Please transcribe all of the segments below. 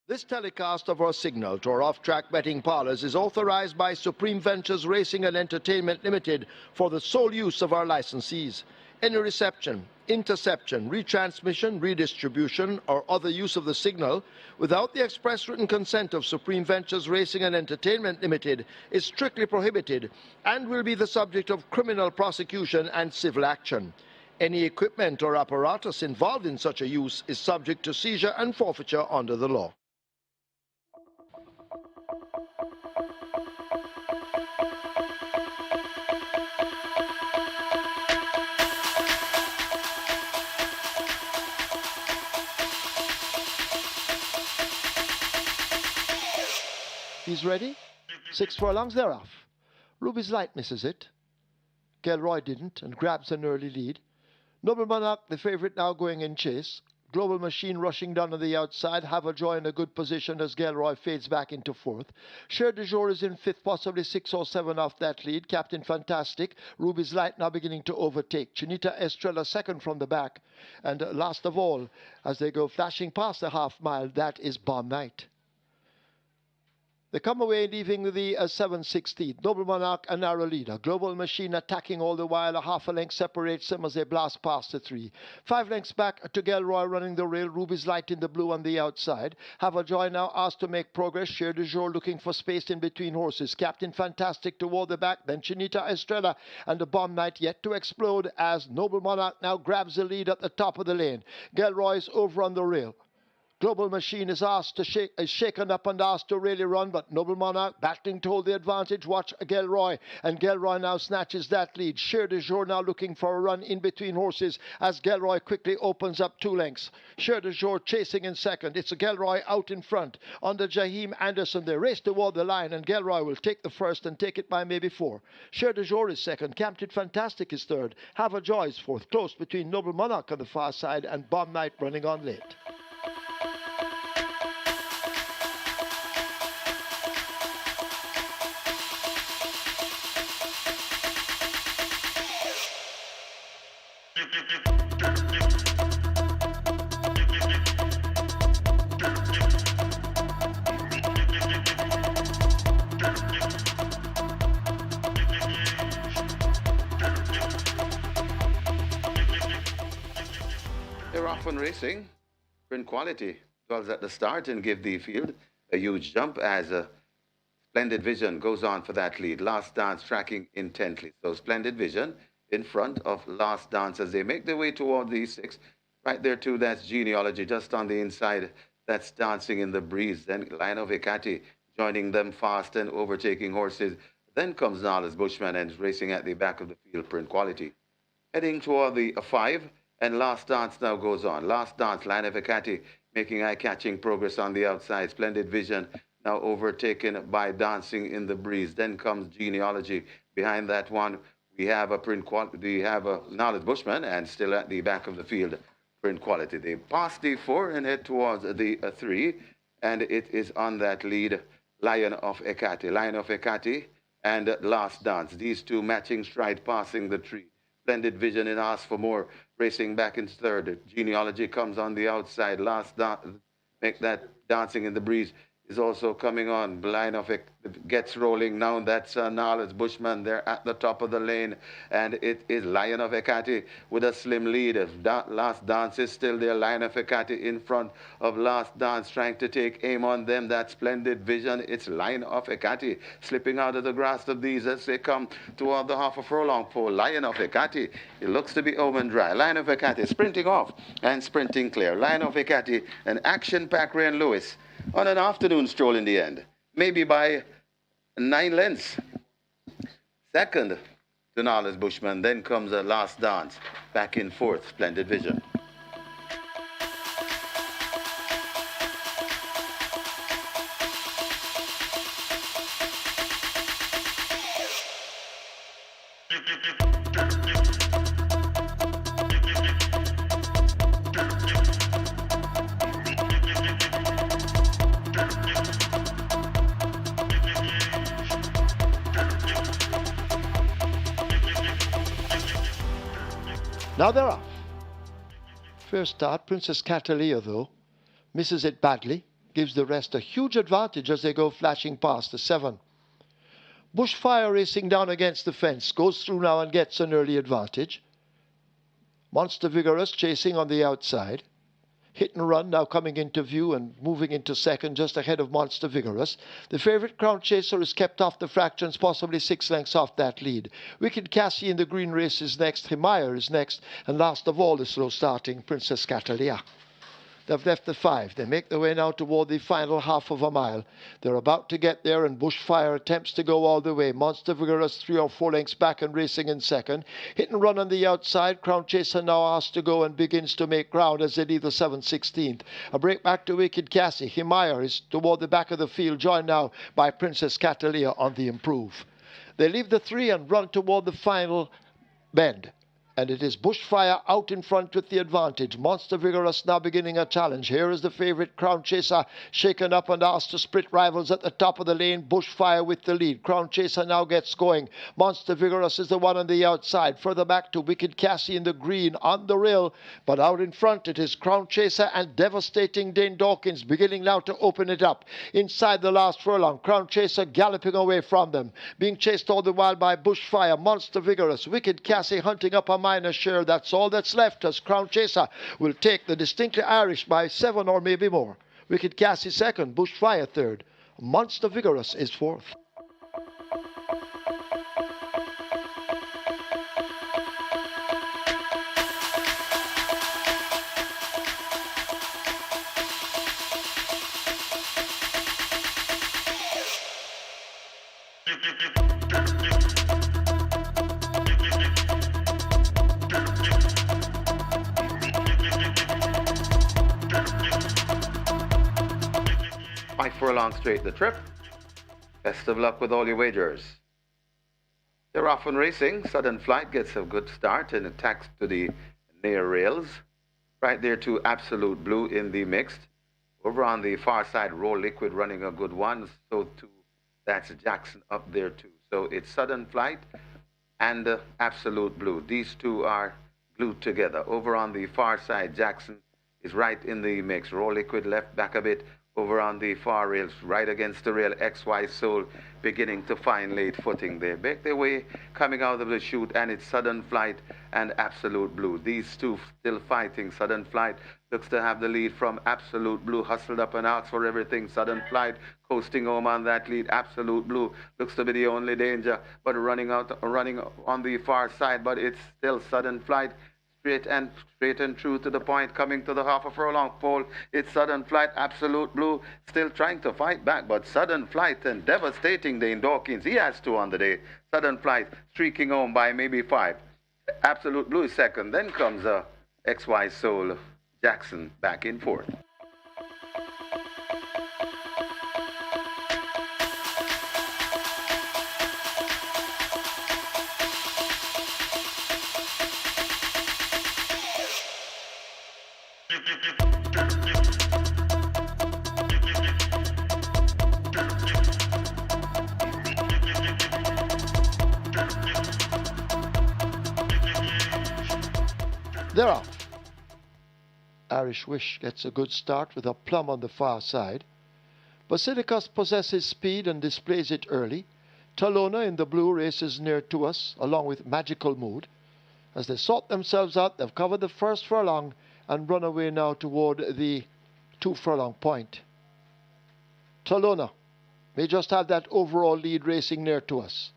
This telecast of our signal to our off-track betting parlors is authorized by Supreme Ventures Racing and Entertainment Limited for the sole use of our licensees. Any reception, interception, retransmission, redistribution, or other use of the signal without the express written consent of Supreme Ventures Racing and Entertainment Limited is strictly prohibited and will be the subject of criminal prosecution and civil action. Any equipment or apparatus involved in such a use is subject to seizure and forfeiture under the law. He's ready. 6 furlongs thereof. Ruby's Light misses it. Gelroy didn't and grabs an early lead. Noble Monarch, the favourite, now going in chase. Global Machine rushing down on the outside. Have a Joy in a good position as Gelroy fades back into fourth. Cher de Jour is in fifth, possibly 6 or 7 off that lead. Captain Fantastic. Ruby's Light now beginning to overtake. Chinita Estrella second from the back. And last of all, as they go flashing past the half mile, that is Bomb Night. They come away leaving the 7/16. Noble Monarch a narrow leader. Global Machine attacking all the while. A half a length separates them as they blast past the 3. 5 lengths back to Gelroy running the rail. Ruby's Light in the blue on the outside. Have a Joy now asked to make progress. Cher de Jour looking for space in between horses. Captain Fantastic toward the back. Then Chinita Estrella and the Bomb Night yet to explode as Noble Monarch now grabs the lead at the top of the lane. Gelroy is over on the rail. Global Machine is shaken up and asked to really run, but Noble Monarch battling to hold the advantage. Watch Gelroy, and Gelroy now snatches that lead. Cher de Jour now looking for a run in between horses as Gelroy quickly opens up 2 lengths. Cher de Jour chasing in second. It's Gelroy out in front. Under Jaheim Anderson, they race toward the line, and Gelroy will take the first and take it by maybe 4. Cher de Jour is second. Captain Fantastic is third. Have a Joy is fourth. Close between Noble Monarch on the far side and Bomb Night running on late. They're off on racing. Print Quality dwells at the start and give the field a huge jump as Splendid Vision goes on for that lead. Last Dance tracking intently. So Splendid Vision in front of Last Dance as they make their way toward the 6. Right there too, that's Genealogy just on the inside. That's Dancing in the Breeze. Then Lion of Ekati joining them fast and overtaking horses. Then comes Knowledge Bushman and is racing at the back of the field. Print Quality heading toward the 5. And Last Dance now goes on. Last Dance, Lion of Ekati, making eye-catching progress on the outside. Splendid Vision now overtaken by Dancing in the Breeze. Then comes Genealogy. Behind that one, we have a Knowledge Bushman, and still at the back of the field, Print Quality. They pass the 4 and head towards the 3, and it is on that lead, Lion of Ekati. Lion of Ekati and Last Dance. These two matching stride passing the 3. Splendid Vision and Ask for More racing back in third. Genealogy comes on the outside. Last Dance, make that Dancing in the Breeze is also coming on. Line of it gets rolling now. That's Knowledge Bushman. They're at the top of the lane, and it is Lion of Ekati with a slim lead. Last Dance is still there. Lion of Ekati in front of Last Dance, trying to take aim on them. That Splendid Vision. It's Lion of Ekati slipping out of the grasp of these as they come toward the half a furlong pole. Lion of Ekati, it looks to be open dry. Lion of Ekati sprinting off and sprinting clear. Lion of Ekati, an action-packed Ray and Lewis on an afternoon stroll in the end, maybe by 9 lengths. Second to Knowledge Bushman, then comes a Last Dance, back in fourth, Splendid Vision. Now they're off. First start, Princess Catalina, though, misses it badly. gives the rest a huge advantage as they go flashing past the 7. Bushfire racing down against the fence, goes through now and gets an early advantage. Monster Vigorous chasing on the outside. Hit and Run now coming into view and moving into second just ahead of Monster Vigorous. The favourite Crown Chaser is kept off the fractions, possibly 6 lengths off that lead. Wicked Cassie in the green race is next. Himaya is next. And last of all, the slow starting Princess Catalia. They've left the 5. They make their way now toward the final half of a mile. They're about to get there, and Bushfire attempts to go all the way. Monster Vigorous 3 or 4 lengths back and racing in second. Hit and Run on the outside. Crown Chaser now has to go and begins to make ground as they leave the 7/16. A break back to Wicked Cassie. Himaya is toward the back of the field, joined now by Princess Catalia on the improve. They leave the 3 and run toward the final bend. And it is Bushfire out in front with the advantage. Monster Vigorous now beginning a challenge. Here is the favourite Crown Chaser shaken up and asked to split rivals at the top of the lane. Bushfire with the lead. Crown Chaser now gets going. Monster Vigorous is the one on the outside. Further back to Wicked Cassie in the green on the rail. But out in front it is Crown Chaser and Devastating Dane Dawkins beginning now to open it up. Inside the last furlong, Crown Chaser galloping away from them. Being chased all the while by Bushfire, Monster Vigorous, Wicked Cassie hunting up a minor share. That's all that's left as Crown Chaser will take the distinctly Irish by 7 or maybe more. Wicked Cassie second, Bushfire third. Monster Vigorous is fourth. Furlong straight the trip. Best of luck with all your wagers. They're off and racing. Sudden Flight gets a good start and attacks to the near rails. Right there to Absolute Blue in the mixed. Over on the far side, Roll Liquid running a good one. So too, that's Jackson up there too. So it's Sudden Flight and Absolute Blue. These two are glued together. Over on the far side, Jackson is right in the mix. Roll Liquid left back a bit. Over on the far rails, right against the rail, XY Soul beginning to find late footing there. Back their way, coming out of the chute, and it's Sudden Flight and Absolute Blue. These two still fighting. Sudden Flight looks to have the lead from Absolute Blue, hustled up and asked for everything. Sudden Flight coasting home on that lead. Absolute Blue looks to be the only danger, but running on the far side, but it's still Sudden Flight. Straight and true to the point, coming to the half a furlong pole. It's Sudden Flight, Absolute Blue, still trying to fight back, but Sudden Flight and Devastating Dane Dawkins, he has 2 on the day. Sudden Flight streaking home by maybe 5. Absolute Blue is second. Then comes XY Soul Jackson back in fourth. They're off. Irish Wish gets a good start with a plum on the far side. Basilicus possesses speed and displays it early. Talona in the blue races near to us, along with Magical Mood. As they sort themselves out, they've covered the first furlong and run away now toward the 2 furlong point. Talona may just have that overall lead racing near to us.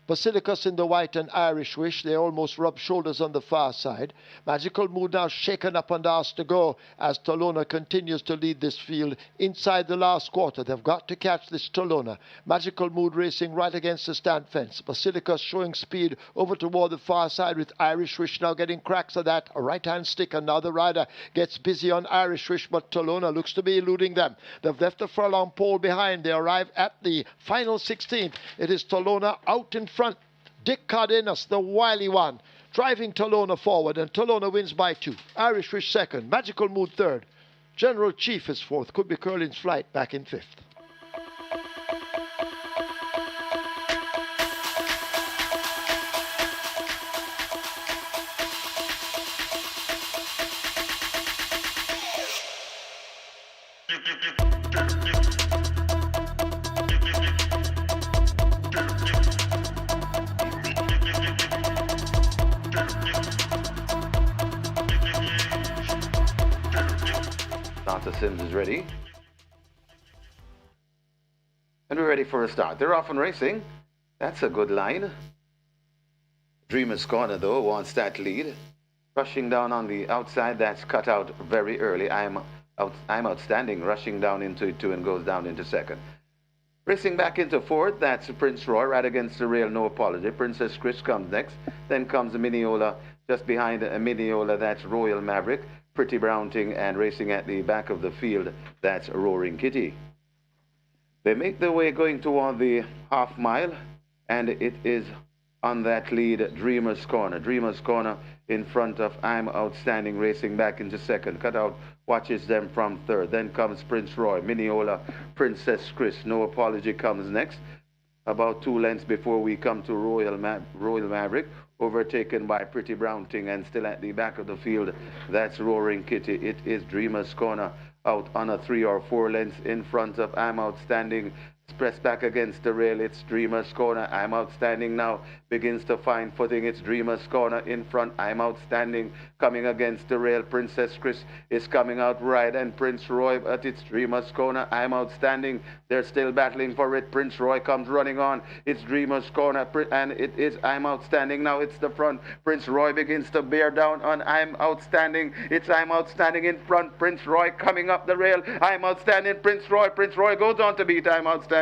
Basilicus in the white and Irish Wish, they almost rub shoulders on the far side. Magical Mood now shaken up and asked to go as Talona continues to lead this field inside the last quarter. They've got to catch this Talona. Magical Mood racing right against the stand fence. Basilicus showing speed over toward the far side with Irish Wish now getting cracks of that right-hand stick, and now the rider gets busy on Irish Wish, but Talona looks to be eluding them. They've left the furlong pole behind. They arrive at the final 16th. It is Talona out in front. Dick Cardenas, the wily one, driving Talona forward, and Talona wins by 2. Irish Wish second, Magical Mood third. General Chief is fourth. Could be Curlin's Flight back in fifth. Dr. Sims is ready. And we're ready for a start. They're off and racing. That's a good line. Dreamer's Corner, though, wants that lead. Rushing down on the outside, that's cut out very early. I'm outstanding, rushing down into it too and goes down into second. Racing back into fourth, that's Prince Roy, right against the rail, no apology. Princess Chris comes next. Then comes Mineola, just behind Mineola, that's Royal Maverick. Pretty Brownting, and racing at the back of the field, that's Roaring Kitty. They make their way going toward the half mile, and it is on that lead, Dreamer's Corner. Dreamer's Corner in front of I'm Outstanding, racing back into second. Cutout watches them from third. Then comes Prince Roy, Mineola, Princess Chris. No Apology comes next. About 2 lengths before we come to Royal Maverick, overtaken by Pretty Brownting, and still at the back of the field, that's Roaring Kitty. It is Dreamer's Corner out on a 3 or 4 lengths in front of I'm Outstanding. Pressed back against the rail, it's Dreamer's Corner. I'm Outstanding now begins to find footing. It's Dreamer's Corner in front. I'm Outstanding coming against the rail. Princess Chris is coming out right, and Prince Roy, but it's Dreamer's Corner. I'm Outstanding. They're still battling for it. Prince Roy comes running on. It's Dreamer's Corner, and it is I'm Outstanding. Now it's the front. Prince Roy begins to bear down on I'm Outstanding. It's I'm Outstanding in front. Prince Roy coming up the rail. I'm Outstanding. Prince Roy. Prince Roy goes on to beat I'm Outstanding.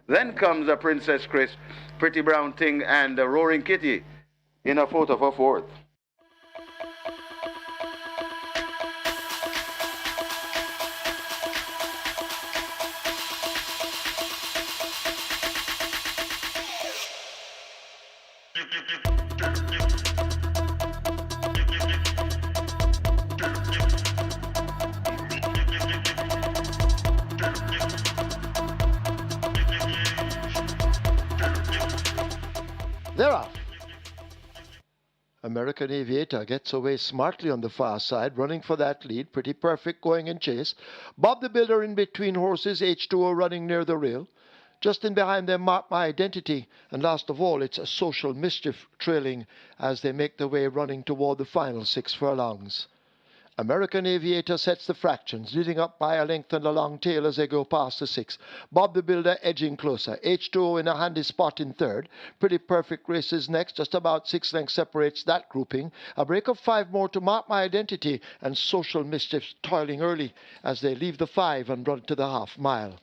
Then comes a Princess Chris, Pretty Brownting, and a Roaring Kitty in a photo for fourth. They're off. American Aviator gets away smartly on the far side, running for that lead. Pretty Perfect going in chase. Bob the Builder in between horses. H2O running near the rail. Just in behind them, Mark My Identity. And last of all, it's a Social Mischief trailing as they make their way running toward the final 6 furlongs. American Aviator sets the fractions, leading up by a length and a long tail as they go past the 6. Bob the Builder edging closer. H2O in a handy spot in third. Pretty Perfect races next. Just about 6 lengths separates that grouping. A break of 5 more to Mark My Identity, and Social Mischief toiling early as they leave the 5 and run to the half mile.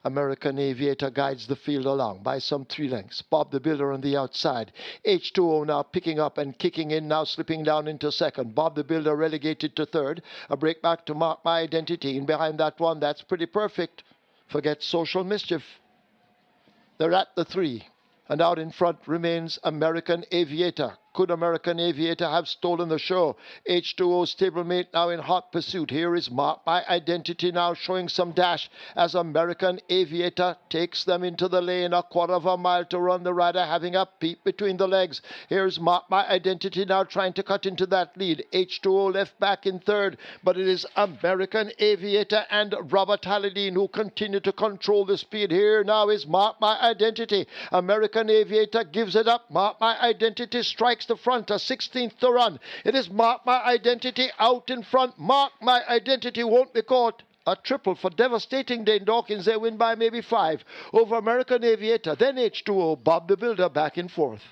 American Aviator guides the field along by some 3 lengths. Bob the Builder on the outside. H2O now picking up and kicking in, now slipping down into second. Bob the Builder relegated to third. A break back to Mark My Identity. And behind that one, that's Pretty Perfect. Forget Social Mischief. They're at the 3. And out in front remains American Aviator. Could American Aviator have stolen the show? H2O stablemate now in hot pursuit. Here is Mark My Identity now showing some dash as American Aviator takes them into the lane. A quarter of a mile to run. The rider having a peep between the legs. Here's Mark My Identity now trying to cut into that lead. H2O left back in third, but it is American Aviator and Robert Hallidine who continue to control the speed. Here now is Mark My Identity. American Aviator gives it up. Mark My Identity strikes the front, a 16th to run. It is Mark My Identity out in front. Mark My Identity won't be caught. A triple for devastating Dane Dawkins. They win by maybe 5 over American Aviator. Then H2O, Bob the Builder back in fourth.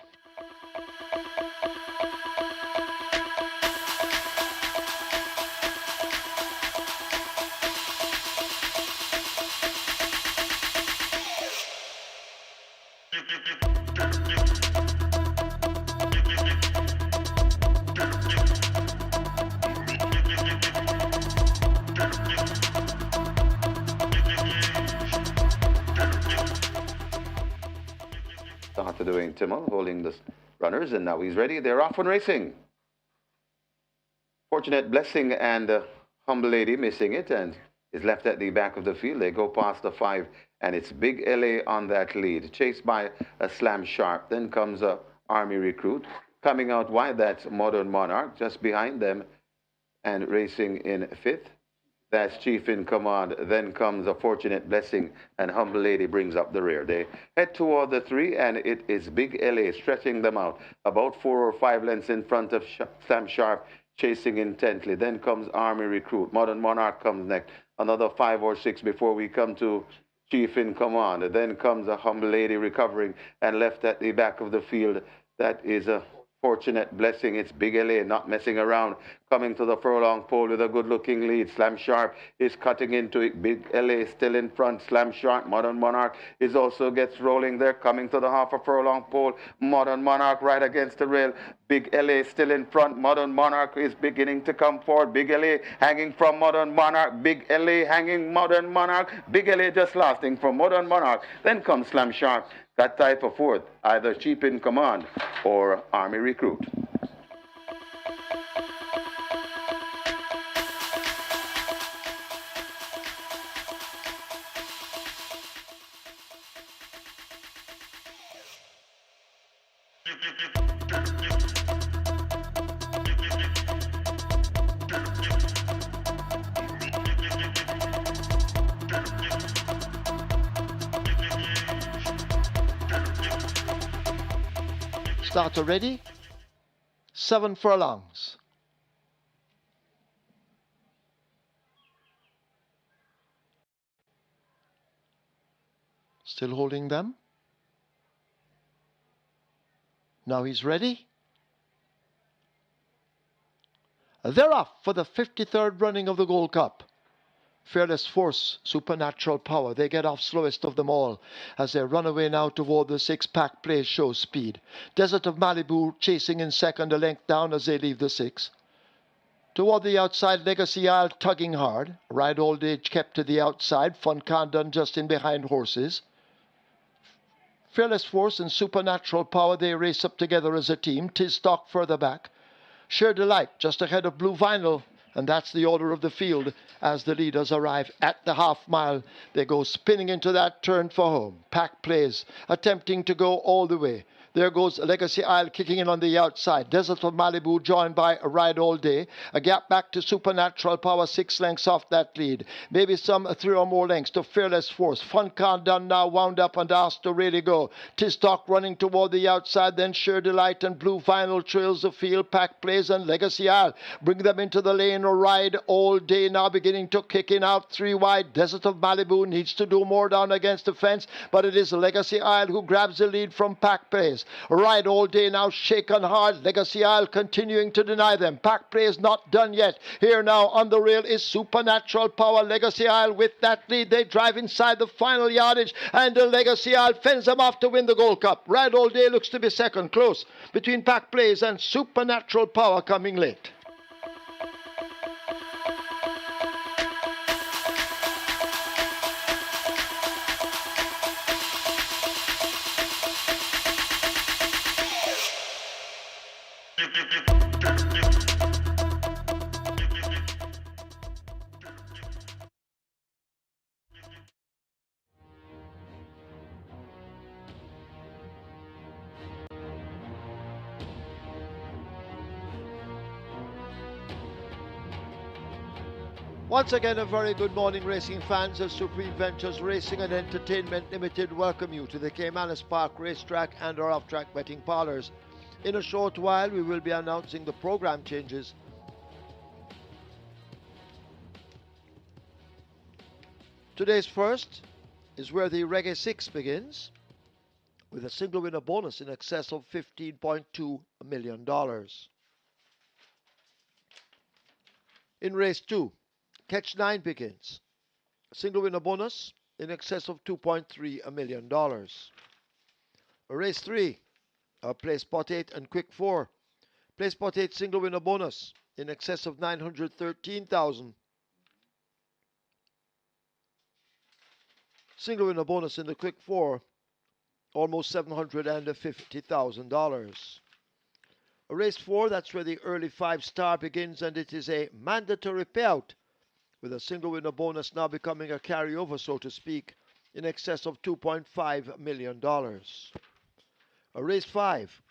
Started doing Timmel, holding the runners, and now he's ready. They're off and racing. Fortunate Blessing and Humble Lady missing it, and is left at the back of the field. They go past the 5, and it's Big LA on that lead, chased by a Slam Sharp. Then comes a Army Recruit. Coming out wide, that's Modern Monarch, just behind them, and racing in 5th. That's chief in command. Then comes a fortunate blessing, and humble lady brings up the rear. They head toward the three, and it is Big LA stretching them out, about 4 or 5 lengths in front of Sam Sharp, chasing intently. Then comes Army Recruit. Modern Monarch comes next. Another 5 or 6 before we come to chief in command. Then comes a humble lady recovering and left at the back of the field. That is a fortunate blessing. It's Big LA not messing around, coming to the furlong pole with a good-looking lead. Slam Sharp is cutting into it. Big LA still in front. Slam Sharp. Modern Monarch is also gets rolling there, coming to the half a furlong pole. Modern Monarch right against the rail. Big LA still in front. Modern Monarch is beginning to come forward. Big LA hanging from Modern Monarch. Big LA hanging Modern Monarch. Big LA just lasting from Modern Monarch. Then comes Slam Sharp. That type of fourth, either chief in command or Army Recruit. Starter ready. 7 furlongs. Still holding them. Now he's ready. They're off for the 53rd running of the Gold Cup. Fearless Force, Supernatural Power, they get off slowest of them all as they run away now toward the 6-pack place show speed. Desert of Malibu chasing in second, a length down as they leave the 6. Toward the outside, Legacy Isle tugging hard. Ride Old Age kept to the outside. Fun Condon just in behind horses. Fearless Force and Supernatural Power, they race up together as a team. Tis Stock further back. Sheer Delight just ahead of Blue Vinyl. And that's the order of the field as the leaders arrive at the half mile. They go spinning into that turn for home. Pack plays, attempting to go all the way. There goes Legacy Isle kicking in on the outside. Desert of Malibu joined by a Ride All Day. A gap back to Supernatural Power, 6 lengths off that lead. Maybe some 3 or more lengths to Fearless Force. Fun Countdown now wound up and asked to really go. Tis Talk running toward the outside. Then Sheer Delight and Blue Vinyl trails the field. Pack plays and Legacy Isle bring them into the lane. Ride All Day now beginning to kick in out 3 wide. Desert of Malibu needs to do more down against the fence, but it is Legacy Isle who grabs the lead from Pack Plays. Ride All Day now shaken hard. Legacy Isle continuing to deny them. Pack Play is not done yet. Here now on the rail is Supernatural Power. Legacy Isle with that lead. They drive inside the final yardage, and the Legacy Isle fends them off to win the Gold Cup. Ride All Day looks to be second, close between Pack Plays and Supernatural Power coming late. Once again, a very good morning, racing fans of Supreme Ventures Racing and Entertainment Limited welcome you to the Caymanas Park Racetrack and our off-track betting parlors. In a short while, we will be announcing the program changes. Today's first is where the Reggae 6 begins, with a single winner bonus in excess of $15.2 million. In race 2, Catch 9 begins. Single winner bonus in excess of $2.3 million. Race 3, Play Spot 8 and Quick 4. Play Spot 8 single winner bonus in excess of $913,000. Single winner bonus in the Quick 4, almost $750,000. Race 4, that's where the early 5-star begins, and it is a mandatory payout, with a single winner bonus now becoming a carryover, so to speak, in excess of $2.5 million. Race 5,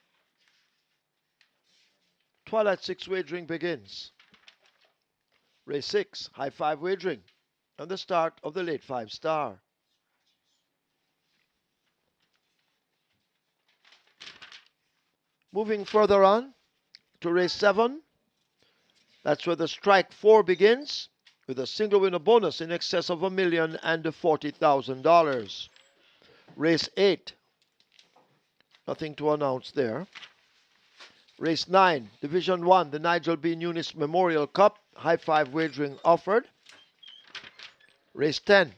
Twilight 6 wagering begins. Race 6, high 5 wagering, and the start of the late 5 star. Moving further on to race 7, that's where the strike 4 begins, with a single winner bonus in excess of $1,040,000. Race 8, nothing to announce there. Race 9, Division 1, the NIGEL NUNES Memorial Cup, high 5 wagering offered. Race 10,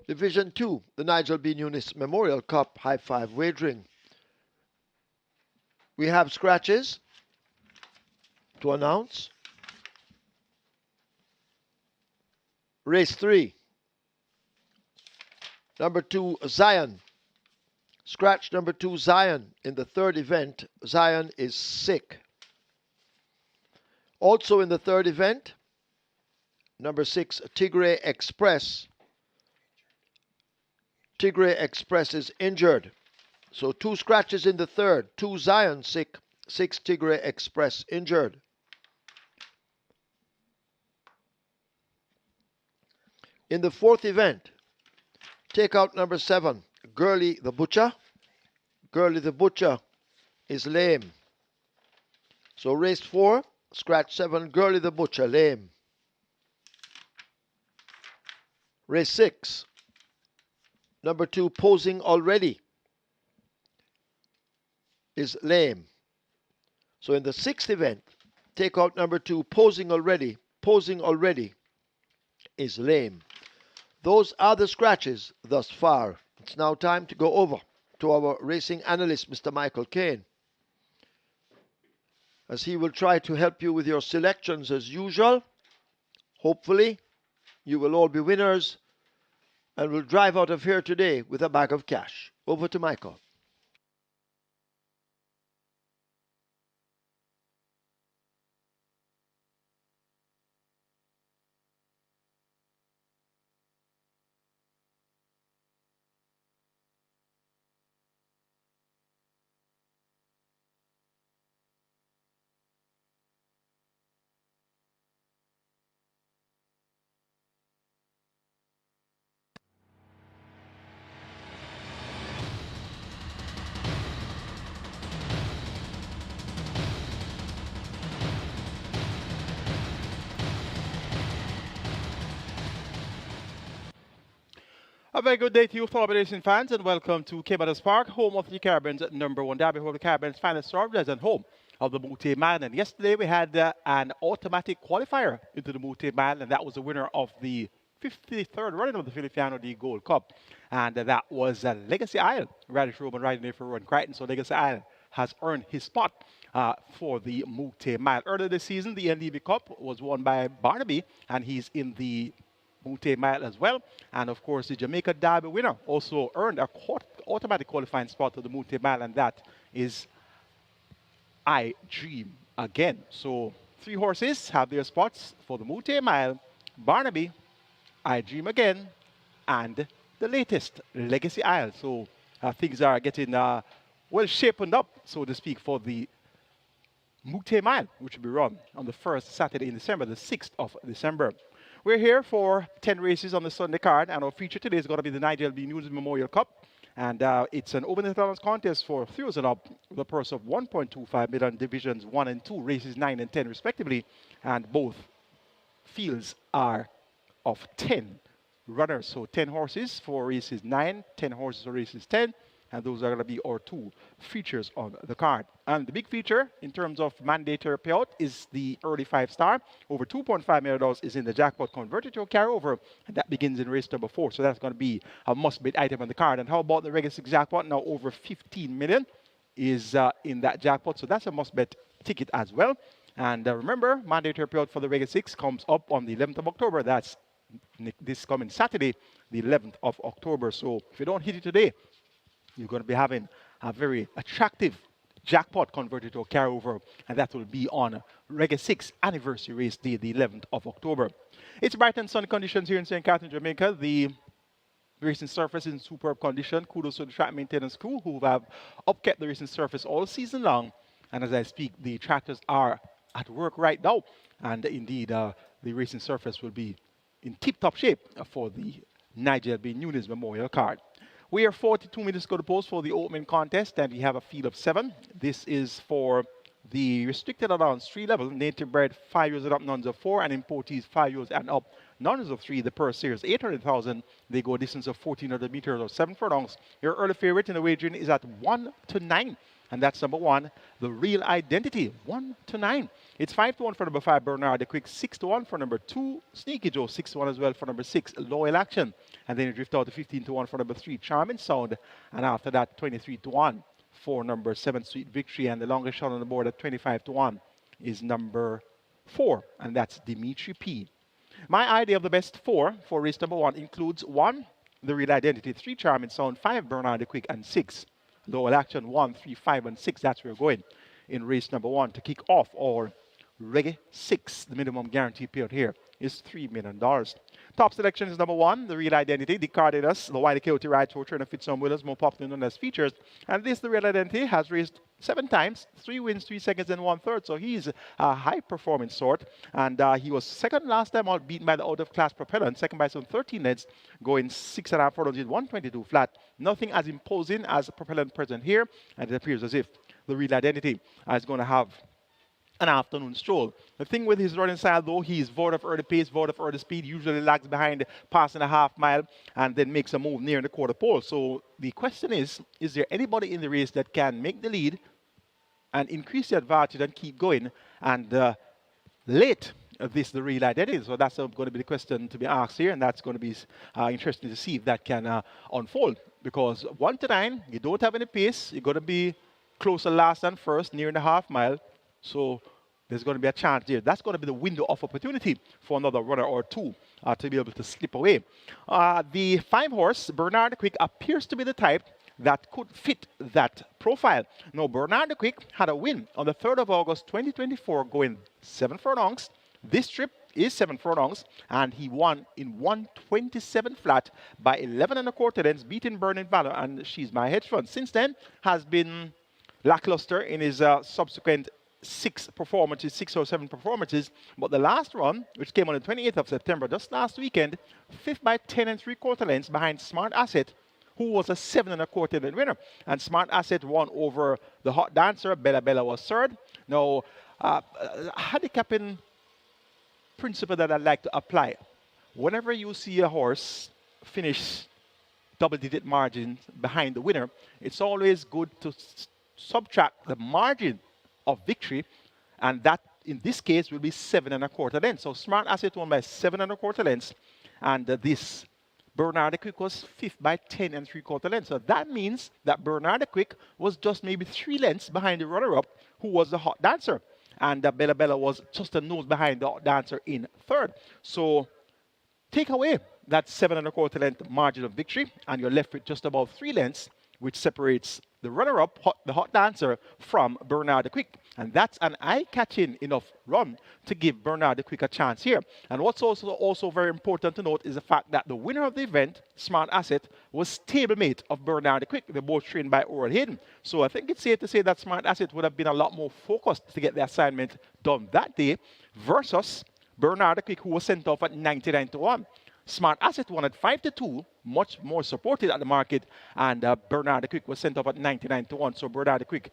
Division 2, the NIGEL NUNES Memorial Cup, high 5 wagering. We have scratches to announce. Race 3, number 2, Zion. Scratch number 2, Zion. In the third event, Zion is sick. Also in the third event, number 6, Tigre Express. Tigre Express is injured. So 2 scratches in the third. 2 Zion sick, 6 Tigre Express injured. In the fourth event, take out number 7, Gurley the Butcher. Gurley the Butcher is lame. So race 4, scratch 7, Gurley the Butcher, lame. Race 6, number 2, Posing Already is lame. So in the sixth event, take out number 2, Posing Already. Posing Already is lame. Those are the scratches thus far. It's now time to go over to our racing analyst, Mr. Michael Kane, as he will try to help you with your selections as usual. Hopefully, you will all be winners and will drive out of here today with a bag of cash. Over to Michael. A very good day to you, fellow racing fans, and welcome to Caymanas Park, home of the Caribbean's #1 derby, home of the Caribbean's finest thoroughbreds, and home of the Moute Mile. And yesterday we had an automatic qualifier into the Moute Mile, and that was the winner of the 53rd running of the Feliciano D Gold Cup, and that was Legacy Isle. Radish Roman riding there for Rowan Crichton, so Legacy Isle has earned his spot for the Moute Mile. Earlier this season, the NDV Cup was won by Barnaby, and he's in the Moute Mile as well. And of course, the Jamaica Derby winner also earned a automatic qualifying spot to the Moute Mile, and that is I Dream Again. So 3 horses have their spots for the Moute Mile: Barnaby, I Dream Again, and the latest, Legacy Isle. So things are getting well shapen up, so to speak, for the Moute Mile, which will be run on the first Saturday in December, the 6th of December. We're here for 10 races on the Sunday card, and our feature today is going to be the NIGEL NUNES Memorial Cup. And it's an open tournament contest for 3 and up with a purse of $1.25 million, divisions 1 and 2, races 9 and 10 respectively. And both fields are of 10 runners. So 10 horses for races 9, 10 horses for races 10. And those are going to be our 2 features on the card. And the big feature in terms of mandatory payout is the early 5-star. Over $2.5 million is in the jackpot converted to a carryover, and that begins in race number 4. So that's going to be a must-bid item on the card. And how about the Regular 6 jackpot? Now over $15 million is in that jackpot, so that's a must-bet ticket as well. And remember, mandatory payout for the Regular 6 comes up on the 11th of October. That's this coming Saturday, the 11th of October. So if you don't hit it today, you're going to be having a very attractive jackpot converted to a carryover, and that will be on Reggae 6 anniversary race day, the 11th of October. It's bright and sunny conditions here in St. Catherine, Jamaica. The racing surface is in superb condition. Kudos to the track maintenance crew who have upkept the racing surface all season long. And as I speak, the tractors are at work right now. And indeed, the racing surface will be in tip-top shape for the NIGEL being NUNES Memorial card. We are 42 minutes to go to post for the opening contest, and we have a field of 7. This is for the restricted allowance 3 level, native bred 5 years and up, nuns of 4, and importees 5 years and up, nuns of 3. The purse series 800,000. They go a distance of 1,400 meters or 7 furlongs. Your early favorite in the wagering is at 1 to 9. And that's number 1, the Real Identity, 1 to 9. It's 5 to 1 for number 5, Bernard the Quick, 6 to 1 for number 2, Sneaky Joe, 6 to 1 as well for number 6, Loyal Action. And then you drift out to 15 to 1 for number 3, Charming Sound. And after that, 23 to 1 for number 7, Sweet Victory. And the longest shot on the board at 25 to 1 is number 4, and that's Dimitri P. My idea of the best 4 for race number 1 includes 1, the Real Identity, 3, Charming Sound, 5, Bernard the Quick, and 6, Loyal Action. 1, 3, 5, and 6. That's where we're going in race number 1 to kick off our Reggae 6. The minimum guarantee payout here is $3 million. Top selection is number 1, the Real Identity. Dick Cardenas, the Wiley Coyote Ride Tour, Turner Fitzon Willis, more popular known as Features. And this, the Real Identity, has raced 7 times, 3 wins, 3 seconds, and 1/3. So he's a high-performing sort. And he was second last time out, beaten by the out-of-class Propellant, second by some 13 lengths, going 6.5 furlongs with 122 flat. Nothing as imposing as Propellant present here. And it appears as if the Real Identity is going to have an afternoon stroll. The thing with his running style, though, he's void of early pace, void of early speed, usually lags behind passing a half mile and then makes a move near the quarter pole. So the question is there anybody in the race that can make the lead and increase the advantage and keep going? And late this the Real Identity. So that's going to be the question to be asked here, and that's going to be interesting to see if that can unfold. Because 1 to 9, you don't have any pace. You're going to be closer last than first, near the half mile. So there's going to be a chance there. That's going to be the window of opportunity for another runner or 2 to be able to slip away. The 5-horse, Bernard the Quick, appears to be the type that could fit that profile. Now, Bernard the Quick had a win on the 3rd of August, 2024, going 7 furlongs. This trip is 7 furlongs, and he won in 127 flat by 11 1/4 lengths, beating Burning Valor and She's My Hedge Fund. Since then, has been lackluster in his subsequent 6 or 7 performances, but the last run, which came on the 28th of September, just last weekend, 5th by 10 3/4 lengths behind Smart Asset, who was a 7 1/4 length winner. And Smart Asset won over the Hot Dancer. Bella Bella was 3rd. Now, handicapping principle that I'd like to apply. Whenever you see a horse finish double-digit margins behind the winner, it's always good to subtract the margin of victory, and that in this case will be 7 1/4 lengths. So Smart Asset won by 7 1/4 lengths, and this Bernard the Quick was 5th by 10 3/4 lengths. So that means that Bernard the Quick was just maybe 3 lengths behind the runner-up, who was the Hot Dancer, and Bella Bella was just a nose behind the Hot Dancer in 3rd. So take away that 7 1/4 length margin of victory, and you're left with just about 3 lengths, which separates the runner-up, the Hot Dancer, from Bernard the Quick. And that's an eye-catching enough run to give Bernard the Quick a chance here. And what's also very important to note is the fact that the winner of the event, Smart Asset, was stablemate of Bernard the Quick. They're both trained by Oral Hayden. So I think it's safe to say that Smart Asset would have been a lot more focused to get the assignment done that day versus Bernard the Quick, who was sent off at 99 to 1. Smart Asset won at 5 to 2, much more supported at the market, and Bernard the Quick was sent off at 99 to 1. So Bernard the Quick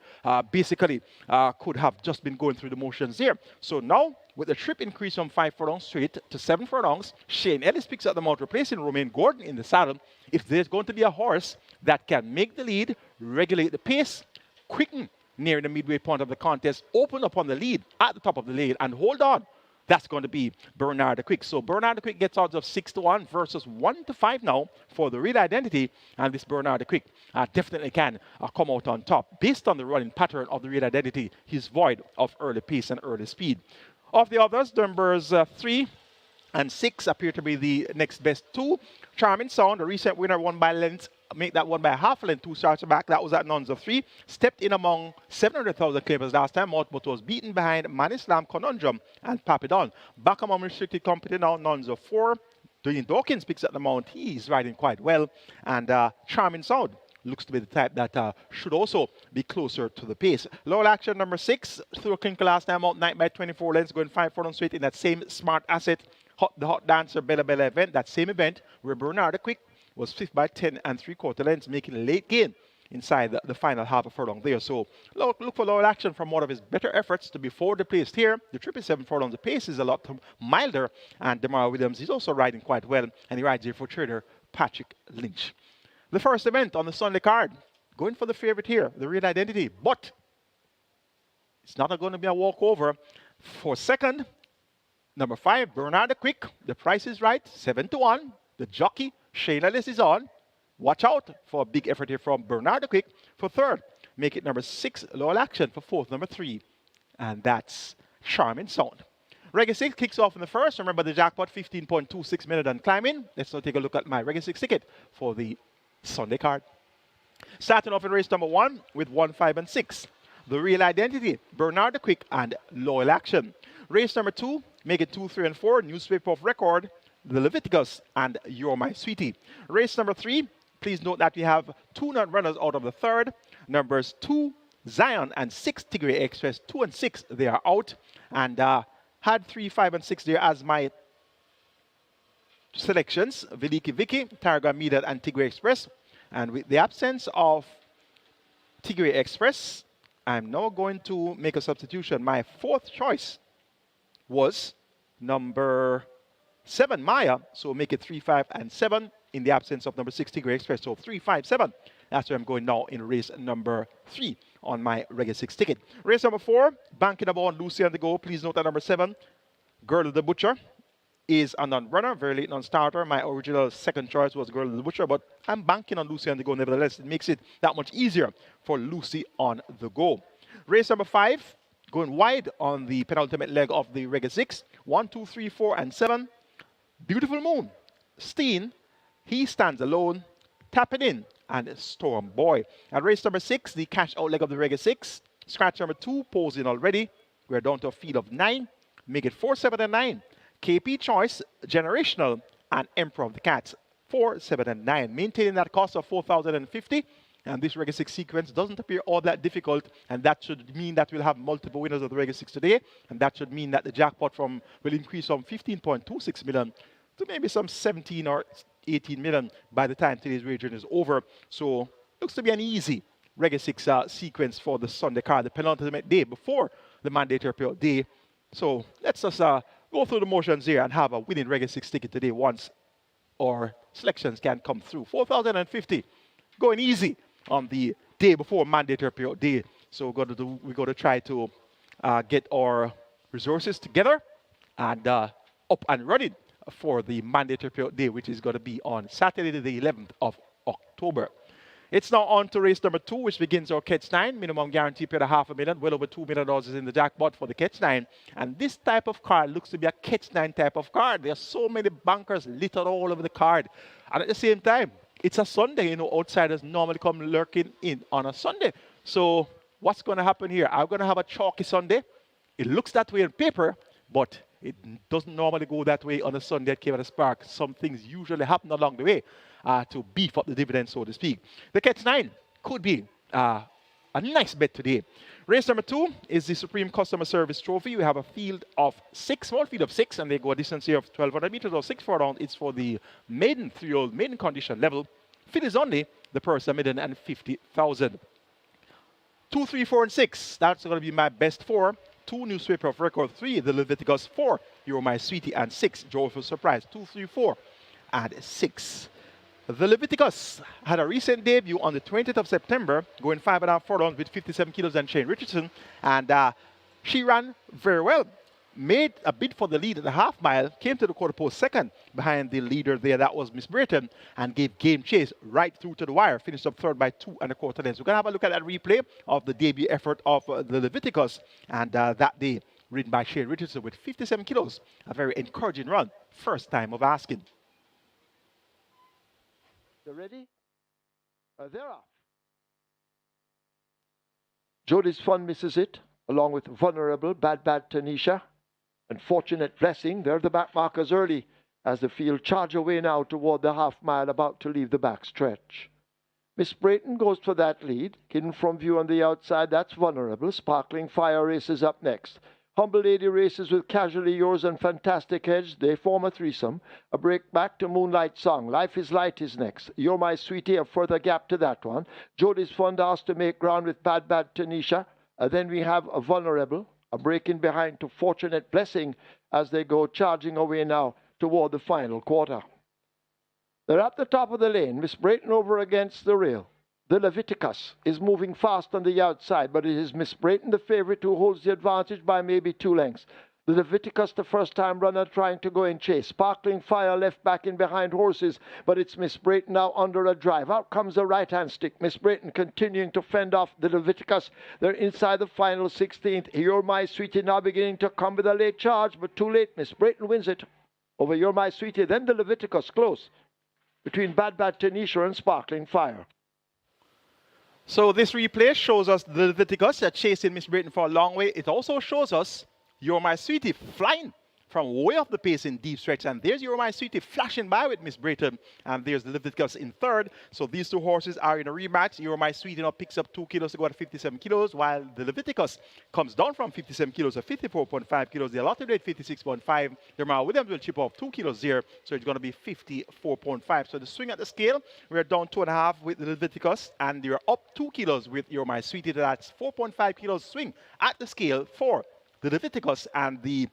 basically could have just been going through the motions there. So now, with the trip increase from 5 furlongs straight to 7 furlongs, Shane Ellis picks up the mount, replacing Romain Gordon in the saddle. If there's going to be a horse that can make the lead, regulate the pace, quicken near the midway point of the contest, open up on the lead at the top of the lead, and hold on, that's going to be Bernard the Quick. So Bernard the Quick gets odds of 6 to 1 versus 1 to 5 now for the Real Identity. And this Bernard the Quick definitely can come out on top. Based on the running pattern of the Real Identity, he's void of early pace and early speed. Of the others, numbers 3 and 6 appear to be the next best 2. Charming Sound, the recent winner, won by length. Make that one by half a length, 2 starts back. That was at nuns of 3. Stepped in among 700,000 claimers last time out, but was beaten behind Manislam, Conundrum, and Papidon. Back among restricted company now, nuns of 4. Dwayne Dawkins picks up the mount. He's riding quite well. And Charming Sound looks to be the type that should also be closer to the pace. Lower action number 6, through a clinker last time out, 9 by 24 lengths, going 5 furlongs straight in that same smart asset, the Hot Dancer Bella Bella event, that same event where Bernard the Quick was 5th by 10 3/4 lengths, making a late gain inside the final half a furlong there. So look for lower action from one of his better efforts to be forward placed here. The 777 furlongs, the pace is a lot milder, and Demar Williams is also riding quite well, and he rides here for trader Patrick Lynch. The first event on the Sunday card, going for the favorite here, the Real Identity, but it's not going to be a walkover. For second, number 5, Bernard the Quick. The price is right, 7-1. The jockey, Shane Ellis, is on. Watch out for a big effort here from Bernard the Quick. For third, make it number 6, Loyal Action. For fourth, number 3, and that's Charming Sound. Reggae 6 kicks off in the first. Remember the jackpot, 15.26 million and climbing. Let's now take a look at my Reggae 6 ticket for the Sunday card. Starting off in race number 1 with 1, 5, and 6. The Real Identity, Bernard the Quick, and Loyal Action. Race number 2, make it 2, 3, and 4. Newspaper of Record, the Leviticus, and You're My Sweetie. Race number 3, please note that we have 2 non-runners out of the third. Numbers 2, Zion, and 6, Tigray Express. 2 and 6, they are out. And had 3, 5, and 6 there as my selections. Veliki Vicky, Targa Media, and Tigray Express. And with the absence of Tigray Express, I'm now going to make a substitution. My fourth choice was number 7, Maya. So make it 3, 5, and 7 in the absence of number 6, Tigray Express. So 3, 5, 7. That's where I'm going now in race number 3 on my Reggae 6 ticket. Race number 4, banking about Lucy on the go. Please note that number 7, Girl of the Butcher, is a non-runner, very late non-starter. My original second choice was Girl of the Butcher, but I'm banking on Lucy on the go nevertheless. It makes it that much easier for Lucy on the go. Race number 5, going wide on the penultimate leg of the Reggae 6. 1, 2, 3, 4, and 7. Beautiful Moon, Steen, He Stands Alone, Tapping In, and Storm Boy. At race number 6, the cash out leg of the Reggae 6. Scratch number 2, posing already. We're down to a field of 9. Make it 4, 7, and 9. KP Choice, Generational, and Emperor of the Cats, 4, 7, and 9. Maintaining that cost of 4,050. And this Reggae 6 sequence doesn't appear all that difficult, and that should mean that we'll have multiple winners of the Reggae 6 today, and that should mean that the jackpot will increase from 15.26 million to maybe some 17 or 18 million by the time today's wagering is over. So looks to be an easy Reggae 6 sequence for the Sunday card, the penultimate day before the mandatory period day. So let's just go through the motions here and have a winning Reggae 6 ticket today once our selections can come through. 4,050, going easy on the day before mandatory period day. So we're going to try to get our resources together and up and running for the mandatory period day, which is going to be on Saturday, the 11th of October. It's now on to race number 2, which begins our Catch 9. Minimum guarantee paid $500,000. Well over $2 million is in the jackpot for the Catch 9. And this type of card looks to be a Catch 9 type of card. There are so many bankers littered all over the card. And at the same time, it's a Sunday. You know, outsiders normally come lurking in on a Sunday. So what's going to happen here? I'm going to have a chalky Sunday. It looks that way on paper, but it doesn't normally go that way on a Sunday at Caymanas Park. Some things usually happen along the way to beef up the dividend, so to speak. The Catch 9 could be a nice bet today. Race number 2 is the Supreme Customer Service Trophy. We have a field of 6, small field of 6, and they go a distance here of 1,200 meters or 6 furlongs. It's for the maiden 3-year-old maiden condition level. Field is only the purse $150,000. 2, 3, 4, and 6. That's going to be my best 4. 2, Newspaper of Record. 3, the Leviticus. 4, You're My Sweetie. And 6, Joyful Surprise. 2, 3, 4, and 6. The Leviticus had a recent debut on the 20th of September, going 5.5 furlongs with 57 kilos and Shane Richardson. And she ran very well. Made a bid for the lead at the half mile, came to the quarter post second behind the leader there, that was Miss Brayton, and gave game chase right through to the wire. Finished up third by 2 1/4 lengths. We're going to have a look at that replay of the debut effort of the Leviticus, and that day ridden by Shane Richardson with 57 kilos. A very encouraging run. First time of asking. They're ready? They're off. Jody's Fun misses it, along with Vulnerable, Bad Tanisha, and Fortunate Blessing. They're the back markers early as the field charge away now toward the half mile, about to leave the back stretch. Miss Brayton goes for that lead. Hidden from view on the outside, that's Vulnerable. Sparkling Fire races up next. Humble Lady races with Casually Yours and Fantastic Edge. They form a threesome. A break back to Moonlight Song. Life is Light is next. You're My Sweetie, a further gap to that one. Jody's Fund asked to make ground with Bad Bad Tanisha. Then we have a Vulnerable. A break in behind to Fortunate Blessing as they go charging away now toward the final quarter. They're at the top of the lane. Miss Brayton over against the rail. The Leviticus is moving fast on the outside, but it is Miss Brayton, the favorite, who holds the advantage by maybe 2 lengths. The Leviticus, the first-time runner, trying to go in chase. Sparkling Fire left back in behind horses, but it's Miss Brayton now under a drive. Out comes the right-hand stick. Miss Brayton continuing to fend off the Leviticus. They're inside the final 16th. You're My Sweetie now beginning to come with a late charge, but too late. Miss Brayton wins it over You're My Sweetie. Then the Leviticus close between Bad Bad Tanisha and Sparkling Fire. So this replay shows us the Leviticus chasing Miss Brayton for a long way. It also shows us You're My Sweetie flying from way off the pace in deep stretch. And there's You're My Sweetie flashing by with Miss Brayton. And there's the Leviticus in third. So these two horses are in a rematch. You're My Sweetie now picks up 2 kilos to go to 57 kilos, while the Leviticus comes down from 57 kilos to 54.5 kilos. The allotted rate 56.5. Jamal Williams will chip off 2 kilos there. So it's going to be 54.5. So the swing at the scale, we're down 2.5 with the Leviticus. And you're up 2 kilos with You're My Sweetie. That's 4.5 kilos swing at the scale for the Leviticus, and the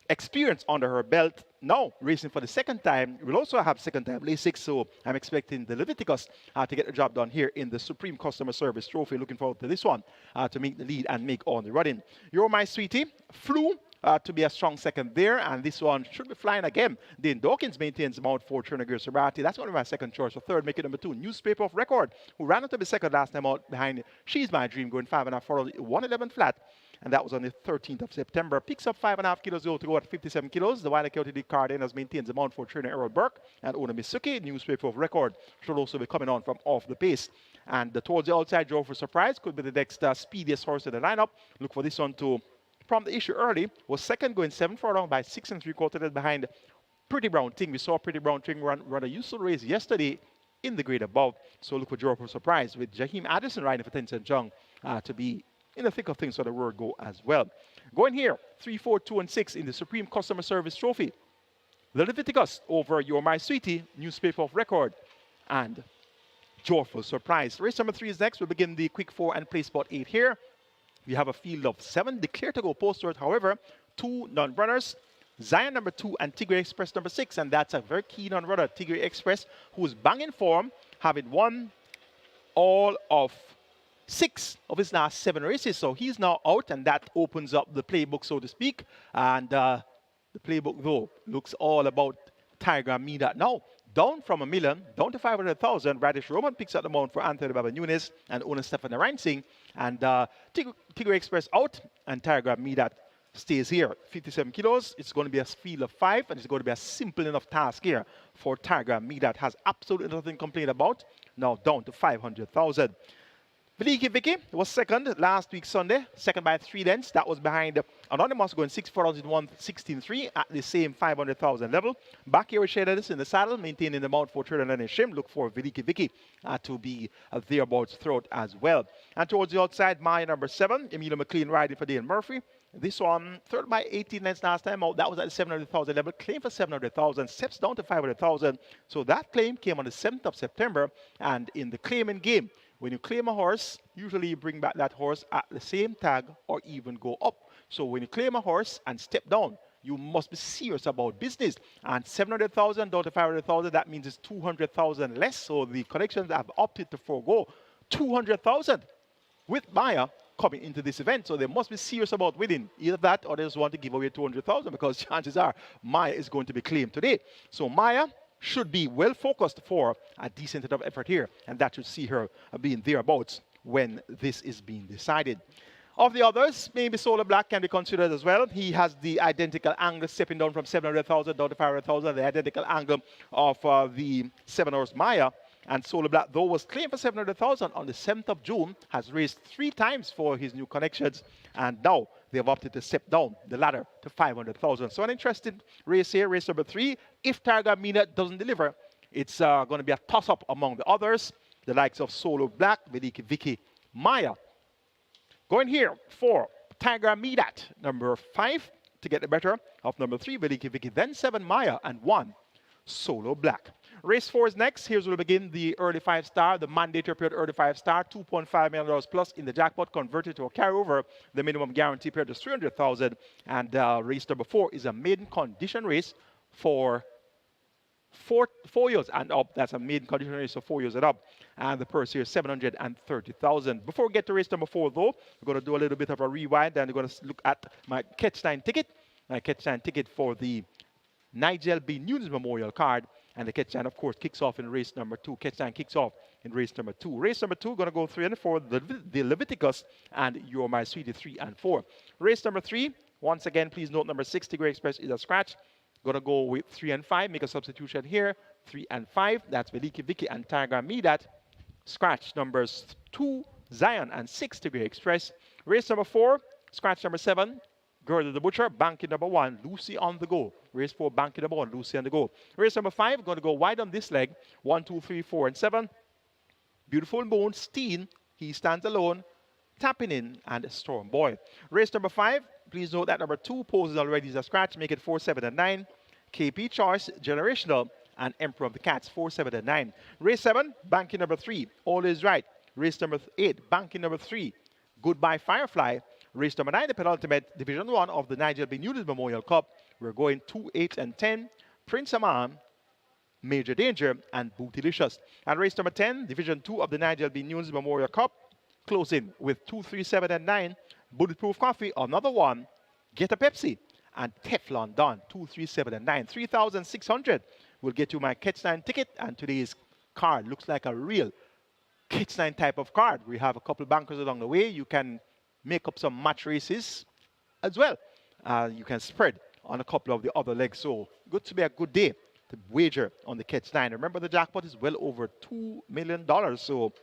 experience under her belt now racing for the second time. We'll also have second time Lasix, so I'm expecting the Leviticus to get the job done here in the Supreme Customer Service Trophy. Looking forward to this one to make the lead and make on the running. You're My Sweetie flew to be a strong second there, and this one should be flying again. Dane Dawkins maintains Mount 4 Trinagir Sabrati. That's going to be my second choice. For third, make it number 2, Newspaper of Record, who ran up to be second last time out behind She's My Dream, going 5.5 for 111 flat. And that was on the 13th of September. Picks up 5.5 kilos to go at 57 kilos. The Wilder County Cardenas maintains the Mount for trainer Errol Burke and owner Misuki. Newspaper of Record should also be coming on from off the pace. And towards the outside, Joe for Surprise could be the next speediest horse in the lineup. Look for this one to prompt the issue early. Was second, going 7 furlong by 6 3/4 behind Pretty Brown Thing. We saw Pretty Brown Thing run a useful race yesterday in the grade above. So look for Joe for Surprise with Jaheim Addison riding for Tencent Jung to be in the thick of things for the word go as well. Going here, 3, 4, 2, and 6 in the Supreme Customer Service Trophy. The Leviticus over You're My Sweetie, Newspaper of Record, and Joyful Surprise. Race number 3 is next. We'll begin the quick 4 and place spot 8 here. We have a field of 7 declared to go postward. However, 2 non-runners, Zion number 2 and Tigre Express number 6. And that's a very key non-runner, Tigre Express, who's banging form, having won all of 6 of his last 7 races. So he's now out, and that opens up the playbook, so to speak. And the playbook, though, looks all about Tiger Mida now. Down from $1 million, down to 500,000. Radish Roman picks up the mount for Anthony Baba NUNES and owner Stefan Ransing. And Tigre Express out, and Tiger Mida stays here. 57 kilos. It's going to be a field of 5, and it's going to be a simple enough task here for Tiger Mida. Has absolutely nothing to complain about. Now down to 500,000. Veliki Vicky was second last week Sunday, second by 3 lengths. That was behind Anonymous going 6 furlongs in 1:16.3 at the same 500,000 level. Back here with Shaders in the saddle, maintaining the mount for Trailer and Shim. Look for Veliki Vicky to be thereabouts throughout as well. And towards the outside, Maya number 7, Emilio McLean riding for Dane Murphy. This one, third by 18 lengths last time out. That was at the 700,000 level. Claim for 700,000, steps down to 500,000. So that claim came on the 7th of September. And in the claiming game, when you claim a horse, usually you bring back that horse at the same tag or even go up. So when you claim a horse and step down, you must be serious about business. And 700,000 down to 500,000, that means it's 200,000 less. So the connections have opted to forego 200,000 with Maya coming into this event. So they must be serious about winning. Either that or they just want to give away 200,000 because chances are Maya is going to be claimed today. So Maya should be well focused for a decent enough effort here, and that should see her being thereabouts when this is being decided. Of the others, maybe Solar Black can be considered as well. He has the identical angle, stepping down from 700,000 down to 500,000, the identical angle of the 7 Horse Maya. And Solar Black, though, was claimed for 700,000 on the 7th of June, has raced 3 times for his new connections, and now they have opted to step down the ladder to 500,000. So an interesting race here, race number 3. If Tiger Mina doesn't deliver, it's going to be a toss-up among the others. the likes of Solo Black, Veliki Vicky, Maya. Going here for Tiger Midat, number 5, to get the better of number 3, Veliki Vicky, then 7, Maya, and 1, Solo Black. Race 4 is next. Here's where we begin the early 5-star, the mandatory period early 5-star, $2.5 million plus in the jackpot converted to a carryover. The minimum guarantee period is $300,000. And race number 4 is a maiden condition race for 4 years and up. That's a maiden condition race for 4 years and up. And the purse here is $730,000. Before we get to race number 4, though, we're going to do a little bit of a rewind and we're going to look at my catch line ticket. My catch line ticket for the NIGEL B. NUNES Memorial card. And the catch line, of course, kicks off in race number 2. Catch line kicks off in race number 2. Race number 2, going to go 3 and 4, the Leviticus and You're My Sweetie 3 and 4. Race number 3, once again, please note number 6, Tigray Express is a scratch. Going to go with 3 and 5, make a substitution here. 3 and 5, that's Veliki Vicky and Tiger Midat. Scratch numbers 2, Zion, and 6, Tigray Express. Race number 4, scratch number 7, Girl the Butcher, banking number 1, Lucy on the go. Race 4, banking number 1, Lucy on the go. Race number 5, going to go wide on this leg. 1, 2, 3, 4, and 7. Beautiful Moon, Steen, He Stands Alone, Tapping In, and Storm Boy. Race number 5, please note that number 2 poses already as a scratch, make it 4, 7, and 9. KP Choice, Generational, and Emperor of the Cats, 4, 7, and 9. Race 7, banking number 3, All Is Right. Race number 8, banking number 3, Goodbye Firefly. Race number 9, the penultimate Division 1 of the NIGEL B. NUNES Memorial Cup. We're going 2, 8, and 10. Prince Amman, Major Danger, and Bootylicious. And race number 10, Division 2 of the NIGEL B. NUNES Memorial Cup. Closing with 2, 3, 7, and 9. Bulletproof Coffee, another one. Get a Pepsi. And Teflon Don, 2, 3, 7, and 9. 3,600 will get you my catch line ticket. And today's card looks like a real catch line type of card. We have a couple bankers along the way. You can make up some match races as well. You can spread on a couple of the other legs. So good to be a good day to wager on the catch line. Remember, the jackpot is well over $2 million. So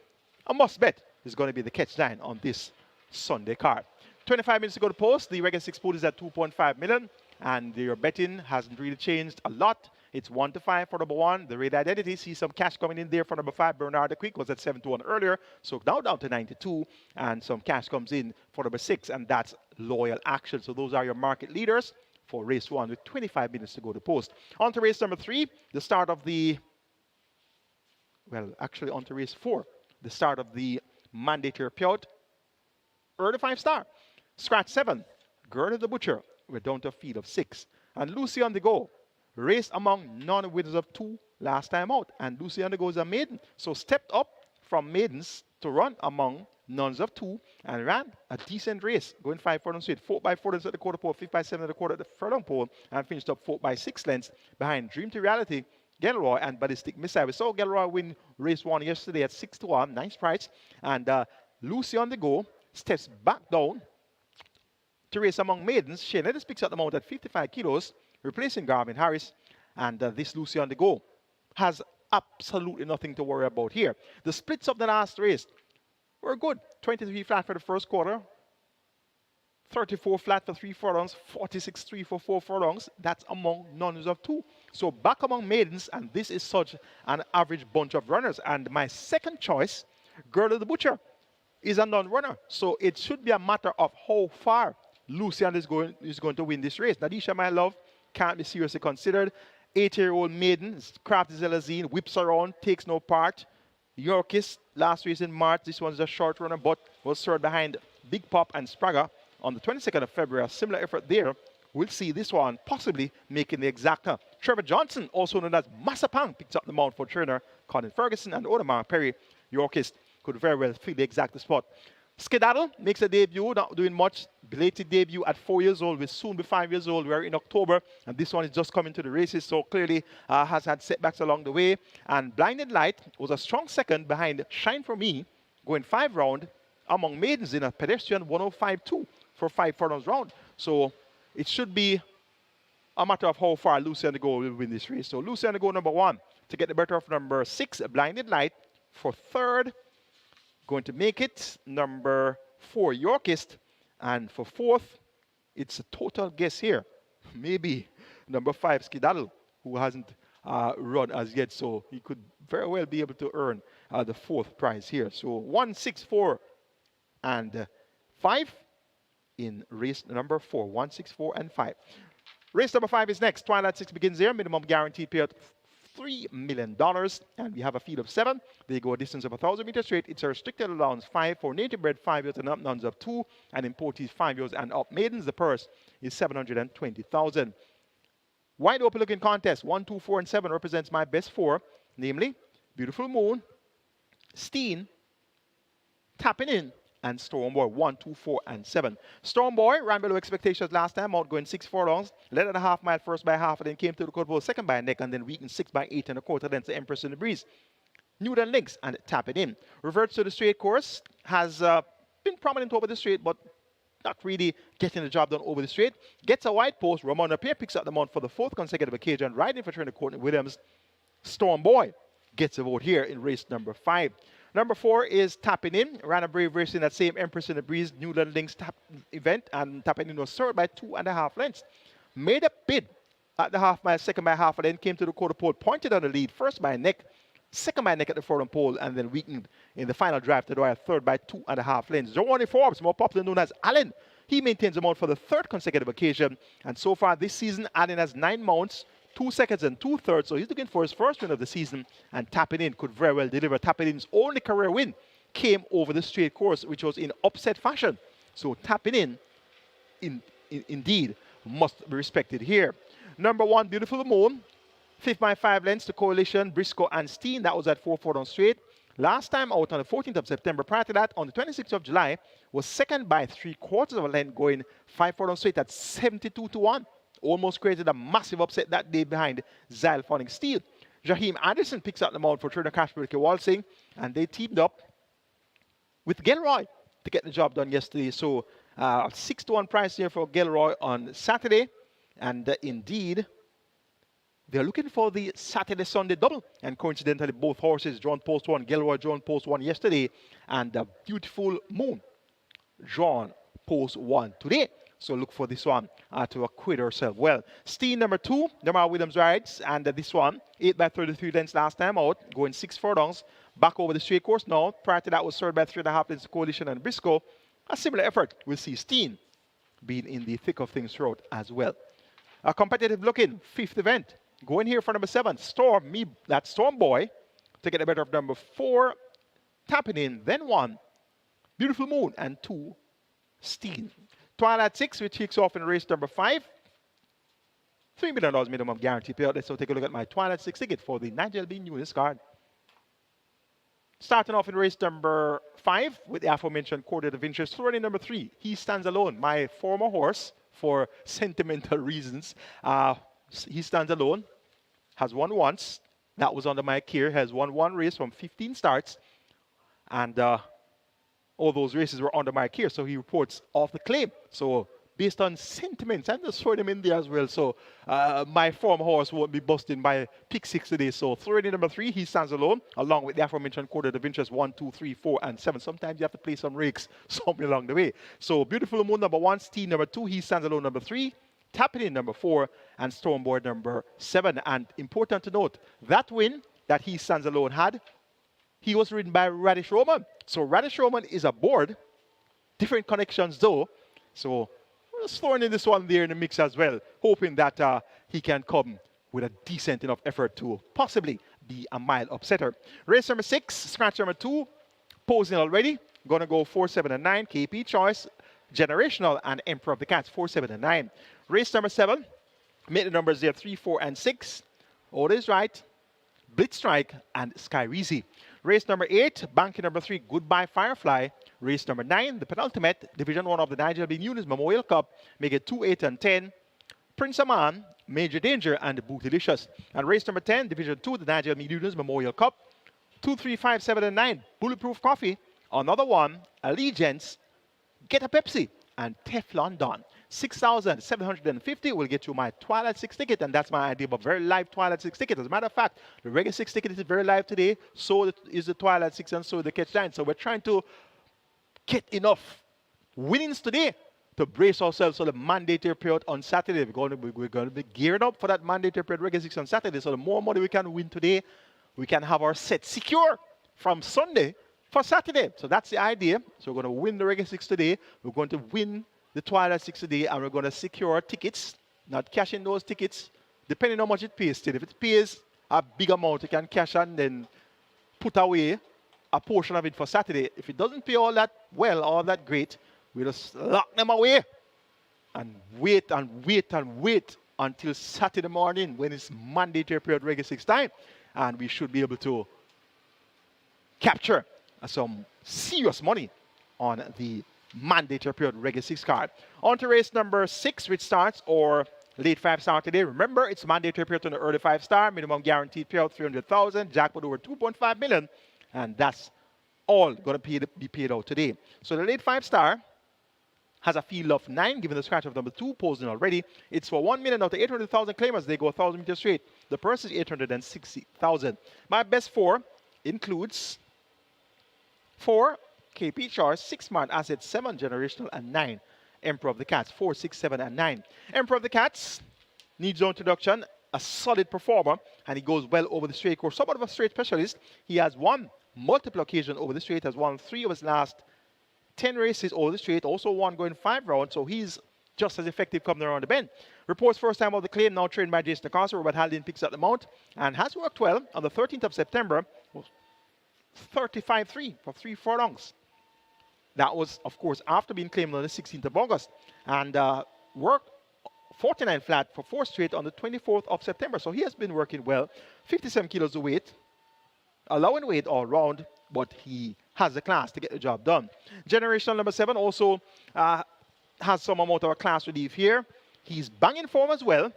a must bet is going to be the catch line on this Sunday card. 25 minutes to go to post. The regular 6 pool is at 2.5 million. And your betting hasn't really changed a lot. It's 1 to 5 for number 1. The raid identity, see some cash coming in there for number 5. Bernard the Quick was at 7 to 1 earlier. So now down to 92. And some cash comes in for number 6. And that's Loyal Action. So those are your market leaders for race 1 with 25 minutes to go to post. On to race number 3. The start of the, well, actually on to race 4. The start of the mandatory payout. Early 5-star. Scratch 7. Girl the Butcher. We're down to a field of 6. And Lucy on the go. Raced among non-winners of 2 last time out. And Lucy on the go is a maiden. So stepped up from maidens to run among nuns of 2 and ran a decent race. Going 5 furlongs straight. 4 by 4 lengths at the quarter pole. 5 by 7 at the quarter at the furlong pole. And finished up 4 by 6 lengths behind Dream to Reality, Gelroy, and Ballistic Missile. We saw Gelroy win race 1 yesterday at 6 to 1. Nice price. And Lucy on the go steps back down to race among maidens. Shane Ellis picks up the mount at 55 kilos, replacing Garvin Harris. And this Lucy on the go has absolutely nothing to worry about here. The splits of the last race were good. 23 flat for the first quarter, 34 flat for 3 furlongs, 46.3 for 4 furlongs. That's among nuns of 2. So back among maidens, and this is such an average bunch of runners. And my second choice, Girl of the Butcher, is a non-runner. So it should be a matter of how far Lucian is going to win this race. Nadisha, my love, can't be seriously considered. 8-year-old maiden, crafty Zelazine, whips around, takes no part. Yorkist, last race in March. This one's a short runner, but was served behind Big Pop and Sprague on the 22nd of February. A similar effort there. We'll see this one possibly making the exacta. Trevor Johnson, also known as Massapang, picks up the mount for trainer Colin Ferguson, and Audemars Perry, Yorkist, could very well fill the exacta spot. Skedaddle makes a debut, not doing much. Belated debut at 4 years old, will soon be 5 years old. We're in October, and this one is just coming to the races, so clearly has had setbacks along the way. And Blinded Light was a strong second behind Shine For Me, going 5 round among maidens in a pedestrian 105.2 for 5 furlongs round. So it should be a matter of how far Lucy and the Go will win this race. So Lucy and the Go number 1 to get the better of number 6, Blinded Light. For 3rd, going to make it number 4, Yorkist. And for 4th, it's a total guess here. Maybe number 5, Skedaddle, who hasn't run as yet. So he could very well be able to earn the fourth prize here. So 1, 6, 4, and 5 in race number 4. 1, 6, 4, and 5. Race number 5 is next. Twilight 6 begins here. Minimum guaranteed payout $3 million. And we have a field of 7. They go a distance of 1,000 meters straight. It's a restricted allowance 5 for native bred 5 years and up, nuns of 2, and importees 5 years and up. Maidens, the purse is $720,000. Wide open looking contest. 1, 2, 4, and 7 represents my best 4, namely Beautiful Moon, Steen, Tapping In, and Storm Boy. 1, 2, 4, and 7. Storm Boy ran below expectations last time, outgoing 6 furlongs. Led at a half mile first by half, and then came to the quarter pole second by a neck, and then weakened 6 by 8 and a quarter. Then to Empress in the Breeze. Newton Links and Tap It In. Reverts to the straight course. Has been prominent over the straight, but not really getting the job done over the straight. Gets a wide post. Ramona Pierre picks up the mount for the 4th consecutive occasion. Riding for trainer Courtney Williams. Storm Boy gets a vote here in race number 5. Number 4 is Tapping In. Ran a brave race in that same Empress in the Breeze Newland Links event, and Tapping In was served by 2.5 lengths. Made a bid at the half mile, second by half, and then came to the quarter pole, pointed on the lead, first by a neck, second by a neck at the furlong pole, and then weakened in the final drive to the wire, third by 2.5 lengths. Giovanni Forbes, more popular known as Allen, he maintains the mount for the 3rd consecutive occasion, and so far this season, Allen has 9 mounts, 2 seconds and 2/3, so he's looking for his first win of the season, and Tapping In could very well deliver. Tapping In's only career win came over the straight course, which was in upset fashion. So Tapping In, indeed, must be respected here. Number 1, Beautiful Moon, 5th by 5 lengths to Coalition, Briscoe, and Steen. That was at 4 furlongs straight. Last time out on the 14th of September. Prior to that, on the 26th of July, was second by 3/4 of a length, going 5 furlongs straight at 72-1. Almost created a massive upset that day behind Zyle Falling Steel. Jaheim Anderson picks up the mount for trainer Cashbury Walsing, and they teamed up with Gilroy to get the job done yesterday. So 6-1 price here for Gilroy on Saturday, and indeed they're looking for the Saturday-Sunday double, and coincidentally both horses drawn post 1. Gilroy drawn post 1 yesterday, and Beautiful Moon drawn post 1 today. So look for this one to acquit herself well. Steen number 2, Demar Williams rides, and this one 8 by 33 lengths last time out, going 6 furlongs, back over the straight course now. Prior to that was served by 3.5 lengths to Coalition and Briscoe. A similar effort. We'll see Steen being in the thick of things throughout as well. A competitive looking 5th event. Going here for number 7, Storm Boy, to get the better of number 4, Tapping In, then 1, Beautiful Moon, and 2, Steen. Twilight 6, which kicks off in race number 5. $3 million minimum guarantee payout. Let's take a look at my Twilight 6 ticket for the NIGEL NUNES card. Starting off in race number 5 with the aforementioned Courted of Interest. Running number 3, He Stands Alone, my former horse for sentimental reasons. He Stands Alone has won once. That was under my care. Has won 1 race from 15 starts. And all those races were under my care, so he reports off the claim. So based on sentiments, I'm just throwing him in there as well. So my former horse won't be busting by pick 6 today. So throwing in number 3, He Stands Alone, along with the aforementioned Courted of Interest 1, 2, 3, 4, and 7. Sometimes you have to play some rakes somewhere along the way. So Beautiful Moon number 1, Steen number 2, He Stands Alone number 3, Tapping In number 4, and Stormboard number 7. And important to note, that win that He Stands Alone had, he was ridden by Radish Roman. So Radish Roman is aboard. Different connections though. So we're just throwing in this one there in the mix as well, hoping that he can come with a decent enough effort to possibly be a mile upsetter. Race number 6, scratch number 2, posing already. Gonna go 4, 7, and 9. KP Choice, Generational, and Emperor of the Cats, 4, 7, and 9. Race number 7, make the numbers there 3, 4, and 6. All is right. Blitz Strike and Sky Reezy. Race number 8, banking number 3, Goodbye Firefly. Race number 9, the penultimate, Division 1 of the NIGEL NUNES Memorial Cup. Make it 2, 8, and 10. Prince Aman, Major Danger, and Bootylicious. And race number 10, Division 2, the NIGEL NUNES Memorial Cup. 2, 3, 5, 7, and 9, Bulletproof Coffee. Another one, Allegiance, Get a Pepsi, and Teflon Don. 6,750 will get you my Twilight 6 ticket, and that's my idea of a very live Twilight 6 ticket. As a matter of fact, the regular 6 ticket is very live today, so is the Twilight 6, and so the Catch 9. So we're trying to get enough winnings today to brace ourselves for the mandatory period on Saturday. We're going to be geared up for that mandatory period regular 6 on Saturday. So the more money we can win today, we can have our set secure from Sunday for Saturday. So that's the idea. So we're going to win the Reggae 6 today. We're going to win the Twilight 6 today, and we're going to secure tickets, not cash in those tickets, depending on how much it pays still. If it pays a big amount, you can cash and then put away a portion of it for Saturday. If it doesn't pay all that well, all that great, we just lock them away and wait and wait and wait until Saturday morning when it's mandatory period Reggae 6 time. And we should be able to capture some serious money on the mandatory period Reggae 6 card. On to race number 6, which starts or late 5 star today. Remember, it's mandatory period on the early 5 star, minimum guaranteed payout 300,000, jackpot over 2.5 million, and that's all going to be paid out today. So the late 5 star has a field of 9, given the scratch of number 2 posing already. It's for 1 million out of 800,000 claimers. They go 1,000 meters straight. The purse is 860,000. My best 4 includes 4 KP Charge, 6 Smart Asset, 7 Generational, and 9 Emperor of the Cats. 4, 6, 7, and 9. Emperor of the Cats needs no introduction. A solid performer, and he goes well over the straight course. Somewhat of a straight specialist. He has won multiple occasions over the straight, has won 3 of his last 10 races over the straight, also won going 5 rounds, so he's just as effective coming around the bend. Reports first time of the claim, now trained by Jason Acosta. Robert Haldane picks up the mount and has worked well. On the 13th of September, 35-3 for 3 furlongs. That was, of course, after being claimed on the 16th of August. And worked 49 flat for 4 straight on the 24th of September. So he has been working well. 57 kilos of weight, allowing weight all round, but he has the class to get the job done. Generational number 7 also has some amount of a class relief here. He's banging form as well.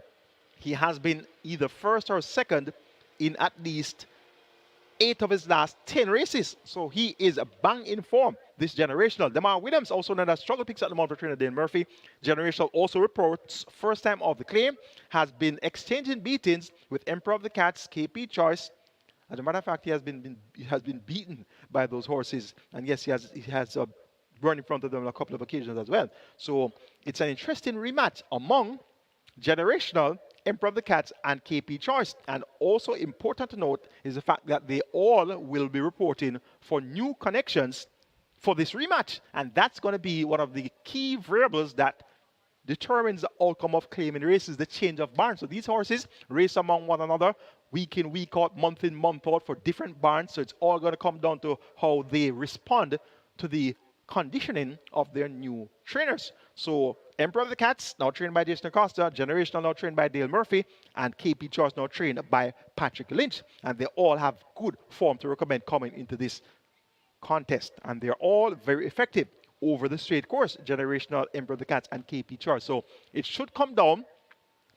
He has been either first or second in at least 8 of his last 10 races. So he is a bang in form, this generational. Demar Williams, also known as Struggle, picks up the mount for trainer Dane Murphy. Generational also reports first time of the claim, has been exchanging beatings with Emperor of the Cats, KP Choice. As a matter of fact, he has been beaten by those horses. And yes, he has run in front of them on a couple of occasions as well. So it's an interesting rematch among Generational, Emperor of the Cats, and KP Choice. And also important to note is the fact that they all will be reporting for new connections for this rematch. And that's going to be one of the key variables that determines the outcome of claiming races, the change of barns. So these horses race among one another week in, week out, month in, month out for different barns. So it's all going to come down to how they respond to the conditioning of their new trainers. So Emperor of the Cats, now trained by Jason Acosta, Generational, now trained by Dale Murphy, and KP Choice, now trained by Patrick Lynch. And they all have good form to recommend coming into this contest. And they're all very effective over the straight course, Generational, Emperor of the Cats, and KP Choice. So it should come down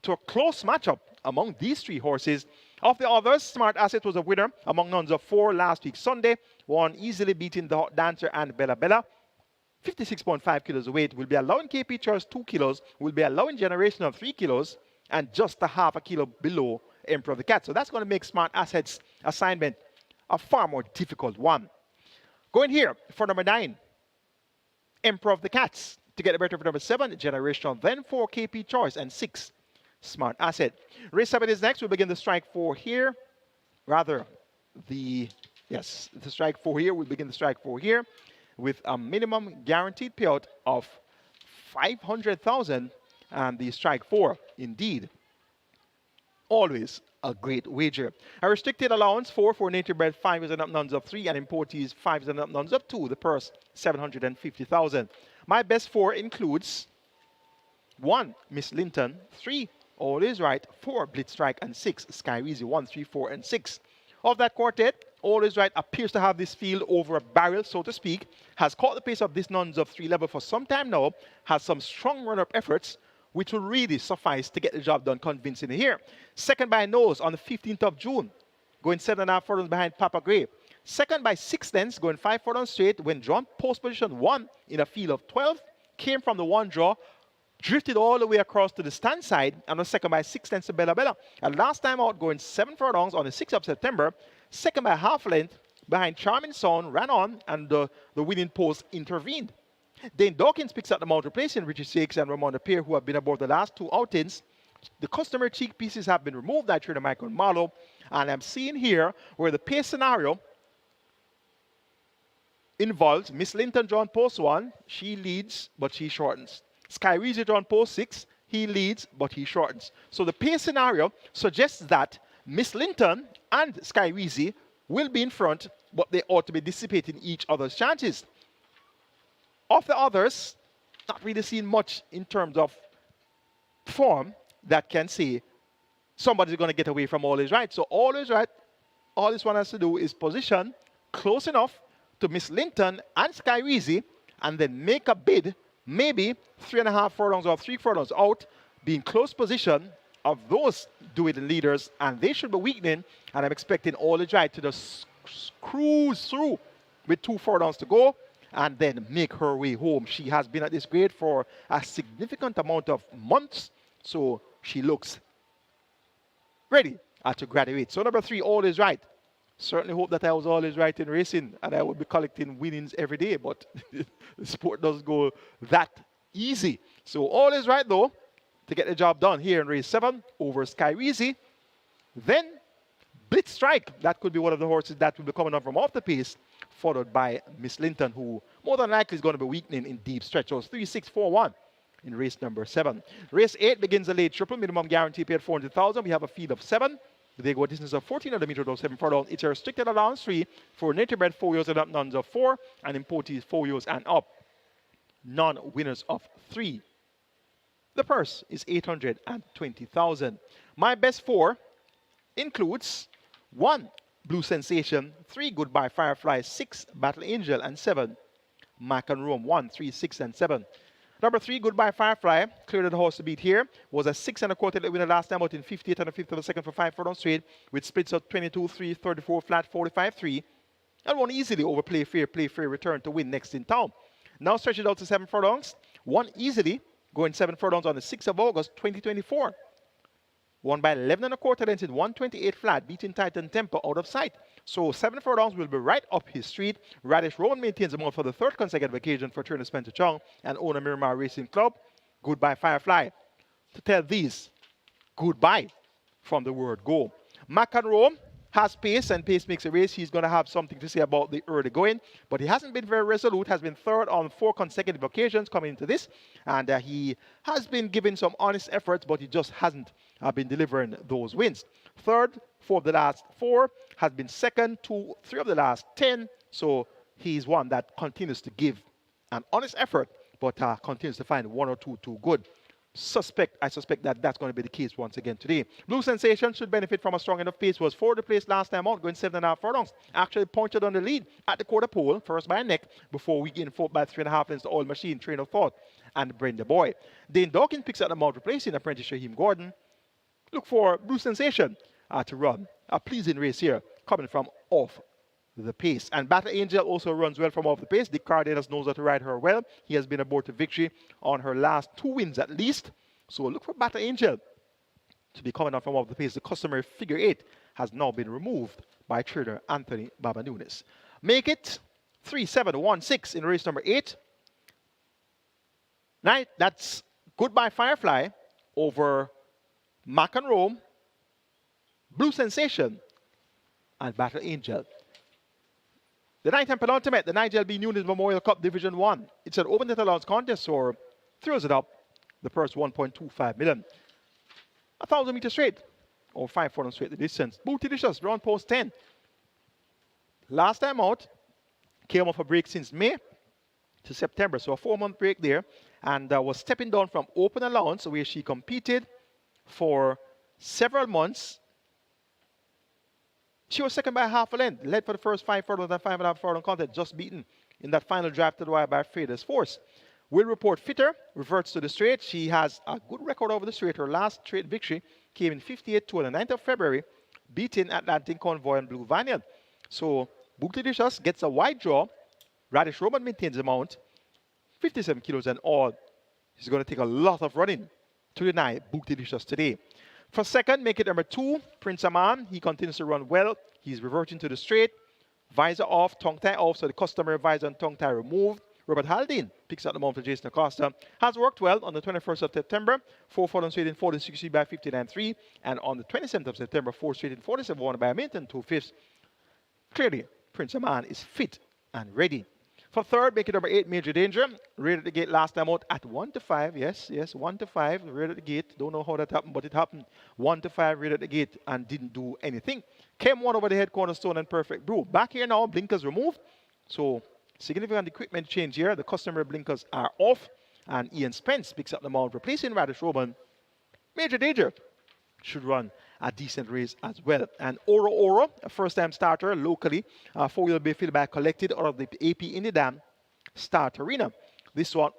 to a close matchup among these 3 horses. Of the others, Smart Asset was a winner among nuns of 4 last week Sunday, won easily, beating the Hot Dancer and Bella Bella. 56.5 kilos of weight, will be allowing KP Choice 2 kilos, will be allowing Generational 3 kilos, and just a half a kilo below Emperor of the Cat. So that's going to make Smart Asset's assignment a far more difficult one. Going here for number 9, Emperor of the Cats. To get the better for number 7, Generational, then 4 KP Choice, and 6 Smart Asset. Race 7 is next. We'll begin the strike 4 here. The strike 4 here. We'll begin the strike 4 here with a minimum guaranteed payout of 500,000, and the strike 4, indeed, always a great wager. A restricted allowance for native bred 5 is and up nuns of 3, and importees 5 is and up nuns of 2. The purse 750,000. My best 4 includes 1 Miss Linton, 3 All Is Right, 4 Blitz Strike, and 6 Sky Easy. 1, 3, 4, and 6. Of that quartet, All Is Right appears to have this field over a barrel, so to speak, has caught the pace of this nuns of 3 level for some time now, has some strong run-up efforts, which will really suffice to get the job done convincingly here. Second by nose on the 15th of June, going 7.5 furlongs behind Papa Gray. Second by 6 lengths, going 5 furlongs straight, when drawn post position 1 in a field of 12, came from the 1 draw, drifted all the way across to the stand side, and was second by 6 lengths to Bella Bella. And last time out, going 7 furlongs on the 6th of September, second by half length behind Charming Sound, ran on, and the winning post intervened. Dane Dawkins picks up the mount, replacing Richie Sakes and Ramon Pierre, who have been aboard the last 2 outings. The customary cheek pieces have been removed by trader Michael Marlowe. And I'm seeing here where the pace scenario involves Miss Linton drawn post 1. She leads, but she shortens. Sky Weezy drawn post 6. He leads, but he shortens. So the pace scenario suggests that Miss Linton and Sky Weezy will be in front, but they ought to be dissipating each other's chances. Of the others, not really seeing much in terms of form that can say somebody's going to get away from All Is Right. So All Is Right, all this one has to do is position close enough to Miss Linton and Sky Weezy and then make a bid, maybe 3.5 furlongs or 3 furlongs out, be in close position of those do-it leaders, and they should be weakening, and I'm expecting All Is Right to just cruise through with 2 furlongs to go and then make her way home. She has been at this grade for a significant amount of months, so she looks ready to graduate. So number 3, All Is Right. Certainly hope that I was always right in racing and I would be collecting winnings every day, but the sport doesn't go that easy. So All Is Right, though, to get the job done here in race 7 over Sky Weezy. Then Blitz Strike. That could be one of the horses that will be coming up from off the pace, followed by Miss Linton, who more than likely is going to be weakening in deep stretch. So it's 3-6-4-1 in race number 7. Race 8 begins a late triple, minimum guarantee paid 400,000. We have a field of 7. They go a distance of 1400 meters or 7 furlongs. It's a restricted allowance 3 for native bred 4 years and up, nuns of 4, and importees 4 years and up. Non-winners of 3. The purse is 820,000. My best 4 includes 1, Blue Sensation, 3, Goodbye Firefly, 6, Battle Angel, and 7, Mac and Rome, 1, 3, 6, and 7. Number 3, Goodbye Firefly, cleared the horse to beat here, was a 6 1/4 winner last time out in 58 1/5 of a second for 5 furlongs straight, with splits of 22-3, 34 flat, 45-3, and won easily over Play Fair, return to win next in town. Now stretch it out to 7 furlongs, won easily, going 7 furlongs on the 6th of August, 2024. Won by 11 1/4 lengths in 128 flat, beating Titan Temper out of sight. So 7 furlongs will be right up his street. Radish Rowan maintains the mount for the 3rd consecutive occasion for trainer Spencer Chung and owner Miramar Racing Club. Goodbye Firefly. To tell these goodbye from the word go. Mac and Rome has pace, and pace makes a race. He's going to have something to say about the early going, but he hasn't been very resolute. Has been 3rd on 4 consecutive occasions coming into this, and he has been giving some honest efforts, but he just hasn't been delivering those wins. 3rd, 4 of the last 4, has been 2nd, 2, 3 of the last 10, so he's one that continues to give an honest effort, but continues to find 1 or 2 too good. I suspect that that's going to be the case once again today. Blue Sensation should benefit from a strong enough pace. Was 4th place last time out, going 7.5 furlongs. Actually pointed on the lead at the quarter pole, first by a neck, before we gained 4th by 3.5 lengths to Oil Machine, Train of Thought, and Brenda Boy. Dane Dawkins picks up the mount, replacing apprentice Shaheem Gordon. Look for Blue Sensation to run a pleasing race here, coming from off the pace. And Battle Angel also runs well from off the pace. Dick Cardenas knows how to ride her well. He has been aboard to victory on her last 2 wins at least. So look for Battle Angel to be coming out from off the pace. The customary figure 8 has now been removed by trader Anthony Baba Nunes. Make it 3-7-1-6 in race number 8. That's Goodbye Firefly over Mac and Rome, Blue Sensation, and Battle Angel. The 9th and penultimate, the NIGEL B. NUNES Memorial Cup Division 1. It's an open net allowance contest, so throws it up. The purse 1.25 million. 1,000 meters straight, or 5 furlongs straight the distance. Bootylicious, round post 10. Last time out, came off a break since May to September, so a 4-month break there, and was stepping down from open allowance, where she competed for several months. She was 2nd by half a length, led for the first 5 furlongs and 5.5 furlong contest, just beaten in that final draft to the wire by Freda's Force. Will Report Fitter reverts to the straight. She has a good record over the straight. Her last straight victory came in 58-2 on the 9th of February, beating Atlantic Convoy and Blue Vanian. So Bootylicious gets a wide draw. Radish Roman maintains the mount, 57 kilos and all. He's going to take a lot of running to deny Bootylicious today. For 2nd, make it number 2, Prince Aman. He continues to run well. He's reverting to the straight. Visor off, tongue tie off, so the customary visor and tongue tie removed. Robert Haldane picks up the mount for Jason Acosta. Has worked well on the 21st of September. 4 fallen straight in 46 by 59.3. And on the 27th of September, 4 straight in 47 won by a minute and 2/5. Clearly, Prince Aman is fit and ready. For third, making number 8, Major Danger. Rated at the gate last time out at 1-5. Yes, 1-5. Rated at the gate. Don't know how that happened, but it happened. 1-5, rated at the gate and didn't do anything. Came one over the head, Cornerstone, and Perfect Brew. Back here now, blinkers removed. So, significant equipment change here. The customary blinkers are off. And Ian Spence picks up the mount, replacing Radish Roman. Major Danger should run a decent race as well. And Oro Oro, a first-time starter locally, 4-wheel bay feedback collected out of the AP in the Dam Start Arena. This one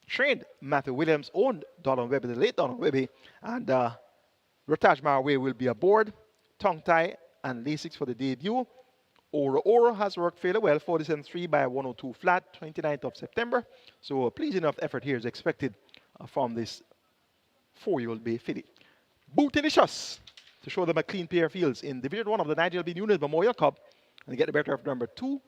trained Matthew Williams, owned Donald Webby, the late Donald Webby, and Rotaj Marway will be aboard. Tongue tie and Lasix for the debut. Oro Oro has worked fairly well, 47.3 by 102 flat, 29th of September. So a pleasing enough effort here is expected from this 4-wheel bay filly. Bootylicious to show them a clean pair of fields in Division 1 of the NIGEL NUNES Memorial Cup and get the better of number 2,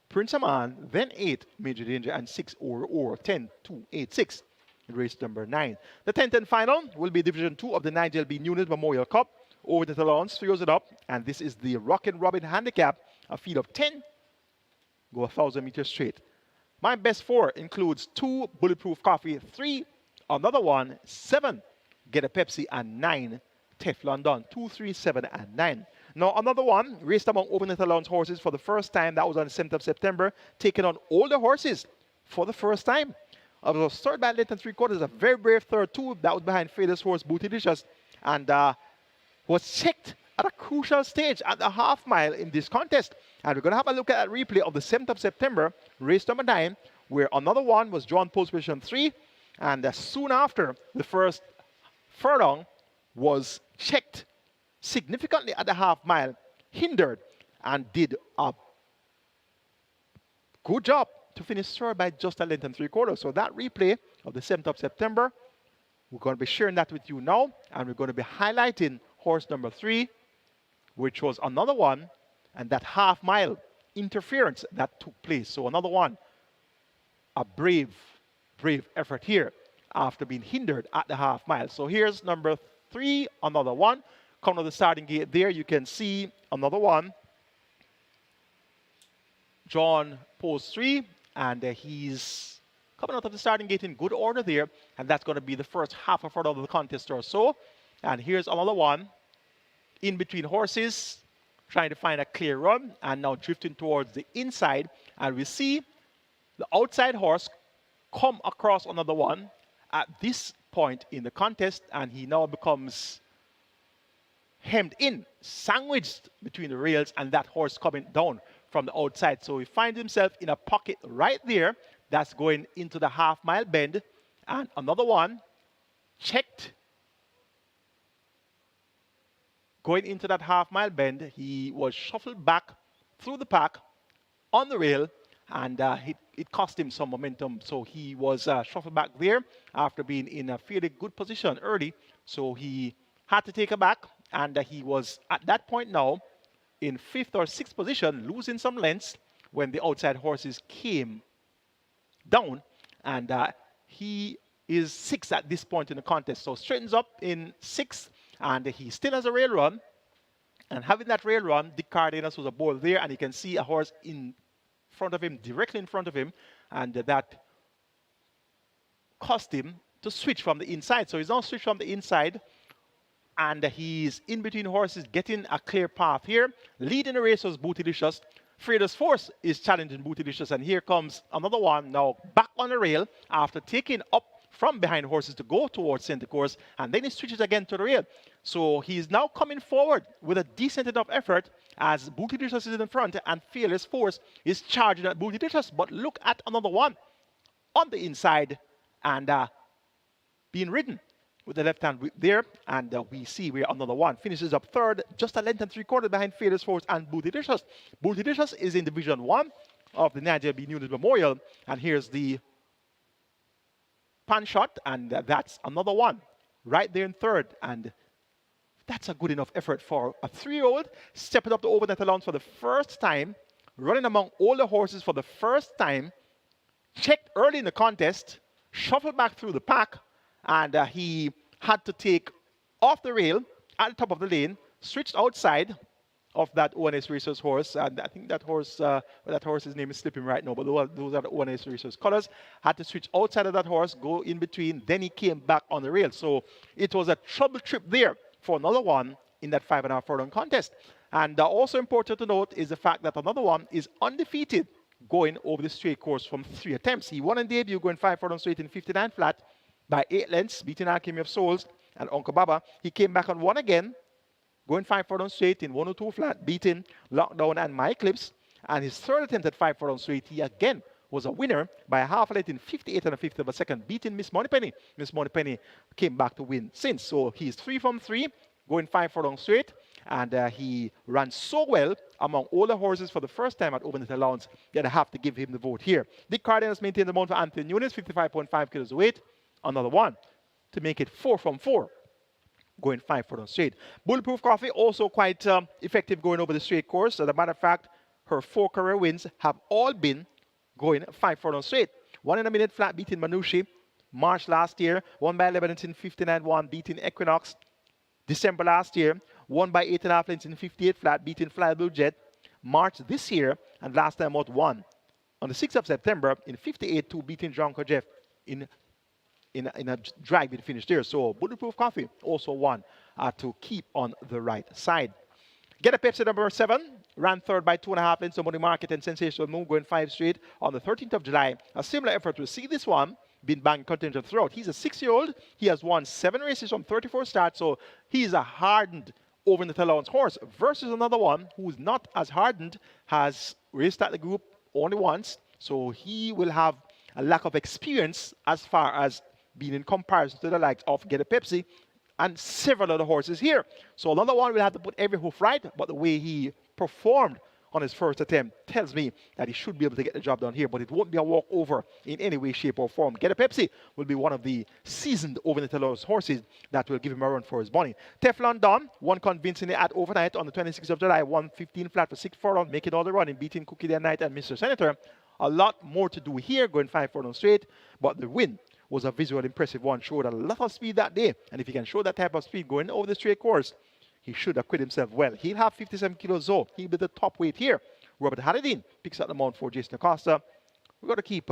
Prince Aman, then 8, Major Danger, and 6, Oro, 10, 2, 8, 6 in race number 9. The 10th and final will be Division 2 of the NIGEL NUNES Memorial Cup. Over the Talons, throws it up, and this is the Rockin' Robin handicap, a field of 10, go 1,000 meters straight. My best 4 includes 2, Bulletproof Coffee, 3, another one, 7, Get a Pepsi, and 9, Teflon Don, 2, 3, 7, and 9. Now another one, raced among Open Talons horses for the first time, that was on the 7th of September, taking on older horses for the first time. It was third by length and 3/4, a very brave third too, that was behind Fader's horse, Bootylicious, and was checked at a crucial stage at the half mile in this contest. And we're going to have a look at a replay of the 7th of September, race number 9, where another one was drawn post position 3, and soon after, the first furlong was checked significantly at the half mile, hindered, and did a good job to finish third by just a length and 3/4. So that replay of the 7th of September, we're going to be sharing that with you now, and we're going to be highlighting horse number 3, which was another one, and that half mile interference that took place. So another one, a brave effort here after being hindered at the half mile. So here's number 3, another one. Come to the starting gate there, you can see another one. John post 3, and he's coming out of the starting gate in good order there, and that's going to be the first half of the contest or so. And here's another one in between horses, trying to find a clear run, and now drifting towards the inside. And we see the outside horse come across another one at this point in the contest, and he now becomes hemmed in, sandwiched between the rails, and that horse coming down from the outside. So he finds himself in a pocket right there that's going into the half mile bend, and another one checked. Going into that half mile bend, he was shuffled back through the pack on the rail, and it cost him some momentum. So he was shuffled back there after being in a fairly good position early. So he had to take a back, and he was at that point now in 5th or 6th position, losing some lengths when the outside horses came down, and he is 6th at this point in the contest. So straightens up in 6th, and he still has a rail run. And having that rail run, Dick Cardenas was aboard there, and you can see a horse in front of him, directly in front of him, and that cost him to switch from the inside. So he's now switched from the inside, and he's in between horses, getting a clear path here. Leading the race was Bootylicious. Freda's Force is challenging Bootylicious, and here comes another one now back on the rail after taking up from behind horses to go towards center course, and then he switches again to the rail. So he's now coming forward with a decent enough effort as Bootylicious is in front, and Fearless Force is charging at Bootylicious. But look at another one on the inside, and being ridden with the left hand whip there, and we see where another one finishes up third, just a length and 3/4 behind Fearless Force and Bootylicious. Bootylicious is in Division 1 of the NIGEL NUNES Memorial, and here's the pan shot, and that's another one right there in third, and that's a good enough effort for a 3-year-old stepping up to Open Talons for the first time, running among all the horses for the first time, checked early in the contest, shuffled back through the pack, and he had to take off the rail at the top of the lane, switched outside of that ONS Racers horse, and I think that horse's name is slipping right now, but those are the ONS Racers colors. Had to switch outside of that horse, go in between, then he came back on the rail. So it was a trouble trip there for another one in that 5.5 furlong contest. And also important to note is the fact that another one is undefeated going over the straight course from 3 attempts. He won in debut going 5 furlong straight in 59 flat by 8 lengths, beating Alchemy of Souls and Uncle Baba. He came back and won again, going 5 furlong straight in 102 flat, beating Lockdown and My Eclipse. And his third attempt at 5 furlong straight, he again was a winner by a half a length in 58 and a fifth of a second, beating Miss Moneypenny. Miss Moneypenny came back to win since. So he's 3 from 3, going 5 furlong straight. And he ran so well among all the horses for the first time at Open Allowance that I have to give him the vote here. Dick Cardenas maintained the mount for Anthony Nunes, 55.5 kilos weight. Another one to make it 4 from 4, going 5 furlong straight. Bulletproof Coffee also quite effective going over the straight course. As a matter of fact, her 4 career wins have all been going 5 furlong straight. 1 in a minute flat beating Manushi, March last year. 1 by 11 in 59-1 beating Equinox, December last year. 1 by 8.5 lengths in 58 flat, beating Fly Blue Jet, March this year, and last time out 1 on the 6th of September in 58-2, beating John Kojeff in a drag-in finish there. So Bulletproof Coffee also won to keep on the right side. Get a Pepsi number 7, ran third by 2.5 lengths on Money Market and Sensational Moon, going 5 straight on the 13th of July. A similar effort to see this one been banging contingent throughout. He's a 6-year-old. He has won 7 races from 34 starts, so he's a hardened over the allowance horse versus another one who's not as hardened, has raced at the group only once, so he will have a lack of experience as far as being in comparison to the likes of Get a Pepsi and several other horses here. So another one will have to put every hoof right, but the way he performed on his first attempt tells me that he should be able to get the job done here, but it won't be a walkover in any way, shape, or form. Get a Pepsi will be one of the seasoned over the horses that will give him a run for his money. Teflon Don won convincingly at overnight on the 26th of July, 115 flat for 6 furlong, making all the running, beating Cookie Day Night and Mr. Senator. A lot more to do here, going 5 furlong straight, but the win was a visual impressive one, showed a lot of speed that day, and if he can show that type of speed going over the straight course, he should acquit himself well. He'll have 57 kilos though. He'll be the top weight here. Robert Haddadine picks up the mount for Jason Acosta. We've got to keep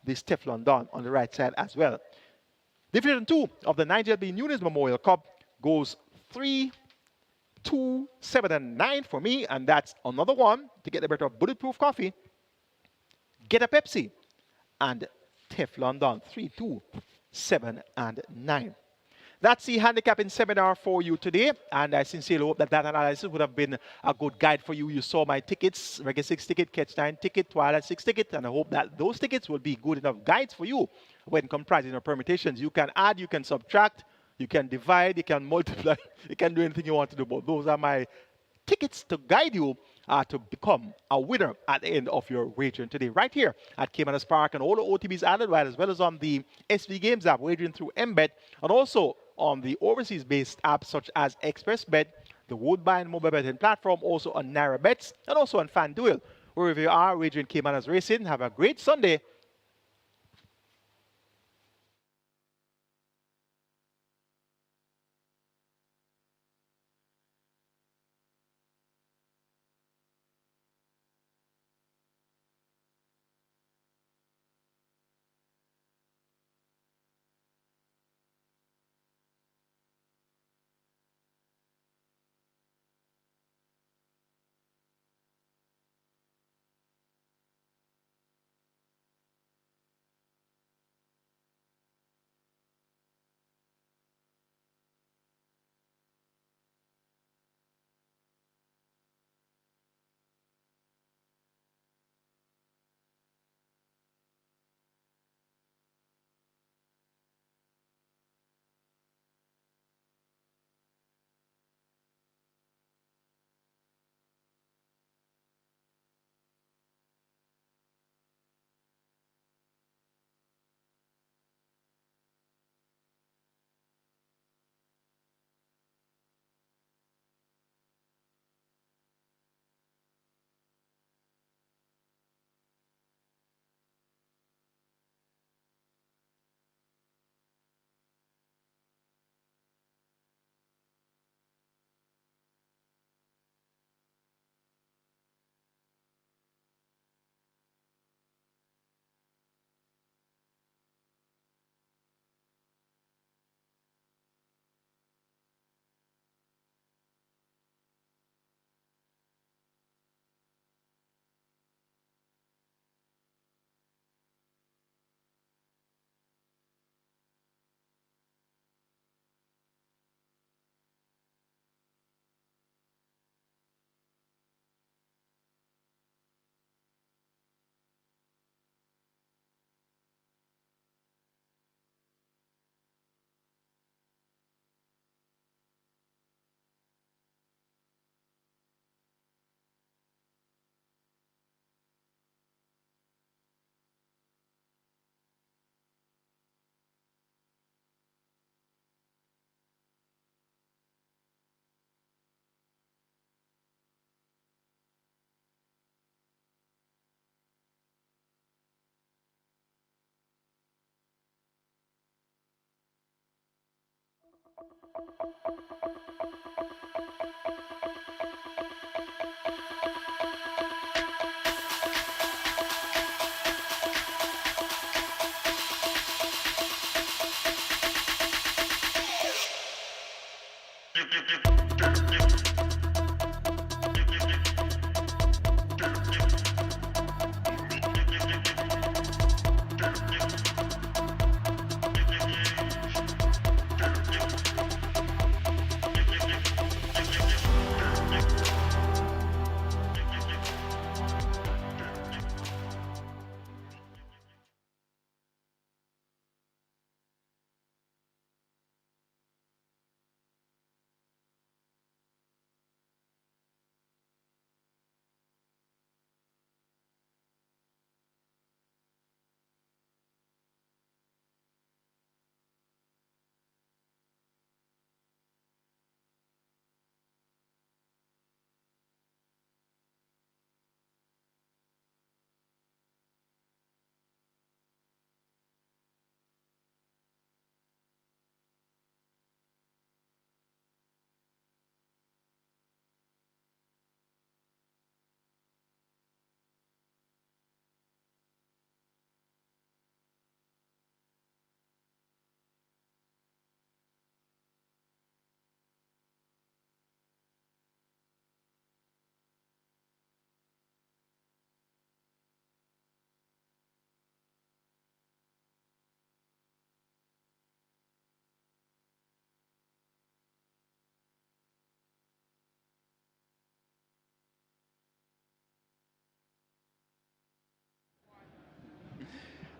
this Teflon Don on the right side as well. Division 2 of the NIGEL NUNES Memorial Cup goes 3, 2, 7, and 9 for me, and that's another one to get the better of Bulletproof Coffee, Get a Pepsi, and Teflon Don. 3, 2, 7, and 9. That's the handicapping seminar for you today, and I sincerely hope that that analysis would have been a good guide for you. You saw my tickets, Reggae 6 ticket, Catch 9 ticket, Twilight 6 ticket, and I hope that those tickets will be good enough guides for you when comprising your permutations. You can add, you can subtract, you can divide, you can multiply, you can do anything you want to do, but those are my tickets to guide you to become a winner at the end of your wagering today, right here at Caymanas Park, and all the OTBs island-wide, as well as on the SV Games app, wagering through Mbet, and also on the overseas-based apps such as ExpressBet, the Woodbine mobile betting platform, also on Naira Bets, and also on FanDuel. Wherever you are, wagering Caymanas Racing, have a great Sunday.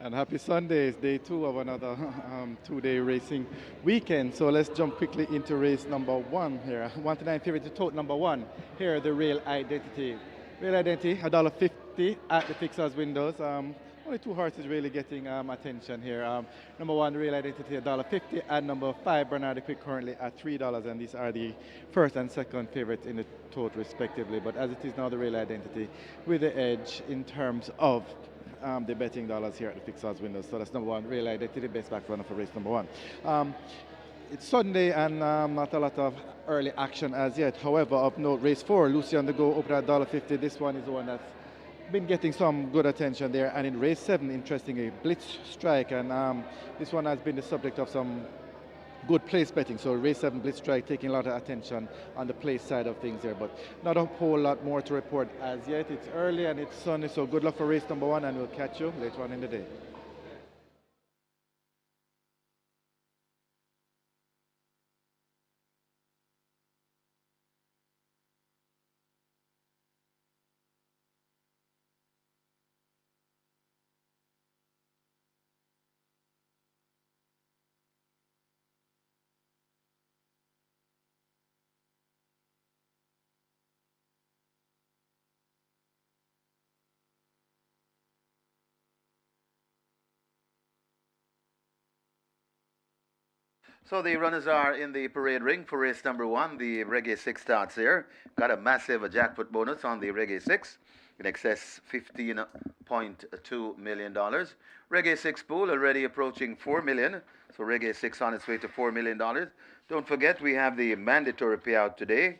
And happy Sunday. It's day two of another two-day racing weekend. So let's jump quickly into race number one here. 1-9 favorite to tote number one. Here, the Real Identity. Real Identity, $1.50 at the fixers windows. Only two horses really getting attention here. Number one, Real Identity, $1.50, and number five, Bernard the Quick, currently at $3. And these are the first and second favorites in the tote, respectively. But as it is now, the Real Identity with the edge in terms of the betting dollars here at the fixers windows. So that's number one, Real Identity, best back runner for race number one. It's Sunday and not a lot of early action as yet. However, up note, race four, Lucy on the Go, open at $1.50. This one is the one that's been getting some good attention there. And in race seven, interestingly, Blitz Strike, and this one has been the subject of some good place betting. So race 7 Blitz Strike taking a lot of attention on the place side of things there, but not a whole lot more to report as yet. It's early and it's sunny, so good luck for race number one, and we'll catch you later on in the day. So the runners are in the parade ring for race number one. The Reggae 6 starts here. Got a massive jackpot bonus on the Reggae 6 in excess $15.2 million. Reggae 6 pool already approaching $4 million. So Reggae 6 on its way to $4 million. Don't forget, we have the mandatory payout today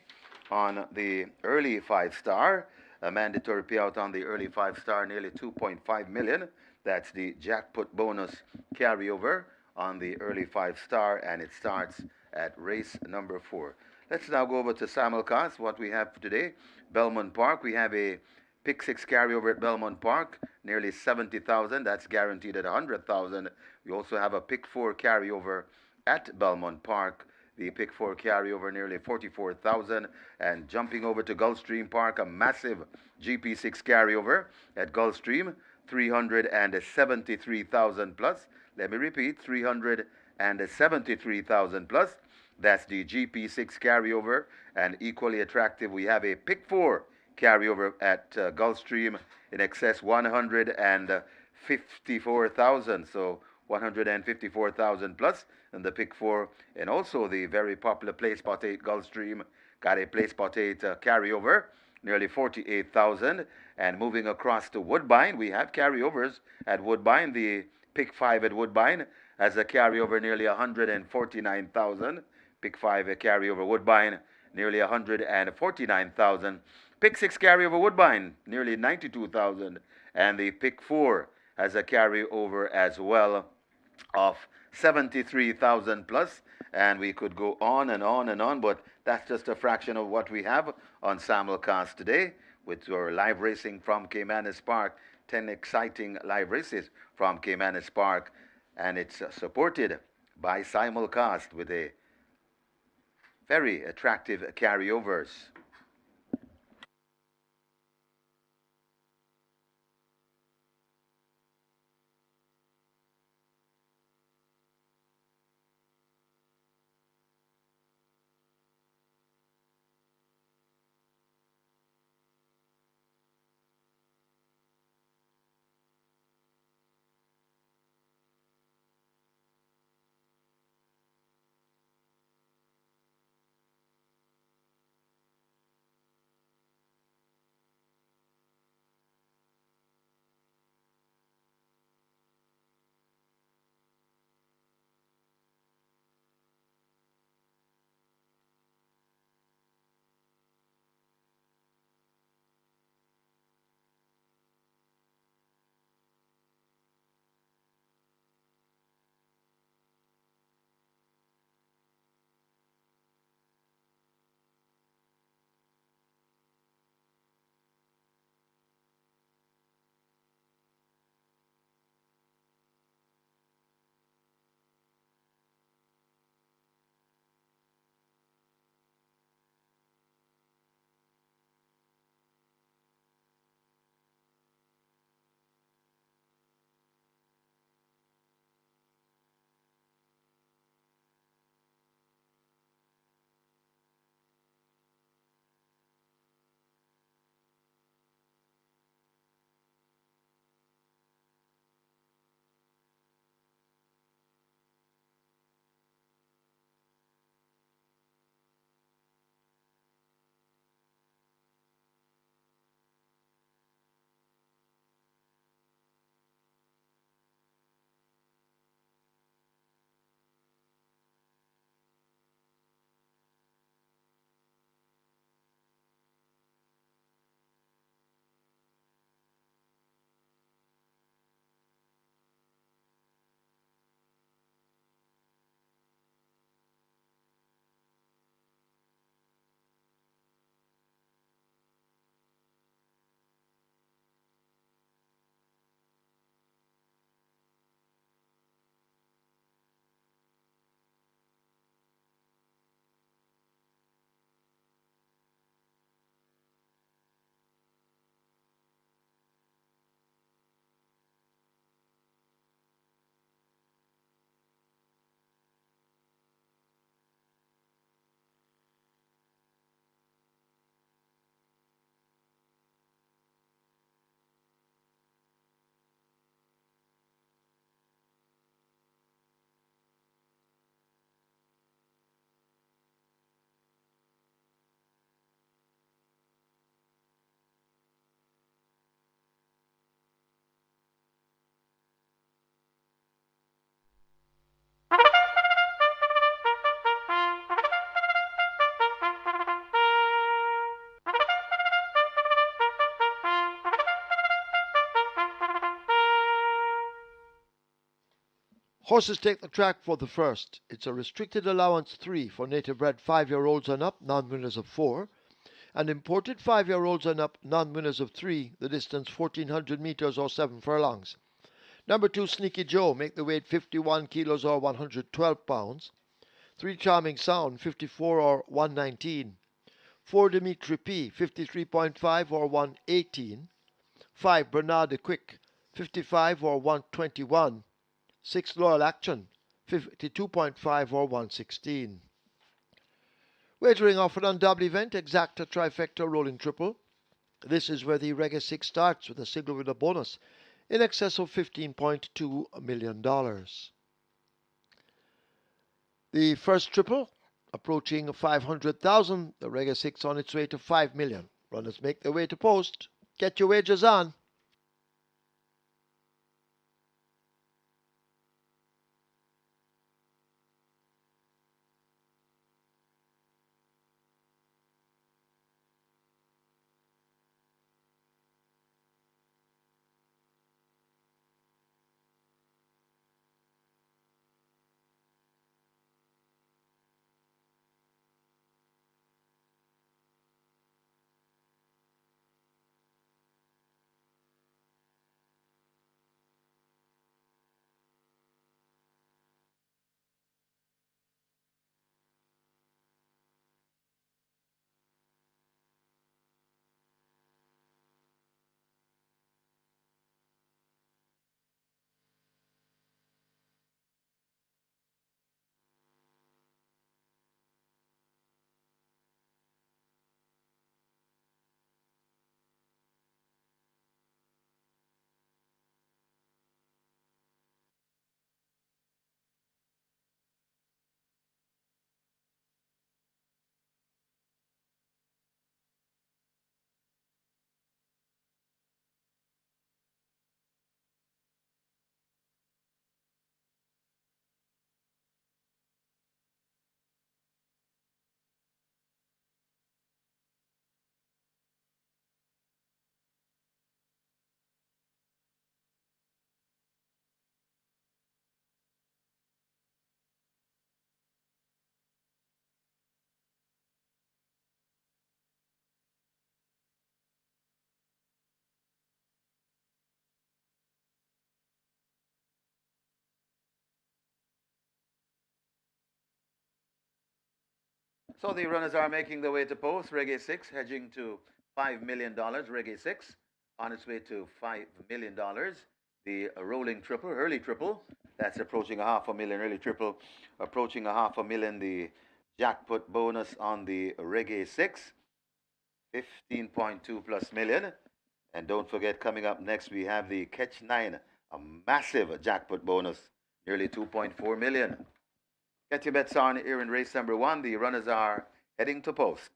on the early 5-star. A mandatory payout on the early 5-star, nearly $2.5 million. That's the jackpot bonus carryover on the early 5-star, and it starts at race number 4. Let's now go over to simulcast what we have for today. Belmont Park, we have a pick 6 carryover at Belmont Park, nearly 70,000. That's guaranteed at 100,000. We also have a pick 4 carryover at Belmont Park. The pick 4 carryover, nearly 44,000. And jumping over to Gulfstream Park, a massive GP6 carryover at Gulfstream, 373,000 plus. Let me repeat, 373,000 plus. That's the GP6 carryover. And equally attractive, we have a pick 4 carryover at Gulfstream in excess 154,000. So 154,000 plus in the pick 4. And also the very popular Play Spot 8 Gulfstream got a Play Spot 8 carryover, nearly 48,000. And moving across to Woodbine, we have carryovers at Woodbine. The pick 5 at Woodbine has a carryover nearly 149,000. Pick 5 carryover Woodbine, nearly 149,000. Pick 6 carryover Woodbine, nearly 92,000. And the pick 4 has a carryover as well of 73,000 plus. And we could go on and on and on, but that's just a fraction of what we have on simulcast today with your live racing from Caymanas Park. 10 exciting live races from Caymanas Park, and it's supported by simulcast with a very attractive carryovers. Horses take the track for the first. It's a restricted allowance 3 for native bred 5-year-olds and up, non-winners of 4. And imported 5-year-olds and up, non-winners of 3, the distance 1400 meters or 7 furlongs. Number 2, Sneaky Joe, make the weight 51 kilos or 112 pounds. 3, Charming Sound, 54 or 119. 4, Dimitri P, 53.5 or 118. 5, Bernard the Quick, 55 or 121. 6, Loyal Action, 52.5 or 116. Wagering offered on double event, exacta, trifecta, rolling triple. This is where the Reggae 6 starts with a single with a bonus in excess of $15.2 million. The first triple approaching 500,000, the Reggae 6 on its way to 5 million. Runners make their way to post. Get your wagers on. So the runners are making their way to post. Reggae 6 hedging to $5 million. Reggae 6 on its way to $5 million. The rolling triple, early triple, that's approaching a half a million. Early triple approaching a half a million. The jackpot bonus on the Reggae 6, 15.2 plus million. And don't forget, coming up next, we have the Catch 9, a massive jackpot bonus, nearly 2.4 million. Get your bets on here in race number 1. The runners are heading to post.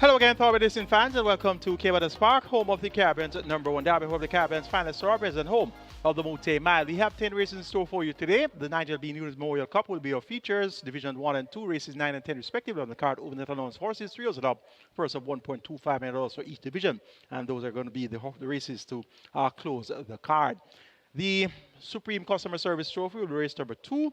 Hello again, Thorpe Racing fans, and welcome to Caymanas Park, home of the Caribbean's #1 derby, home of the Caribbean's finest thoroughbreds, and home of the Mote Mile. We have 10 races in store for you today. The NIGEL NUNES Memorial Cup will be our features. Division 1 and 2, races 9 and 10 respectively on the card. Overnet announced horses, 3 years up, purse of $1.25 million for each division. And those are going to be the races to close the card. The Supreme Customer Service Trophy will be race number 2,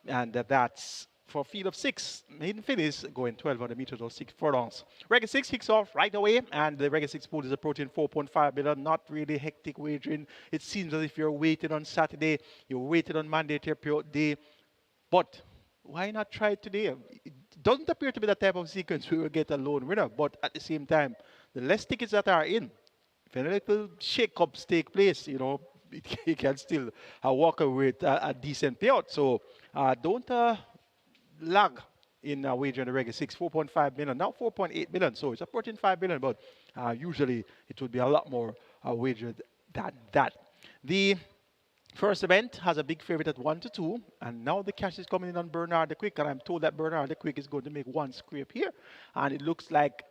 and that's for a field of 6, maiden finish going 1,200 meters or 6 furlongs. Reggae 6 kicks off right away, and the Reggae 6 pool is approaching 4.5 million. Not really hectic wagering. It seems as if you're waiting on Saturday, you're waiting on Monday to appear day. But why not try it today? It doesn't appear to be that type of sequence we will get a lone winner, but at the same time, the less tickets that are in, if any little shake-ups take place, you know, it can still walk away with a decent payout. So don't lag in wagering the Reggae 6, 4.5 million, now 4.8 million, so it's approaching 5 million, but usually it would be a lot more wagered than that. The first event has a big favorite at 1 to 2, and now the cash is coming in on Bernard the Quick, and I'm told that Bernard the Quick is going to make one scrape here, and it looks like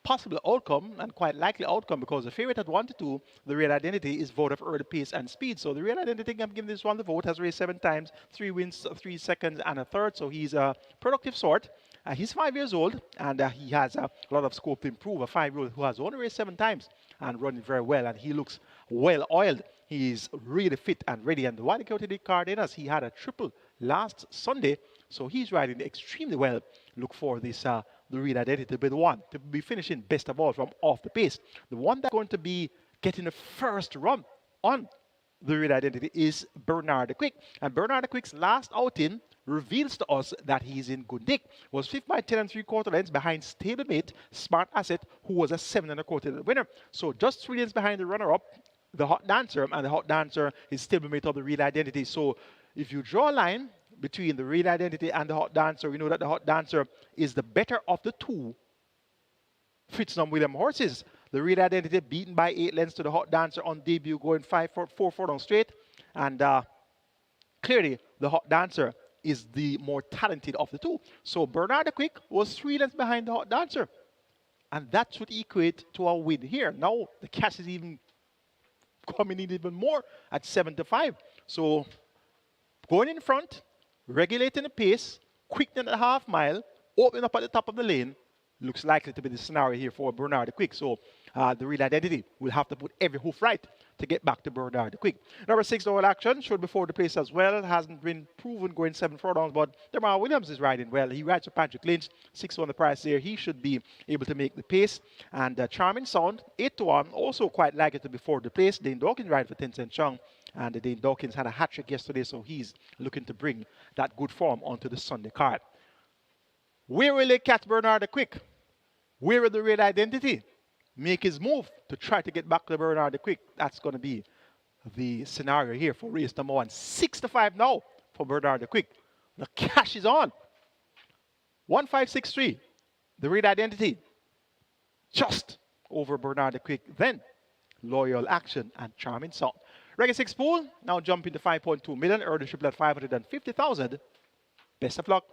possible outcome and quite likely outcome because the favorite at 1 to 2, the Real Identity, is vote of early pace and speed. So the Real Identity, I'm giving this one the vote, has raced 7 times, 3 wins, 3 seconds, and a third. So he's a productive sort. He's 5 years old, and he has a lot of scope to improve. A 5-year-old who has only raced 7 times and running very well, and he looks well oiled. He's really fit and ready. And the Wiley County Cardenas, he had a triple last Sunday, so he's riding extremely well. Look for this the Real Identity to be the one to be finishing best of all from off the pace. The one that's going to be getting the first run on the Real Identity is Bernard the Quick. And Bernard the Quick's last outing reveals to us that he's in good nick. Was 5th by 10 3/4 lengths behind stablemate Smart Asset, who was a 7 1/4 winner. So just 3 lengths behind the runner-up, the Hot Dancer, and the Hot Dancer is stablemate of the Real Identity. So if you draw a line between the Real Identity and the Hot Dancer, we know that the Hot Dancer is the better of the 2 Fitznum William horses. The Real Identity beaten by 8 lengths to the Hot Dancer on debut, going 4 furlongs straight. And clearly, the Hot Dancer is the more talented of the 2. So Bernard the Quick was 3 lengths behind the Hot Dancer. And that should equate to a win here. Now, the cash is even coming in even more at 7 to 5. So going in front, regulating the pace, quickening at a half mile, opening up at the top of the lane, looks likely to be the scenario here for Bernard the Quick. So the Real Identity will have to put every hoof right to get back to Bernard the Quick. Number 6, All Action, showed before the pace as well. Hasn't been proven going 7 furlongs, but Demar Williams is riding well. He rides for Patrick Lynch, 6 on the price there. He should be able to make the pace. And Charming Sound, 8 to 1, also quite likely to be for the pace. Dane Dawkins ride for 10 Cent Chung. And Dane Dawkins had a hat-trick yesterday, so he's looking to bring that good form onto the Sunday card. Where will they catch Bernard the Quick? Where will the Real Identity make his move to try to get back to Bernard the Quick? That's going to be the scenario here for race number 1. 6 to 5 now for Bernard the Quick. The cash is on. 1563. The Real Identity just over Bernard the Quick. Then Loyal Action and Charming Sound. Reggae 6 pool now jumping to 5.2 million. Early triple at 550,000. Best of luck.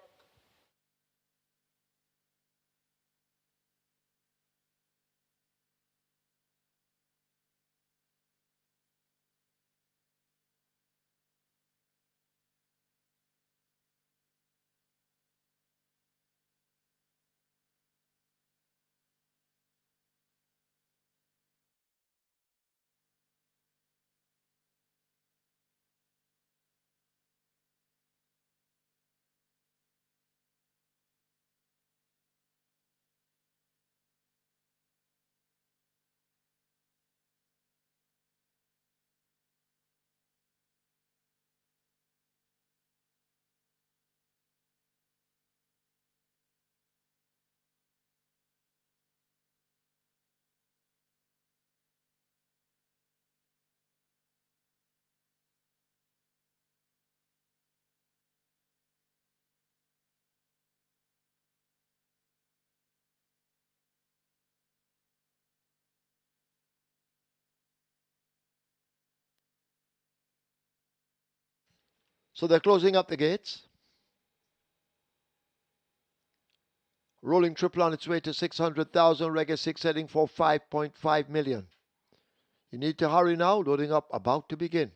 So they're closing up the gates. Rolling triple on its way to 600,000. Reggae 6 heading for 5.5 million. You need to hurry now. Loading up about to begin.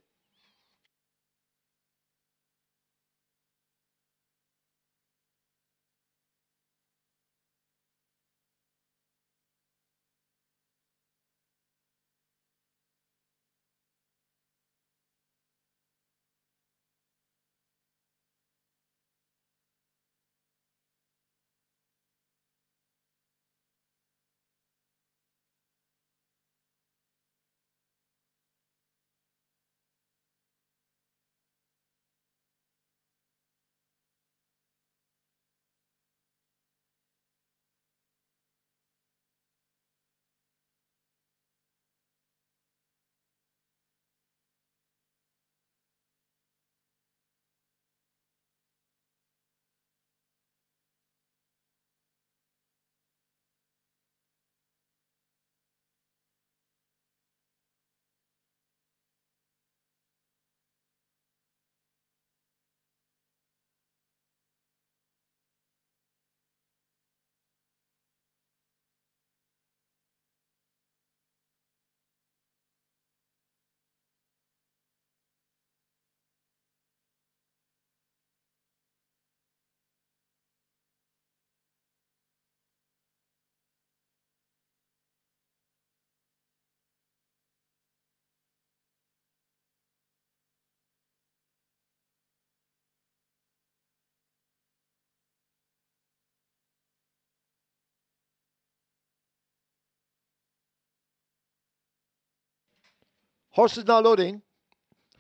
Horses now loading.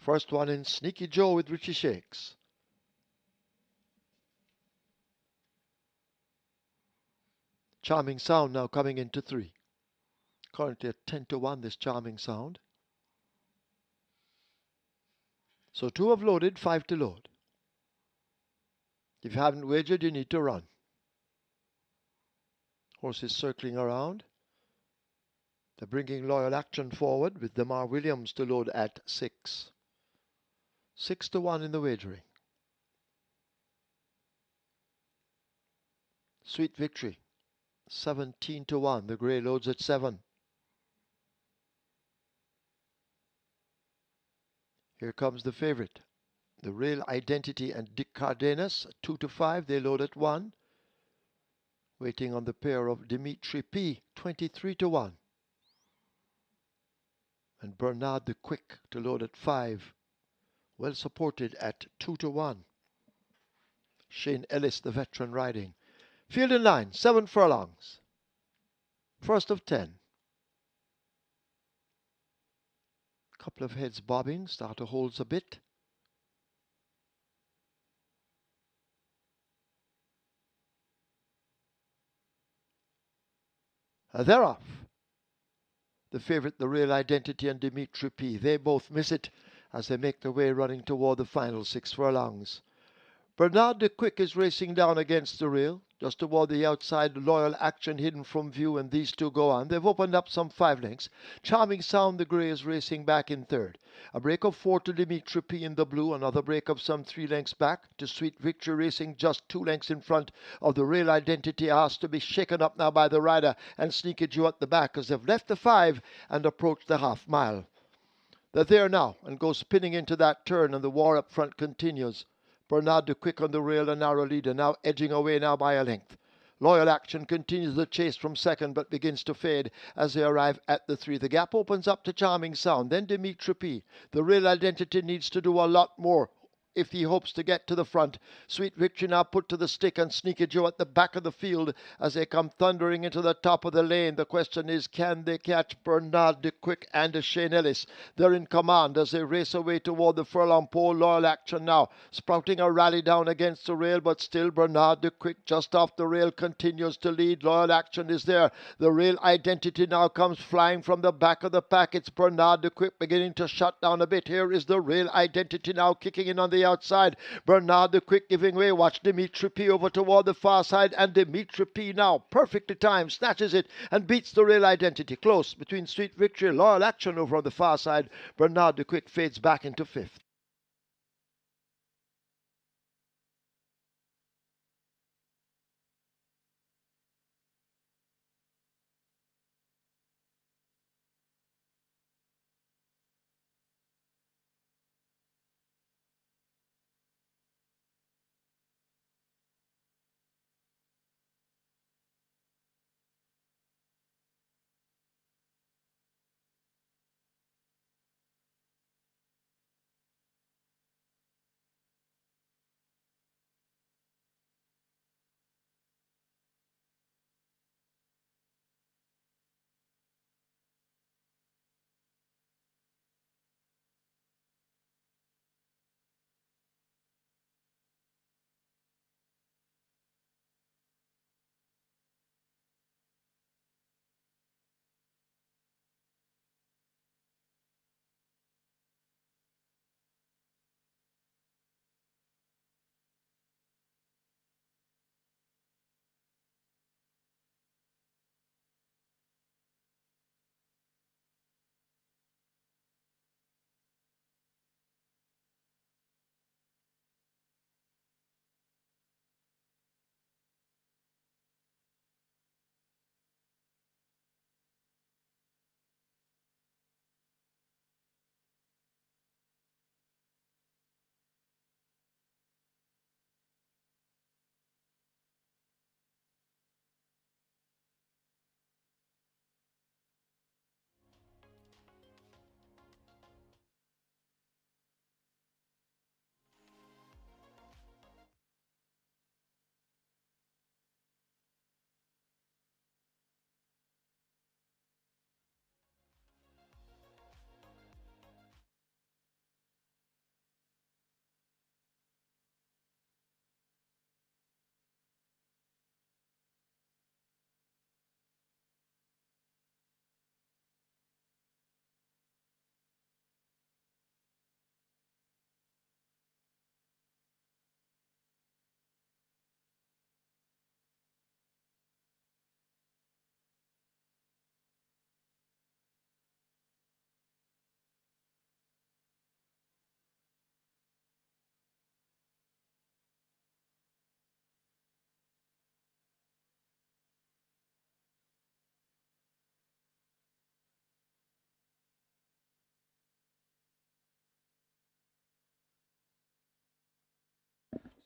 First one in, Sneaky Joe with Richie Shakes. Charming Sound now coming into 3. Currently at 10-1, this Charming Sound. So 2 have loaded, 5 to load. If you haven't wagered, you need to run. Horses circling around. They're bringing Loyal Action forward with Demar Williams to load at 6. 6-1 in the wagering. Sweet Victory, 17-1. The grey loads at 7. Here comes the favorite. The Real Identity and Dick Cardenas, 2-5. They load at 1. Waiting on the pair of DIV.I, 23-1. And Bernard the Quick to load at 5. Well supported at 2-1. Shane Ellis, the veteran, riding. Field in line, 7 furlongs. First of 10. Couple of heads bobbing. Starter holds a bit. They're off. The favorite, the Real Identity, and DIV.I. They both miss it as they make their way running toward the final 6 furlongs. Bernard the Quick is racing down against the rail, just toward the outside. Loyal Action hidden from view, and these two go on. They've opened up some 5 lengths. Charming Sound, the grey, is racing back in 3rd. A break of 4 to DIV.I in the blue. Another break of some 3 lengths back to Sweet Victory, racing just 2 lengths in front of the Real Identity. Has to be shaken up now by the rider, and Sneaky Joe at the back as they've left the 5 and approached the half mile. They're there now and go spinning into that turn, and the war up front continues. Bernard the Quick on the rail, a narrow leader, now edging away now by a length. Loyal Action continues the chase from 2nd, but begins to fade as they arrive at the 3. The gap opens up to Charming Sound, then DIV.I. The Real Identity needs to do a lot more if he hopes to get to the front. Sweet Victory now put to the stick, and Sneaky Joe at the back of the field as they come thundering into the top of the lane. The question is, can they catch Bernard the Quick and Shane Ellis? They're in command as they race away toward the furlong pole. Loyal Action now sprouting a rally down against the rail, but still Bernard the Quick just off the rail continues to lead. Loyal Action is there. The Real Identity now comes flying from the back of the pack. It's Bernard the Quick beginning to shut down a bit. Here is the Real Identity now kicking in on the outside. Bernard the Quick giving way. Watch DIV.I over toward the far side, and DIV.I now perfectly timed snatches it and beats the Real Identity. Close between Sweet Victory and Loyal Action over on the far side. Bernard the Quick fades back into 5th.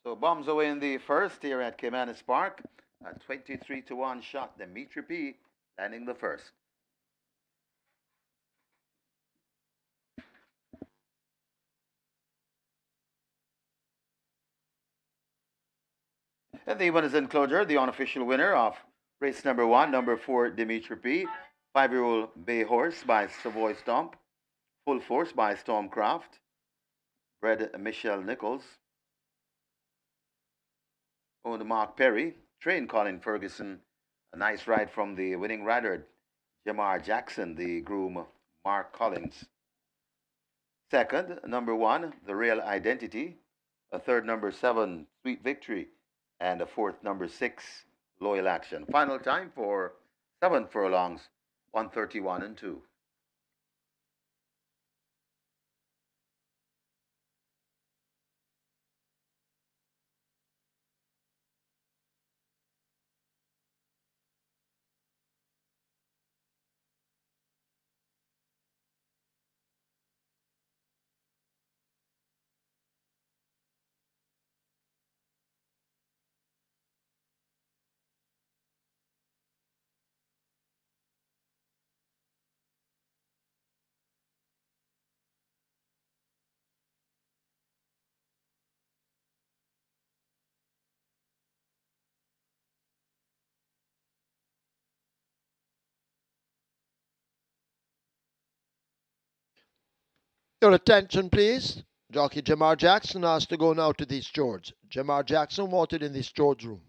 So bombs away in the first here at Caymanas Park. A 23-1 shot. Dimitri P landing the first. And the winners enclosure, the unofficial winner of race number 1, number 4, Dimitri P. 5-year-old Bay Horse by Savoy Stomp. Full Force by Stormcraft. Bred Michelle Nichols. Owned Mark Perry. Trained Colin Ferguson. A nice ride from the winning rider, Jamar Jackson, the groom Mark Collins. Second, number 1, The Real Identity. A third, number 7, Sweet Victory. And a fourth, number 6, Loyal Action. Final time for 7 furlongs, 131 and 2. Your attention, please. Jockey Jamar Jackson has to go now to the stewards. Jamar Jackson wanted in the stewards room.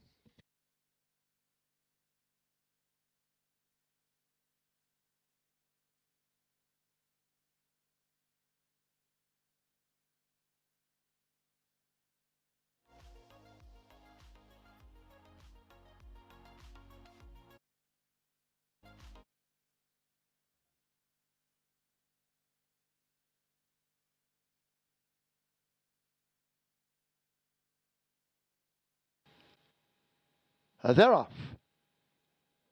They're off.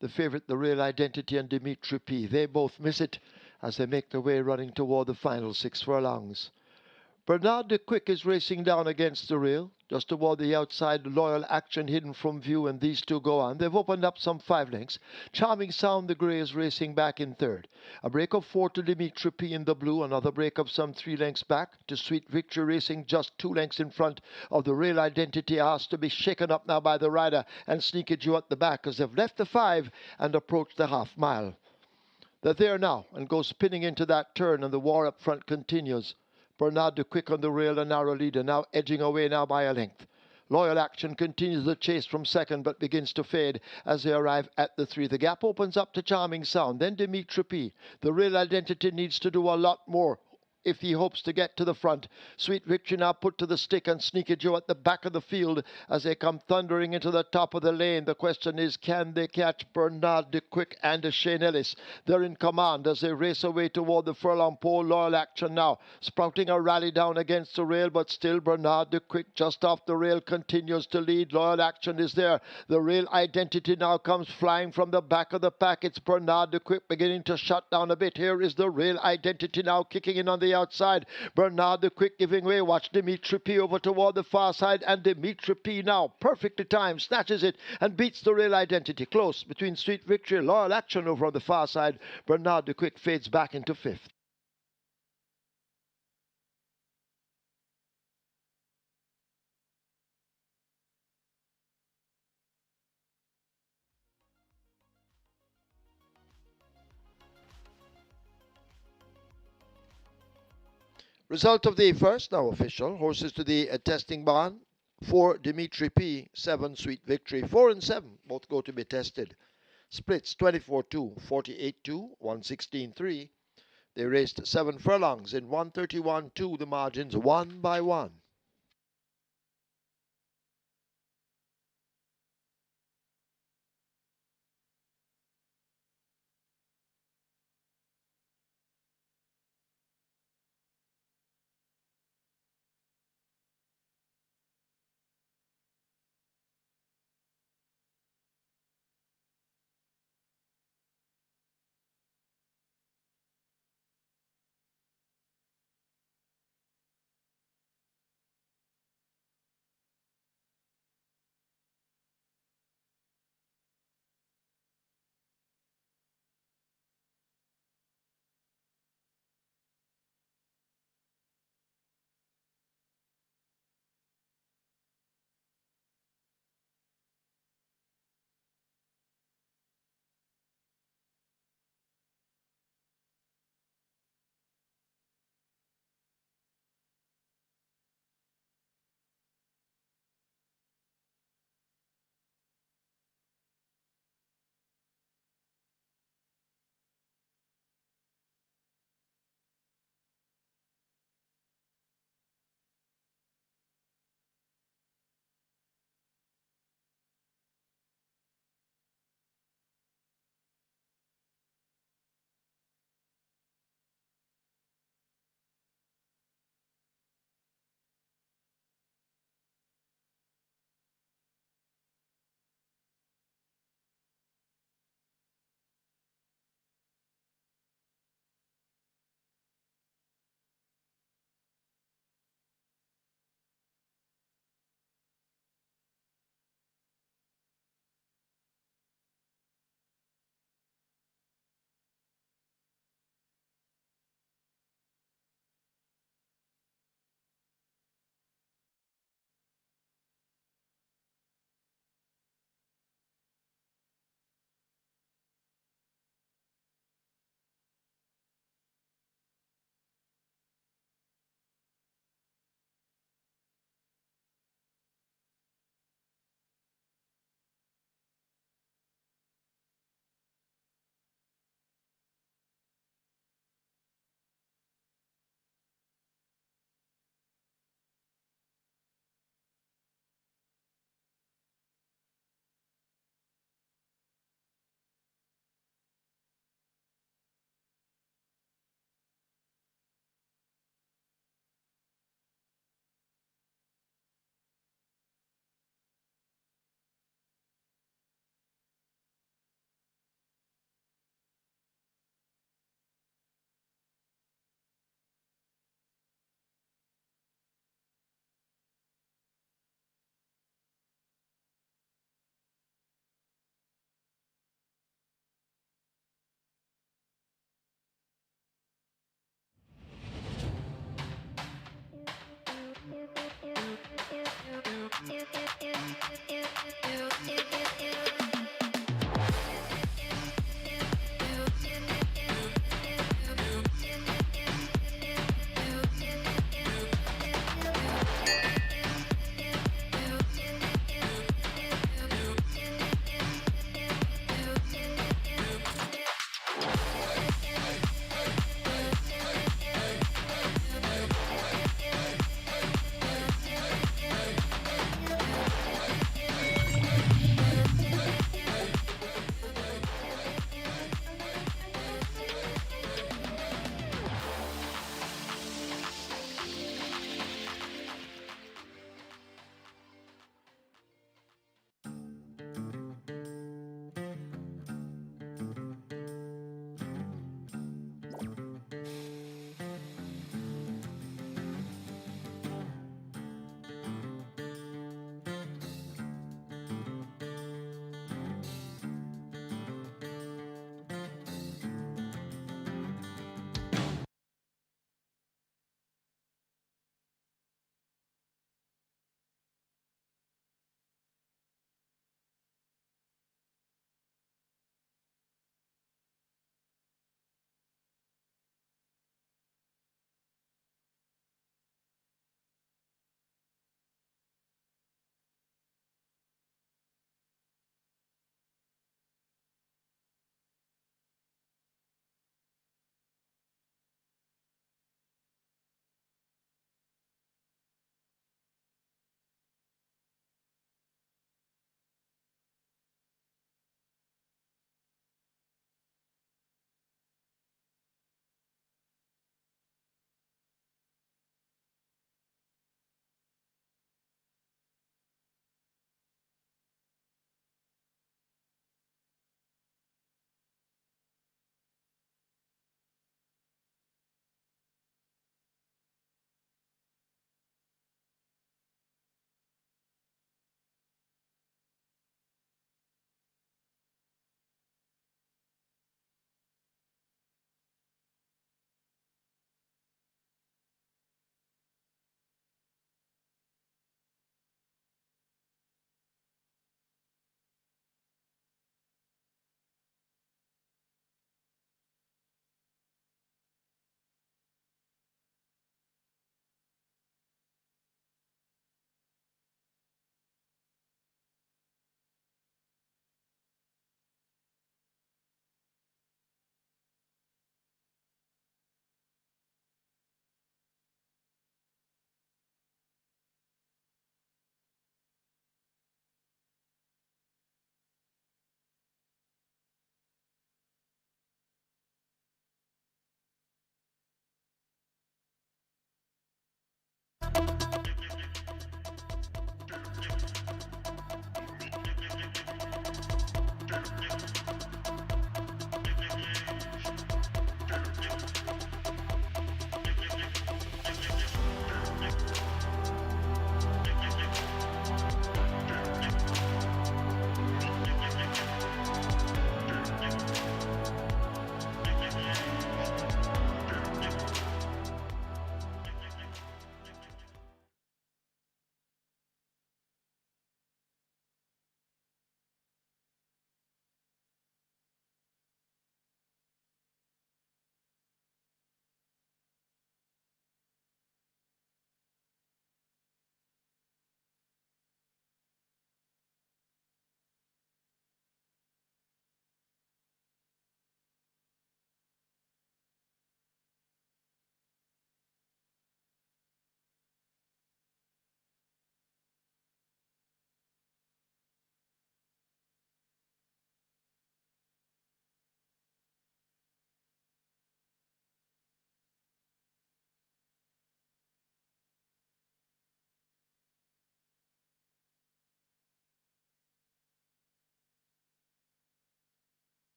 The favourite, The Real Identity, and Dimitri P. They both miss it as they make their way running toward the final 6 furlongs. Bernard de Quick is racing down against the rail, just toward the outside. Loyal Action hidden from view, and these two go on. They've opened up some 5 lengths. Charming Sound, the grey, is racing back in third. A break of 4 to Dimitri P in the blue. Another break of some 3 lengths back to Sweet Victory, racing just 2 lengths in front of The Real Identity. Has to be shaken up now by the rider and Sneaky Joe at the back as they've left the 5 and approached the half mile. They're there now and go spinning into that turn, and the war up front continues. Bernard de Quick on the rail, a narrow leader, now edging away now by a length. Loyal Action continues the chase from second, but begins to fade as they arrive at the 3. The gap opens up to Charming Sound, then Dimitri P. The Real Identity needs to do a lot more if he hopes to get to the front. Sweet Victory now put to the stick, and Sneaky Joe at the back of the field as they come thundering into the top of the lane. The question is, can they catch Bernard de Quick and Shane Ellis? They're in command as they race away toward the furlong pole. Loyal Action now sprouting a rally down against the rail, but still Bernard de Quick just off the rail continues to lead. Loyal Action is there. The Real Identity now comes flying from the back of the pack. It's Bernard de Quick beginning to shut down a bit. Here is the Real Identity now kicking in on the outside. Bernard the Quick giving way. Watch Dimitri P over toward the far side, and Dimitri P now perfectly timed snatches it and beats the Real Identity. Close between Sweet Victory, Loyal Action over on the far side. Bernard the Quick fades back into 5th. Result of the first, now official. Horses to the testing barn. 4, Dimitri P. 7, Sweet Victory. 4 and 7, both go to be tested. Splits 24-2, 48-2, 116-3. They raced 7 furlongs in 131-2, the margins 1 by 1.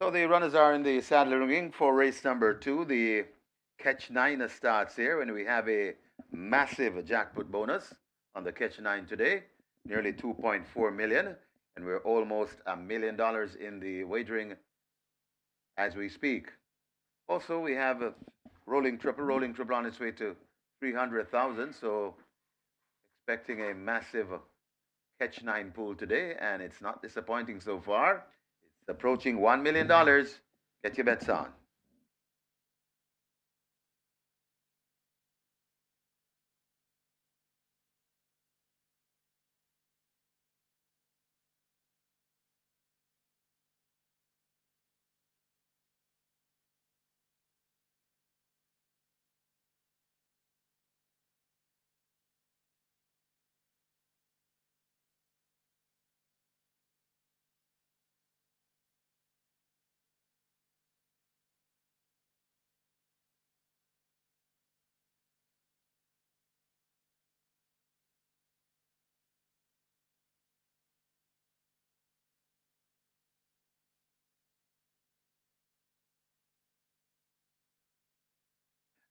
So the runners are in the saddle ringing for race number 2. The catch 9 starts here, and we have a massive jackpot bonus on the catch 9 today, nearly 2.4 million, and we're almost $1 million in the wagering as we speak. Also, we have a rolling triple on its way to 300,000. So expecting a massive catch 9 pool today, and it's not disappointing so far. It's approaching $1 million. Get your bets on.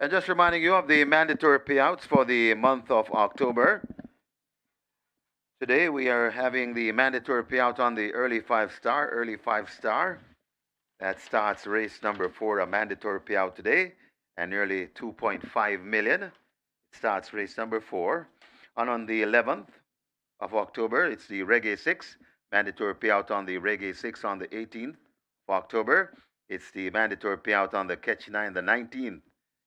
And just reminding you of the mandatory payouts for the month of October. Today we are having the mandatory payout on the early 5-star. That starts race number 4, a mandatory payout today, and nearly 2.5 million. It starts race number 4. And on the 11th of October, it's the Reggae 6, mandatory payout on the Reggae 6 on the 18th of October. It's the mandatory payout on the Catch 9, the 19th.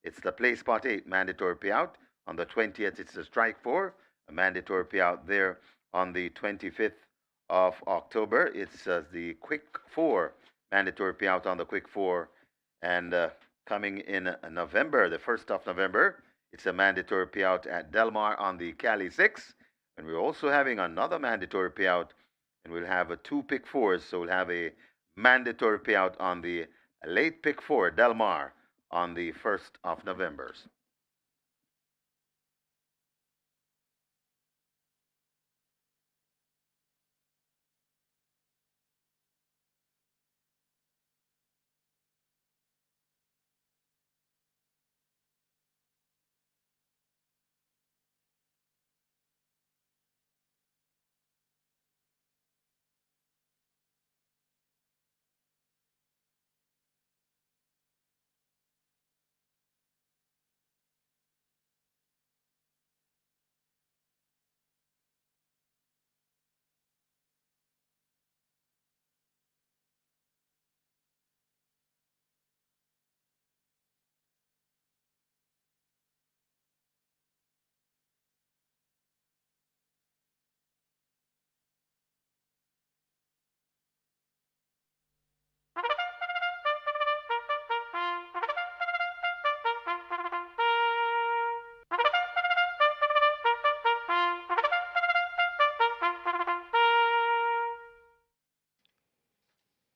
It's the Play Spot 8 mandatory payout. On the 20th, it's the Strike 4, a mandatory payout there. On the 25th of October, it's the Quick 4 mandatory payout on the Quick 4. And coming in November, the 1st of November, it's a mandatory payout at Del Mar on the Cali 6. And we're also having another mandatory payout, and we'll have 2 Pick 4s. So we'll have a mandatory payout on the late Pick 4, Del Mar, on the 1st of November.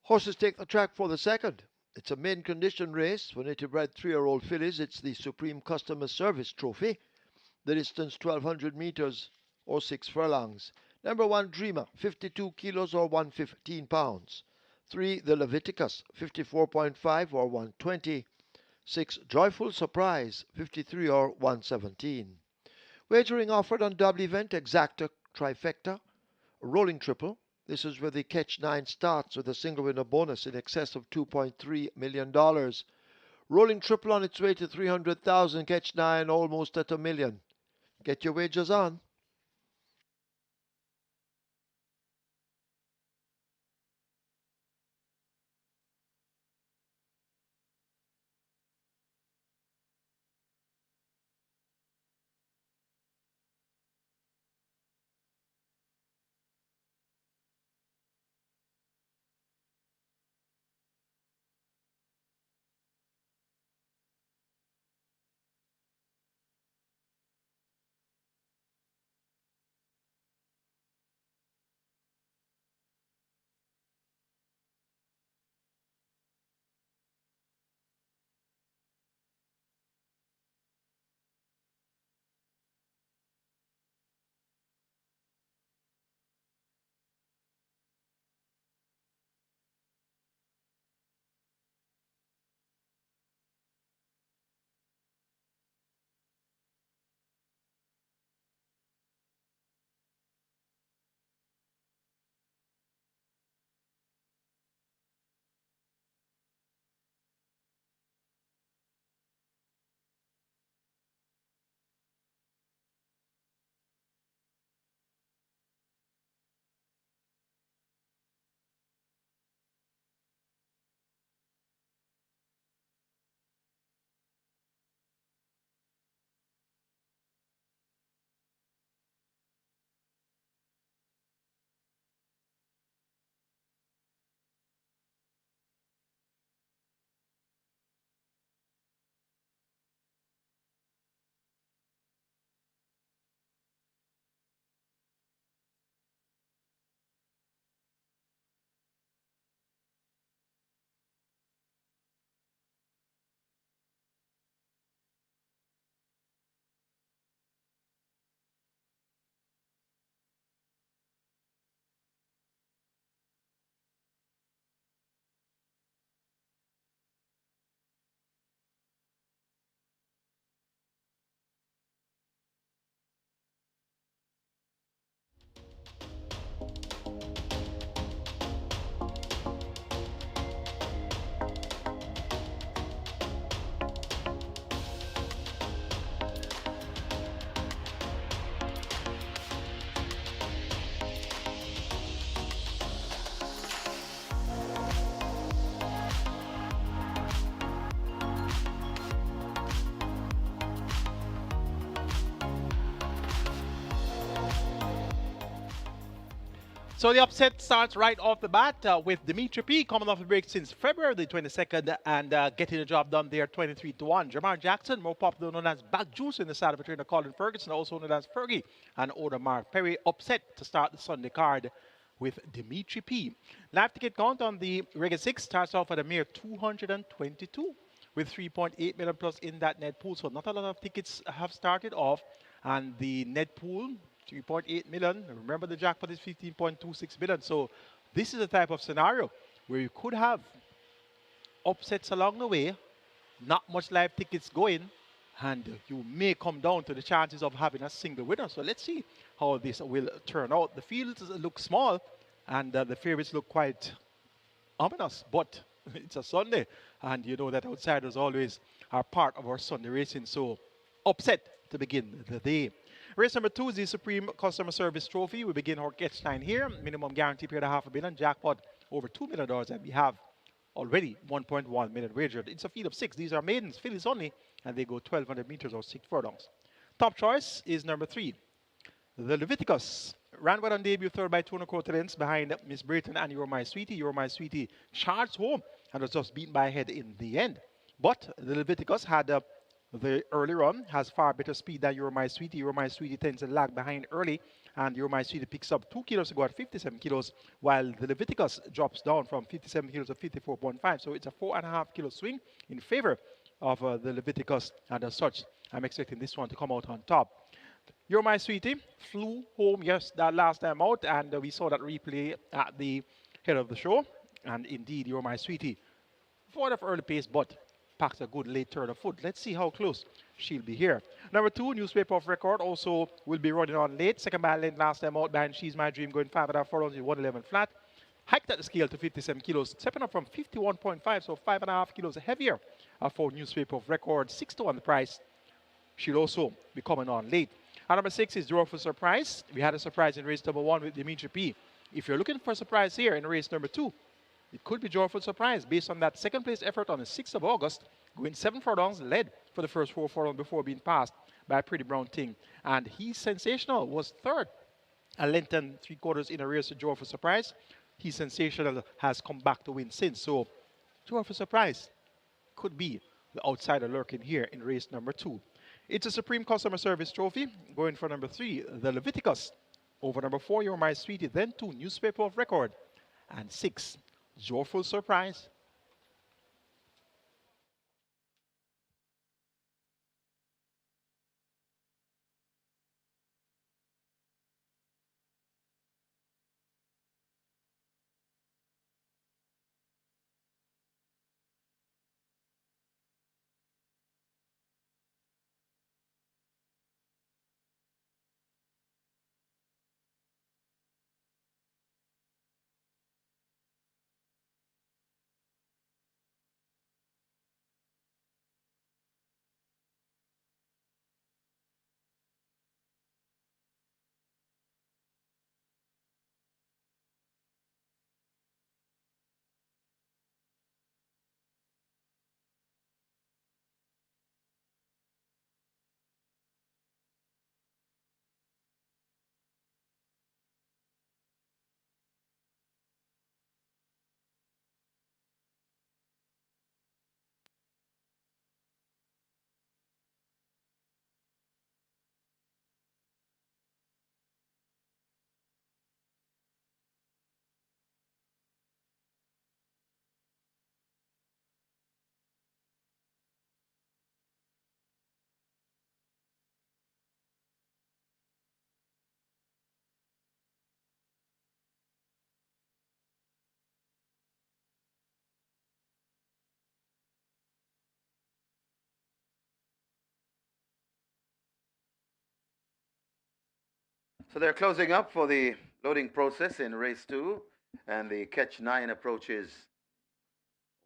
Horses take the track for the second. It's a main condition race for native bred 3-year-old fillies. It's the Supreme Customer Service Trophy. The distance 1200 meters or 6 furlongs. Number 1 Dreamer, 52 kilos or 115 pounds. 3 The Leviticus, 54.5 or 120. 6 Joyful Surprise, 53 or 117. Wagering offered on double event, exacta, trifecta, rolling triple. This is where the catch 9 starts with a single winner bonus in excess of $2.3 million. Rolling triple on its way to 300,000, catch 9 almost at $1 million. Get your wagers on. So the upset starts right off the bat with DIV.I coming off the break since February the 22nd and getting the job done there 23-1. Jamar Jackson, more popular known as Back Juice in the side of trainer Colin Ferguson, also known as Fergie, and owner Mark Perry, upset to start the Sunday card with DIV.I. Live ticket count on the regular 6 starts off at a mere 222 with 3.8 million plus in that net pool. So not a lot of tickets have started off, and the net pool 3.8 million. Remember, the jackpot is 15.26 million. So this is a type of scenario where you could have upsets along the way, not much live tickets going, and you may come down to the chances of having a single winner. So let's see how this will turn out. The fields look small, and the favorites look quite ominous, but it's a Sunday, and you know that outsiders always are part of our Sunday racing. So upset to begin the day. Race number 2 is the Supreme Customer Service Trophy. We begin our catch line here. Minimum guarantee period of $500 million. Jackpot over $2 million, and we have already 1.1 million wagered. It's a field of 6. These are maidens, fillies only, and they go 1,200 meters or 6 furlongs. Top choice is number 3. The Leviticus ran well on debut, third by 2.25 lengths behind Miss Brayton and You're My Sweetie. You're My Sweetie charged home and was just beaten by a head in the end. But the Leviticus had the early run, has far better speed than You're My Sweetie. You're My Sweetie tends to lag behind early, and You're My Sweetie picks up 2 kilos to go at 57 kilos, while the Leviticus drops down from 57 kilos to 54.5. So it's a 4.5 kilo swing in favor of the Leviticus, and as such, I'm expecting this one to come out on top. You're My Sweetie flew home, yes, that last time out, and we saw that replay at the head of the show. And indeed, You're My Sweetie, forward of early pace, but packs a good late turn of foot. Let's see how close she'll be here. Number 2, Newspaper of Record, also will be running on late. Second by lane last time out behind She's My Dream, going 5.5 furlongs in 111 flat. Hiked at the scale to 57 kilos, stepping up from 51.5, so 5.5 kilos heavier for Newspaper of Record. 6 to 1 the price. She'll also be coming on late. And number 6 is Draw for Surprise. We had a surprise in race number 1 with DIV.I. If you're looking for a surprise here in race number 2, it could be Joyful Surprise based on that second place effort on the 6th of August, going 7 furlongs, led for the first 4 furlongs before being passed by Pretty Brown Thing. And he's sensational, was third, a length and 3/4 in a race to Joyful Surprise. He's sensational, has come back to win since. So Joyful Surprise could be the outsider lurking here in race number 2. It's a Supreme Customer Service Trophy, going for number 3, the Leviticus. Over number 4, You're My Sweetie, then 2, Newspaper of Record, and 6, Joyful Surprise. So they're closing up for the loading process in race 2, and the catch 9 approaches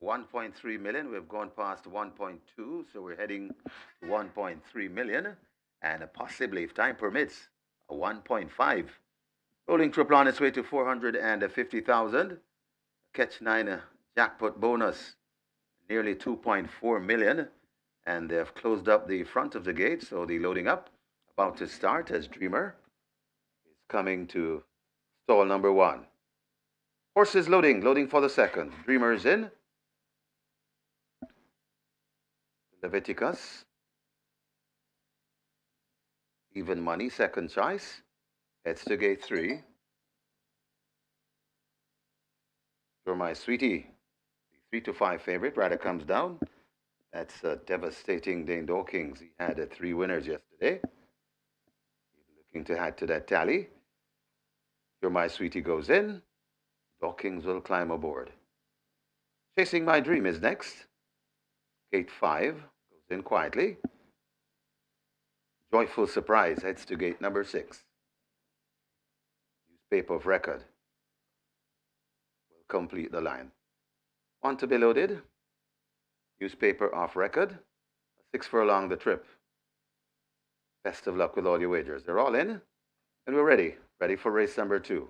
1.3 million. We've gone past 1.2, so we're heading to 1.3 million, and possibly, if time permits, a 1.5. Rolling triple on its way to 450,000. Catch 9 jackpot bonus, nearly 2.4 million, and they've closed up the front of the gate, so the loading up about to start as Dreamer is coming to Stall number 1. Horses loading for the second. Dreamers in. Leviticus. Even money, second choice. Heads to gate 3. You're my sweetie. The 3-5 favorite. Rider comes down. That's devastating Dane Dawkins. He had 3 winners yesterday. He's looking to add to that tally. You're my sweetie goes in. Dawkins will climb aboard. Chasing My Dream is next. Gate 5 goes in quietly. Joyful Surprise heads to gate number 6. Newspaper of record will complete the line. Want to be loaded? Newspaper off record. 6 furlong the trip. Best of luck with all your wagers. They're all in, and we're ready. Ready for race number 2.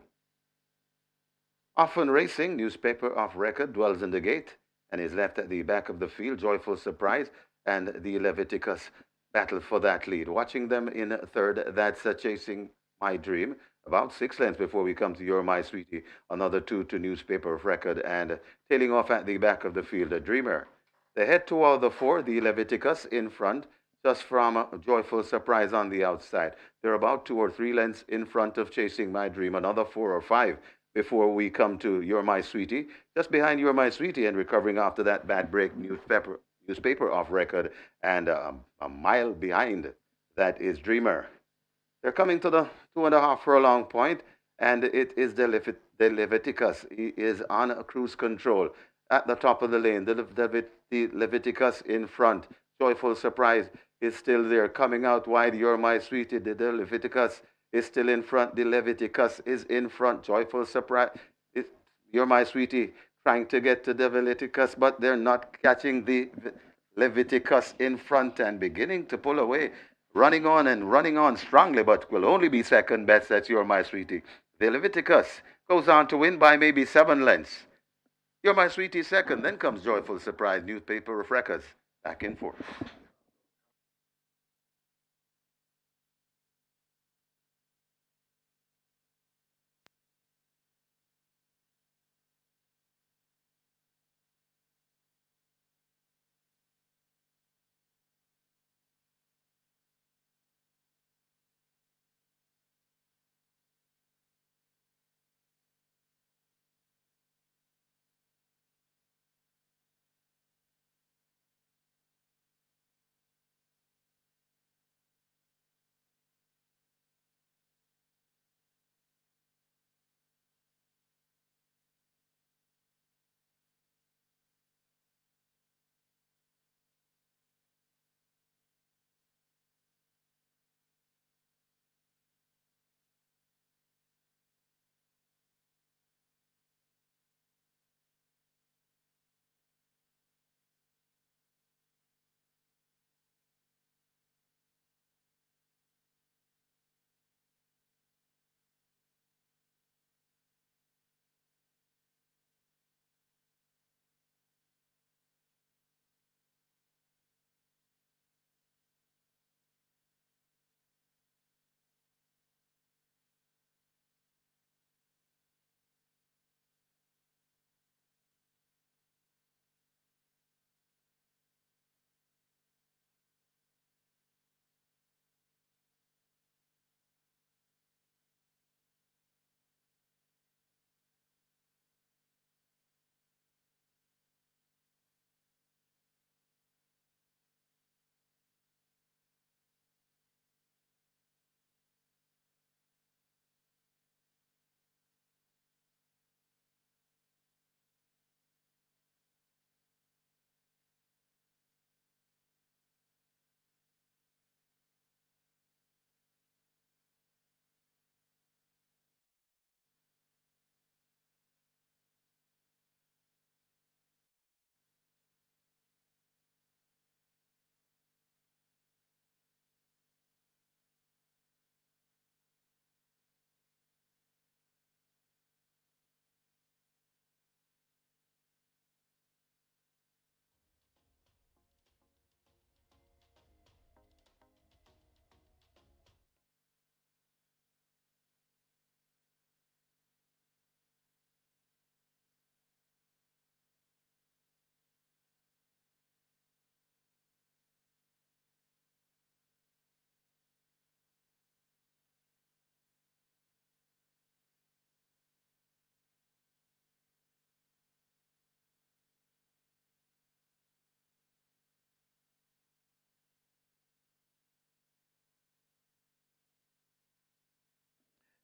Often Racing, newspaper off record, dwells in the gate and is left at the back of the field. Joyful Surprise and the Leviticus battle for that lead. Watching them in third, that's Chasing My Dream. About 6 lengths before we come to You're My Sweetie. Another 2 to Newspaper of Record, and tailing off at the back of the field, a Dreamer. They head toward the 4, the Leviticus in front, just from Joyful Surprise on the outside. They're about 2 or 3 lengths in front of Chasing My Dream. Another 4 or 5 before we come to You're My Sweetie. Just behind You're My Sweetie and recovering after that bad break, newspaper off record, and a mile behind that is Dreamer. They're coming to the 2.5 furlong point, and it is the Leviticus. He is on a cruise control at the top of the lane. The Leviticus in front. Joyful Surprise is still there, coming out wide. You're My Sweetie. The Leviticus is still in front. The Leviticus is in front. Joyful Surprise. You're My Sweetie trying to get to the Leviticus, but they're not catching the Leviticus in front and beginning to pull away. Running on strongly, but will only be second best. That's You're My Sweetie. The Leviticus goes on to win by maybe 7 lengths. You're My Sweetie second. Then comes Joyful Surprise, Newspaper of Records, back in fourth.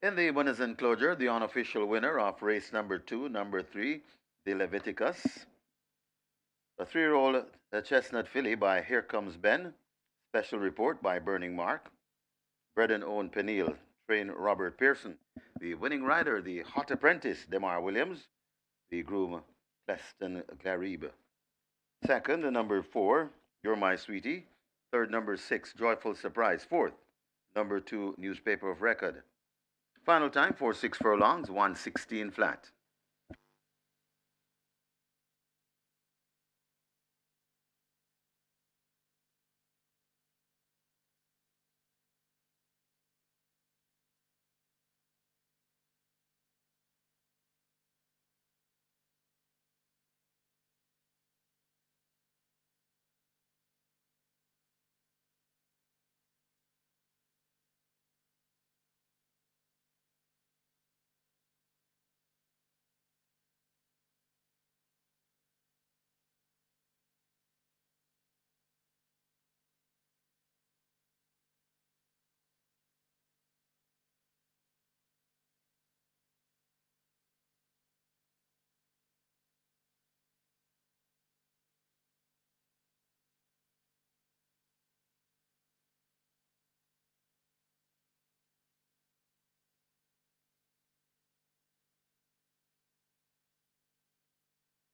In the winners enclosure, the unofficial winner of race number 2, number 3, the Leviticus. A 3-year-old chestnut filly by Here Comes Ben. Special report by Burning Mark. Bred and owned Peniel, trained Robert Pearson. The winning rider, the Hot Apprentice, Demar Williams. The groom, Cleston Glaribe. Second, the number 4, You're My Sweetie. Third, number 6, Joyful Surprise. Fourth, number 2, Newspaper of Record. Final time for 6 furlongs, 116 flat.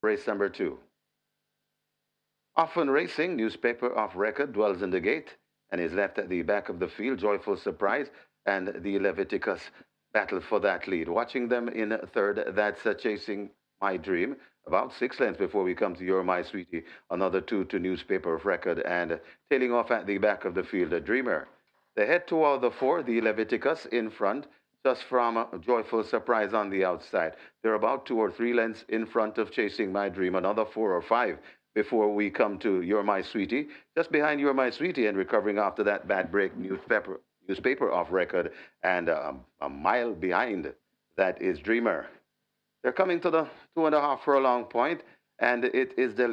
Race number 2. Often Racing, Newspaper of Record, dwells in the gate and is left at the back of the field. Joyful Surprise and the Leviticus battle for that lead. Watching them in third, that's Chasing My Dream. About 6 lengths before we come to You're My Sweetie. Another 2 to Newspaper of Record, and tailing off at the back of the field, a Dreamer. They head toward the 4, the Leviticus in front, just from a Joyful Surprise on the outside. They're about 2 or 3 lengths in front of Chasing My Dream. Another 4 or 5 before we come to You're My Sweetie. Just behind You're My Sweetie and recovering after that bad break, Newspaper of Record, and a mile behind, that is Dreamer. They're coming to the 2.5 furlong point, and it is the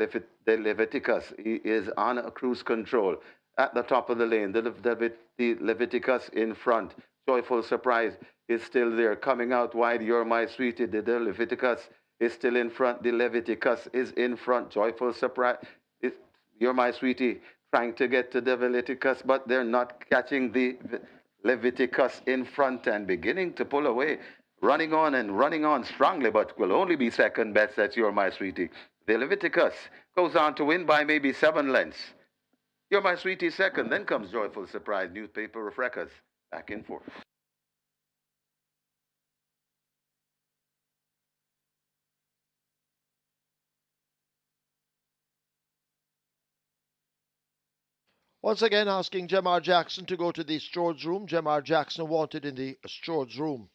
Leviticus. He is on a cruise control at the top of the lane. The Leviticus in front. Joyful Surprise is still there. Coming out wide, You're My Sweetie. The Leviticus is still in front. The Leviticus is in front. Joyful Surprise. You're My Sweetie trying to get to the Leviticus, but they're not catching the Leviticus in front and beginning to pull away. Running on strongly, but will only be second best. That's You're My Sweetie. The Leviticus goes on to win by maybe 7 lengths. You're My Sweetie second. Then comes Joyful Surprise, Newspaper of Records, back in fourth. Once again, asking Jamar Jackson to go to the stewards room. Jamar Jackson wanted in the stewards room.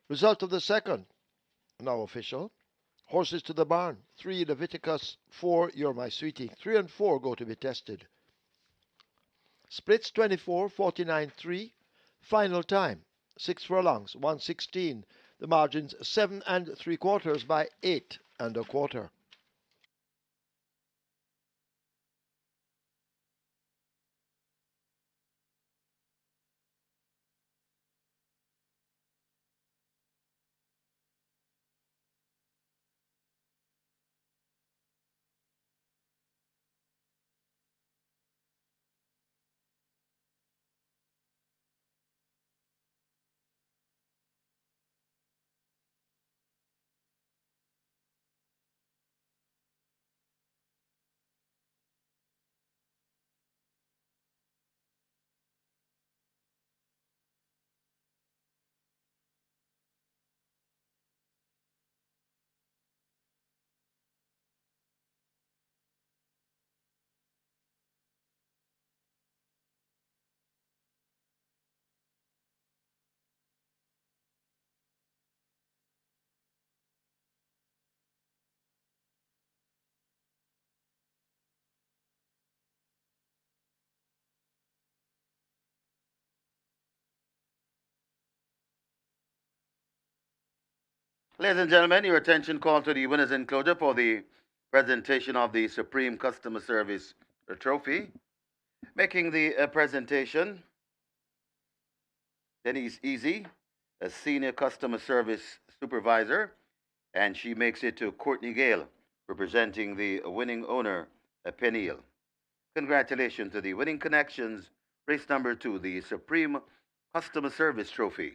Result of the second, now official. Horses to the barn. 3 Leviticus, 4 You're My Sweetie. 3 and 4 go to be tested. Splits 24, 49, 3. Final time 6 furlongs, 116. The margins 7 3/4 by 8 1/4. Ladies and gentlemen, your attention called to the winners enclosure for the presentation of the Supreme Customer Service Trophy. Making the presentation, Denise Easy, a senior customer service supervisor, and she makes it to Courtney Gale, representing the winning owner, Peniel. Congratulations to the winning connections, race number 2, the Supreme Customer Service Trophy.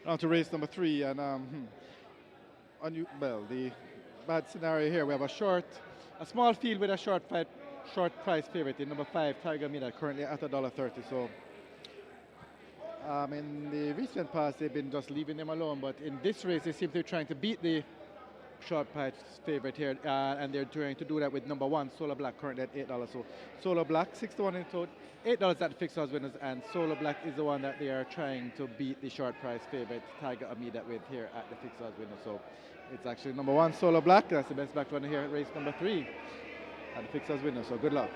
On to race number 3, and well, the bad scenario here. We have a small field with a short price favorite in number 5, Tiger Mina, currently at $1.30. So in the recent past, they've been just leaving them alone, but in this race, they seem to be trying to beat the short price favorite here, and they're trying to do that with number 1, Solar Black, currently at $8. So Solar Black, 6-1 in total, $8 at the fixed odds winners, and Solar Black is the one that they are trying to beat the short price favorite Tiger Amida with here at the fixed odds winners. So it's actually number 1, Solar Black. That's the best back runner here at race number 3 at the fixed odds winners. So good luck.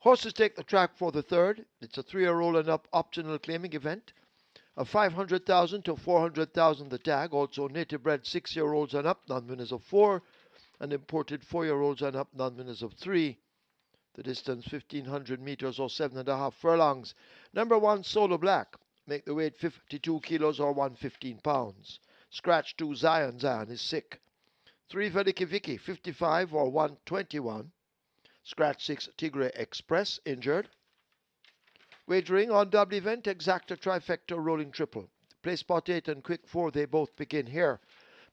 Horses take the track for the third. It's a 3-year-old and up optional claiming event. Of 500,000 to 400,000 the tag. Also native bred 6-year-olds and up, non-winners of 4, and imported 4-year-olds and up, non-winners of 3. The distance 1,500 meters or 7.5 furlongs. Number 1, Solo Black. Make the weight 52 kilos or 115 pounds. Scratch 2, Zion. Zion is sick. 3, Veliki Vicky, 55 or 121. Scratch 6, Tigre Express, injured. Wagering on double event, exacta, trifecta, rolling triple. Play spot 8 and quick 4, they both begin here.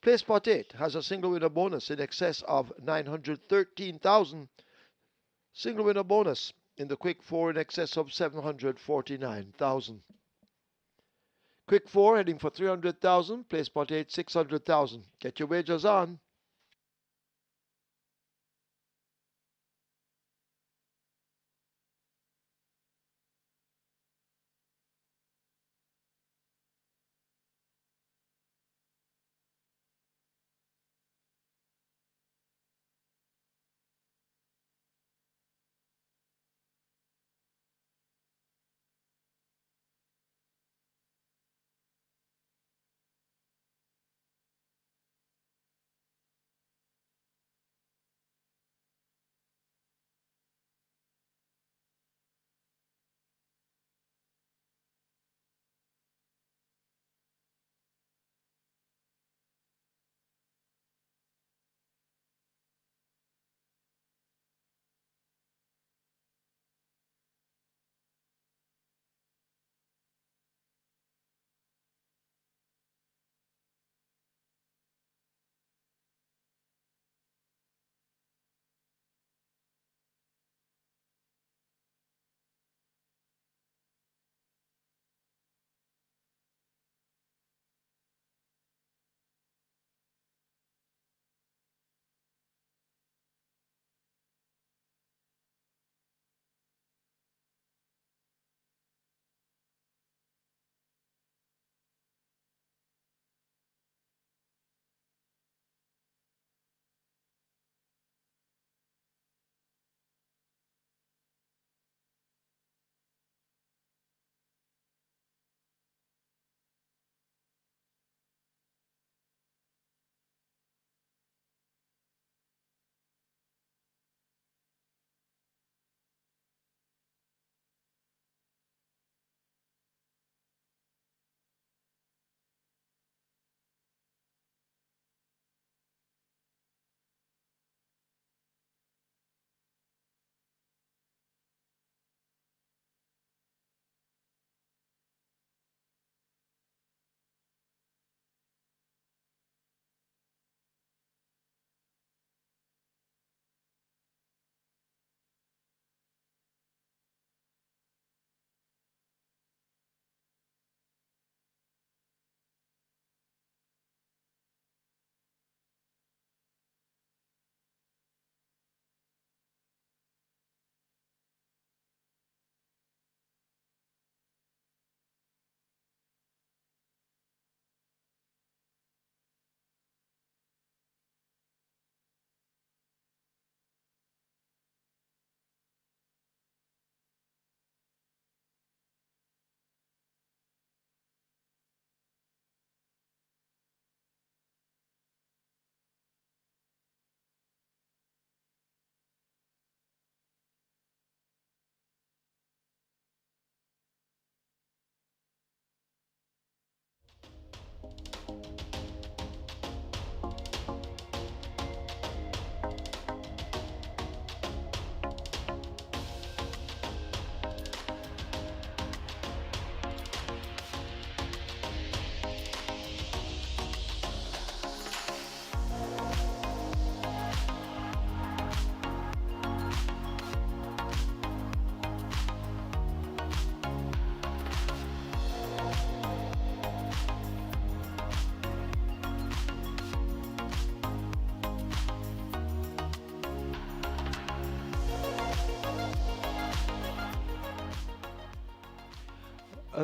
Play spot 8 has a single winner bonus in excess of 913,000. Single winner bonus in the quick 4 in excess of 749,000. Quick 4 heading for 300,000. Play spot 8, 600,000. Get your wagers on.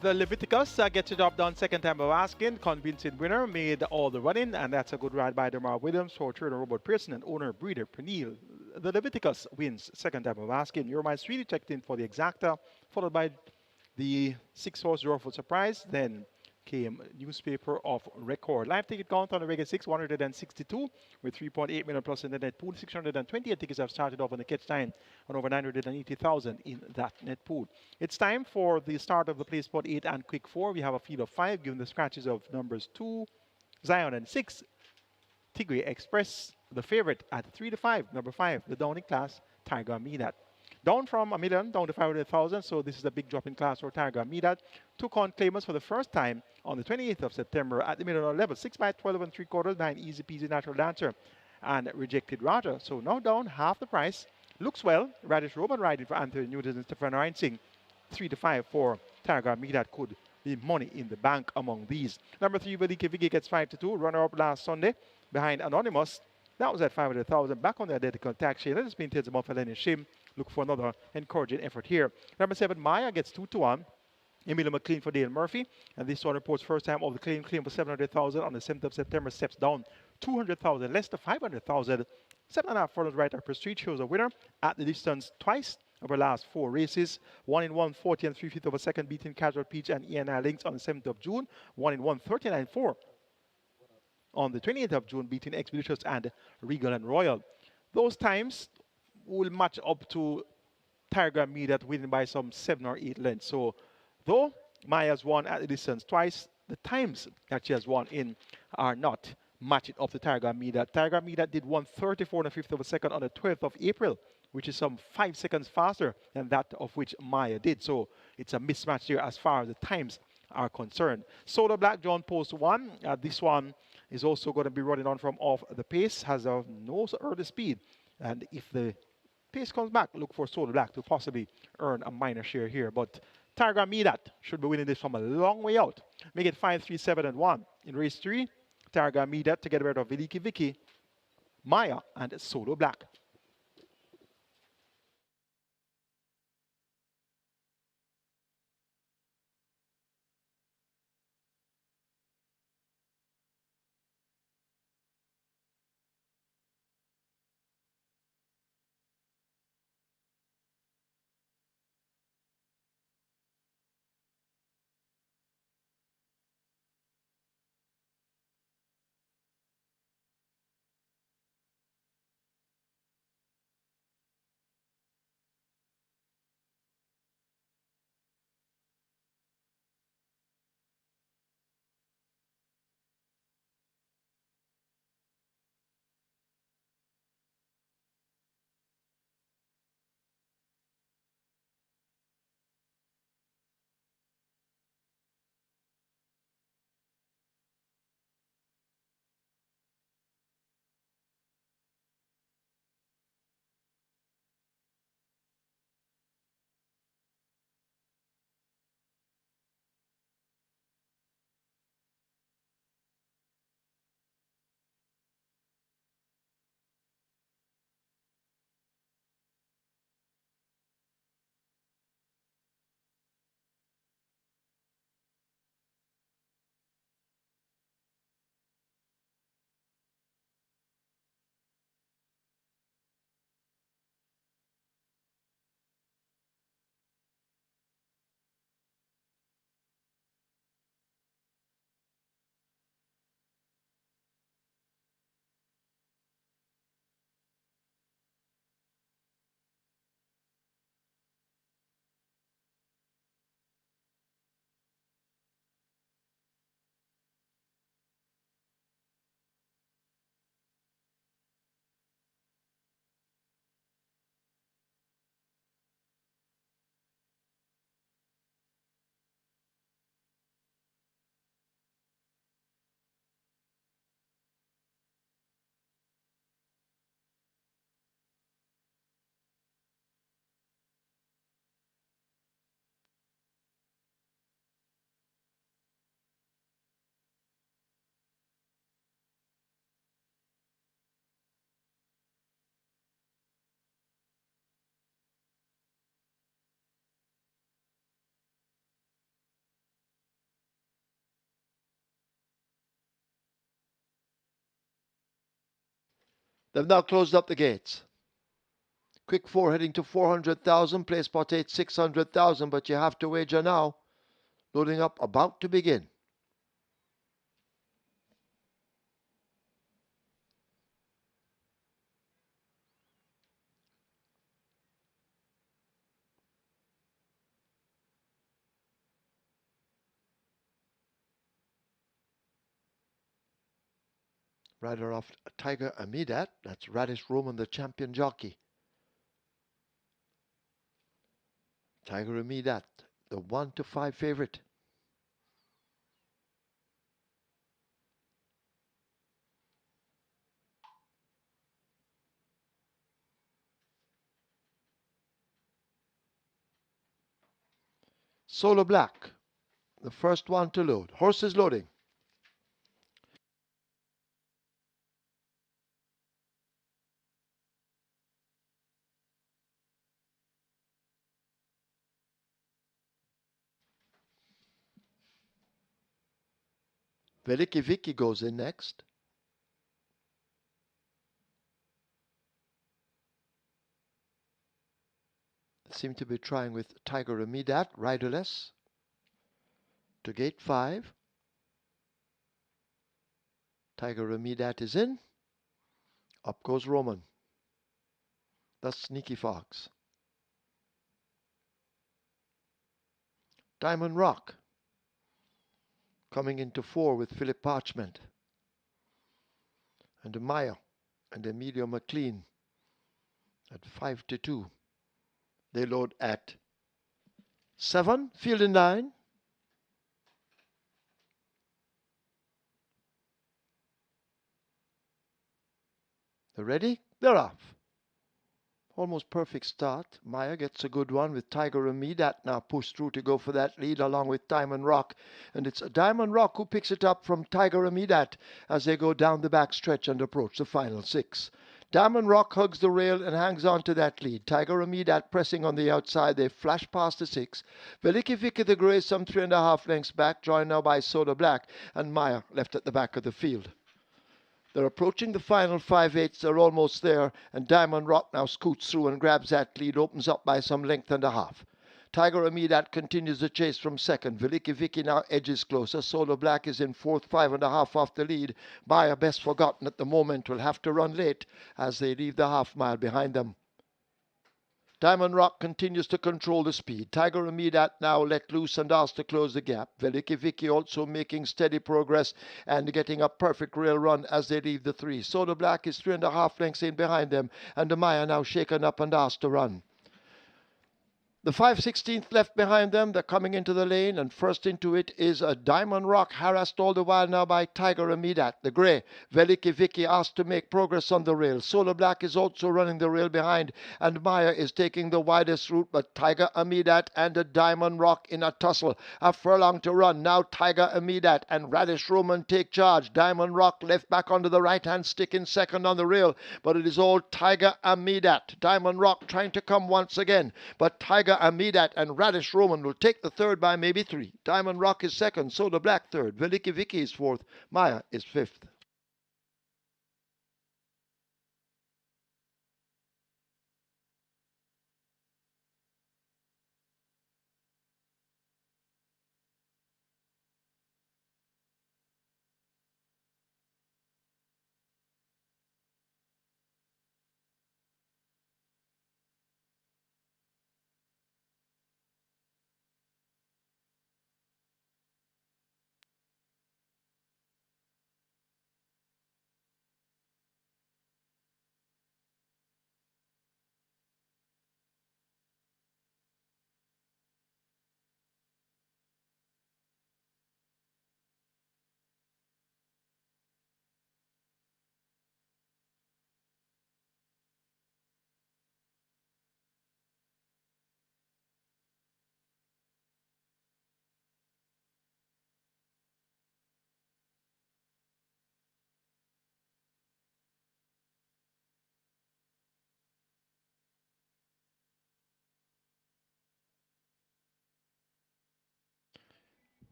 The Leviticus gets the job done second time of asking. Convincing winner, made all the running, and that's a good ride by Demar Williams for trainer Robert Pearson and owner breeder Pernille. the Leviticus wins second time of asking. Your mind's really checked in for the exacta, followed by the 6-horse draw for surprise. Then came newspaper of record. Live ticket count on the regular 6, 162 with 3.8 million plus in the net pool. 628 tickets have started off on the catch time and over 980,000 in that net pool. It's time for the start of the play spot 8 and quick 4. We have a field of 5 given the scratches of numbers 2, Zion and 6. Tigre Express, the favorite at 3 to 5. Number 5, the down in class, Tiger Midat. Down from a million, down to 500,000. So this is a big drop in class for Tiger Midat. Took on claimers for the first time on the 28th of September at the million level. 6 by 12 and 3/4, 9 easy peasy natural dancer and rejected Roger. So now down half the price. Looks well. Radish Roman riding for Anthony Newton and Stefan Reinsing. 3 to 5 for Tiger Midat could be money in the bank among these. Number 3, Velike Vigi gets 5 to 2. Runner up last Sunday behind Anonymous. That was at 500,000. Back on the identical tax share. Let us maintain some for Lenny Shim. Look for another encouraging effort here. Number 7, Maya gets 2 to 1. Emilio McLean for Dale Murphy. And this one reports first time of the claim for 700,000 on the 7th of September. Steps down 200,000, less than 500,000. 7.5 furlongs right upper street shows a winner at the distance twice over last 4 races. 1 in 140 and 3/5 of a second beating Casual Peach and ENI Links on the 7th of June. 1 in 139.4 on the 28th of June, beating Expeditious and Regal and Royal. Those times will match up to Tiger Midat winning by some 7 or 8 lengths. So, though Maya's won at the distance twice, the times that she has won in are not matching up to Tiger Midat. Tiger Midat did 134 and 1/5 of a second on the 12th of April, which is some 5 seconds faster than that of which Maya did. So, it's a mismatch here as far as the times are concerned. Solar Black John Post 1. This one is also going to be running on from off the pace, has a no early speed. And if the pace comes back, look for Solar Black to possibly earn a minor share here. But Tiger Midat should be winning this from a long way out. Make it 5, 3, 7, and 1. In race 3, Tiger Midat to get rid of Velike Vicky, Maya, and Solar Black. They've now closed up the gates. Quick 4 heading to 400,000. Play spot 8, 600,000, but you have to wager now. Loading up, about to begin. Rider off Tiger Amidat. That's Radish Roman, the champion jockey. Tiger Amidat, the 1-5 favorite. Solar Black, the first one to load. Horse is loading. Veliki Vicky goes in next. Seem to be trying with Tiger Amidat, riderless. To gate 5. Tiger Amidat is in. Up goes Roman. That's Sneaky Fox. Diamond Rock coming into 4 with Philip Parchment. And Maya and Emilio McLean at 5-2. They load at 7, field in 9. They're ready? They're off. Almost perfect start. Maya gets a good one with Tiger Amidat now pushed through to go for that lead along with Diamond Rock. And it's Diamond Rock who picks it up from Tiger Amidat as they go down the back stretch and approach the final 6. Diamond Rock hugs the rail and hangs on to that lead. Tiger Amidat pressing on the outside. They flash past the 6. Veliki Vicky the Grey some 3.5 lengths back, joined now by Soda Black, and Maya left at the back of the field. They're approaching the final 5/8. They're almost there, and Diamond Rock now scoots through and grabs that lead, opens up by some length and a half. Tiger Amidat continues the chase from second. Veliki Vicky now edges closer. Solar Black is in fourth, 5.5 off the lead. Maya, best forgotten at the moment, will have to run late as they leave the half mile behind them. Diamond Rock continues to control the speed. Tiger Amidat now let loose and asked to close the gap. Veliki Vicky also making steady progress and getting a perfect rail run as they leave the 3. Soda Black is 3.5 lengths in behind them, and the Maya now shaken up and asked to run. The 5/16th left behind them. They're coming into the lane, and first into it is a Diamond Rock, harassed all the while now by Tiger Amidat. The grey, Veliki Vicky, asked to make progress on the rail. Solar Black is also running the rail behind, and Maya is taking the widest route, but Tiger Amidat and a Diamond Rock in a tussle. A furlong to run. Now Tiger Amidat and Radish Roman take charge. Diamond Rock left back onto the right-hand stick in second on the rail, but it is all Tiger Amidat. Diamond Rock trying to come once again, but Tiger Amidat and Radish Roman will take the third by maybe 3. Diamond Rock is second, Soda Black third, Veliki Vicky is fourth, Maya is fifth.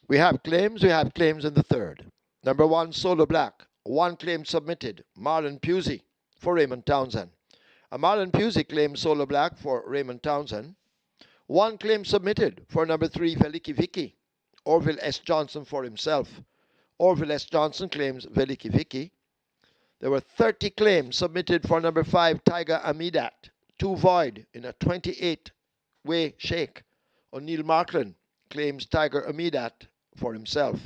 We have claims in the third. Number 1, Solar Black. 1 claim submitted, Marlon Pusey for Raymond Townsend. A Marlon Pusey claims Solar Black for Raymond Townsend. One claim submitted for number 3, Veliki Vicky. Orville S. Johnson for himself. Orville S. Johnson claims Veliki Vicky. There were 30 claims submitted for number 5, Tiger Amidat. 2 void in a 28-way shake. O'Neill Markland claims Tiger Amidat for himself.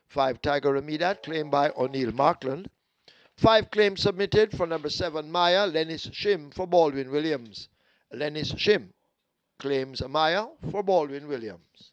5 Tiger Amidat claimed by O'Neill Markland. 5 claims submitted for number 7 Maya Lennis Shim for Baldwin Williams. Lennis Shim claims Maya for Baldwin Williams.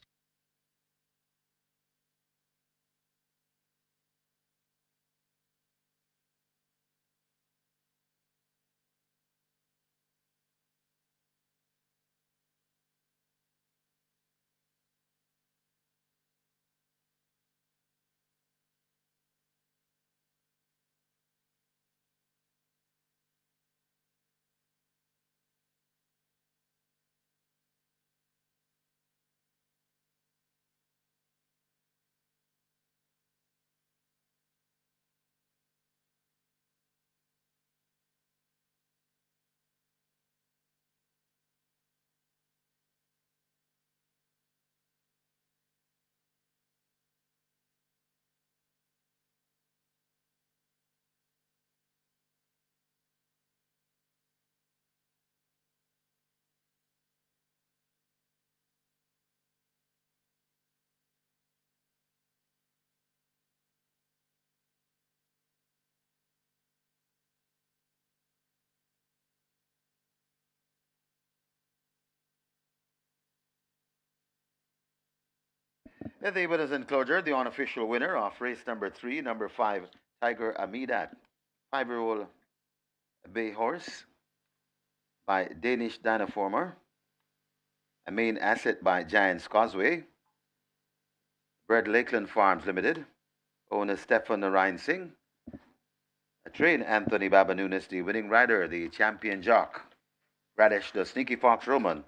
And the winners enclosure, the unofficial winner of race number 3, number 5, Tiger Amidat, 5-year-old bay horse by Danish Dynaformer, a main asset by Giants Causeway, bred Lakeland Farms Limited, owner Stefan Narayan Singh, a train Anthony Baba NUNES, the winning rider, the champion jock, Radish the Sneaky Fox Roman,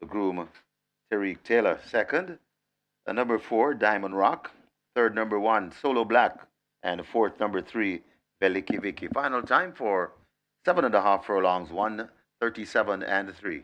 the groom Tariq Taylor, second, number 4, Diamond Rock, third, number 1, Solo Black, and fourth, number 3, Veliki Vicky. Final time for 7.5 furlongs, 1:37 and 3.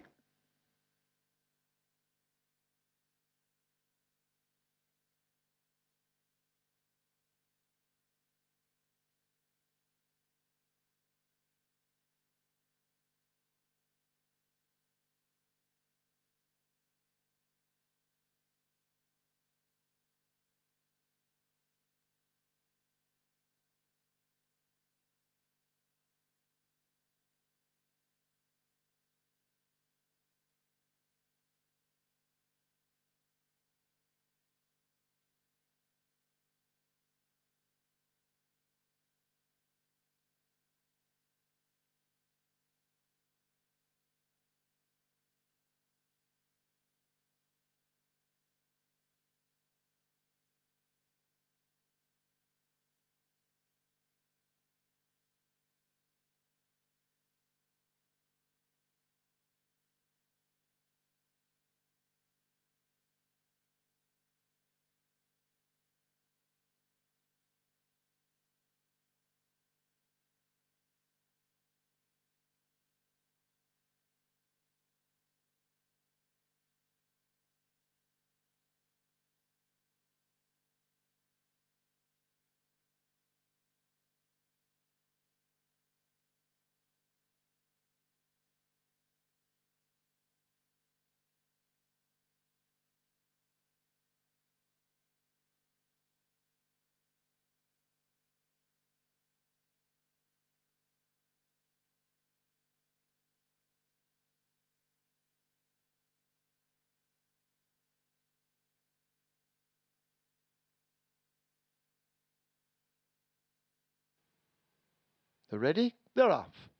They're ready? They're off.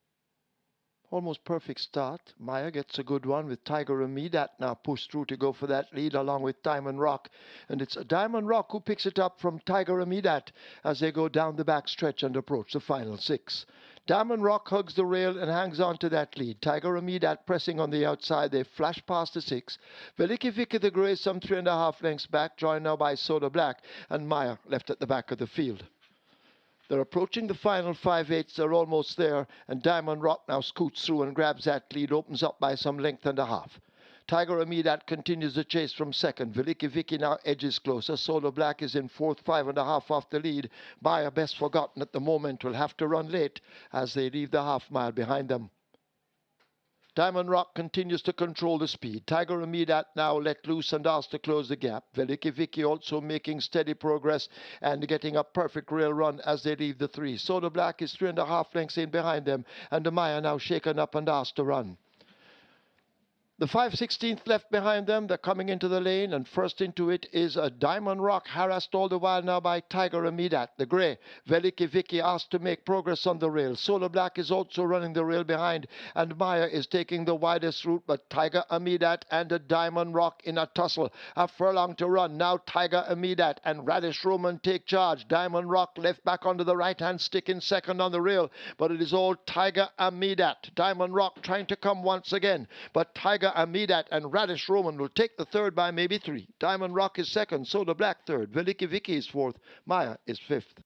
Almost perfect start. Maya gets a good one with Tiger Amidat now pushed through to go for that lead along with Diamond Rock. And it's Diamond Rock who picks it up from Tiger Amidat as they go down the back stretch and approach the final 6. Diamond Rock hugs the rail and hangs on to that lead. Tiger Amidat pressing on the outside. They flash past the 6. Veliki Vicky the Grey some 3.5 lengths back, joined now by Soda Black, and Maya left at the back of the field. They're approaching the final 5/8. They're almost there, and Diamond Rock now scoots through and grabs that lead, opens up by some length and a half. Tiger Amidat continues the chase from second. Veliki Vicky now edges closer. Solar Black is in fourth, 5.5 off the lead. Maya, best forgotten at the moment, will have to run late as they leave the half mile behind them. Diamond Rock continues to control the speed. Tiger Amidat now let loose and asked to close the gap. Veliki Vicky also making steady progress and getting a perfect rail run as they leave the three. Soda Black is 3.5 lengths in behind them, and Maya now shaken up and asked to run. The 5/16th left behind them. They're coming into the lane, and first into it is a Diamond Rock, harassed all the while now by Tiger Amidat. The grey, Veliki Vicky, asked to make progress on the rail. Solar Black is also running the rail behind, and Maya is taking the widest route, but Tiger Amidat and a Diamond Rock in a tussle. A furlong to run. Now Tiger Amidat and Radish Roman take charge. Diamond Rock left back onto the right-hand stick in second on the rail, but it is all Tiger Amidat. Diamond Rock trying to come once again, but Tiger Amidat and Radish Roman will take the third by maybe 3. Diamond Rock is second, Soda Black third, Veliki Vicky is fourth, Maya is fifth.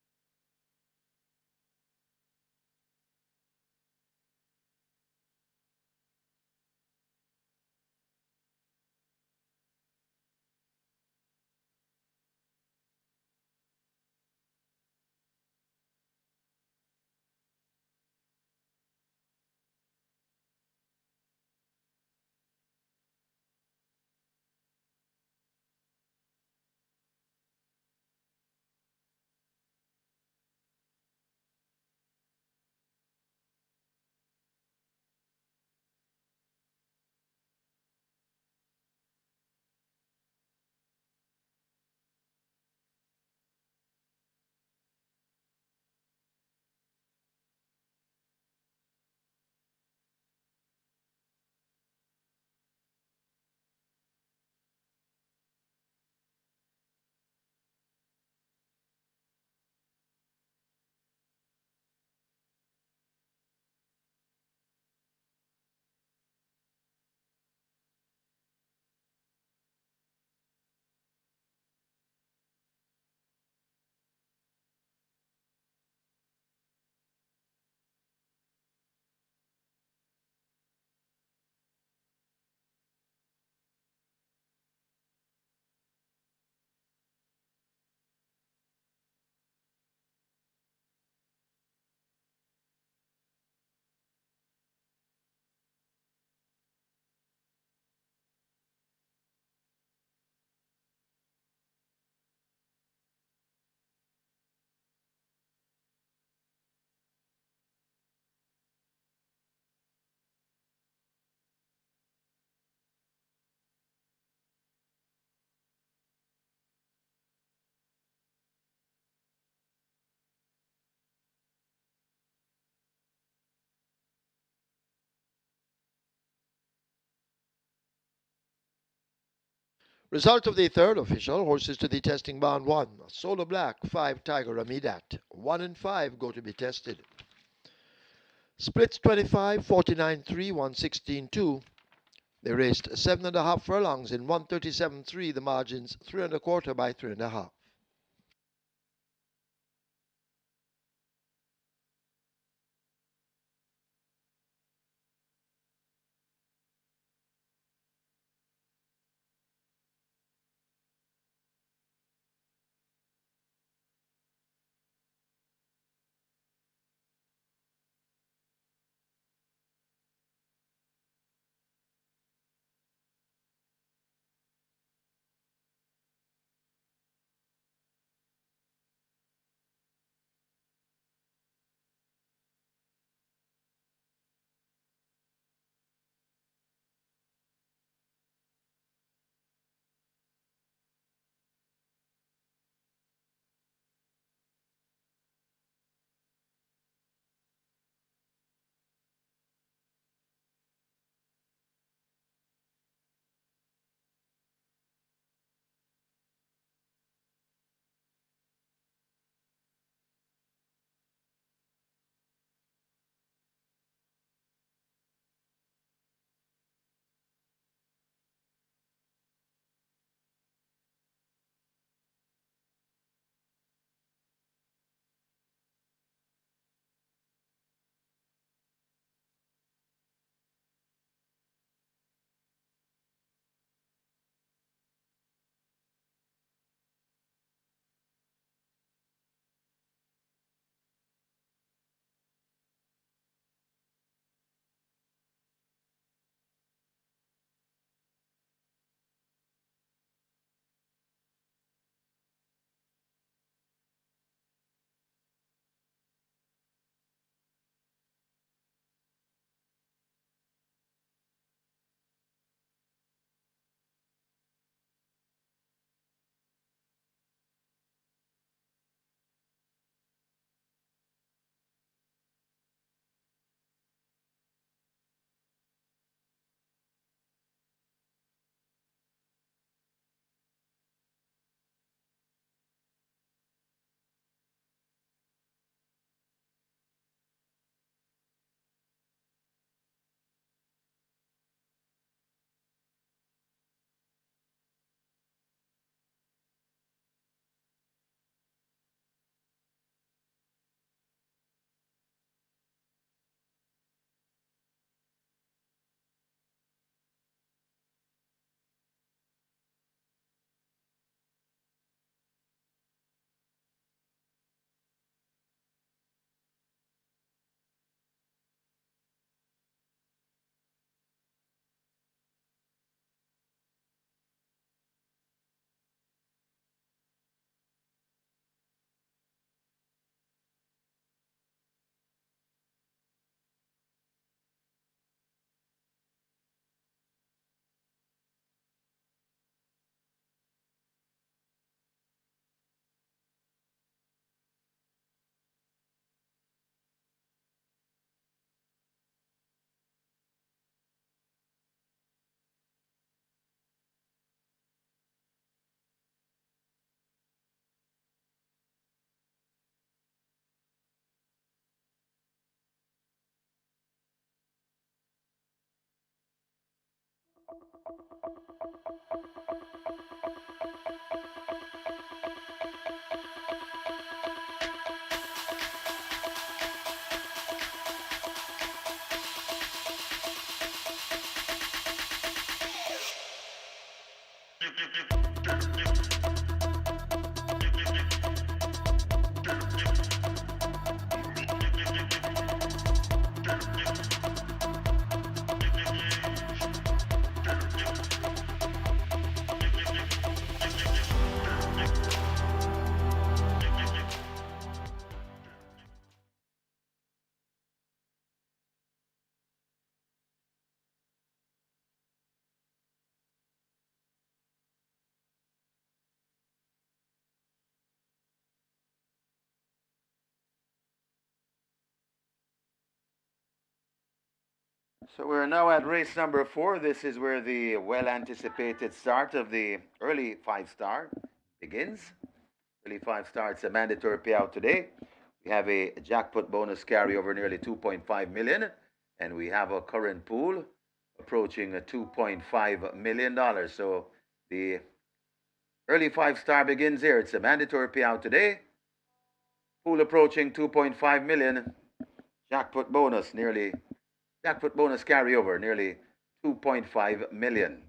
Result of the third official, horses to the testing barn 1. Solar Black, 5 Tiger Amidat. 1 and 5 go to be tested. Splits 25, 49.3, 116.2. They raced 7.5 furlongs in 137.3. The margins 3.25 by 3.5. So we're now at race number 4. This is where the well-anticipated start of the early 5-star begins. Early 5-star, it's a mandatory payout today. We have a jackpot bonus carryover nearly 2.5 million, and we have a current pool approaching a $2.5 million. So the early 5-star begins here. It's a mandatory payout today. Pool approaching 2.5 million. Jackpot bonus carryover nearly 2.5 million.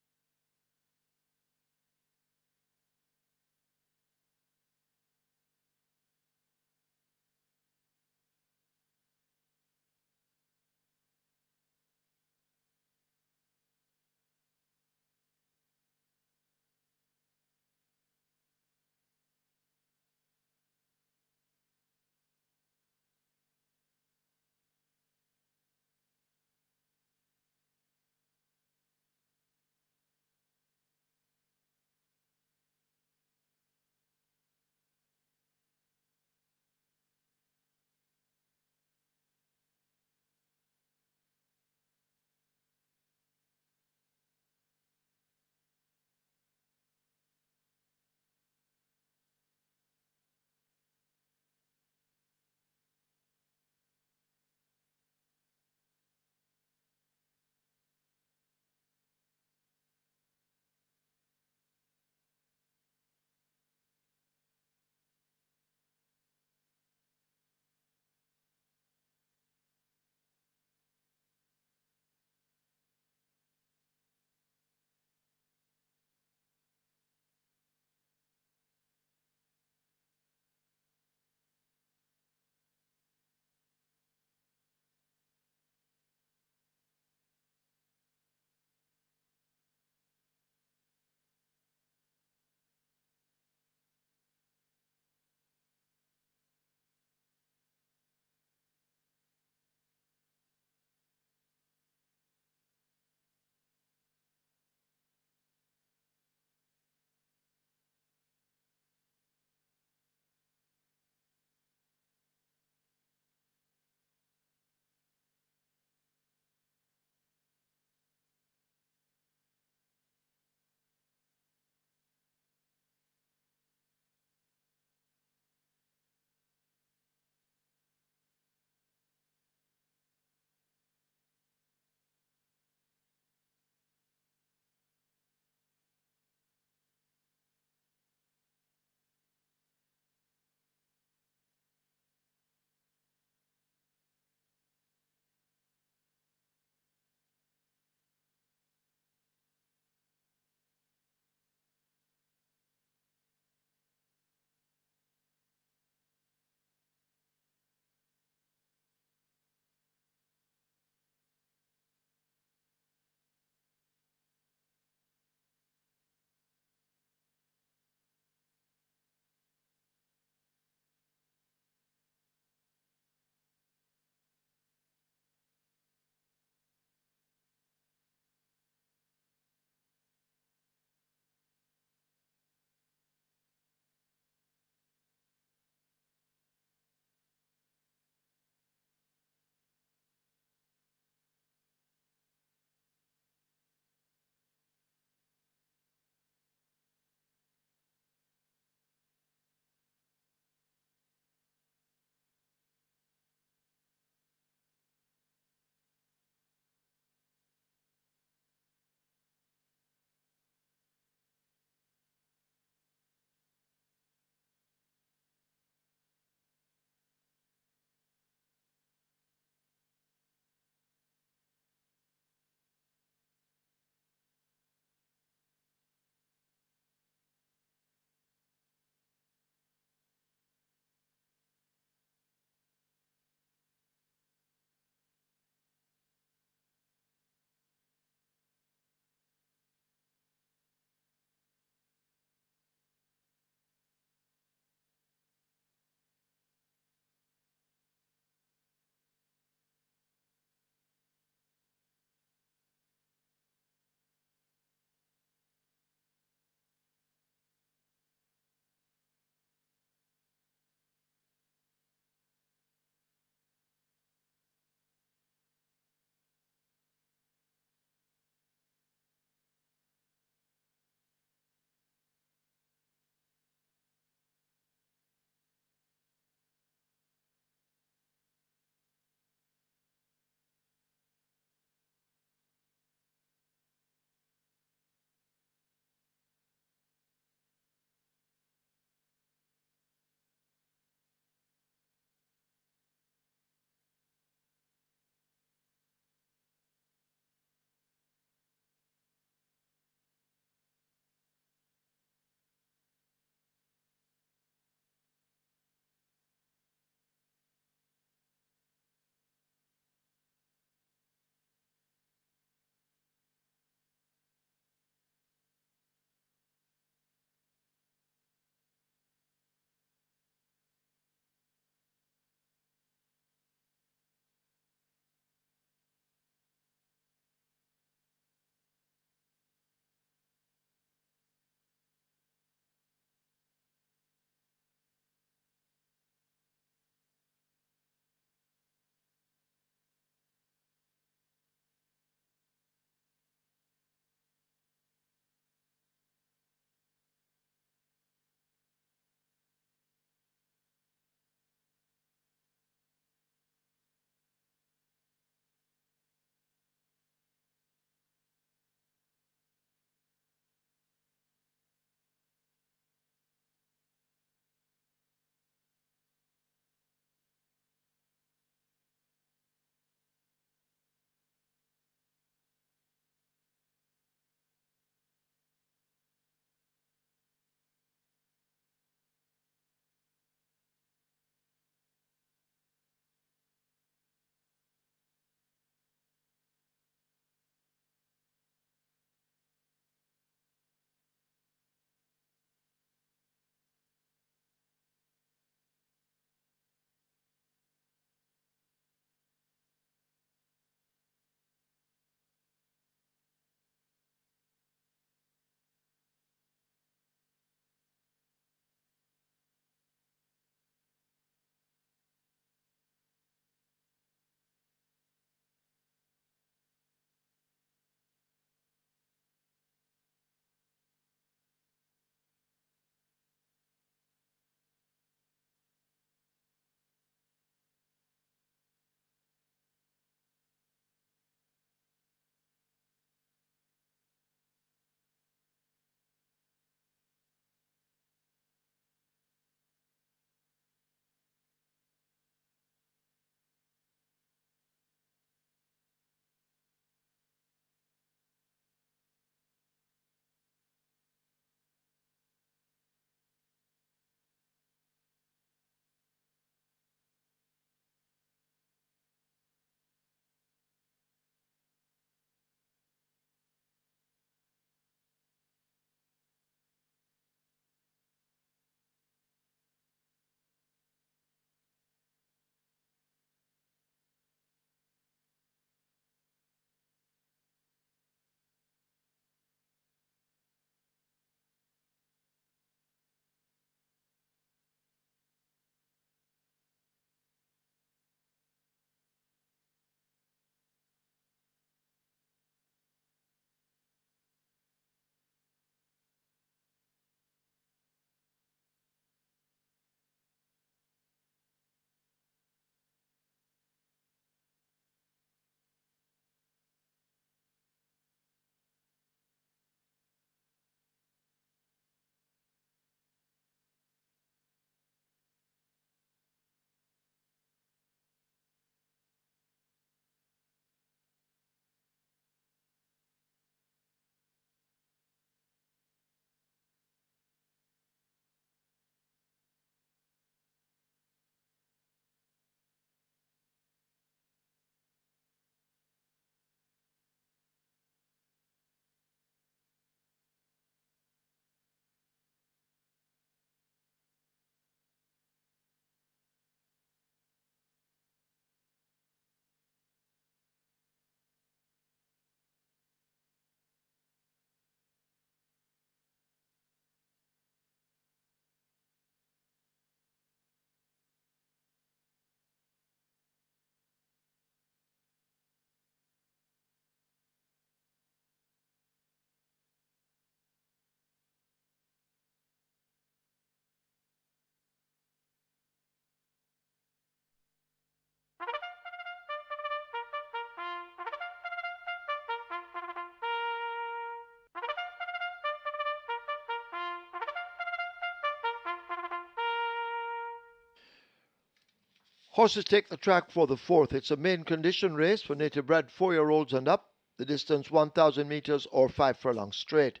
Horses take the track for the fourth. It's a main condition race for native bred 4-year-olds and up. The distance 1,000 meters or 5 furlongs straight.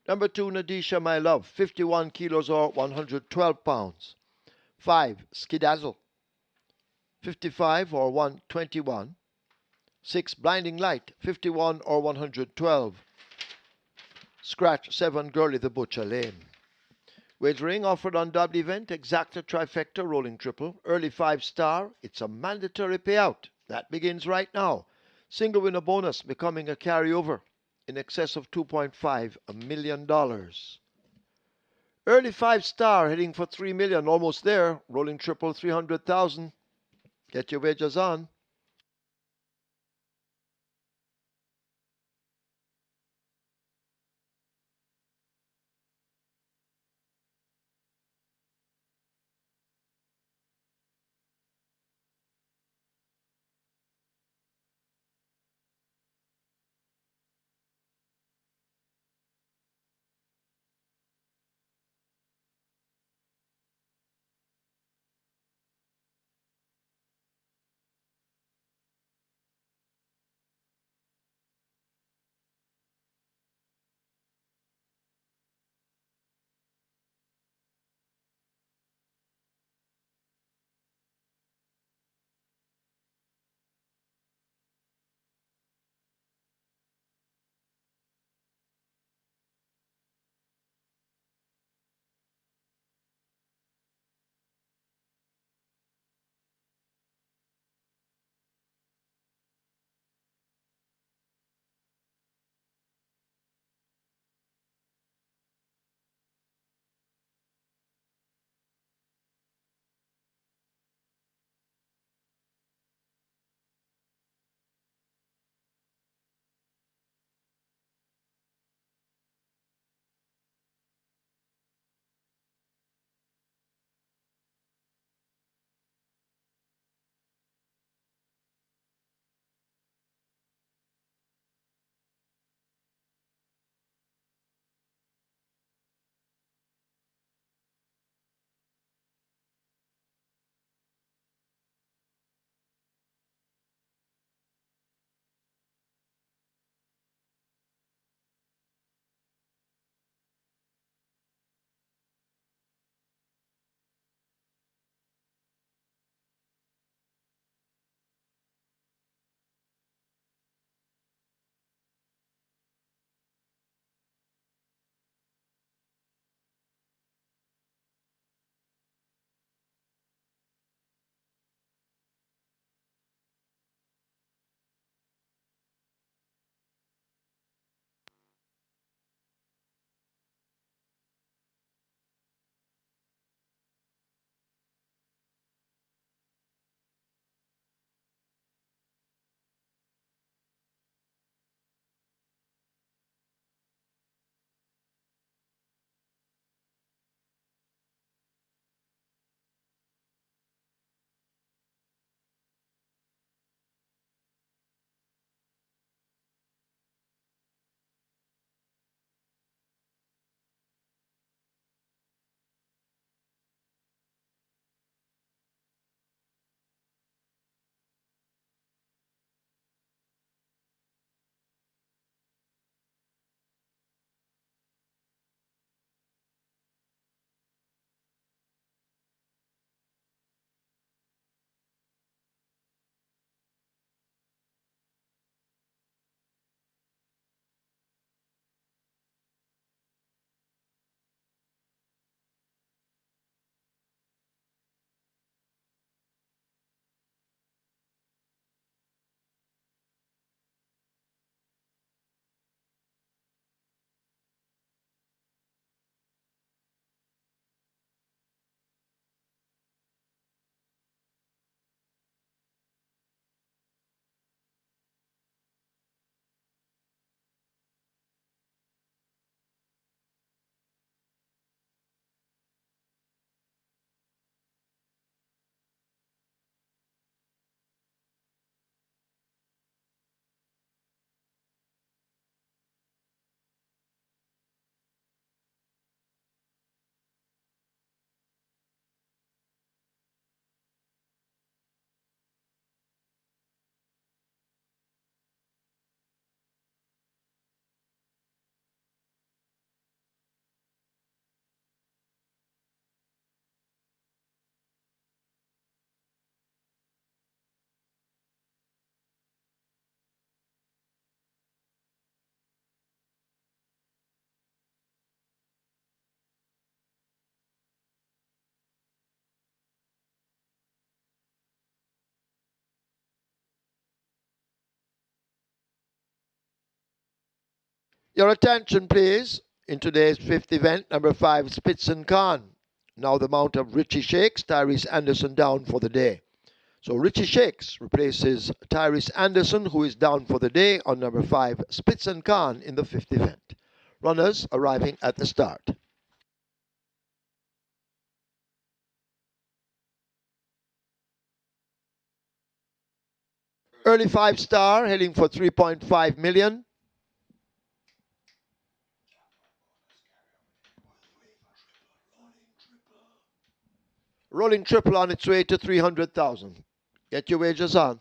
Number 2, Nadisha My Love, 51 kilos or 112 pounds. 5, Skidazzle, 55 or 121. 6, Blinding Light, 51 or 112. Scratch 7, Girlie the Butcher Lane. Wagering offered on double event, exacta trifecta rolling triple, early 5-star. It's a mandatory payout. That begins right now. Single winner bonus becoming a carryover in excess of $2.5 million. Early 5-star heading for $3 million, almost there. Rolling triple 300,000. Get your wagers on. Your attention, please. In today's fifth event, number 5, Spitz and Khan. Now the mount of Richie Shakes, Tyrese Anderson down for the day. So Richie Shakes replaces Tyrese Anderson, who is down for the day on number 5, Spitz and Khan in the fifth event. Runners arriving at the start. Early 5-star heading for 3.5 million. Rolling triple on its way to 300,000. Get your wagers on.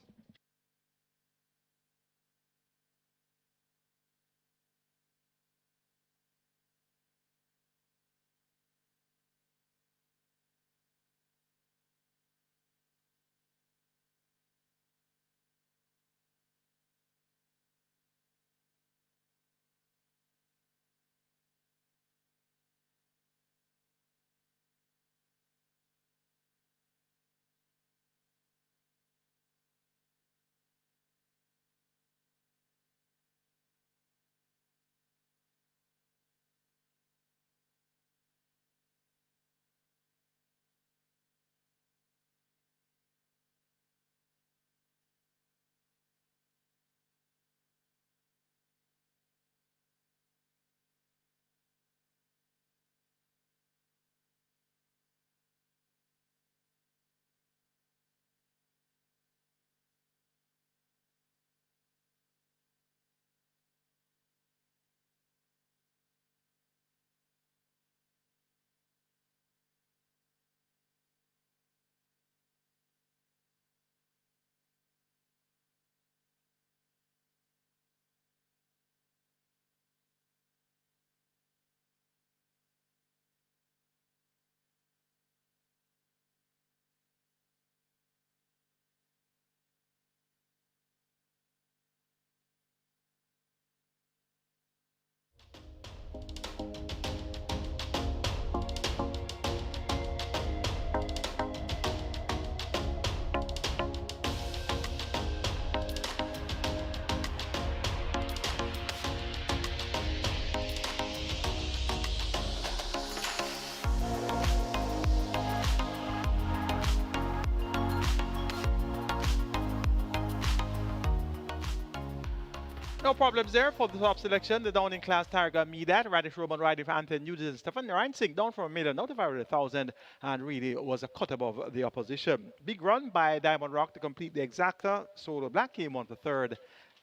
No problems there for the top selection. The down in class Targa Midat, Radish Roman, Radish Anthony Nugent, and Stefan Reinsing down from a million, out of 500,000, and really was a cut above the opposition. Big run by Diamond Rock to complete the exacta. Solo Black came on the third,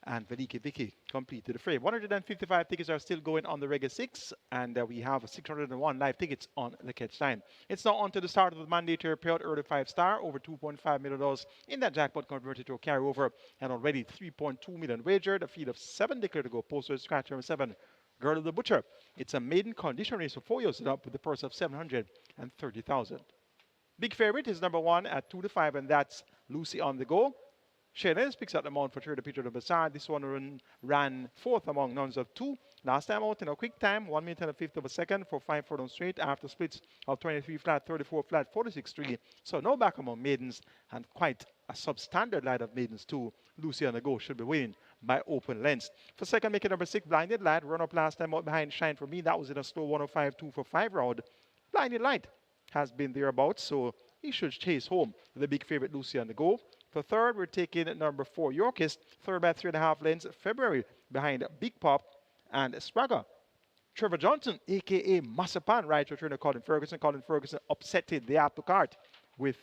and Veliki Vicky completed the frame. 155 tickets are still going on the Reggae 6, and we have 601 live tickets on the catch line. It's now on to the start of the mandatory payout, early 5-star, over $2.5 million in that jackpot converted to a carryover, and already 3.2 million wagered, a field of 7 declared to go. Posted scratch number 7, Girl of the Butcher. It's a maiden condition race for 4 years up with the purse of 730,000. Big favorite is number 1 at 2-5, and that's Lucy on the Go. Shaynes picks up the mount for third Peter de Bassard. This one ran fourth among nuns of 2. Last time out in a quick time, 1 minute and a fifth of a second for 5 furlong straight after splits of 23 flat, 34 flat, 46-3. So no back among maidens, and quite a substandard line of maidens too. Lucy on the Go should be winning by open lengths. For second, making number 6, Blinded Light. Run up last time out behind Shine for Me. That was in a slow 105-2 for 5 round. Blinded Light has been thereabouts, so he should chase home the big favorite Lucy on the Go. For third, we're taking number 4, Yorkist, third by 3.5 lengths, February, behind Big Pop and Spragger. Trevor Johnson, a.k.a. Masapan, right return to Colin Ferguson. Colin Ferguson upsetted the apple cart with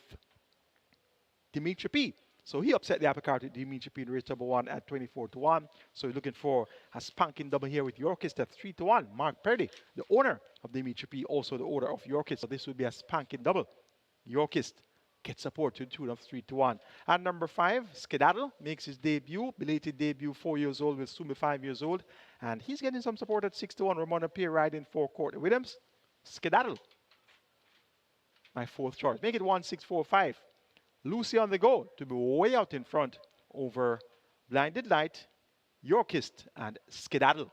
Dimitri P. So he upset the apple cart with Dimitri P in race number 1 at 24-1. So he's looking for a spanking double here with Yorkist at 3-1. Mark Perry, the owner of Dimitri P, also the owner of Yorkist. So this would be a spanking double. Yorkist gets support to the tune of 3-1. And number 5, Skedaddle, makes his debut, belated debut, 4 years old, will soon be 5 years old. And he's getting some support at 6-1. Ramona Pierre riding for Courtney Williams. Skedaddle, my fourth choice. Make it 1-6-4-5. Lucy on the Go to be way out in front over Blinded Light, Yorkist, and Skedaddle.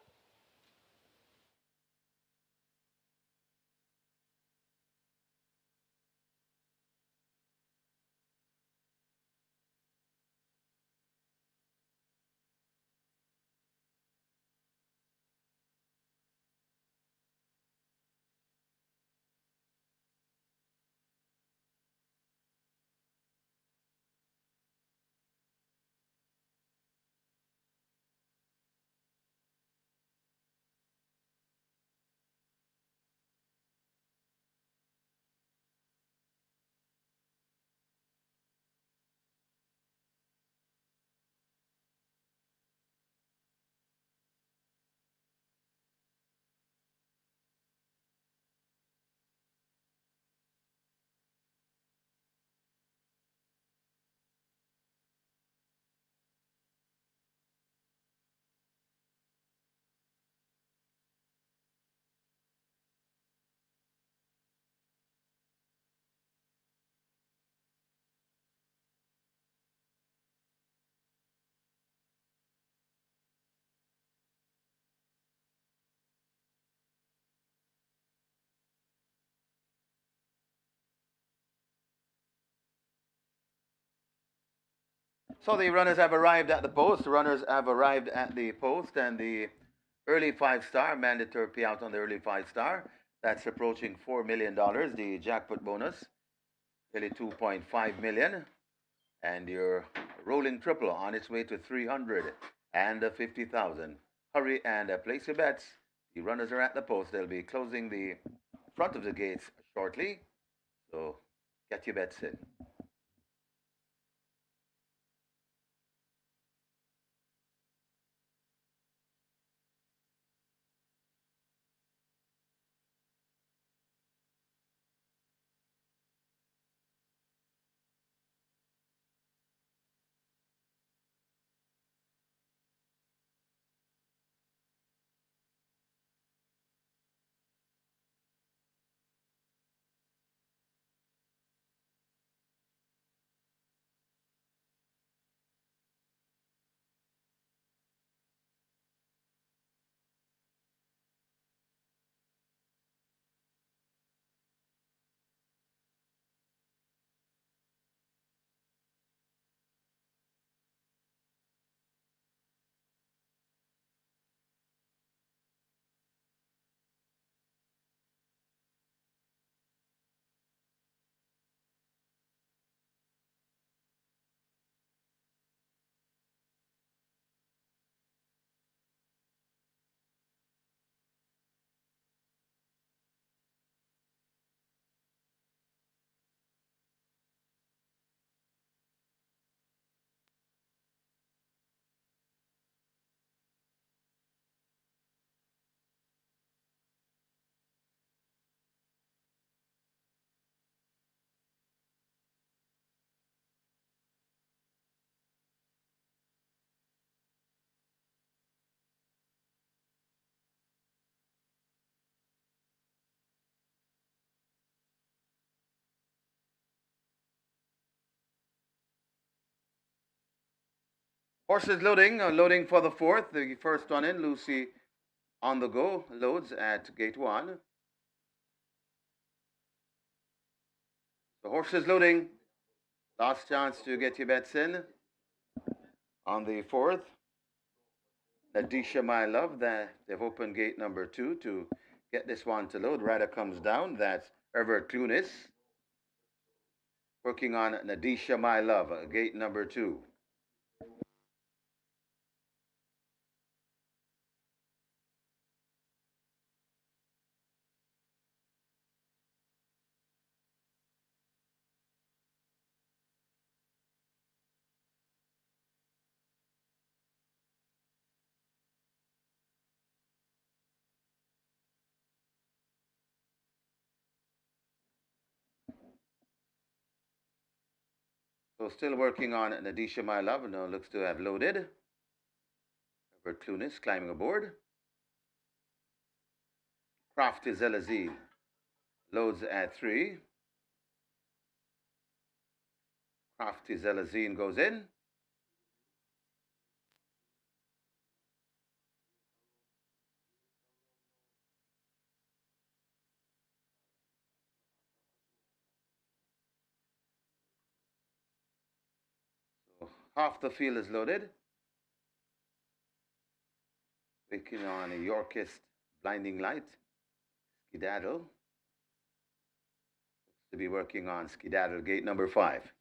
So the runners have arrived at the post. The runners have arrived at the post, and the early 5-star, mandatory payout on the early 5-star, that's approaching $4 million. The jackpot bonus, nearly 2.5 million. And your rolling triple on its way to 350,000. Hurry and place your bets. The runners are at the post. They'll be closing the front of the gates shortly. So get your bets in. Horses loading, loading for the fourth. The first one in, Lucy on the go, loads at gate 1. The horses loading. Last chance to get your bets in. On the fourth, Nadisha My Love, they've opened gate number 2 to get this one to load. Rider comes down. That's Herbert Clunis. Working on Nadisha My Love, gate number 2. So still working on Nadisha My Love. Now looks to have loaded. Herbert Clunis climbing aboard. Crafty Zelazine loads at 3. Crafty Zelazine goes in. So half the field is loaded. Working on a Yorkist Blinding Light. Skedaddle. Looks to be working on Skedaddle gate number 5.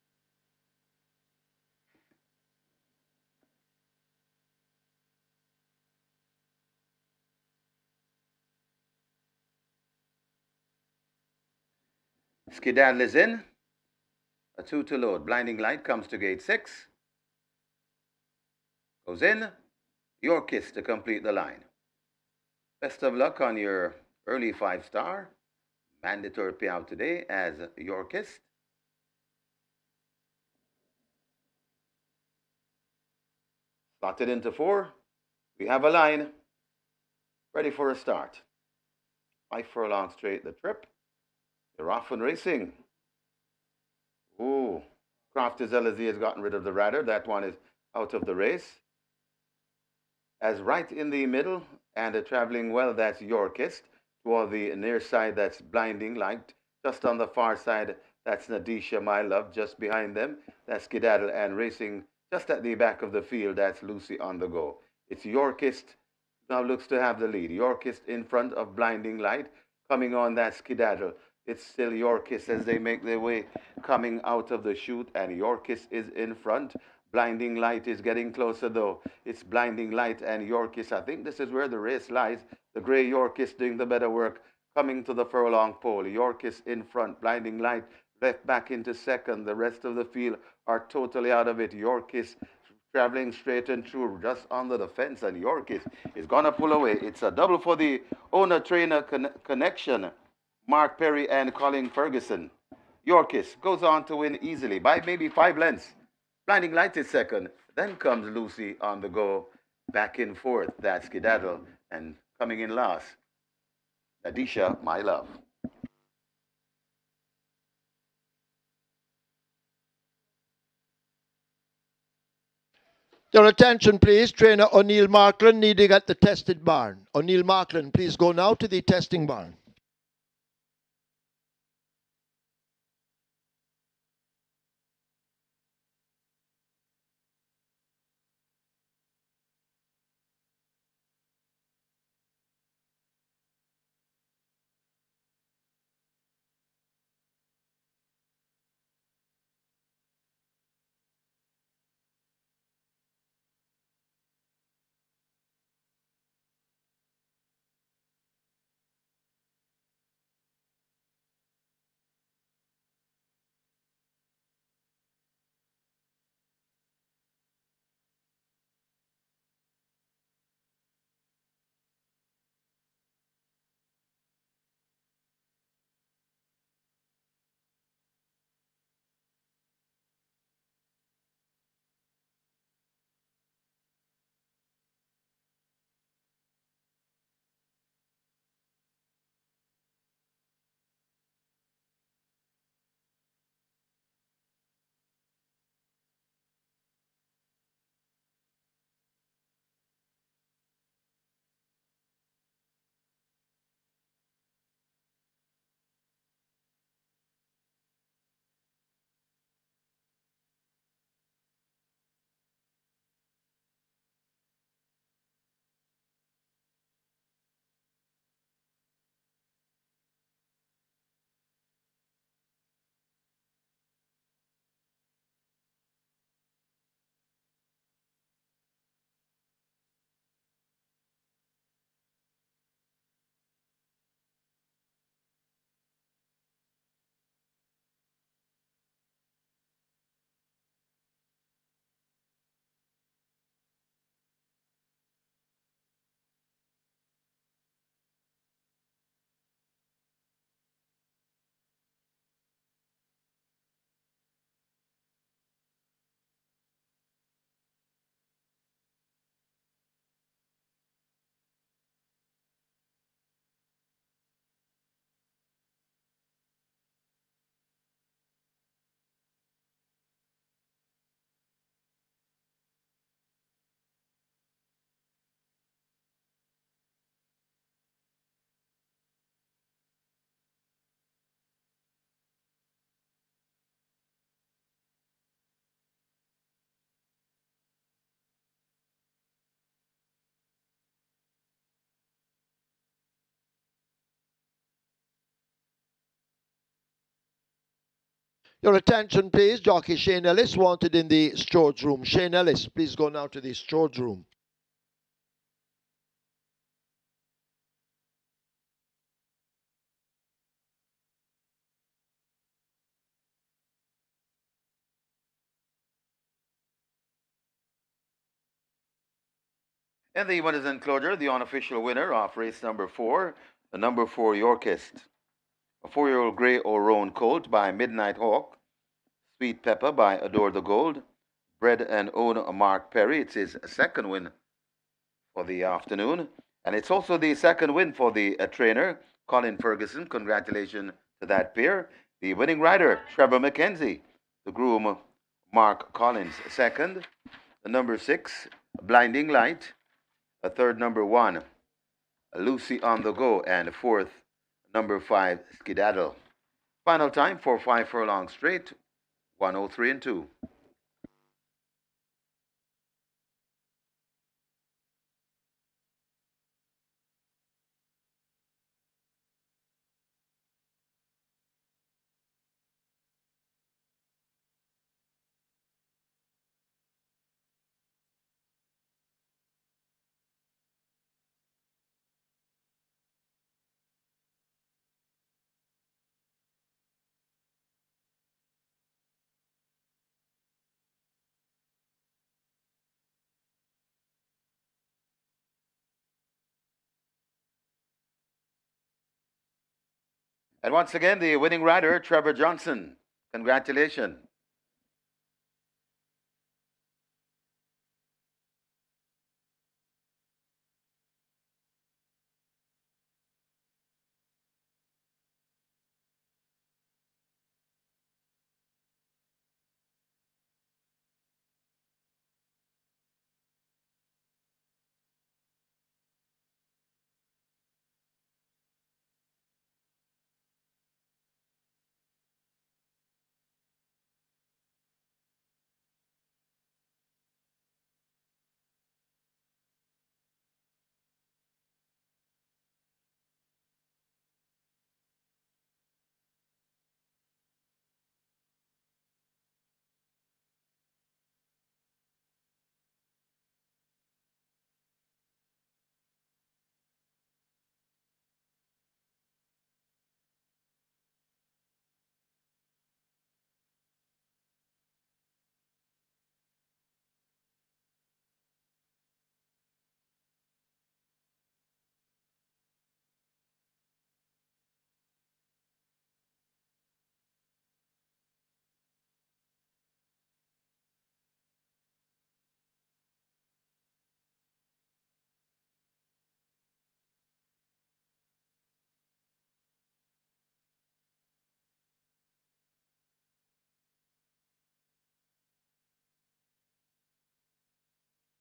Skedaddle is in. A 2 to load. Blinding Light comes to gate 6. Goes in. Yorkist to complete the line. Best of luck on your early 5-star. Mandatory payout today as Yorkist. Slotted into 4. We have a line. Ready for a start. 5 furlong straight the trip. You're off and racing. Ooh, Crafty Zelazine has gotten rid of the rider. That one is out of the race. As right in the middle and traveling well, that's Yorkist. Toward the near side, that's Blinding Light. Just on the far side, that's Nadisha My Love. Just behind them, that's Skedaddle, and racing Just at the back of the field, that's Lucy on the go. It's Yorkist now looks to have the lead. Yorkist in front of Blinding Light, coming on that Skedaddle. It's still Yorkist as they make their way coming out of the chute, and Yorkist is in front. Blinding Light is getting closer though. It's Blinding Light and Yorkist. I think this is where the race lies. The grey Yorkist doing the better work, coming to the furlong pole. Yorkist in front. Blinding Light left back into second. The rest of the field are totally out of it. Yorkist traveling straight and true just under the fence, and Yorkist is going to pull away. It's a double for the owner-trainer connection. Mark Perry and Colin Ferguson. Yorkist goes on to win easily by maybe 5 lengths. Blinding Light is second. Then comes Lucy on the go. Back in fourth. That's Skedaddle. And coming in last, Nadisha, My Love. Your attention, please. Trainer O'Neill Markland needing at the tested barn. O'Neill Markland, please go now to the testing barn. Your attention, please. Jockey Shane Ellis wanted in the storage room. Shane Ellis, please go now to the storage room. And the winners enclosure, the unofficial winner of race number 4, the number 4 Yorkist. A 4-year-old Grey O'Roan colt by Midnight Hawk. Sweet Pepper by Adore the Gold. Bred and owned Mark Perry. It's his second win for the afternoon. And it's also the second win for the trainer, Colin Ferguson. Congratulations to that pair. The winning rider, Trevor McKenzie. The groom, Mark Collins, second. The number 6, Blinding Light. A third, number 1, Lucy on the Go. And fourth, number 5, Skedaddle. Final time for 5 furlongs straight, 103 and 2. And once again, the winning rider, Trevor Johnson. Congratulations.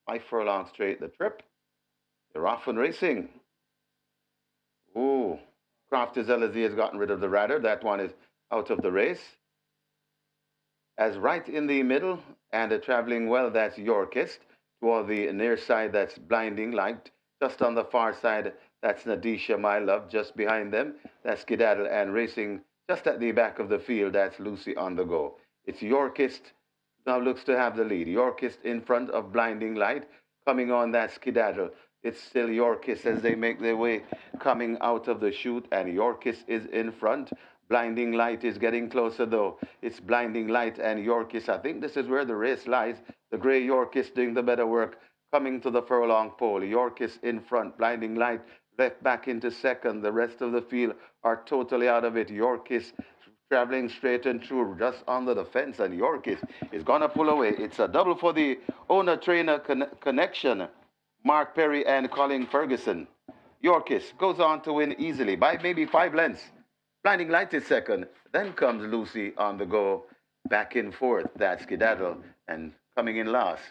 Five furlongs straight the trip. They're off and racing. Ooh, Crafty Zelazi has gotten rid of the rider. That one is out of the race. As right in the middle and traveling well, that's Yorkist. Toward the near side, that's Blinding Light. Just on the far side, that's Nadisha, My Love. Just behind them, that's Skedaddle. And racing just at the back of the field, that's Lucy on the Go. It's Yorkist now looks to have the lead. Yorkist in front of Blinding Light. Coming on, that's Skedaddle. It's still Yorkist as they make their way coming out of the chute, and Yorkist is in front. Blinding Light is getting closer, though. It's Blinding Light and Yorkist. I think this is where the race lies. The grey Yorkist doing the better work, coming to the furlong pole. Yorkist in front. Blinding Light left back into second. The rest of the field are totally out of it. Yorkist traveling straight and true, just under the fence, and Yorkist is going to pull away. It's a double for the owner-trainer connection. Mark Perry and Colin Ferguson. Yorkist goes on to win easily by maybe 5 lengths. Blinding Light is second. Then comes Lucy on the Go. Back and forth. That's Skedaddle. And coming in last,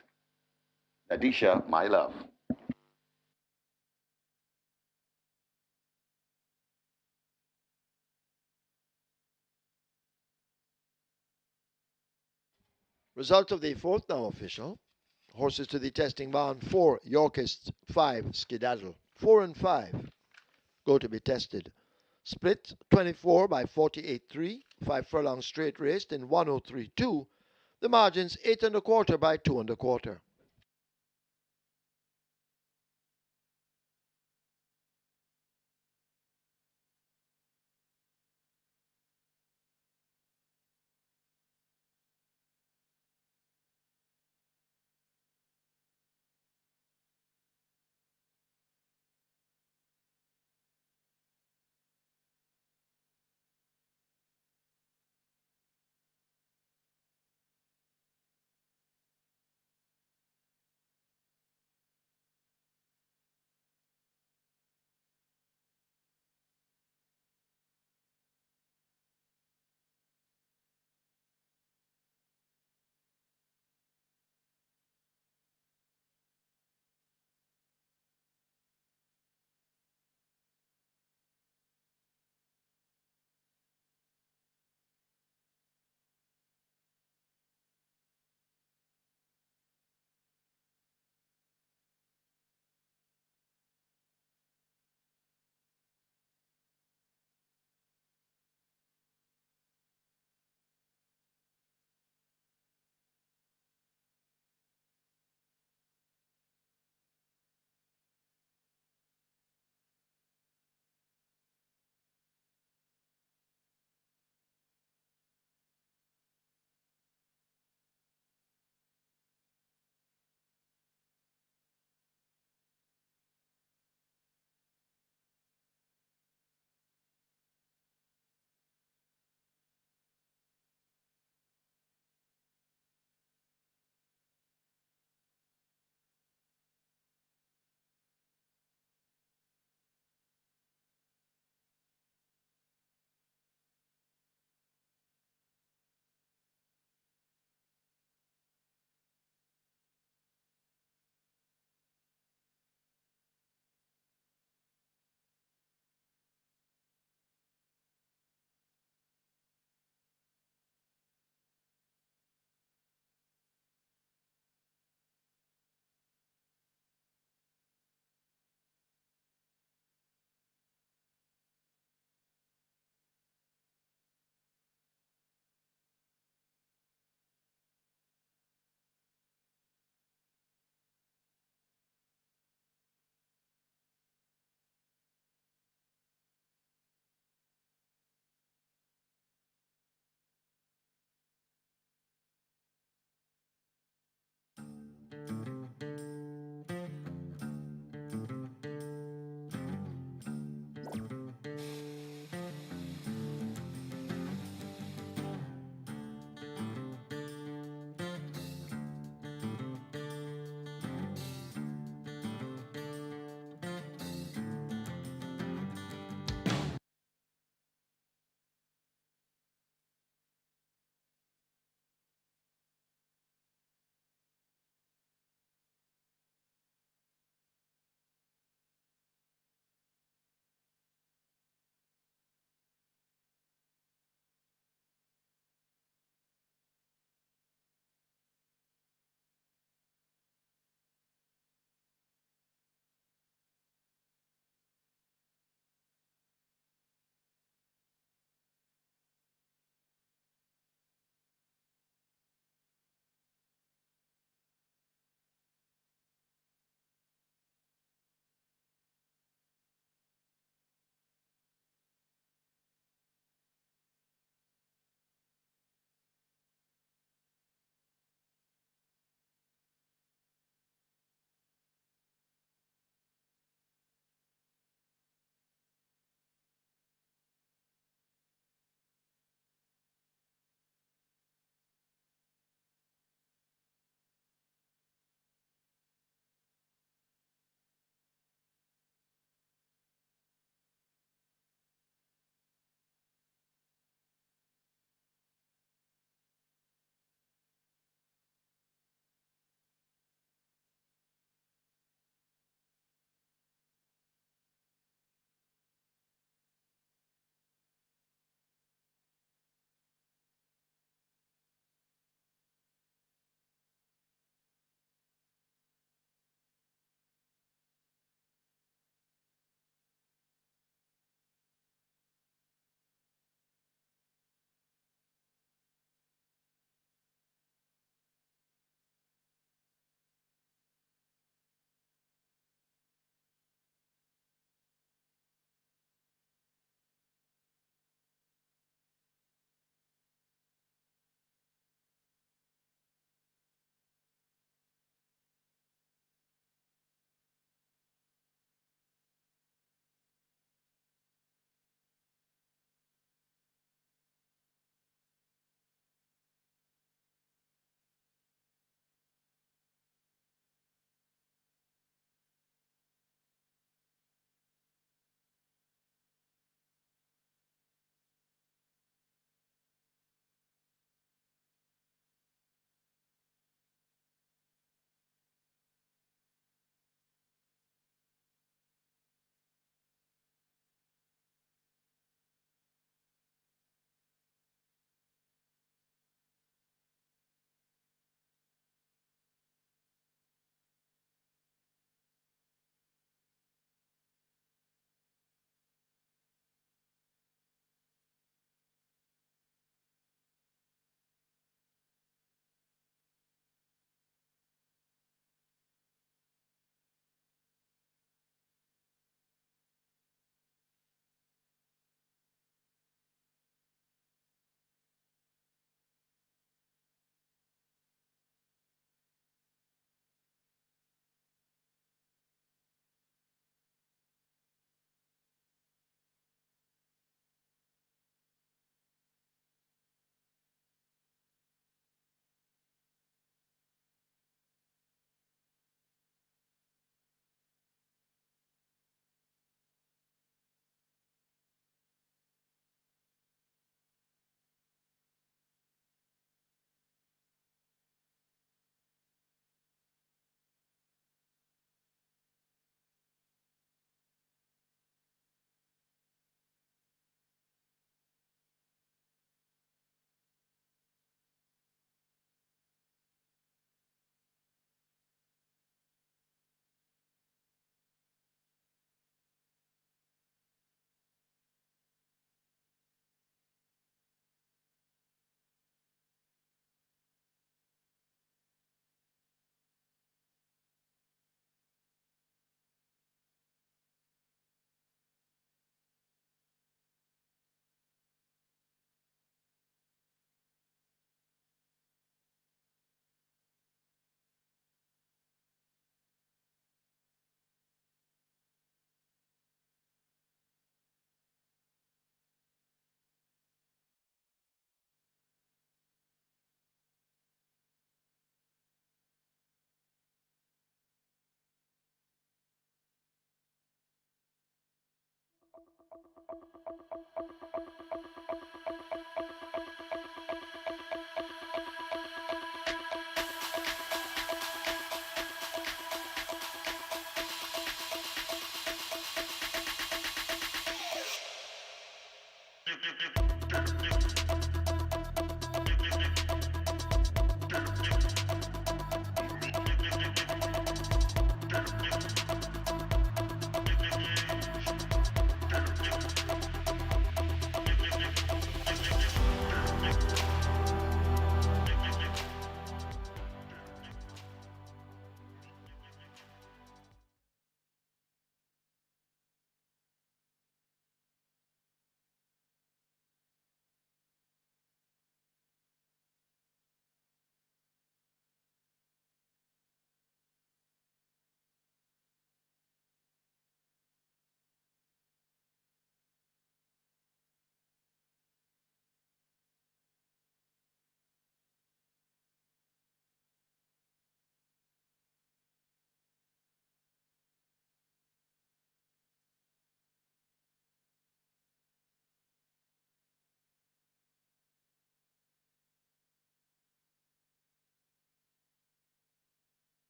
Nadisha, My Love. Result of the fourth now official. Horses to the testing barn: 4 Yorkist, 5 Skedaddle. 4 and 5 go to be tested. Split 24 by 48.3, 5 furlongs straight raced in 103.2. The margins 8 1/4 by 2 1/4.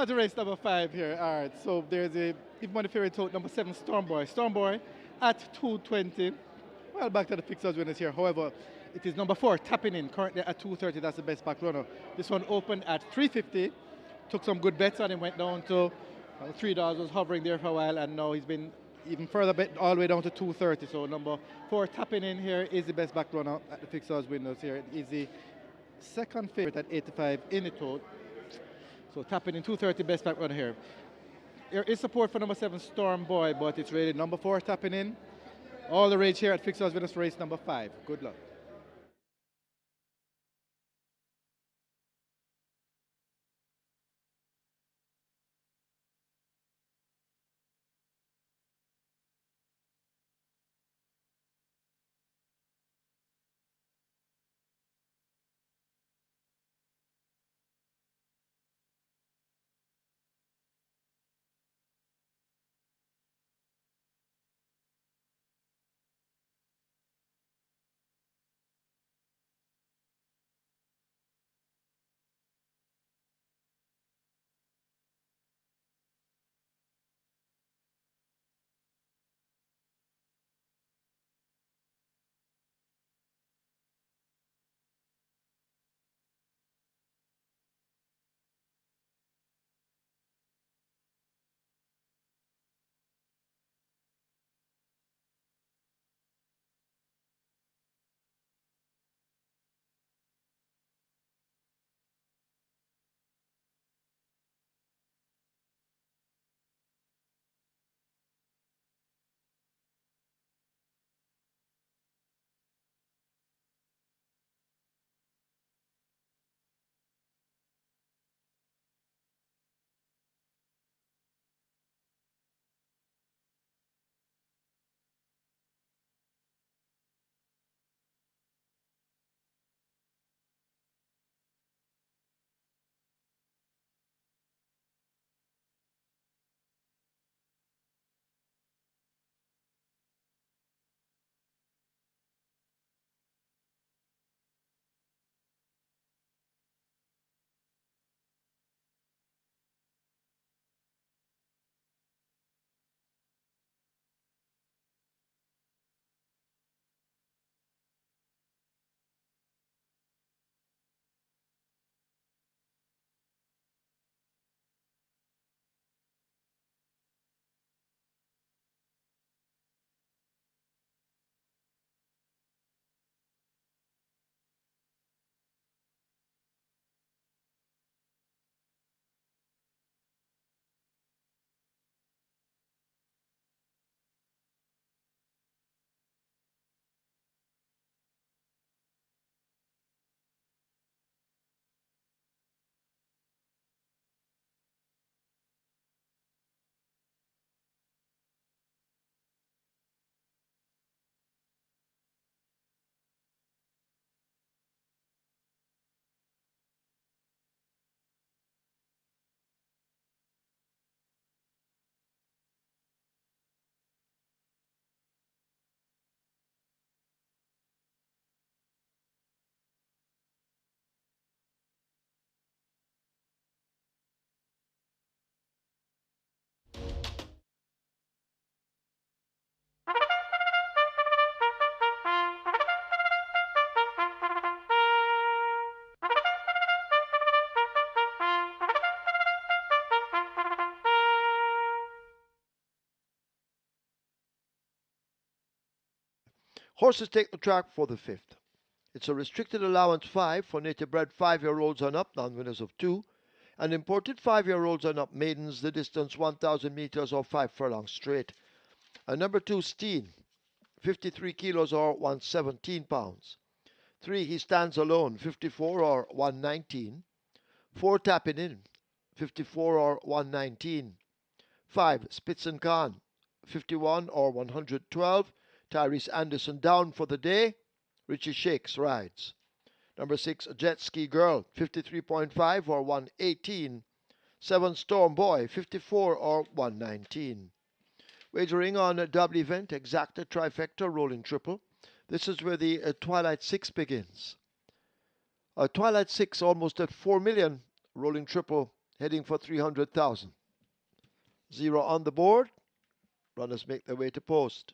To race number 5 here. All right, so there's a if money favorite out number 7 Stormboy. Stormboy at 220. Well, back to the fixers winners here. However, it is number 4 tapping in currently at 230. That's the best back runner. This one opened at 350. Took some good bets on him. Went down to $3. Was hovering there for a while, and now he's been even further bet all the way down to 230. So number 4 tapping in here is the best back runner at the fixers winners here. It is the second favorite at 85 in the total. So tapping in 230 best back runner here. There is support for number 7 Storm Boy, but it's rated number 4 tapping in. All the rage here at Fixers Winners race number 5. Good luck. Horses take the track for the 5th. It's a restricted allowance 5 for native bred 5-year-olds and up, non-winners of 2, and imported 5-year-olds and up maidens, the distance 1,000 meters or 5 furlongs straight. Number 2, Steen, 53 kilos or 117 pounds. 3, He Stands Alone, 54 or 119. 4, Tapping In, 54 or 119. 5, Spitzen Khan, 51 or 112. Tyrese Anderson down for the day. Richie Shakes rides. Number 6, Jet Ski Girl, 53.5 or 118. 7, Storm Boy, 54 or 119. Wagering on a double event, exacta, trifecta, rolling triple. This is where the Twilight 6 begins. Twilight 6 almost at 4 million, rolling triple, heading for 300,000. 0 on the board. Runners make their way to post.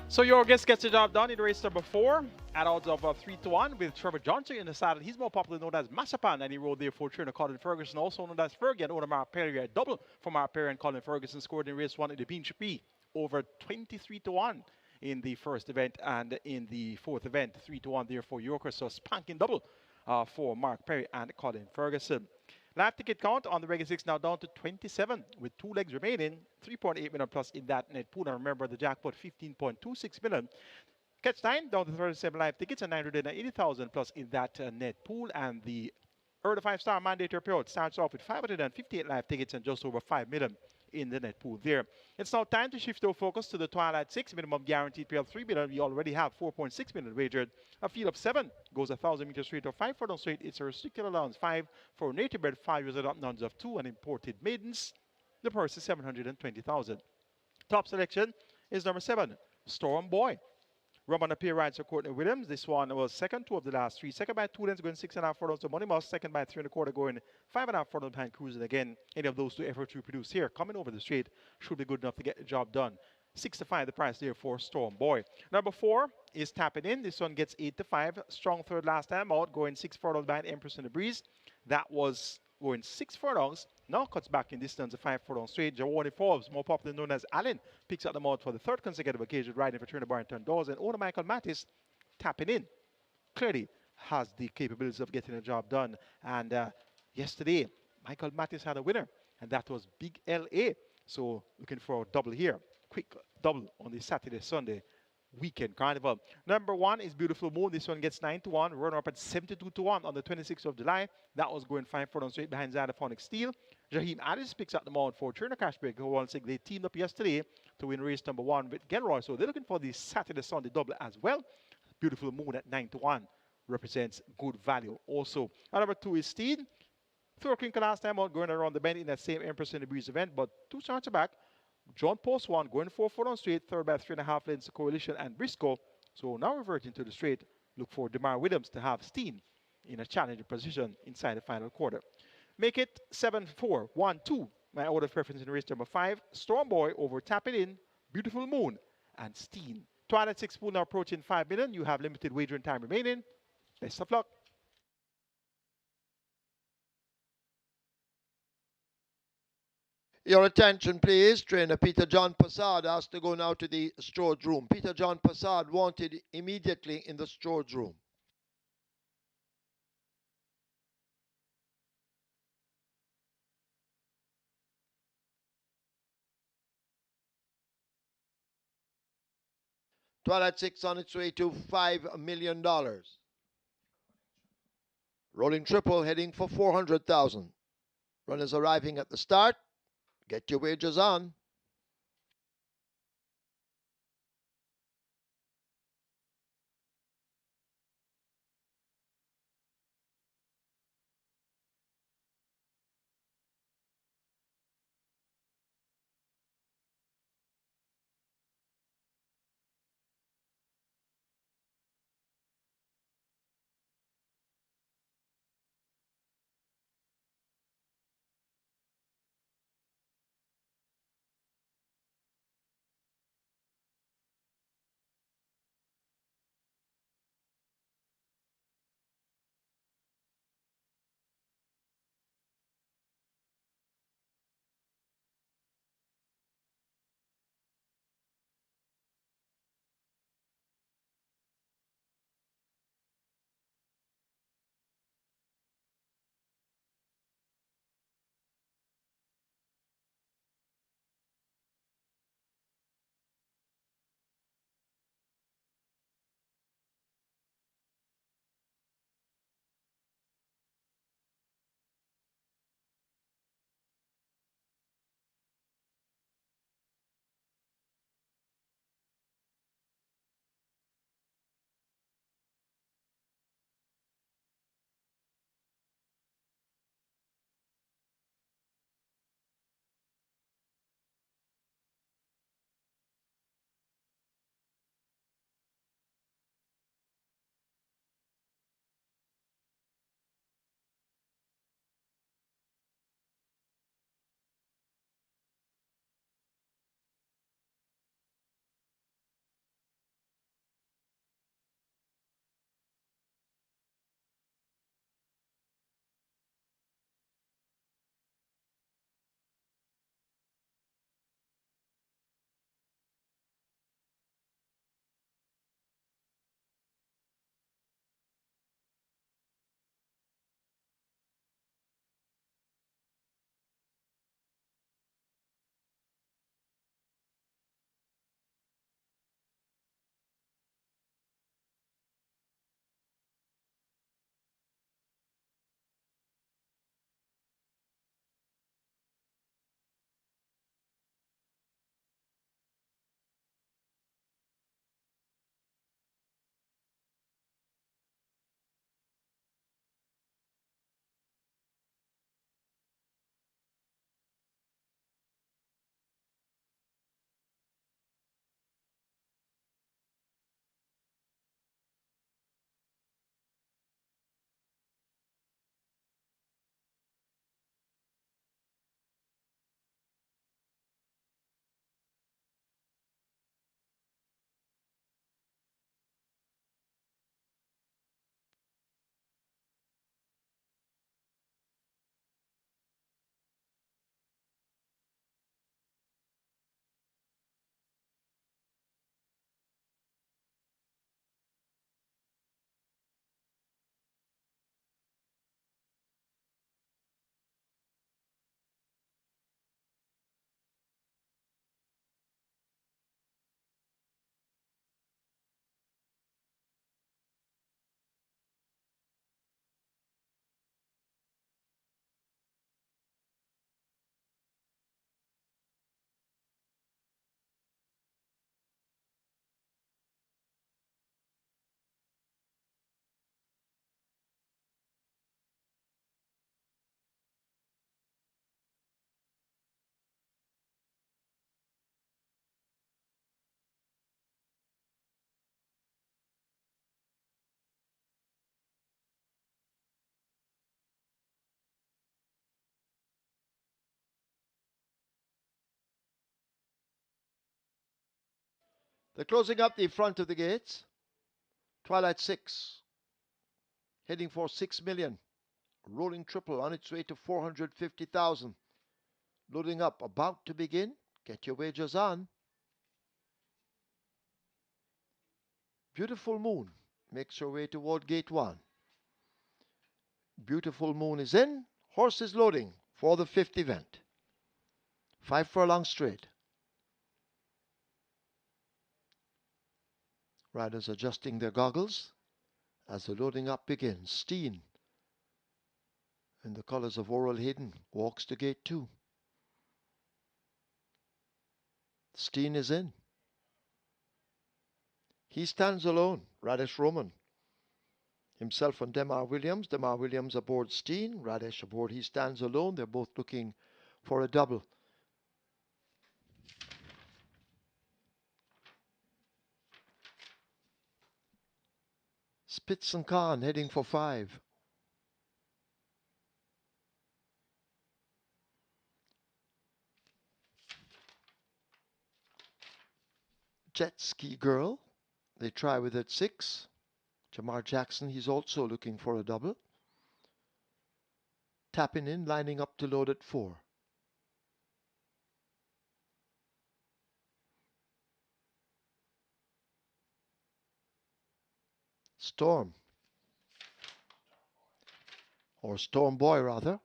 So your guest gets the job done in race number 4 at odds of 3-1 with Trevor Johnson in the saddle. He's more popularly known as Masapan, and he rode there for trainer Colin Ferguson, also known as Fergie, and owner Mark Perry. A double for Mark Perry and Colin Ferguson scored in race 1 at the DIV.I over 23-1 in the first event, and in the fourth event 3-1 there for Yorker. So spanking double for Mark Perry and Colin Ferguson. Live ticket count on the regular 6 now down to 27 with 2 legs remaining, 3.8 million plus in that net pool. And remember the jackpot 15.26 million. Catch time down to 37 live tickets and 980,000 plus in that net pool. And the early 5-star mandatory payout starts off with 558 live tickets and just over 5 million in the net pool there. It's now time to shift our focus to the Twilight 6 minimum guaranteed payout 3 million. We already have 4.6 million wagered. A field of 7 goes 1,000 meters straight or 5 furlong straight. It's a restricted allowance 5 for native bred 5 years old, nuns of 2 and imported maidens. The purse is 720,000. Top selection is number 7, Storm Boy. Roman Appear rides for Courtney Williams. This one was second, 2 of the last 3. Second by 2 lengths, going 6.5 furlongs to Money Mouse. Second by 3 1/4, going 5.5 furlongs behind Cruising again. Any of those 2 efforts we produce here coming over the straight should be good enough to get the job done. 65 the price there for Storm Boy. Number 4 is Tapping In. This one gets 8 to 5. Strong third last time out, going 6 furlongs behind Empress in the Breeze. That was going 6 furlongs. Now cuts back in distance to 5 furlongs straight. Jawani Forbes, more popularly known as Allen, picks up the mount for the third consecutive occasion, riding for Turner Barrington Dawes. And owner Michael Mattis tapping in. Clearly has the capabilities of getting the job done. And yesterday, Michael Mattis had a winner, and that was Big LA. So looking for a double here. Quick double on the Saturday, Sunday weekend carnival. Number 1 is Beautiful Moon. This one gets 9 to 1. Runner up at 72 to 1 on the 26th of July. That was going 5 furlongs straight behind Zylophonic Steel. Jaheim Addis picks up the mount for Turner Cashback, who once again they teamed up yesterday to win race number 1 with Gelroy. So they're looking for the Saturday, Sunday double as well. Beautiful Moon at 9 to 1 represents good value also. And number 2 is Steed. Third clinker last time out, going around the bend in that same Empress in the Breeze event, but 2 starts back. John Post 1 going 4 furlongs straight, third by 3.5 lengths of Coalition and Briscoe. So now reverting to the straight, look for DeMar Williams to have Steen in a challenging position inside the final quarter. Make it 7-4-1-2. My order of preference in race number 5. Storm Boy over Tapping In, Beautiful Moon, and Steen. Twilight 6 pool now approaching 5 million. You have limited wagering time remaining. Best of luck. Your attention, please. Trainer Peter John Passard has to go now to the storage room. Peter John Passard wanted immediately in the storage room. Twilight 6 on its way to $5 million. Rolling triple heading for 400,000. Runners arriving at the start. Get your wagers on. They're closing up the front of the gates. Twilight 6, heading for 6 million. Rolling triple on its way to 450,000. Loading up, about to begin. Get your wagers on. Beautiful Moon makes her way toward gate 1. Beautiful Moon is in. Horse is loading for the 5th event. 5 furlongs straight. Riders adjusting their goggles as the loading up begins. Steen, in the colors of Oral Hayden, walks to gate 2. Steen is in. He stands alone. Radish Roman himself and Demar Williams. Demar Williams aboard Steen. Radish aboard. He stands alone. They're both looking for a double. Spitz and Khan heading for 5. Jet Ski Girl, they try with at 6. Jamar Jackson, he's also looking for a double. Tapping in, lining up to load at 4. Storm, or Storm Boy rather,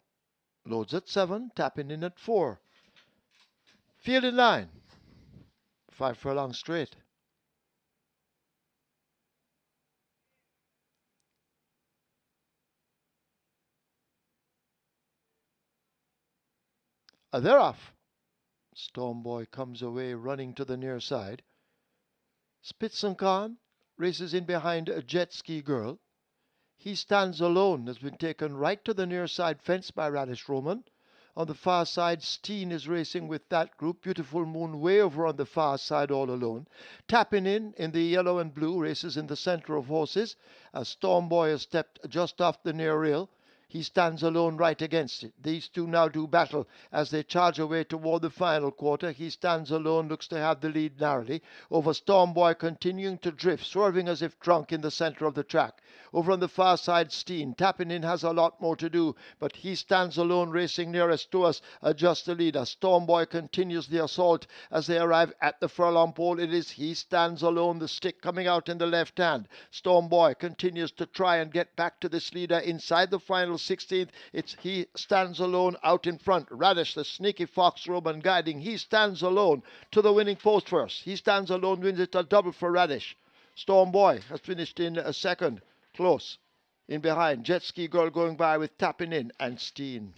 loads at 7, tapping in at 4. Field in line, 5 furlongs straight. They're off. Storm Boy comes away running to the near side. Spitz and Khan races in behind a Jet Ski Girl. He stands alone, has been taken right to the near side fence by Radish Roman. On the far side, Steen is racing with that group. Beautiful Moon way over on the far side all alone. Tapping in the yellow and blue, races in the center of horses. As Storm Boy has stepped just off the near rail. He stands alone right against it. These two now do battle as they charge away toward the final quarter. He stands alone, looks to have the lead narrowly. Over Storm Boy continuing to drift, swerving as if drunk in the center of the track. Over on the far side, Steen. Tapping in has a lot more to do, but he stands alone racing nearest to us, just the leader. Storm Boy continues the assault as they arrive at the furlong pole. It is he stands alone, the stick coming out in the left hand. Storm Boy continues to try and get back to this leader inside the final 16th. It's he stands alone out in front. Radish, the sneaky fox Roman guiding. He stands alone to the winning post first. He stands alone, wins it a double for Radish. Storm Boy has finished in a second. Close. In behind, Jet Ski Girl going by with Tapping In and Steen.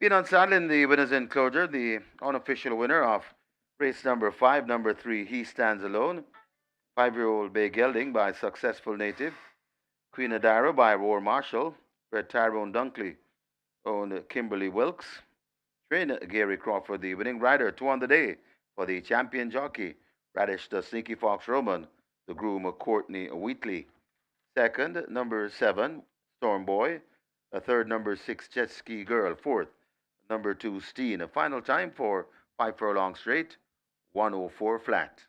Being on saddle in the winner's enclosure, the unofficial winner of race number 5, number 3, He Stands Alone. 5-year-old Bay Gelding by Successful Native. Queen Adara by Roar Marshall. Bred Tyrone Dunkley owned Kimberly Wilkes. Trained Gary Crawford, the winning rider. 2 on the day for the champion jockey. Radish the Sneaky Fox Roman. The groom Courtney Wheatley. Second, number 7, Storm Boy. A third, number 6, Jet Ski Girl. Fourth, number 2, Steen. A final time for 5 furlong straight, 104 flat.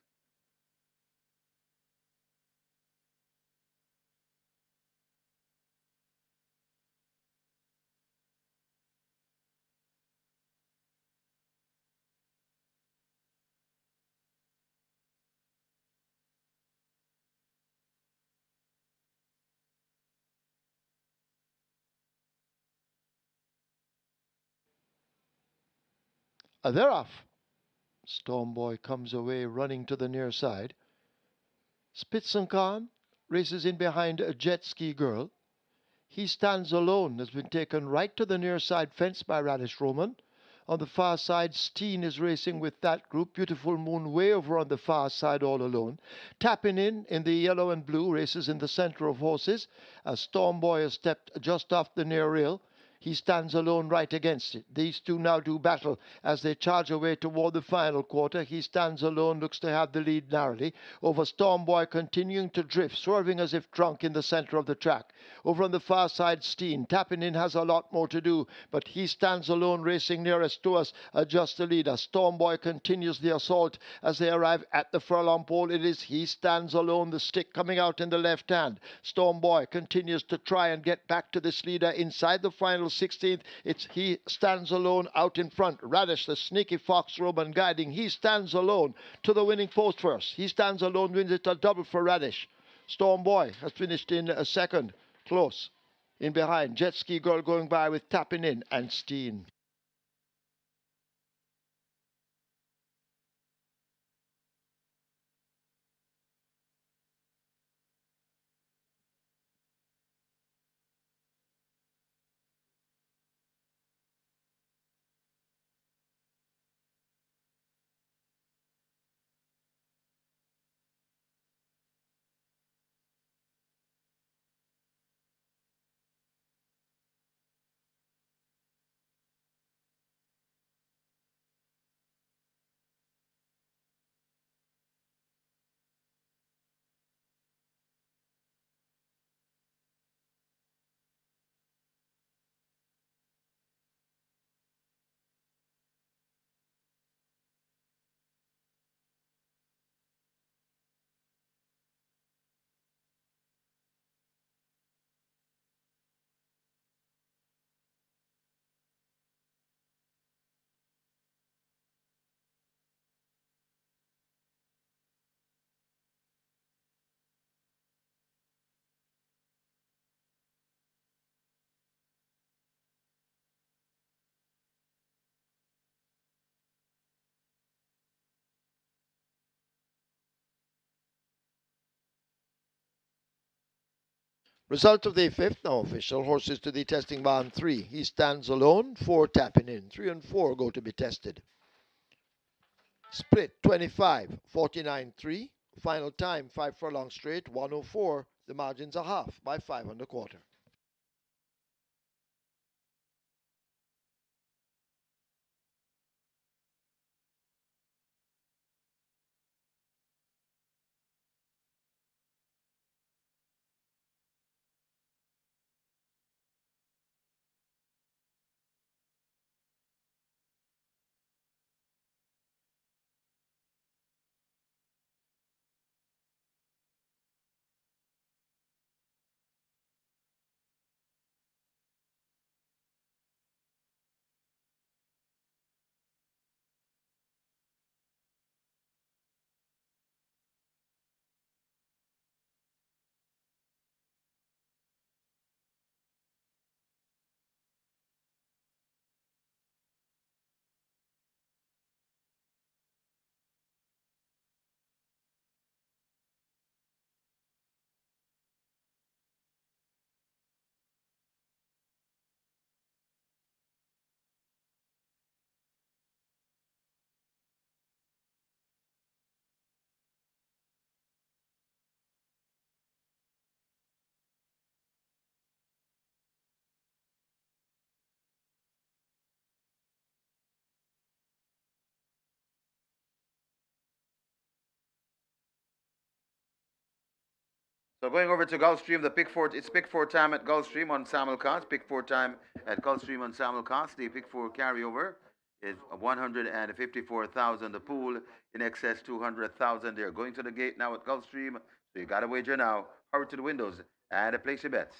They're off. Stormboy comes away running to the near side. Spitz and Khan races in behind a Jet Ski Girl. He Stands Alone has been taken right to the near side fence by Radish Roman. On the far side, Steen is racing with that group. Beautiful Moon way over on the far side all alone. Tapping in the yellow and blue, races in the center of horses. As Stormboy has stepped just off the near rail. He Stands Alone right against it. These two now do battle as they charge away toward the final quarter. He Stands Alone looks to have the lead narrowly over Stormboy, continuing to drift, swerving as if drunk in the center of the track. Over on the far side, Steen tapping in has a lot more to do, but He Stands Alone racing nearest to us, just the leader. Stormboy continues the assault as they arrive at the furlong pole. It is He Stands Alone, the stick coming out in the left hand. Stormboy continues to try and get back to this leader inside the final 16th. It's He Stands Alone out in front. Radish, the Sneaky Fox Roman, guiding He Stands Alone to the winning post first. He Stands Alone wins it a double for Radish. Stormboy has finished in a second. Close. In behind, Jet Ski Girl going by with Tapping In and Steen. Result of the fifth, now official. Horses to the testing barn 3. He Stands Alone. 4 Tapping In. 3 and 4 go to be tested. Split 25, 49, 3. Final time 5 furlong straight, 104. The margins are half by 5 and a quarter. So going over to Gulfstream, it's pick four time at Gulfstream on simulcast. Pick four time at Gulfstream on simulcast. The pick four carryover is 154,000. The pool in excess 200,000. They're going to the gate now at Gulfstream. So you got to wager now. Hurry to the windows and place your bets.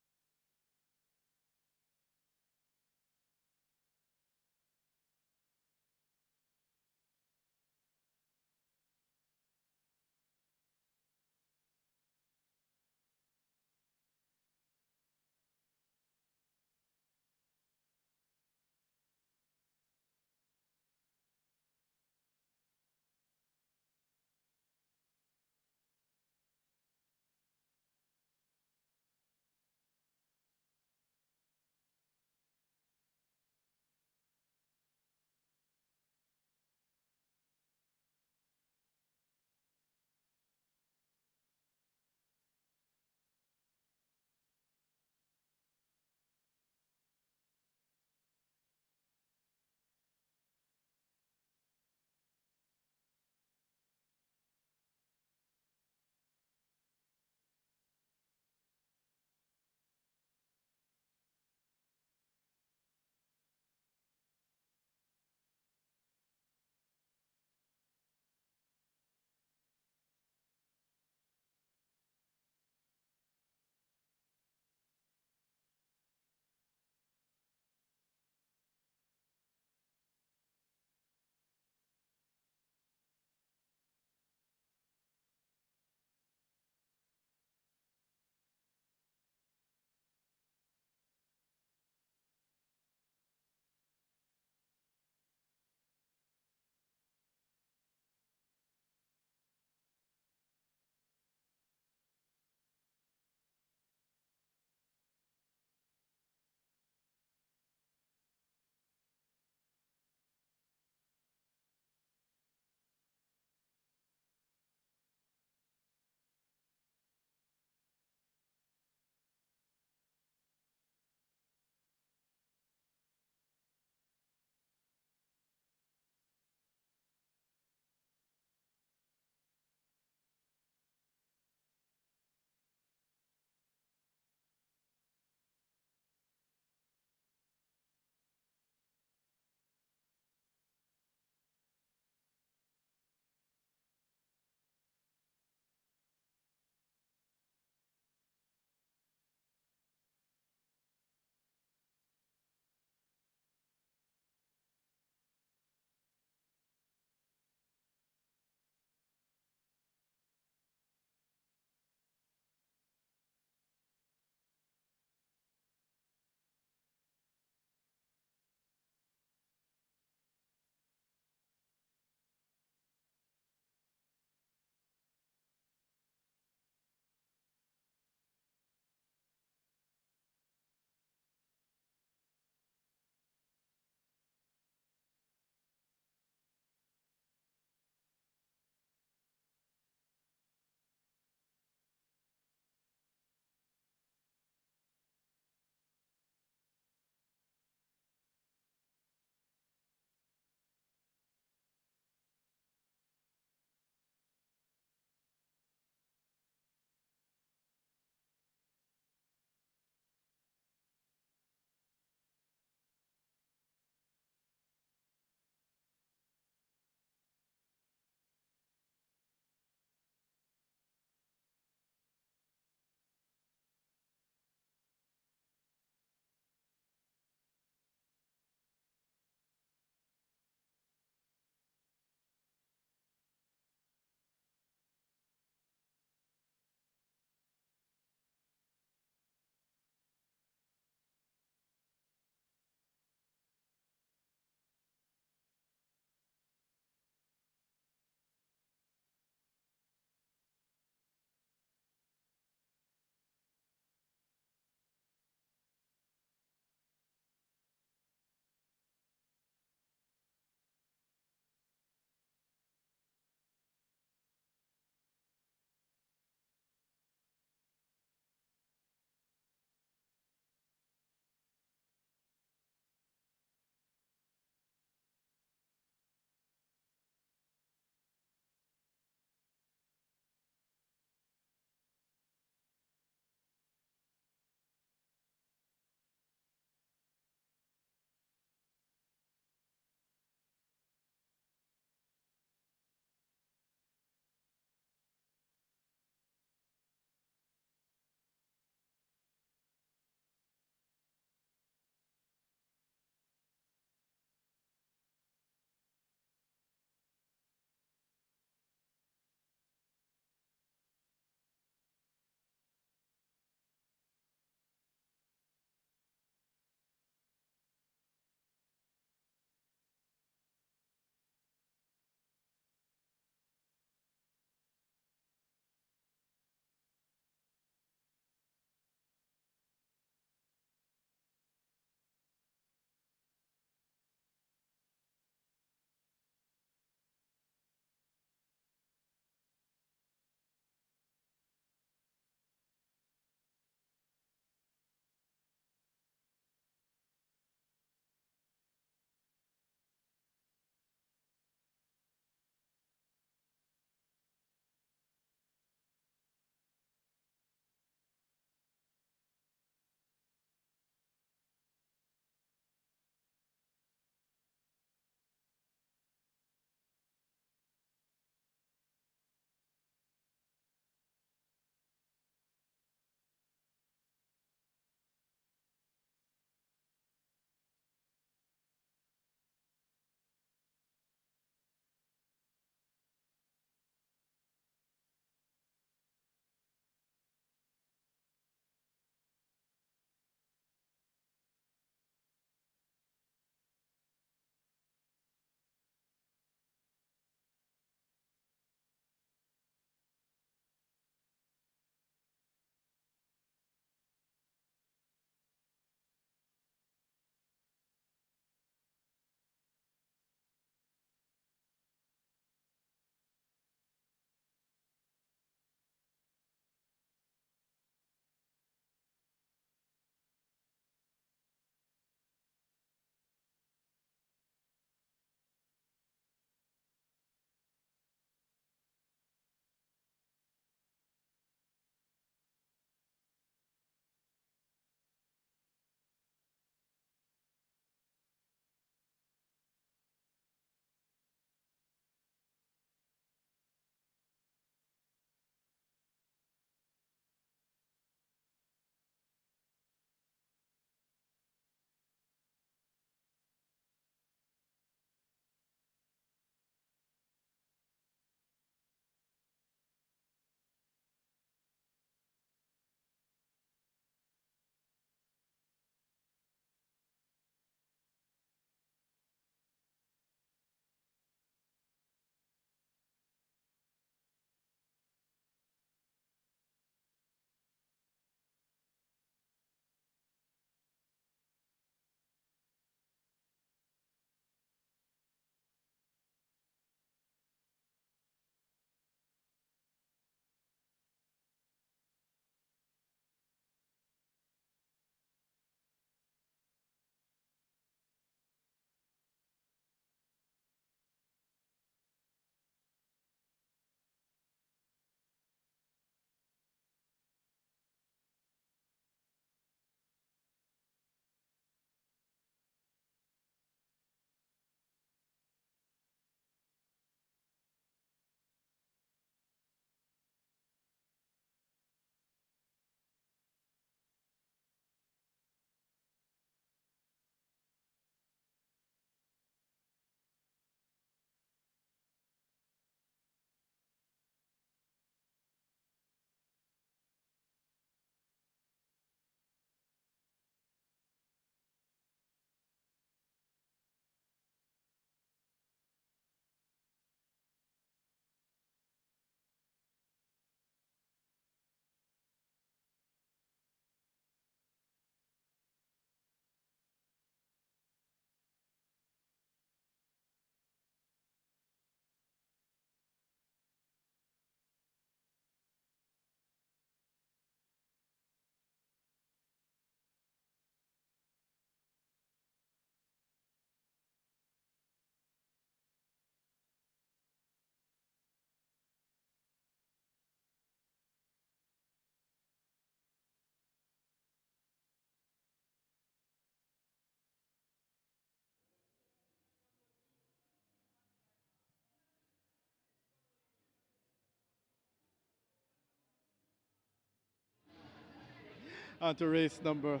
On to race number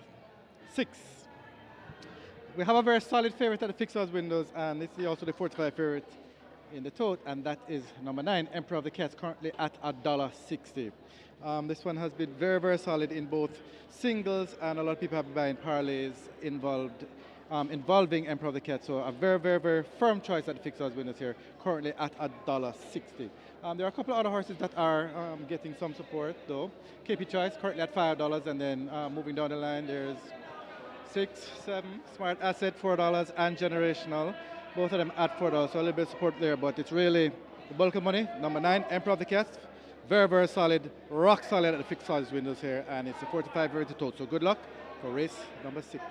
6. We have a very solid favorite at the fixed odds windows, and this is also the 45 favorite in the tote, and that is number 9, Emperor of the Cats, currently at $1.60. This one has been very, very solid in both singles, and a lot of people have been buying parlays involving Emperor of the Cats. So a very, very, very firm choice at the fixed odds winners here, currently at $1.60. There are a couple of other horses that are getting some support though. KP Choice currently at $5, and then moving down the line, there's 6, 7, Smart Asset $4, and Generational, both of them at $4. So a little bit of support there, but it's really the bulk of money. Number 9, Emperor of the Cats, very, very solid, rock solid at the fixed odds windows here, and it's a 45 very to tote. So good luck for race number 6.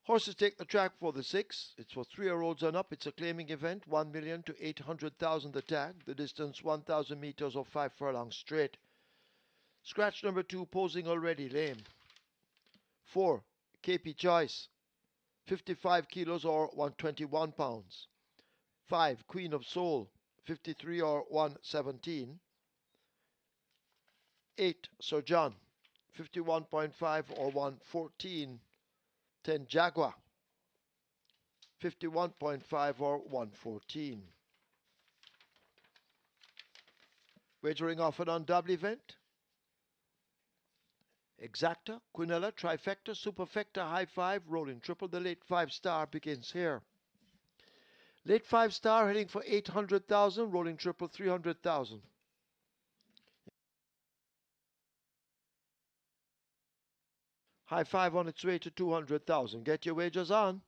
Horses take the track for the 6. It's for 3-year-olds and up. It's a claiming event, 1 million to 800,000 the tag. The distance 1,000 meters or 5 furlongs straight. Scratch number 2, posing already, lame. 4, KP Choice, 55 kilos or 121 pounds. 5, Queen of Soul, 53 or 117. 8, Sir John, 51.5 or 114. 10, Jaguar, 51.5 or 114. Wagering offered on double event. Exacta, Quinella, Trifecta, Superfecta, High Five, Rolling Triple. The late 5-star begins here. Late 5-star heading for 800,000, Rolling Triple 300,000. High Five on its way to 200,000. Get your wagers on.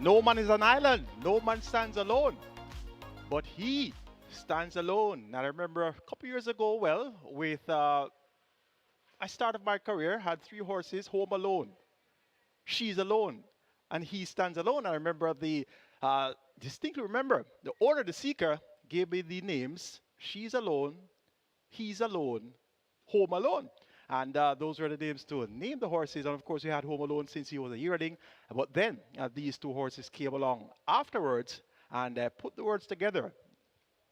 No man is an island. No man stands alone. But he stands alone. Now, I remember a couple years ago, well, with I started my career, had 3 horses, home alone. She's alone, and he stands alone. I remember distinctly remember, the owner, the seeker, gave me the names. She's alone, he's alone, home alone. And those were the names to name the horses. And of course, we had Home Alone since he was a yearling. But then these 2 horses came along afterwards and put the words together.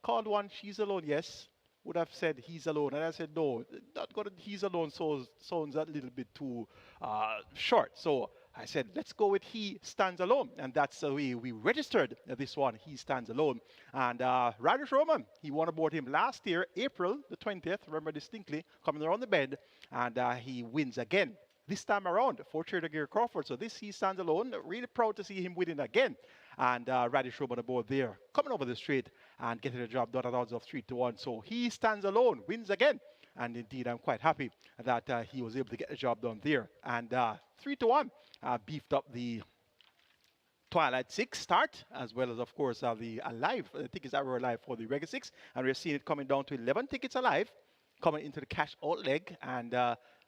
Called one, she's alone, yes. Would have said he's alone. And I said, no, not going to he's alone sounds a little bit too short. So I said, let's go with he stands alone. And that's the way we registered this one, he stands alone. And Radish Roman, he won aboard him last year, April the 20th, remember distinctly, coming around the bend. And he wins again. This time around for Trader Gear Crawford. So this he stands alone. Really proud to see him winning again. And Radish Roman aboard there, coming over the straight and getting the job done at odds of 3-1. So he stands alone, wins again. And indeed, I'm quite happy that he was able to get the job done there. And 3-1 beefed up the Twilight 6 start, as well as, of course, the alive tickets that were alive for the Regular 6. And we're seeing it coming down to 11 tickets alive, coming into the cash out leg. And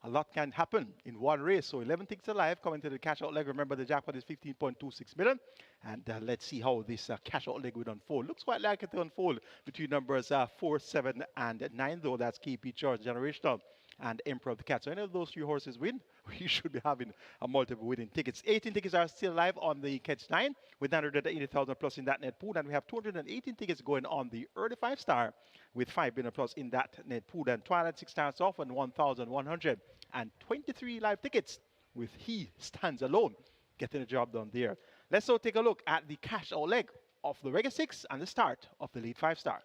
a lot can happen in one race. So 11 tickets alive coming to the cash out leg. Remember, the jackpot is 15.26 million. And let's see how this cash out leg will unfold. Looks quite like it to unfold between numbers 4, 7, and 9, though. That's KP Charge, Generational, and Emperor of the Cat. So any of those 3 horses win, we should be having a multiple winning tickets. 18 tickets are still live on the Catch 9 with 980,000 plus in that net pool. And we have 218 tickets going on the early 5-star with 5 billion plus in that net pool. And Twilight 6 starts off on 1,123 live tickets with he stands alone, getting the job done there. Let's now take a look at the cash out leg of the Regular 6 and the start of the lead 5-star.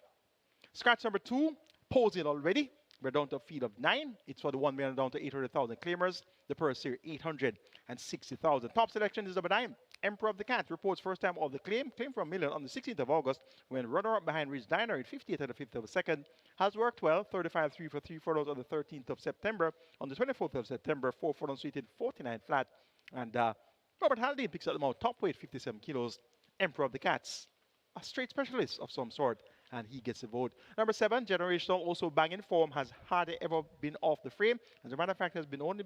Scratch number 2, posing already. We're down to a field of 9. It's for the 1 million down to 800,000 claimers. The purse here, 860,000. Top selection is number 9. Emperor of the Cat reports first time of the claim. Claim for $1 million on the 16th of August when runner-up behind reached Diner in 58th and the 5th of a second. Has worked well. 35-3 for 3 furlongs on the 13th of September. On the 24th of September, 4 furlongs treated 49 flat. And Robert Haldane picks up the mount. Top weight, 57 kilos. Emperor of the Cats, a straight specialist of some sort, and he gets a vote. Number 7, Generational, also banging form, has hardly ever been off the frame. As a matter of fact, has been on the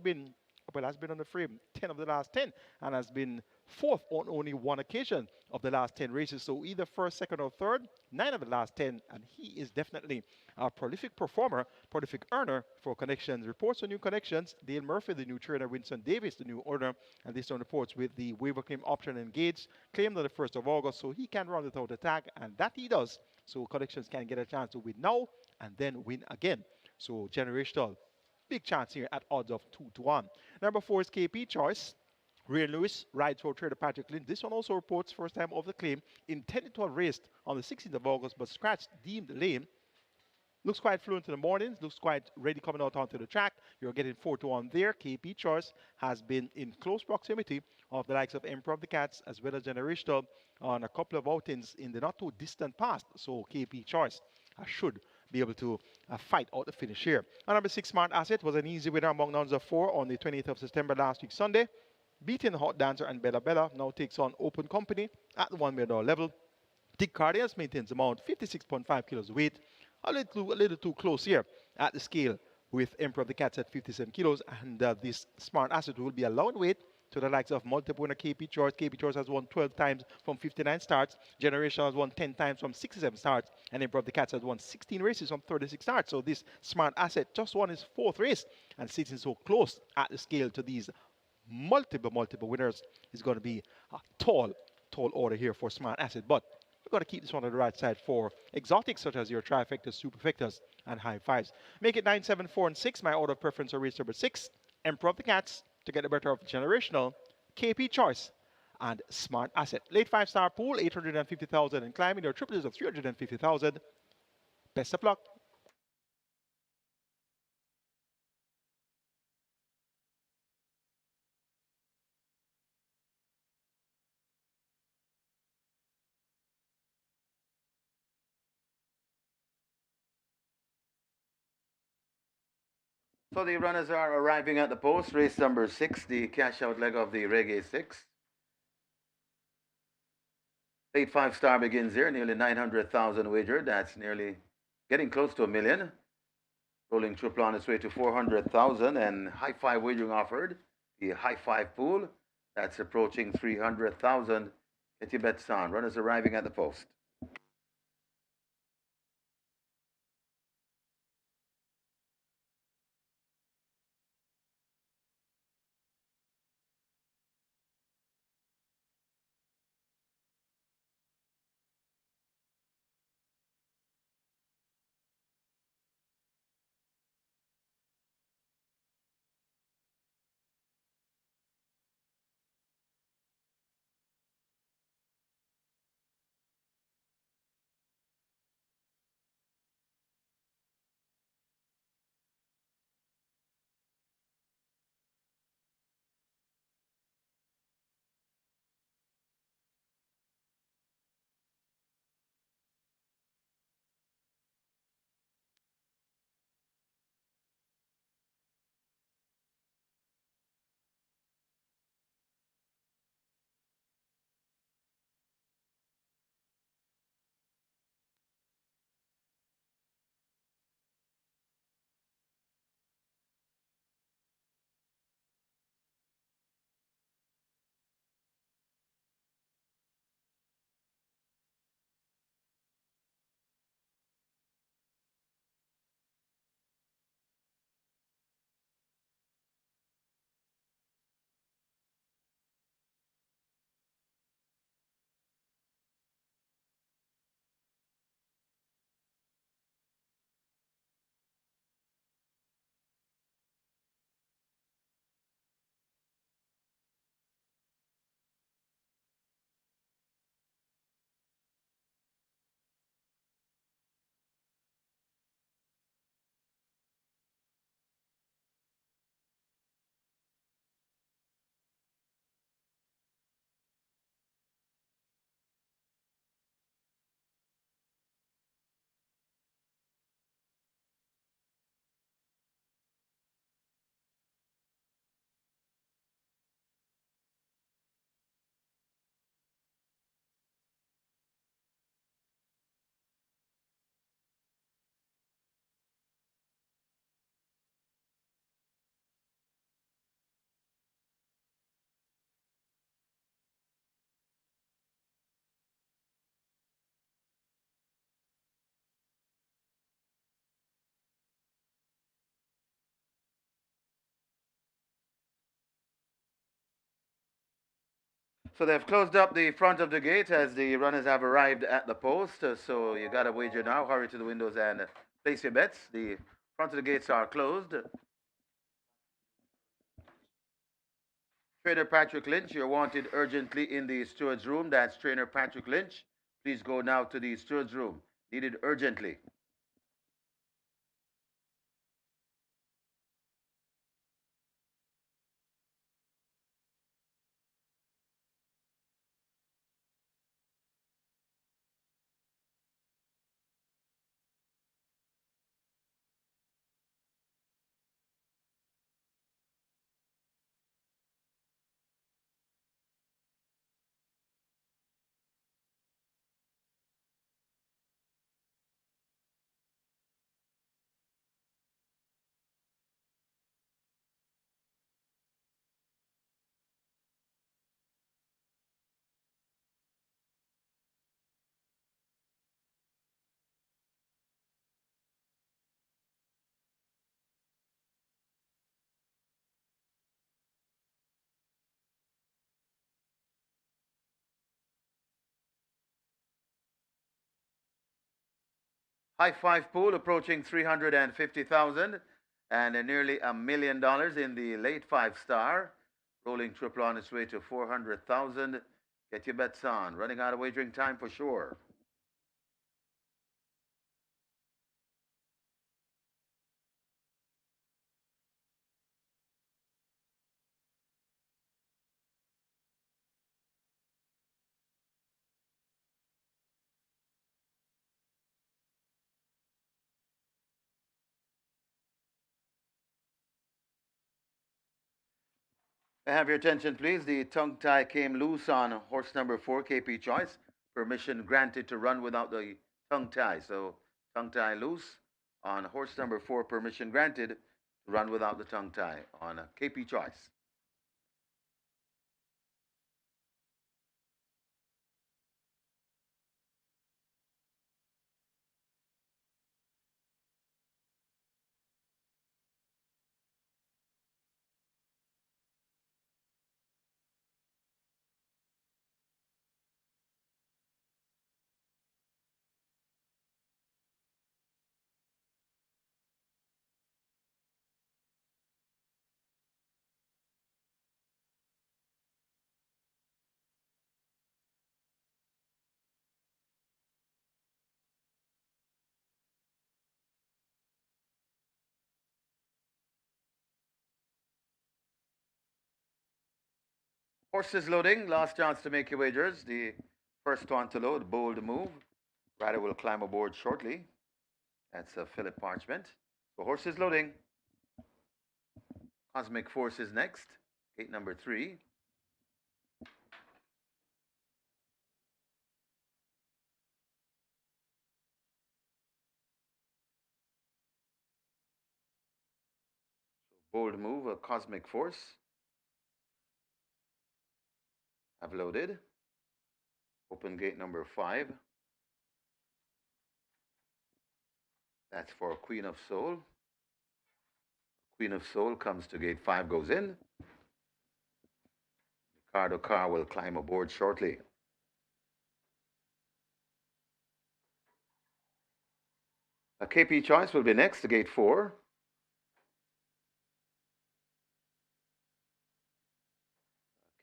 frame 10 of the last 10, and has been 4th on only 1 occasion of the last 10 races. So either 1st, 2nd, or 3rd, 9 of the last 10, and he is definitely a prolific performer, prolific earner for Connections. Reports on new Connections, Dale Murphy, the new trainer, Winston Davis, the new owner, and this one reports with the waiver claim option engaged, claimed on the 1st of August, so he can run without attack, and that he does. So Connections can get a chance to win now and then win again. So Generational, big chance here at odds of 2-1. Number 4 is KP Choice. Ray Lewis rides for trader Patrick Lynn. This one also reports first time of the claim. Intended to have raced on the 16th of August, but scratched deemed lame. Looks quite fluent in the mornings. Looks quite ready coming out onto the track. You're getting 4-1 there. KP Choice has been in close proximity of the likes of Emperor of the Cats as well as Generational on a couple of outings in the not too distant past. So KP Choice should be able to fight out the finish here. And number 6, Smart Asset, was an easy winner among numbers of 4 on the 20th of September last week Sunday. Beating Hot Dancer and Bella Bella, now takes on Open Company at the $1 million level. Dick Cardias maintains amount 56.5 kilos weight. A little too close here at the scale with Emperor of the Cats at 57 kilos. And this Smart Asset will be allowed weight to the likes of multiple winner KP Choice. KP Choice has won 12 times from 59 starts. Generation has won 10 times from 67 starts. And Emperor of the Cats has won 16 races from 36 starts. So this Smart Asset just won his 4th race and sitting so close at the scale to these multiple winners is going to be a tall order here for Smart Asset. But we've got to keep this one on the right side for exotics such as your trifectas, superfectas, and high fives. Make it 9, 7, 4, and 6. My order of preference are race number 6, Emperor of the Cats, to get the better of Generational, KP Choice, and Smart Asset. Late 5-star pool, 850,000 and climbing. There are triples of 350,000. Best of luck. So the runners are arriving at the post. Race number 6, the cash out leg of the Reggae 6. Late 5-star begins here, nearly 900,000 wagered. That's nearly getting close to $1 million. Rolling triple on its way to 400,000, and high five wagering offered. The high five pool, that's approaching 300,000. Get your bets on. Runners arriving at the post. So they've closed up the front of the gate as the runners have arrived at the post. So you got to wager now. Hurry to the windows and place your bets. The front of the gates are closed. Trainer Patrick Lynch, you're wanted urgently in the steward's room. That's Trainer Patrick Lynch. Please go now to the steward's room. Needed urgently. High five pool approaching 350,000 and nearly $1 million in the late 5-star. Rolling triple on its way to 400,000. Get your bets on. Running out of wagering time for sure. Have your attention, please. The tongue tie came loose on horse number 4, KP Choice. permission granted to run without the tongue tie. So tongue tie loose on horse number 4, permission granted to run without the tongue tie on KP Choice. Horses loading, last chance to make your wagers. The first one to load, bold move. Rider will climb aboard shortly. That's a Philip Parchment. So horses loading. Cosmic Force is next. Gate number 3. Bold move, a Cosmic Force. Have loaded. Open gate number 5. That's for Queen of Soul. Queen of Soul comes to gate 5, goes in. Ricardo Carr will climb aboard shortly. A KP Choice will be next to gate 4.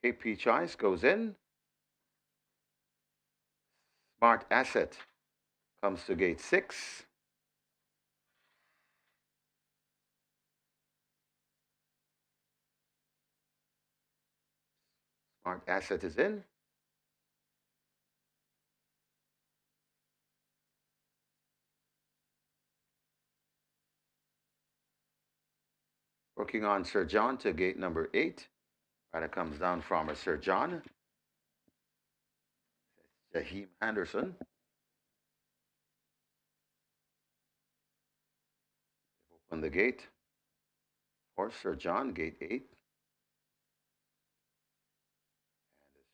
KP Choice goes in. Smart Asset comes to gate 6. Smart Asset is in. Working on Sir John to gate number 8. Rider comes down from Sir John. Jaheim Anderson. Open the gate for Sir John, gate 8. And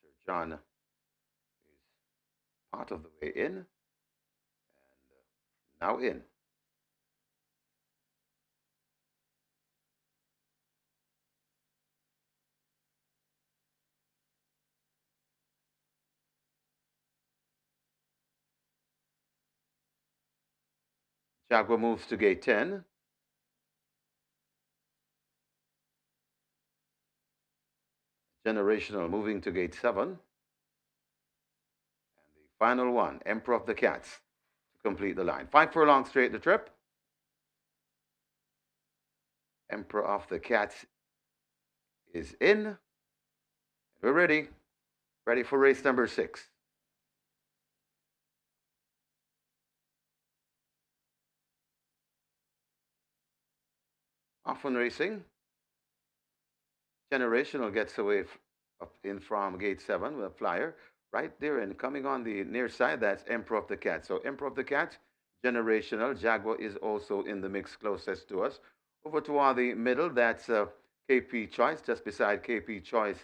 Sir John is part of the way in. And now in. Jaguar moves to gate 10. Generational moving to gate 7. And the final one, Emperor of the Cats, to complete the line. 5 furlongs straight the trip. Emperor of the Cats is in. We're ready. Ready for race number 6. Often racing. Generational gets away up in from gate 7 with a flyer. Right there and coming on the near side, that's Emperor of the Cat. So Emperor of the Cat, Generational. Jaguar is also in the mix closest to us. Over to the middle, that's KP Choice. Just beside KP Choice,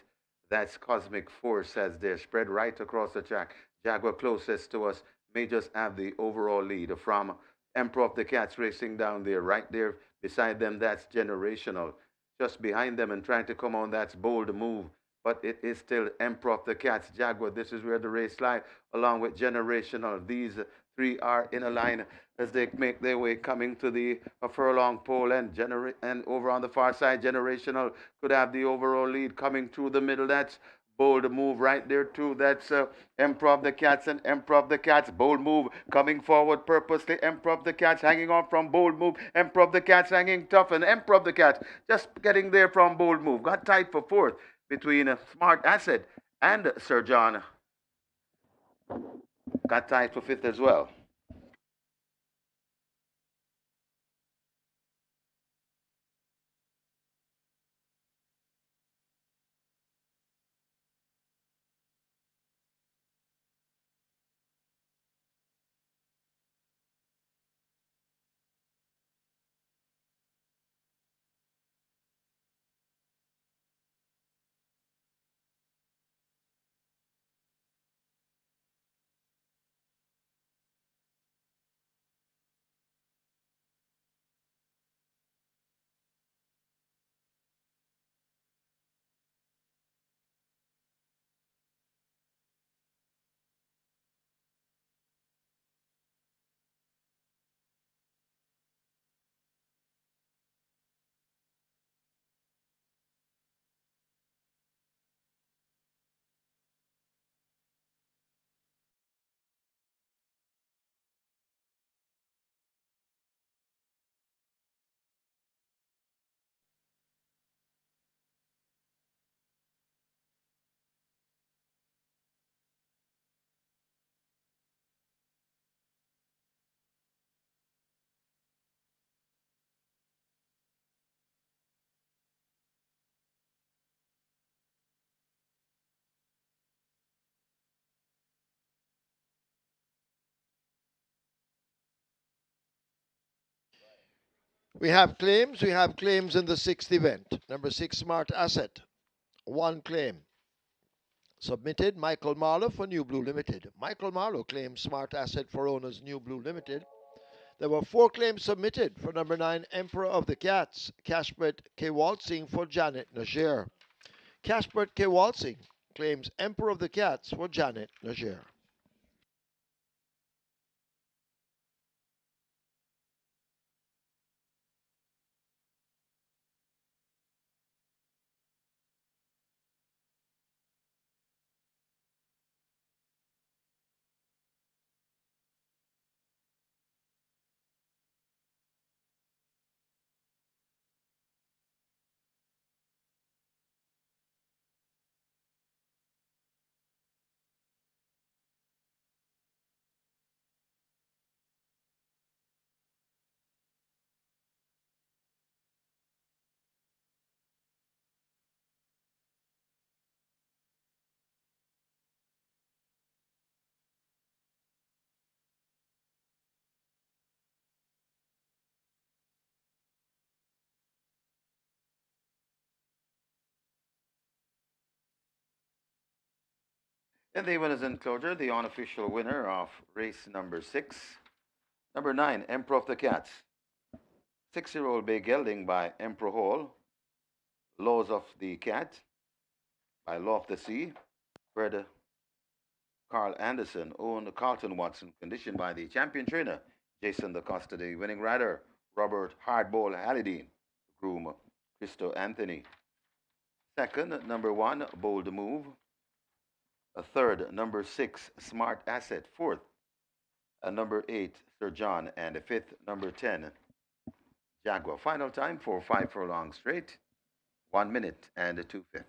that's Cosmic Force as they're spread right across the track. Jaguar closest to us may just have the overall lead from Emperor of the Cats racing down there. Right there beside them, that's Generational. Just behind them and trying to come on, that's Bold Move. But it is still Emperor of the Cats. Jaguar, this is where the race lies, along with Generational. These 3 are in a line as they make their way coming to the furlong pole, and over on the far side, Generational could have the overall lead coming through the middle. That's Bold Move right there too. That's Emperor of the Cats and Emperor of the Cats. Bold Move coming forward purposely. Emperor of the Cats hanging on from Bold Move. Emperor of the Cats hanging tough, and Emperor of the Cats just getting there from Bold Move. Got tight for 4th between Smart Asset and Sir John. Got tight for 5th as well. We have claims. We have claims in the sixth event. Number 6, Smart Asset. One claim. Submitted, Michael Marlowe for New Blue Limited. Michael Marlowe claims Smart Asset for owners New Blue Limited. There were 4 claims submitted for number 9, Emperor of the Cats, Cashbert K. Waltzing for Janet Najir. Cashbert K. Waltzing claims Emperor of the Cats for Janet Najir. In the winners enclosure, the unofficial winner of race number 6, number 9, Emperor of the Cats. 6-year-old bay gelding by Emperor Hall. Laws of the Cat by Law of the Sea. Bred Carl Anderson, owned Carlton Watson, conditioned by the champion trainer, Jason DaCosta, the winning rider, Robert Hardball Hallidine, groom, Christo Anthony. Second, number 1, Bold Move. A third, number 6, Smart Asset. Fourth, number 8, Sir John. And the fifth, number 10, Jaguar. Final time for 5 furlongs straight, 1 minute and 2/5.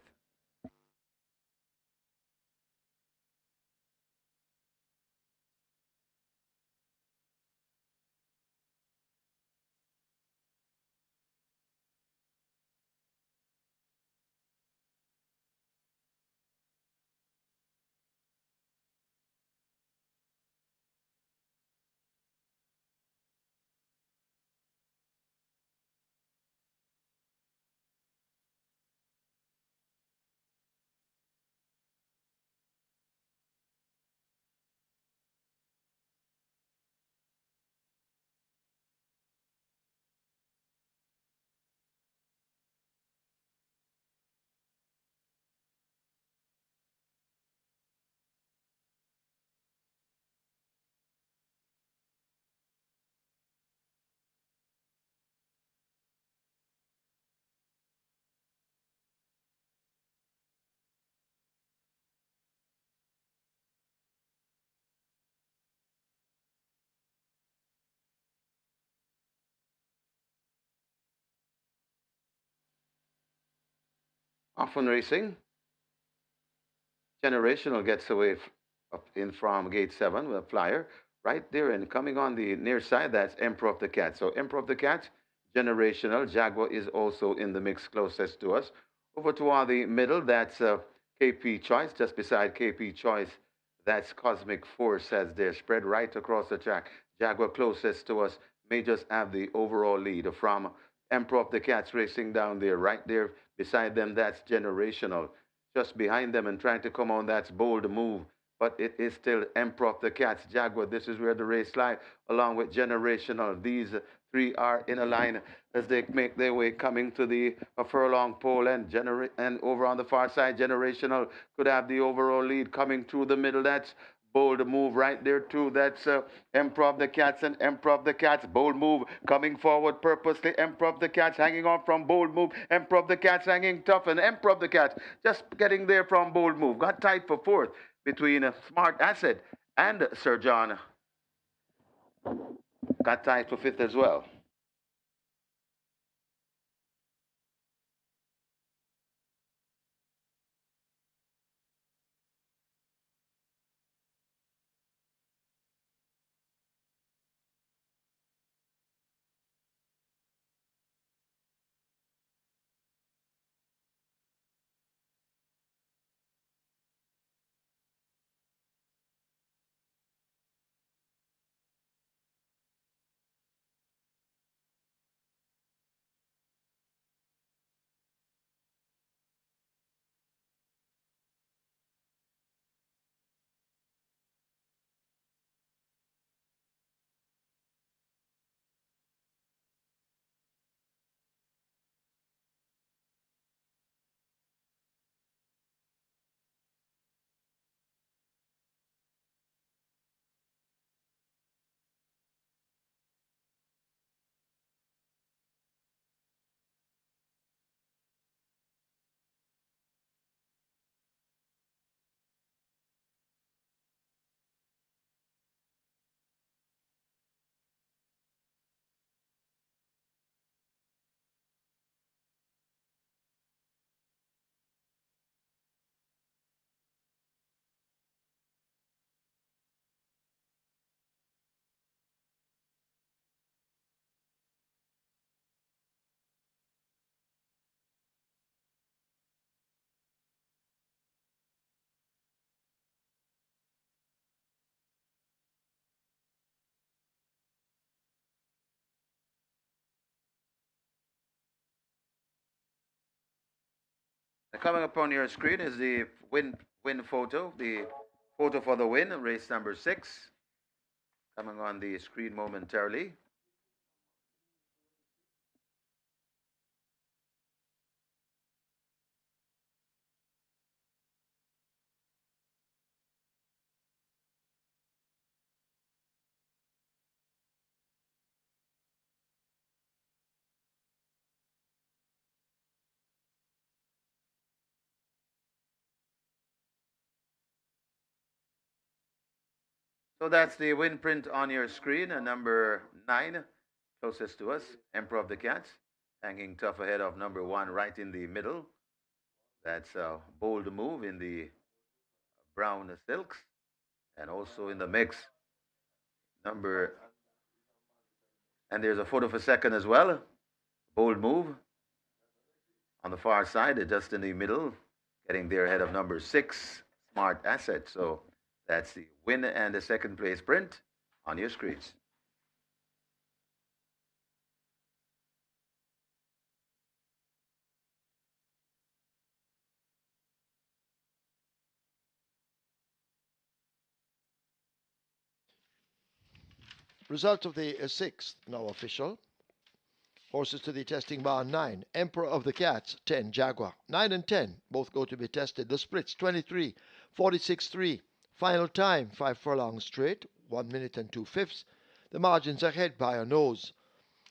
Often racing. Generational gets away up in from gate 7 with a flyer right there, and coming on the near side, that's Emperor of the Cat. So Emperor of the Cat, Generational. Jaguar is also in the mix closest to us. Over toward the middle, that's KP Choice. Just beside KP Choice, that's Cosmic Force as they're spread right across the track. Jaguar closest to us may just have the overall lead from Emperor of the Cats racing down there. Right there beside them, that's Generational. Just behind them and trying to come on, that's Bold Move. But it is still Emperor of the Cats, Jaguar. This is where the race lies, along with Generational. These three are in a line as they make their way coming to the furlong pole, and over on the far side, Generational could have the overall lead coming through the middle. That's Bold Move right there too. That's Emperor of the Cats and Emperor of the Cats. Bold Move coming forward purposely. Emperor of the Cats hanging on from Bold Move. Emperor of the Cats hanging tough, and Emperor of the Cats just getting there from Bold Move. Got tight for fourth between Smart Asset and Sir John. Got tight for fifth as well. Coming up on your screen is the win photo, the photo for the win, race number 6. Coming on the screen momentarily. So that's the win print on your screen, number 9, closest to us, Emperor of the Cats, hanging tough ahead of number 1 right in the middle. That's a bold move in the brown silks, and also in the mix, number, and there's a photo for second as well. Bold move on the far side, just in the middle, getting there ahead of number 6, Smart Asset. So that's the win and the second place print on your screens. Result of the 6th, now official. Horses to the testing barn 9, Emperor of the Cats 10, Jaguar. 9 and 10 both go to be tested. The splits 23, 46-3. Final time 5 furlongs straight, 1 minute and 2/5. The margins ahead by a nose.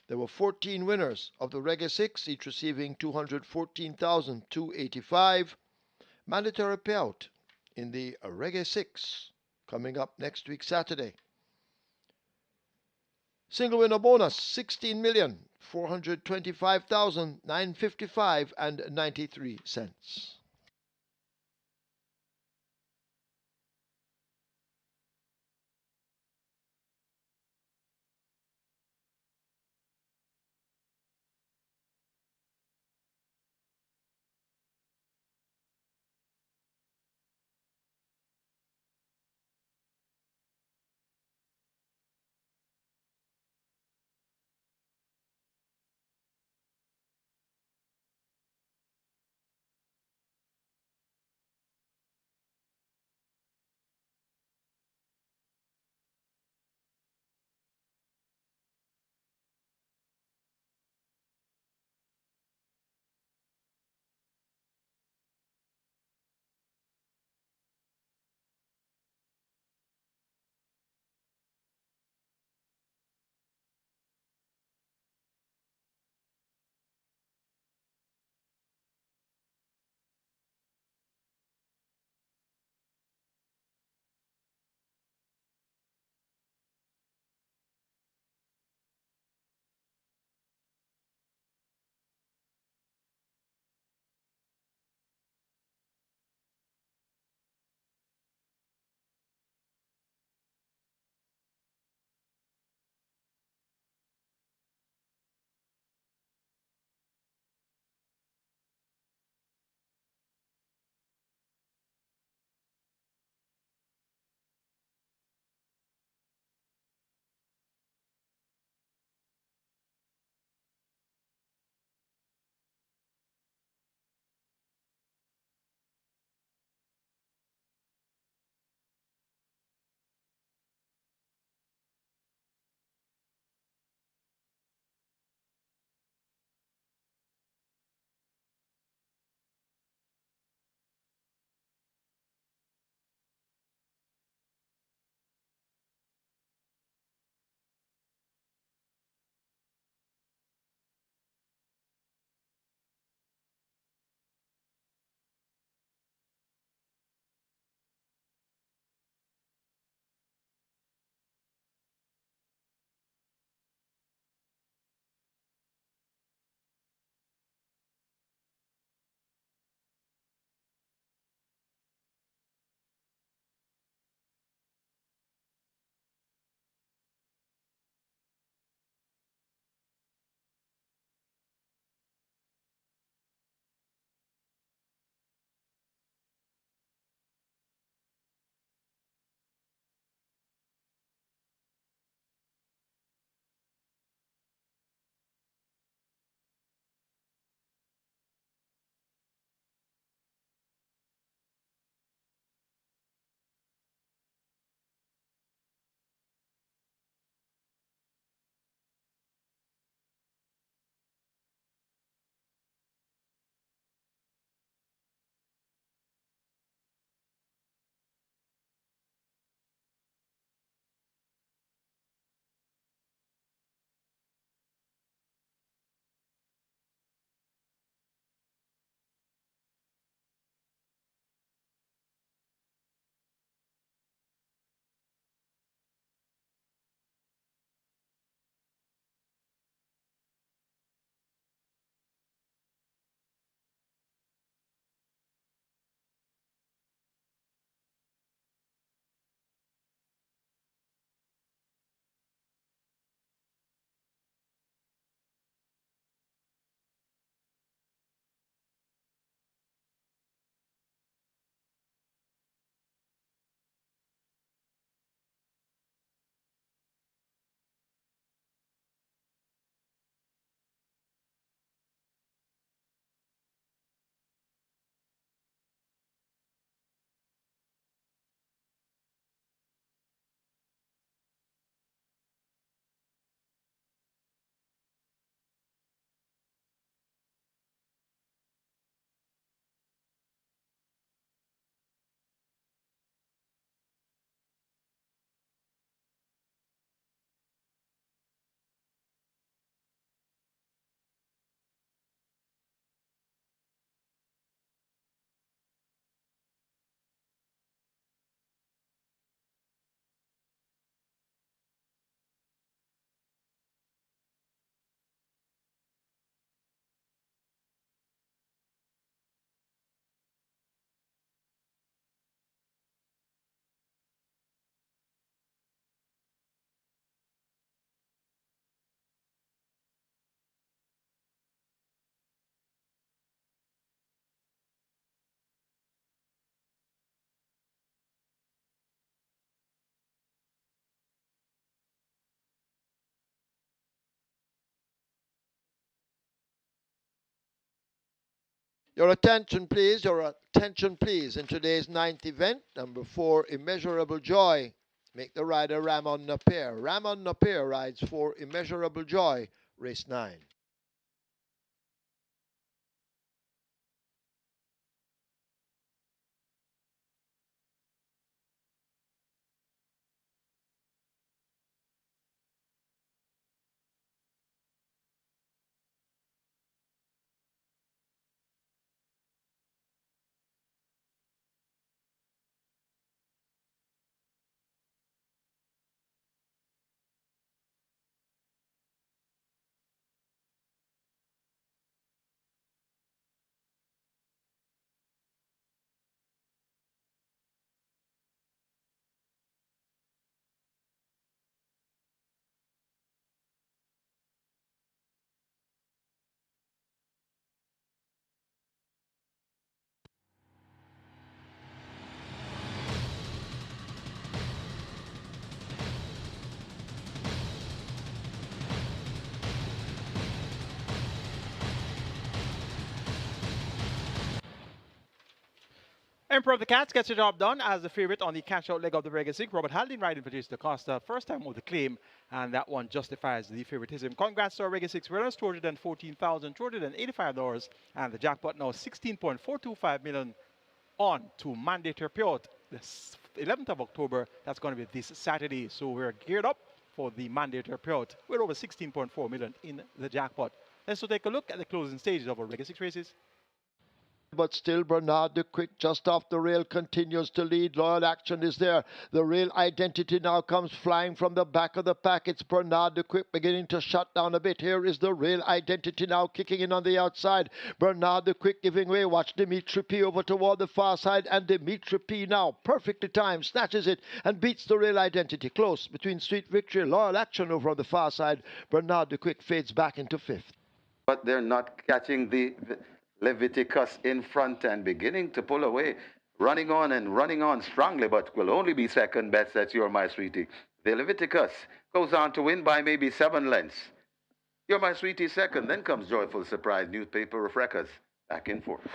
There were 14 winners of the Reggae 6, each receiving 214,285. Mandatory payout in the Reggae 6 coming up next week Saturday. Single winner bonus 16,425,955 and 93 cents. Your attention, please. Your attention, please. In today's ninth event, number 4, Immeasurable Joy. Make the rider Ramon Napier. Ramon Napier rides for Immeasurable Joy, race 9. Emperor of the Cats gets the job done as the favorite on the cash-out leg of the Vegas 6. Robert Haldane riding for Jason DaCosta. First time with the claim, and that one justifies the favoritism. Congrats to our Vegas 6 winners, $214,285, and the jackpot now $16.425 million on to mandatory payout. The 11th of October, that's going to be this Saturday. So we're geared up for the mandatory payout. We're over $16.4 million in the jackpot. Let's take a look at the closing stages of our Vegas 6 races. But still Bernard the Quick just off the rail continues to lead. Loyal Action is there. The Real Identity now comes flying from the back of the pack. It's Bernard the Quick beginning to shut down a bit. Here is the Real Identity now kicking in on the outside. Bernard the Quick giving way. Watch Dimitri P over toward the far side, and Dimitri P now perfectly timed snatches it and beats the Real Identity. Close between Sweet Victory. Loyal Action over on the far side. Bernard the Quick fades back into 5th. But they're not catching the Leviticus in front and beginning to pull away, running on strongly, but will only be second best. That's You're My Sweetie. The Leviticus goes on to win by maybe 7 lengths. You're My Sweetie second, then comes Joyful Surprise, Newspaper of Records, back in 4th.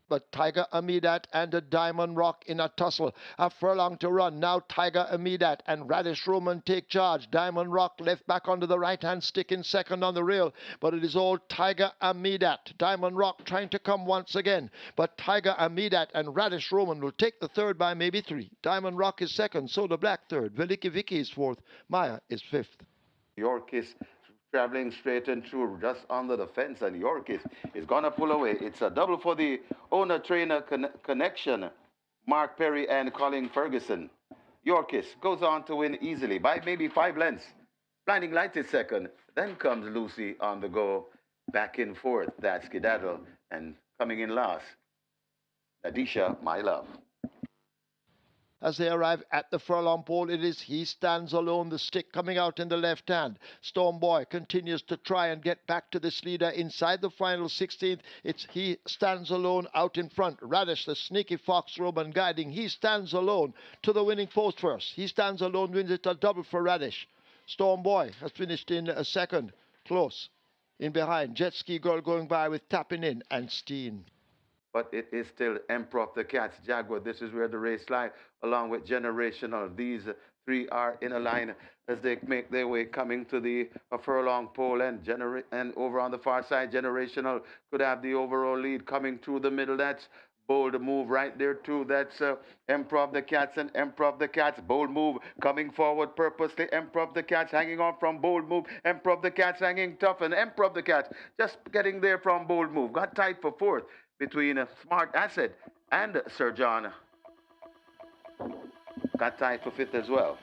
But Tiger Amidat and the Diamond Rock in a tussle. A furlong to run. Now Tiger Amidat and Radish Roman take charge. Diamond Rock left back onto the right-hand stick in second on the rail. But it is all Tiger Amidat. Diamond Rock trying to come once again. But Tiger Amidat and Radish Roman will take the third by maybe 3. Diamond Rock is second. So the Black third. Veliki Vicky is 4th. Maya is 5th. York is traveling straight and through just under the fence, and York is going to pull away. It's a double for the owner-trainer connection, Mark Perry and Colin Ferguson. Yorkis goes on to win easily by maybe 5 lengths. Blinding Light is second. Then comes Lucy on the go, back in 4th. That's Skedaddle. And coming in last, Adisha, My Love. As they arrive at the furlong pole, it is He Stands Alone, the stick coming out in the left hand. Storm Boy continues to try and get back to this leader inside the final 16th. It's He Stands Alone out in front. Radish, the sneaky fox Roman guiding. He Stands Alone to the winning post first. He Stands Alone wins it a double for Radish. Storm Boy has finished in a second, close. In behind, Jet Ski Girl going by with Tapping In and Steen. But it is still Emperor of the Cats, Jaguar. This is where the race lies, along with Generational. These 3 are in a line as they make their way coming to the furlong pole, and over on the far side, Generational could have the overall lead coming through the middle. That's Bold Move right there too. That's Emperor of the Cats and Emperor of the Cats. Bold Move coming forward purposely. Emperor of the Cats hanging on from Bold Move. Emperor of the Cats hanging tough, and Emperor of the Cats just getting there from Bold Move. Got tight for 4th. Between Smart Asset and Sir John. Got tied for 5th as well.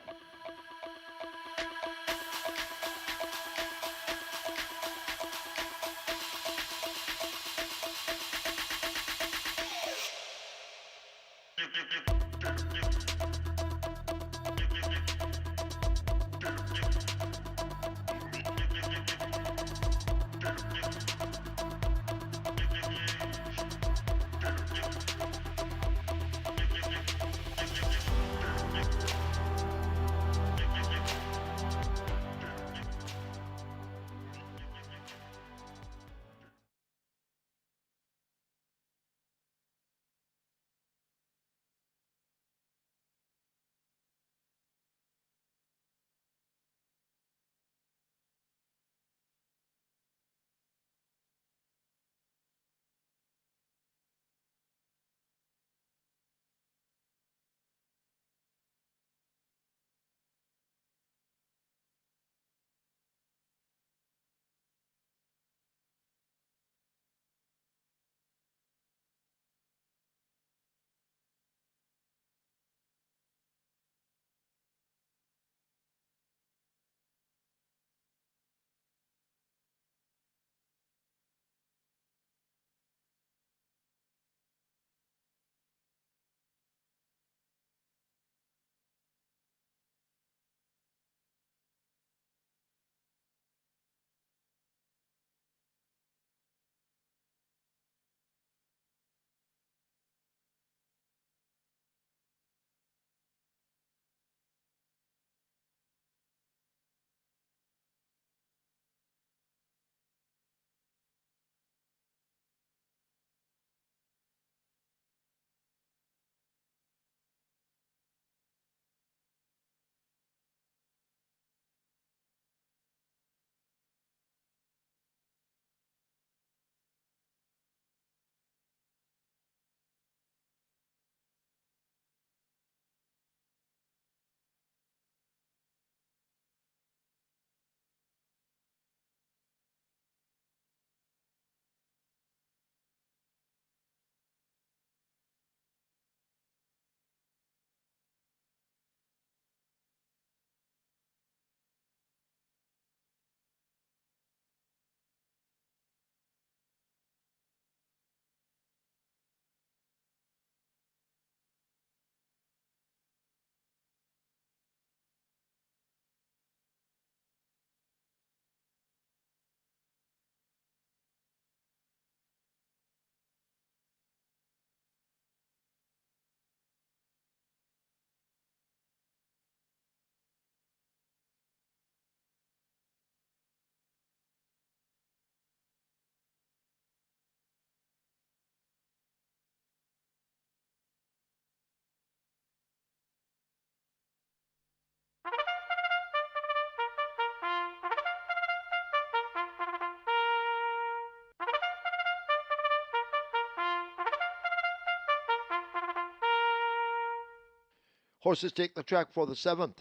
Horses take the track for the 7th.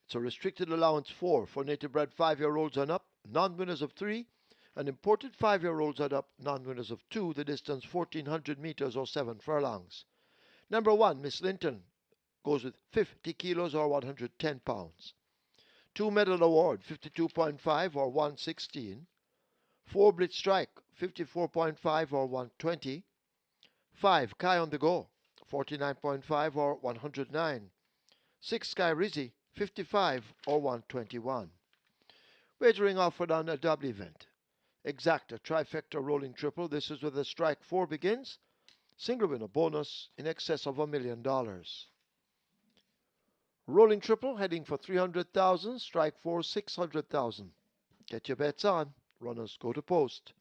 It's a restricted allowance 4 for native bred 5-year-olds and up, non-winners of 3, and imported 5-year-olds and up, non-winners of 2, the distance 1400 meters or 7 furlongs. Number 1, Miss Linton, goes with 50 kilos or 110 pounds. 2 medal award, 52.5 or 116. 4 blitz strike, 54.5 or 120. 5 Kai on the go, 49.5 or 109. 6 Sky Rizzy, 55 or 121. Wagering offered on a double event. Exacta trifecta rolling triple. This is where the strike 4 begins. Single winner bonus in excess of $1 million. Rolling triple heading for 300,000. Strike 4 600,000. Get your bets on. Runners go to post.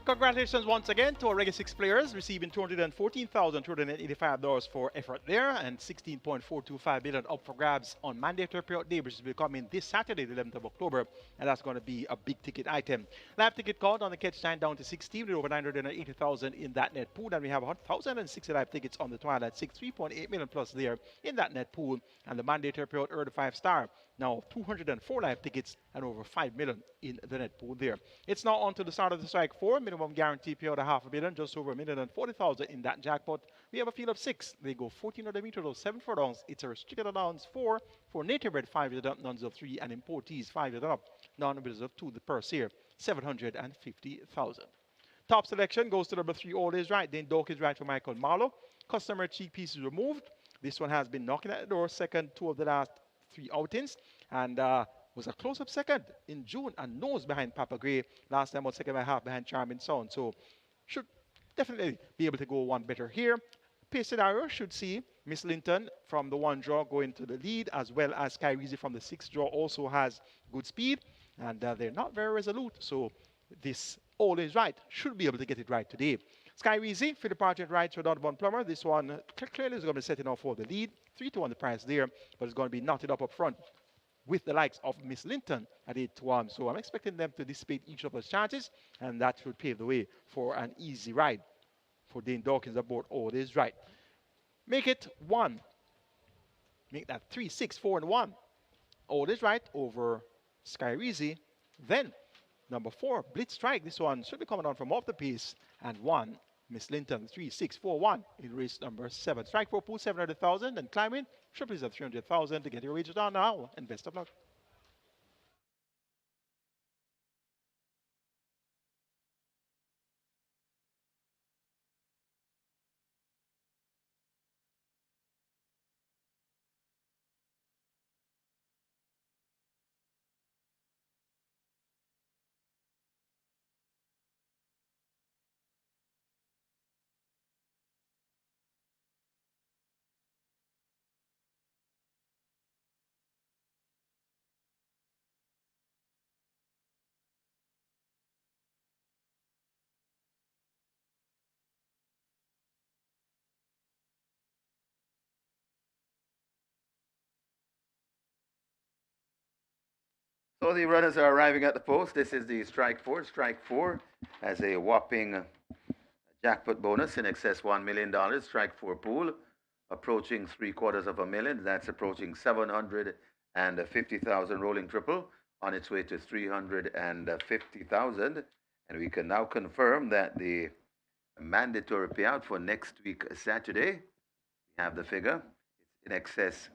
Congratulations once again to our Reggae 6 players receiving $214,285 for effort there and $16.425 million up for grabs on mandatory payout day, which will be coming this Saturday, the 11th of October, and that's going to be a big ticket item. Live ticket count on the catch time down to 16 with over 980,000 in that net pool, and we have 1,060 live tickets on the Twilight 6, 3.8 million plus there in that net pool, and the mandatory payout earned 5-star. Now 204 live tickets and over 5 million in the net pool there. It's now on to the start of the strike 4. Minimum guarantee payout $500 million, just over 1,040,000 in that jackpot. We have a field of 6. They go 1,400 meters, those 7 furlongs. It's a restricted allowance 4 for native bred 5 years up, nuns of 3, and importees 5 years up, non-winners of 2. The purse here, 750,000. Top selection goes to number 3, All Is Right. Then Doke is right for Michael Marlowe. Customer cheek piece is removed. This one has been knocking at the door, second 2 of the last 3 outings. And was a close-up second in June and nose behind Papa Gray. Last time was second and a half behind Charming Sound. So should definitely be able to go one better here. Pace scenario should see Miss Linton from the one draw going to the lead, as well as Skyreezy from the sixth draw also has good speed, and they're not very resolute. So this all is right. Should be able to get it right today. Skyreezy, Philip Partridge right to Donovan Plummer. This one clearly is going to be setting off for the lead. 3-1 the price there, but it's going to be knotted up front with the likes of Miss Linton at 8-1. So I'm expecting them to dissipate each of those chances, and that should pave the way for an easy ride for Dane Dawkins aboard all is right. Make it 1. Make that 3, 6, 4, and 1. All is right over Skyreezy. Then number 4, Blitz Strike. This one should be coming on from off the piece. And 1, Miss Linton, 3, 6, 4, 1 in race number 7. Strike 4 pool, 700,000. And climbing, triple is at 300,000 to get your wages on now. And best of luck. So the runners are arriving at the post. This is the strike 4. Strike 4 has a whopping jackpot bonus in excess $1 million. Strike 4 pool approaching 750,000. That's approaching 750,000 rolling triple on its way to 350,000. And we can now confirm that the mandatory payout for next week Saturday, we have the figure, it's in excess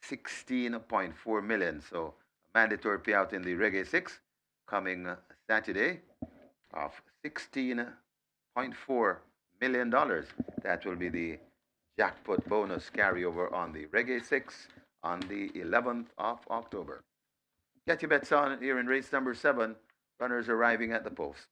16.4 million. So mandatory payout in the Reggae 6 coming Saturday of $16.4 million. That will be the jackpot bonus carryover on the Reggae 6 on the 11th of October. Get your bets on here in race number 7. Runners arriving at the post.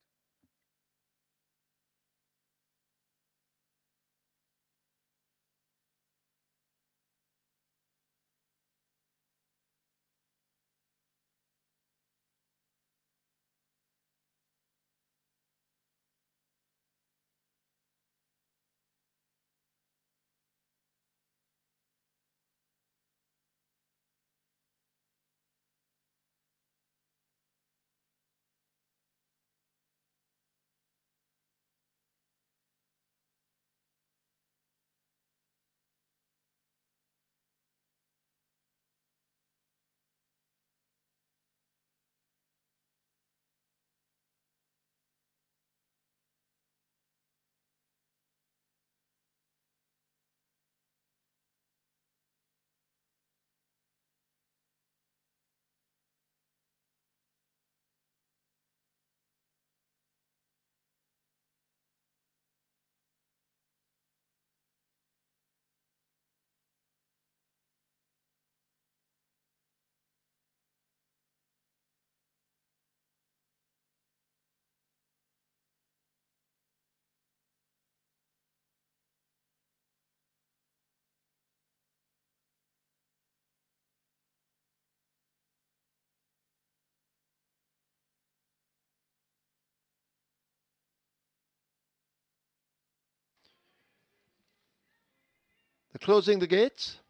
They're closing the gates.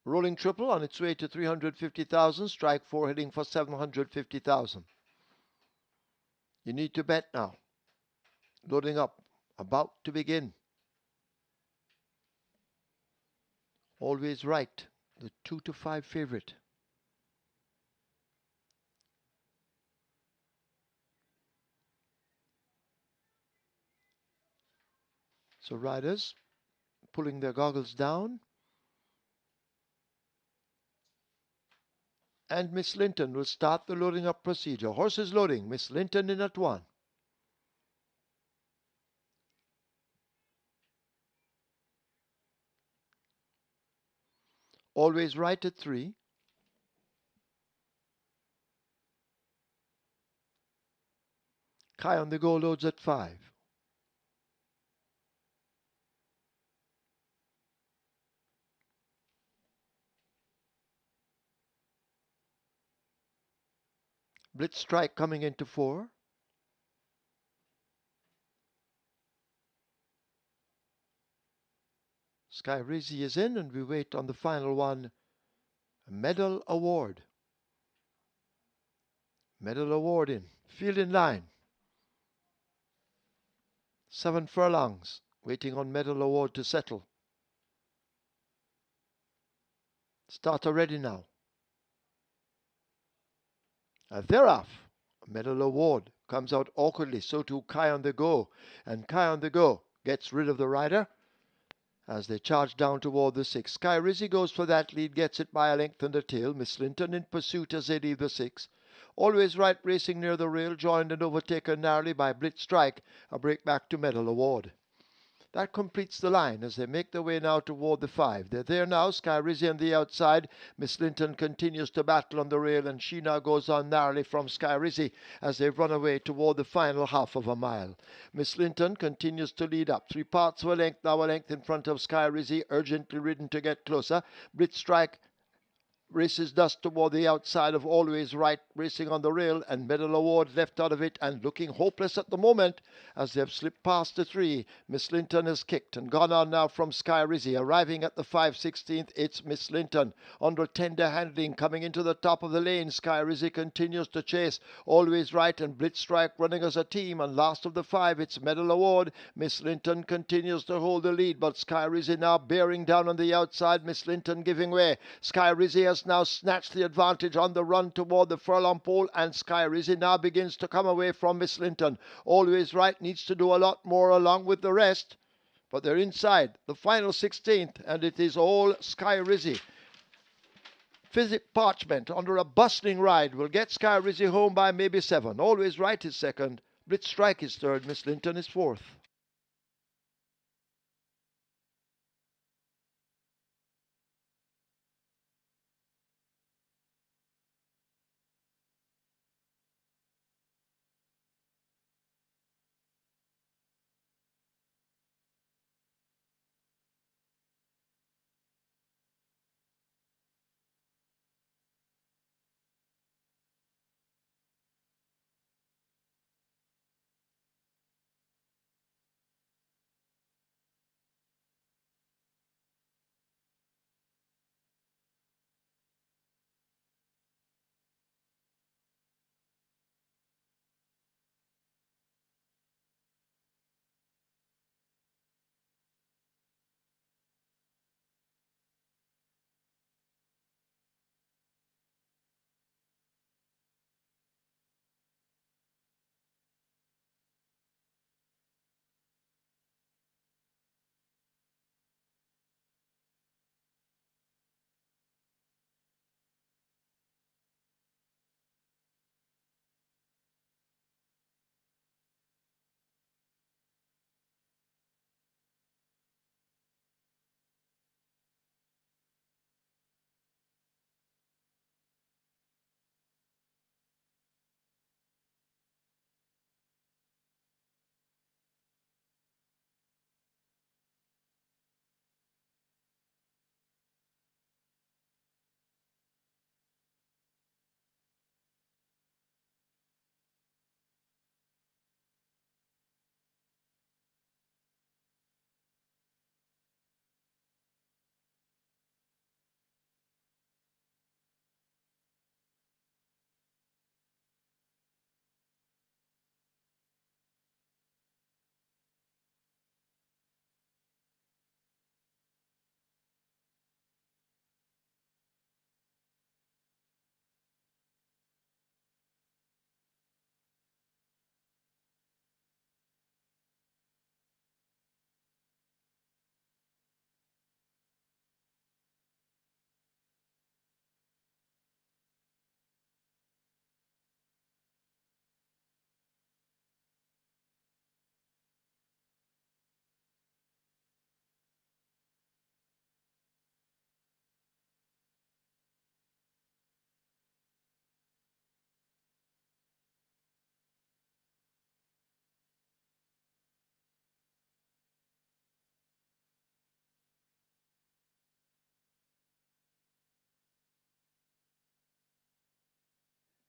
Rolling triple on its way to 350,000. Strike 4 heading for 750,000. You need to bet now. Loading up. About to begin. Always right. The 2 to 5 favorite. So riders pulling their goggles down. And Miss Linton will start the loading up procedure. Horses loading. Miss Linton in at 1. Always right at 3. Kai on the go loads at 5. Blitz strike coming into 4. Sky Rizzy is in, and we wait on the final one. A medal award. Medal award in. Field in line. 7 furlongs. Waiting on medal award to settle. Starter ready now. They're off. Medal award comes out awkwardly. So too Kai on the go. And Kai on the go gets rid of the rider as they charge down toward the 6. Sky Rizzy goes for that lead, gets it by a length and a tail. Miss Linton in pursuit as they leave the 6. Always Right racing near the rail, joined and overtaken narrowly by Blitz Strike. A break back to medal award. That completes the line as they make their way now toward the 5. They're there now, Sky Rizzy on the outside. Miss Linton continues to battle on the rail, and she now goes on narrowly from Sky Rizzy as they run away toward the final half of a mile. Miss Linton continues to lead up. 3 parts of a length, now a length in front of Sky Rizzy, urgently ridden to get closer. Blitz Strike races dust toward the outside of Always Right, racing on the rail, and medal award left out of it and looking hopeless at the moment as they've slipped past the 3. Miss Linton has kicked and gone on now from Sky Rizzy. Arriving at the 5/16th, it's Miss Linton under tender handling coming into the top of the lane. Sky Rizzy continues to chase Always Right and Blitz Strike running as a team, and last of the 5, it's medal award. Miss Linton continues to hold the lead, but Sky Rizzy now bearing down on the outside. Miss Linton giving way. Sky Rizzy has now snatched the advantage on the run toward the furlong pole, and Sky Rizzy now begins to come away from Miss Linton. Always Right needs to do a lot more along with the rest, but they're inside the final 16th, and it is all Sky Rizzy. Physic Parchment under a bustling ride will get Sky Rizzy home by maybe 7. Always Right is second. Blitz Strike is third. Miss Linton is fourth.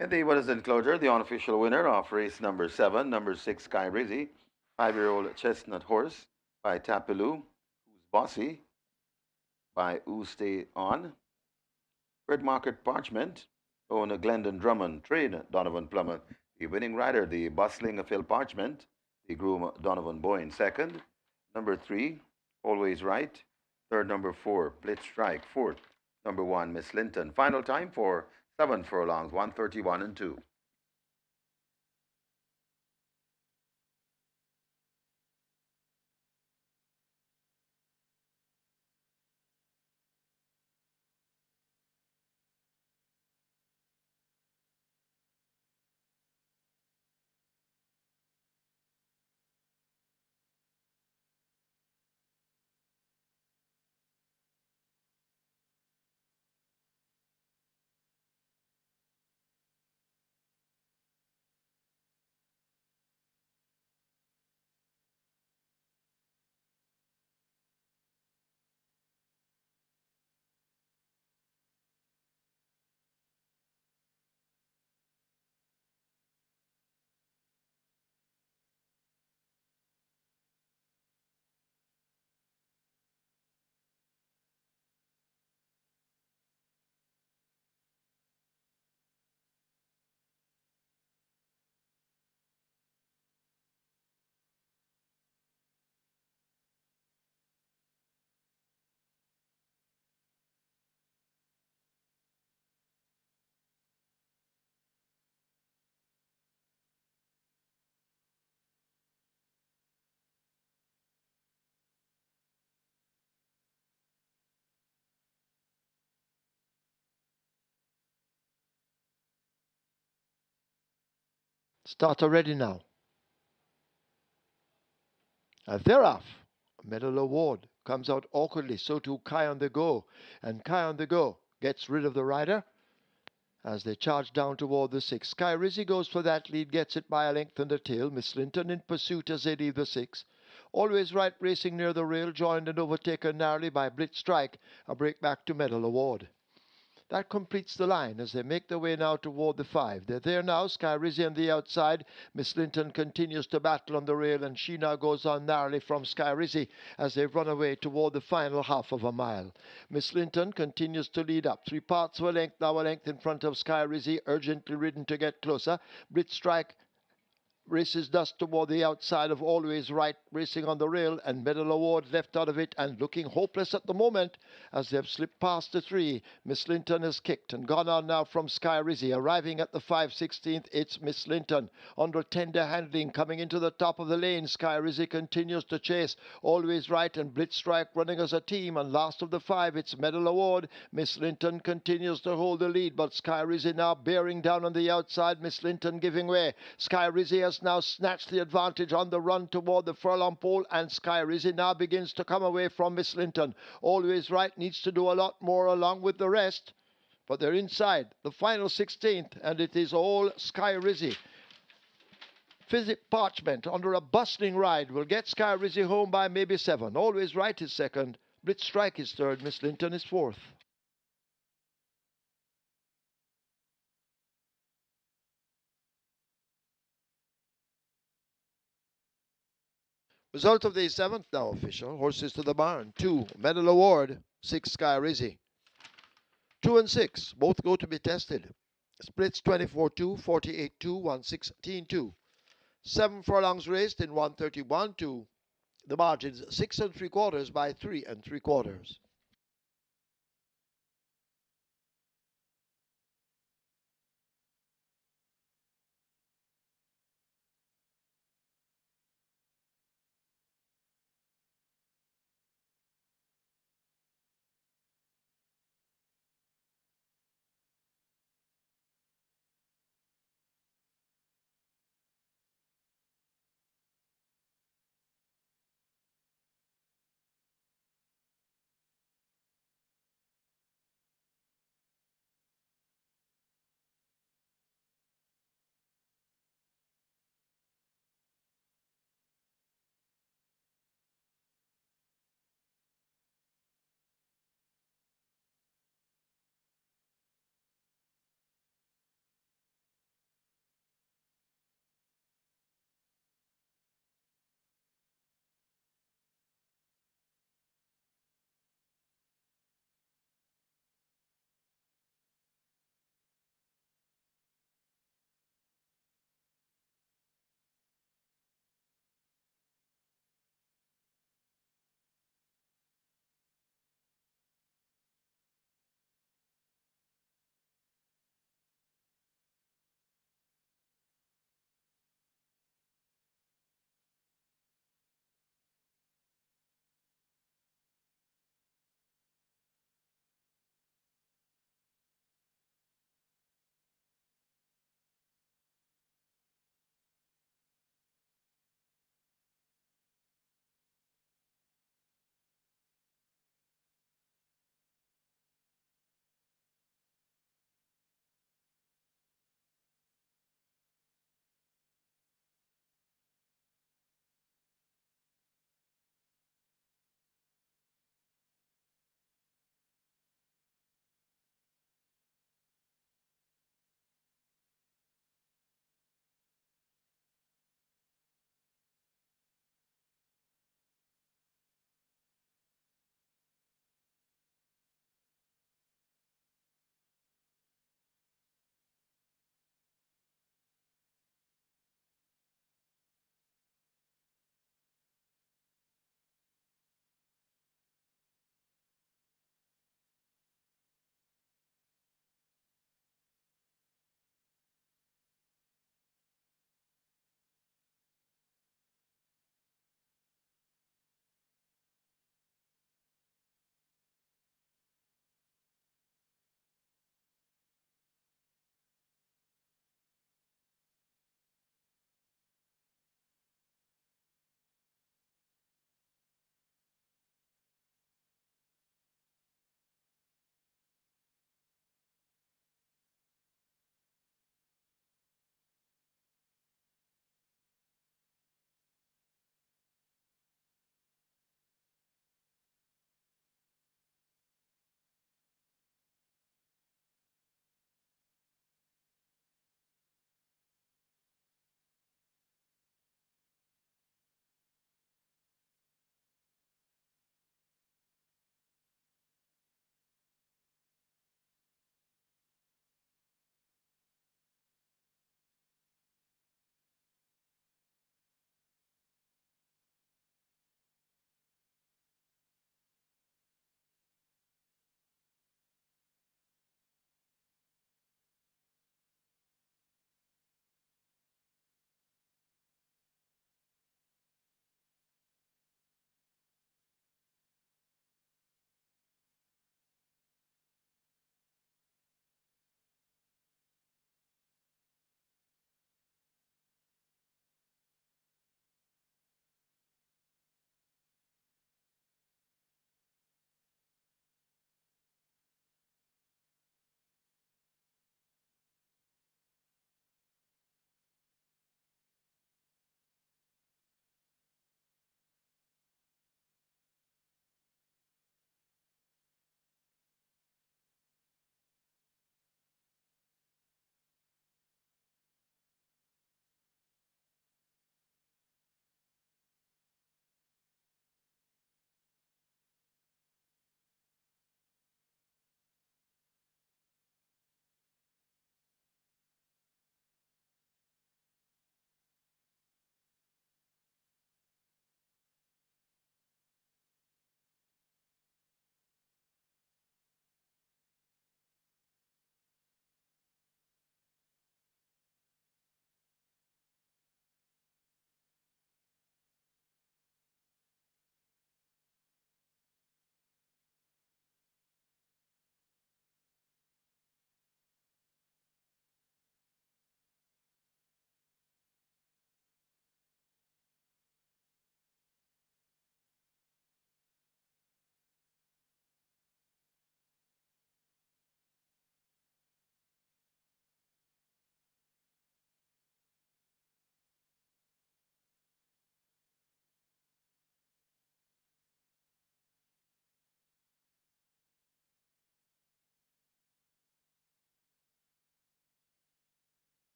In the winners enclosure, the unofficial winner of race number 7, number 6, Sky Rizzy, 5-year-old chestnut horse by Tapilu, who's bossy, by Who Stay On, Red Market Parchment, owner Glendon Drummond, trade Donovan Plummer, the winning rider, the bustling Phil Parchment, the groom Donovan Boyne, second, number 3, Always Right, third, number 4, Blitz Strike, fourth, number 1, Miss Linton. Final time for 7 furlongs, 131 and 2. Starter ready now. And they're off. Medal award comes out awkwardly. So too Kai on the go. And Kai on the go gets rid of the rider as they charge down toward the 6. Sky Rizzy goes for that lead, gets it by a length and a tail. Miss Linton in pursuit as they leave the 6. Always Right racing near the rail, joined and overtaken narrowly by Blitz Strike, a break back to Medal Award. That completes the line as they make their way now toward the 5. They're there now, Sky Rizzy on the outside. Miss Linton continues to battle on the rail, and she now goes on narrowly from Sky Rizzy as they run away toward the final half of a mile. Miss Linton continues to lead up. 3 parts of a length, now a length in front of Sky Rizzy, urgently ridden to get closer. Blitz Strike races dust toward the outside of Always Right, racing on the rail, and Medal Award left out of it and looking hopeless at the moment as they've slipped past the 3. Miss Linton has kicked and gone on now from Sky Rizzy. Arriving at the 5/16th, it's Miss Linton under tender handling coming into the top of the lane. Sky Rizzy continues to chase Always Right and Blitz Strike running as a team, and last of the 5, it's Medal Award. Miss Linton continues to hold the lead, but Sky Rizzy now bearing down on the outside. Miss Linton giving way. Sky Rizzy has now snatched the advantage on the run toward the furlong pole, and Sky Rizzy now begins to come away from Miss Linton. Always Right needs to do a lot more along with the rest, but they're inside the final 16th, and it is all Sky Rizzy. Physic Parchment under a bustling ride will get Sky Rizzy home by maybe 7. Always Right is second. Blitz Strike is third. Miss Linton is fourth. Result of the 7th now official. Horses to the barn. 2, Medal Award. 6, Sky Rizzy. 2 and 6, both go to be tested. Splits 24-2, 48-2, 116-2. 7 furlongs raced in 131-2. The margins 6 3/4 by 3 3/4.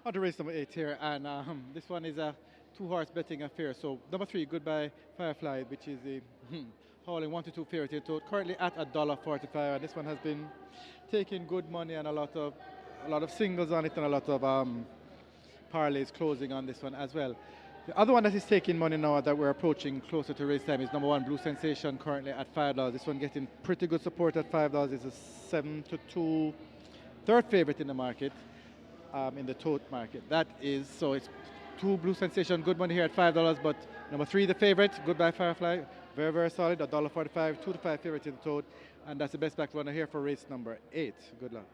On to race number 8 here, and this one is a two-horse betting affair. So number 3, Goodbye Firefly, which is a hauling 1-2 favorite here, currently at $1.45. And this one has been taking good money and a lot of singles on it and a lot of parlays closing on this one as well. The other one that is taking money now that we're approaching closer to race time is number 1, Blue Sensation, currently at $5. This one getting pretty good support at $5. It's a 7-2 third favorite in the market. In the tote market. That is, so it's 2 Blue Sensation, good money here at $5, but number 3, the favorite, Goodbye Firefly, very, very solid, $1.45, 2 to 5 favorite in the tote, and that's the best back runner here for race number 8. Good luck.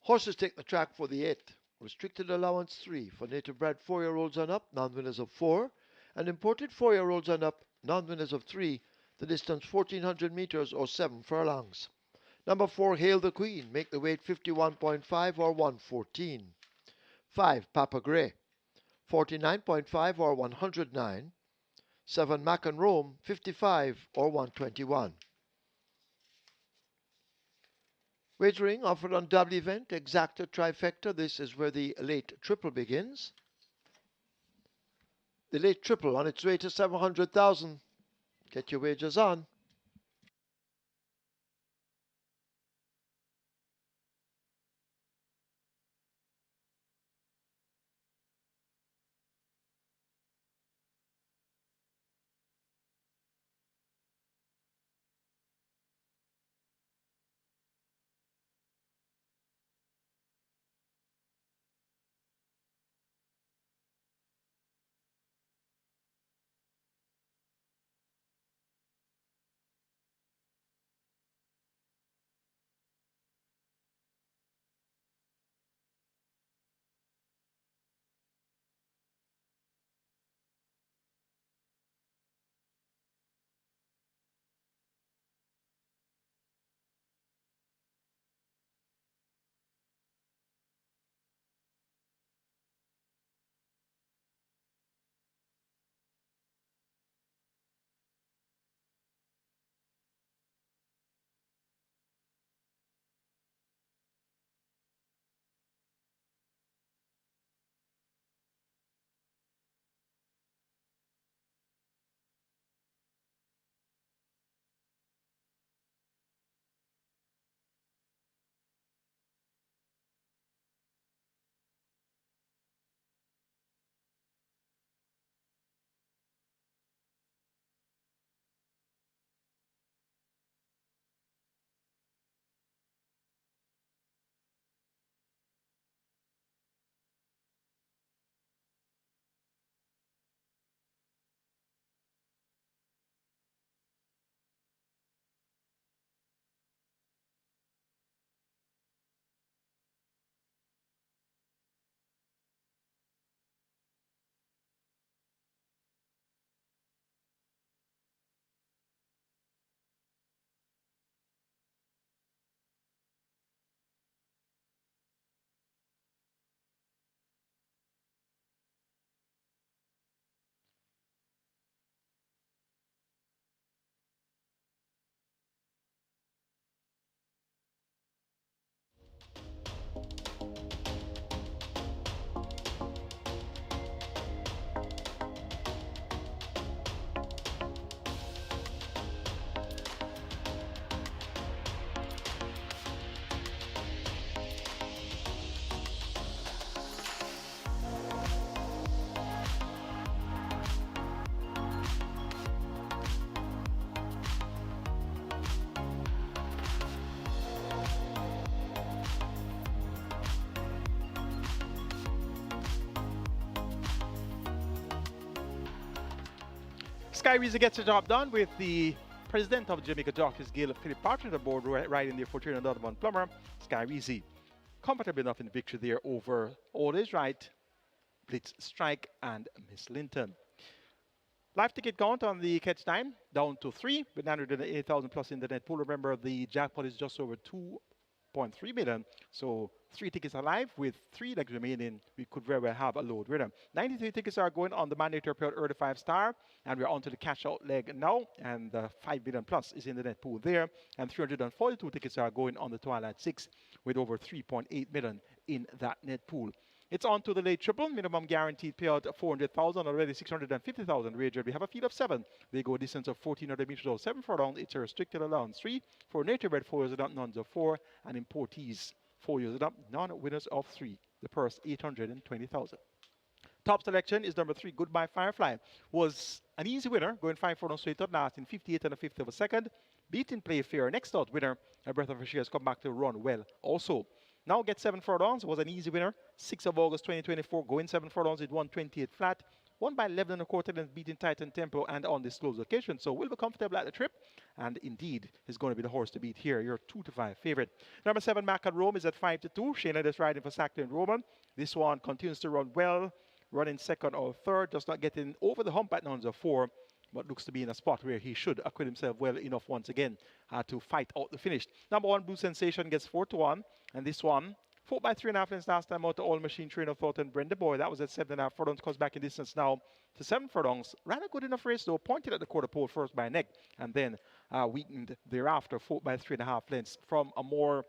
Horses take the track for the 8th. Restricted allowance 3 for native bred 4-year-olds and up, non-winners of 4, and imported 4-year-olds and up, non-winners of 3, the distance 1400 meters or 7 furlongs. Number 4, Hail the Queen, make the weight 51.5 or 114. 5, Papa Grey, 49.5 or 109. 7, Mac and Rome, 55 or 121. Wagering offered on double event, exacta trifecta. This is where the late triple begins. The late triple on its way to 700,000. Get your wagers on. Sky Reason gets the job done with the president of Jamaica Jockeys Guild, Philip Partridge, aboard riding there for Trinidad Donovan Plummer. Sky Reason comfortable enough in the victory there over All Is Right, Blitz Strike, and Miss Linton. Live ticket count on the catch time down to 3 with 908,000 plus in the net pool. Remember, the jackpot is just over 2.3 million. So 3 tickets are live with 3 legs remaining. We could very well have a load winner. 93 tickets are going on the mandatory period early 5-star, and we're on to the cash out leg now. And 5 million plus is in the net pool there. And 342 tickets are going on the Twilight 6 with over 3.8 million in that net pool. It's on to the late triple, minimum guaranteed payout 400,000, already 650,000 wagered. We have a field of 7. They go a distance of 1,400 meters or 7 furlong. It's a restricted allowance 3 for native bred 4 years and up, nuns of 4, and importees 4 years and up, non-winners of 3. The purse 820,000. Top selection is number 3, Goodbye Firefly. Was an easy winner, going 5 furlongs straight out last in 58 and a fifth of a second. Beaten Play Fair, next out winner. A Breath of Fresh Air has come back to run well also. Now get 7 furlongs, was an easy winner. 6th of August 2024, going 7 furlongs, it won 28 flat. Won by 11 and a quarter, then beating Titan Tempo and on this close occasion. So will be comfortable at the trip. And indeed, is going to be the horse to beat here. Your 2-5 favorite. Number 7, Mac and Rome is at 5-2. Shayna is riding for Sackler and Roman. This one continues to run well. Running second or third, just not getting over the hump at nuns of 4. But looks to be in a spot where he should acquit himself well enough once again to fight out the finish. Number 1, Blue Sensation gets 4-1. And this one, 4 by 3.5 lengths last time out to All Machine Train of Thought and Brenda Boy. That was at 7.5 furlongs. Comes back in distance now to 7 furlongs. Ran a good enough race though. Pointed at the quarter pole first by neck. And then weakened thereafter 4 by 3.5 lengths from a more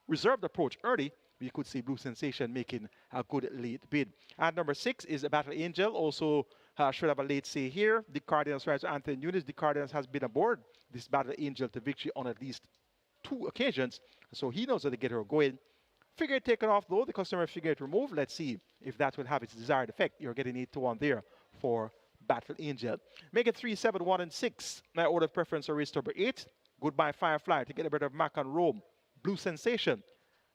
reserved approach early. We could see Blue Sensation making a good late bid. And number 6 is a Battle Angel. Also should have a late say here. The Cardinals rides to Anthony NUNES. The Cardinals has been aboard this Battle Angel to victory on at least 2 occasions. So he knows how to get her going. Figure it taken off though. The customer figure it removed. Let's see if that will have its desired effect. You're getting 8-1 there for Battle Angel. Make it 3, 7, 1, and 6. My order of preference are race number 8. Goodbye Firefly to get a bit of Mac and Rome. Blue Sensation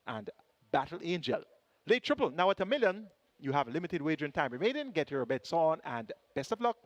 and Battle Angel. Late triple, now at $1 million. You have a limited wagering time remaining. Get your bets on and best of luck.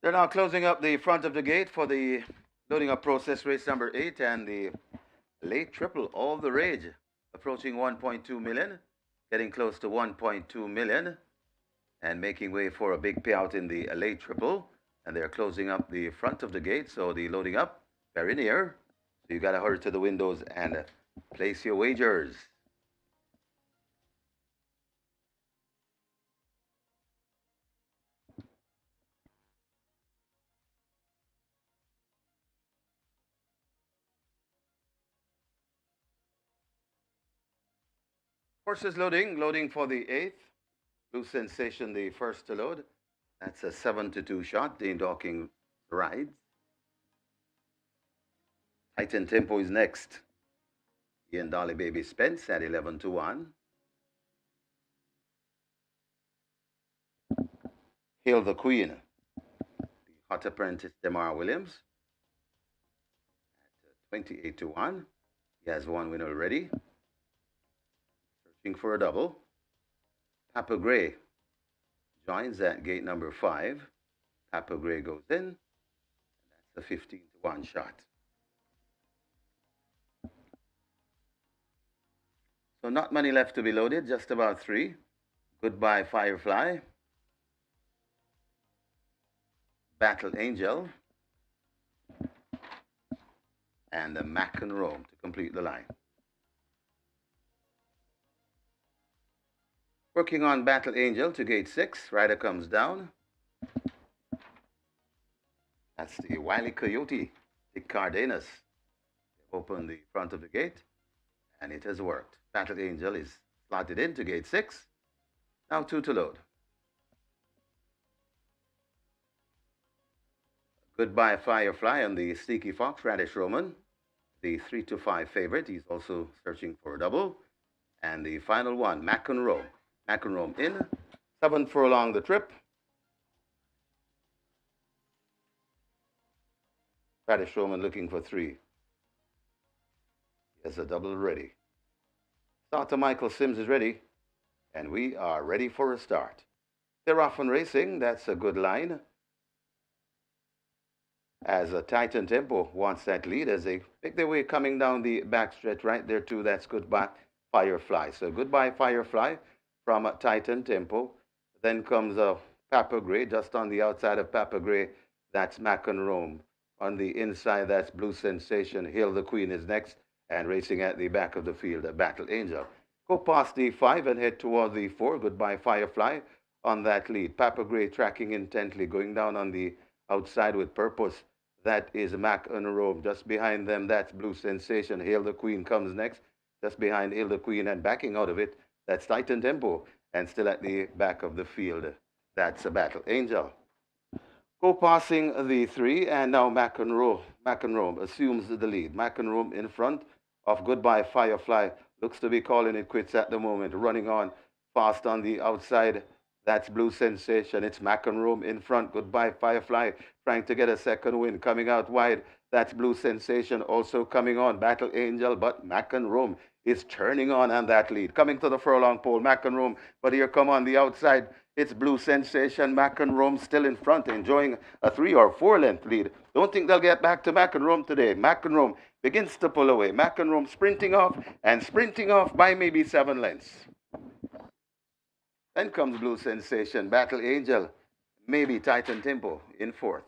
They're now closing up the front of the gate for the loading up process, race number 8, and the late triple, all the rage, approaching 1.2 million, getting close to 1.2 million, and making way for a big payout in the late triple. And they're closing up the front of the gate, so the loading up very near. So you got to hurry to the windows and place your wagers. Horses loading for the 8th. Blue Sensation, the first to load. That's a 7-2 shot. Dane Dorking rides. Titan Tempo is next. Ian Dolly Baby Spence at 11-1. Hail the Queen. The Hot Apprentice Demar Williams at 28-1. He has one win already. Searching for a double. Papa Gray joins at gate number 5. Papa Gray goes in. That's a 15-1 shot. So not many left to be loaded, just about 3. Goodbye Firefly. Battle Angel. And the Mac and Rome to complete the line. Working on Battle Angel to gate 6. Rider comes down. That's the Wily Coyote, the Cardenas. Open the front of the gate, and it has worked. Battle Angel is slotted into gate 6. Now 2 to load. Goodbye Firefly on the Sneaky Fox Radish Roman. The 3-5 favorite. He's also searching for a double. And the final one, Mac and Rome. Mac and Rome in. 7 furlong the trip. Radish Roman looking for 3. He has a double ready. Starter Michael Sims is ready. And we are ready for a start. They're off and racing. That's a good line. As a Titan Tempo wants that lead as they make their way coming down the backstretch right there too. That's Goodbye Firefly. So Goodbye Firefly from Titan Tempo. Then comes Papa Gray just on the outside of Papa Gray. That's Mac and Rome. On the inside, that's Blue Sensation. Hail the Queen is next. And racing at the back of the field, Battle Angel. Go past the 5 and head toward the 4. Goodbye Firefly on that lead. Papa Gray tracking intently, going down on the outside with purpose. That is Mac and Rome. Just behind them, that's Blue Sensation. Hail the Queen comes next. Just behind Hail the Queen and backing out of it, that's Titan Tempo. And still at the back of the field, that's a Battle Angel. Go passing the 3, and now Mac and Rome assumes the lead. Mac and Rome in front of Goodbye Firefly. Looks to be calling it quits at the moment. Running on fast on the outside. That's Blue Sensation. It's Mac and Rome in front. Goodbye Firefly trying to get a second win. Coming out wide. That's Blue Sensation also coming on. Battle Angel, but Mac and Rome is turning on that lead. Coming to the furlong pole, Mac and Rome. But here come on the outside. It's Blue Sensation. Mac and Rome still in front, enjoying a 3 or 4 length lead. Don't think they'll get back to Mac and Rome today. Mac and Rome begins to pull away. Mac and Rome sprinting off by maybe 7 lengths. Then comes Blue Sensation, Battle Angel, maybe Titan Tempo in 4th.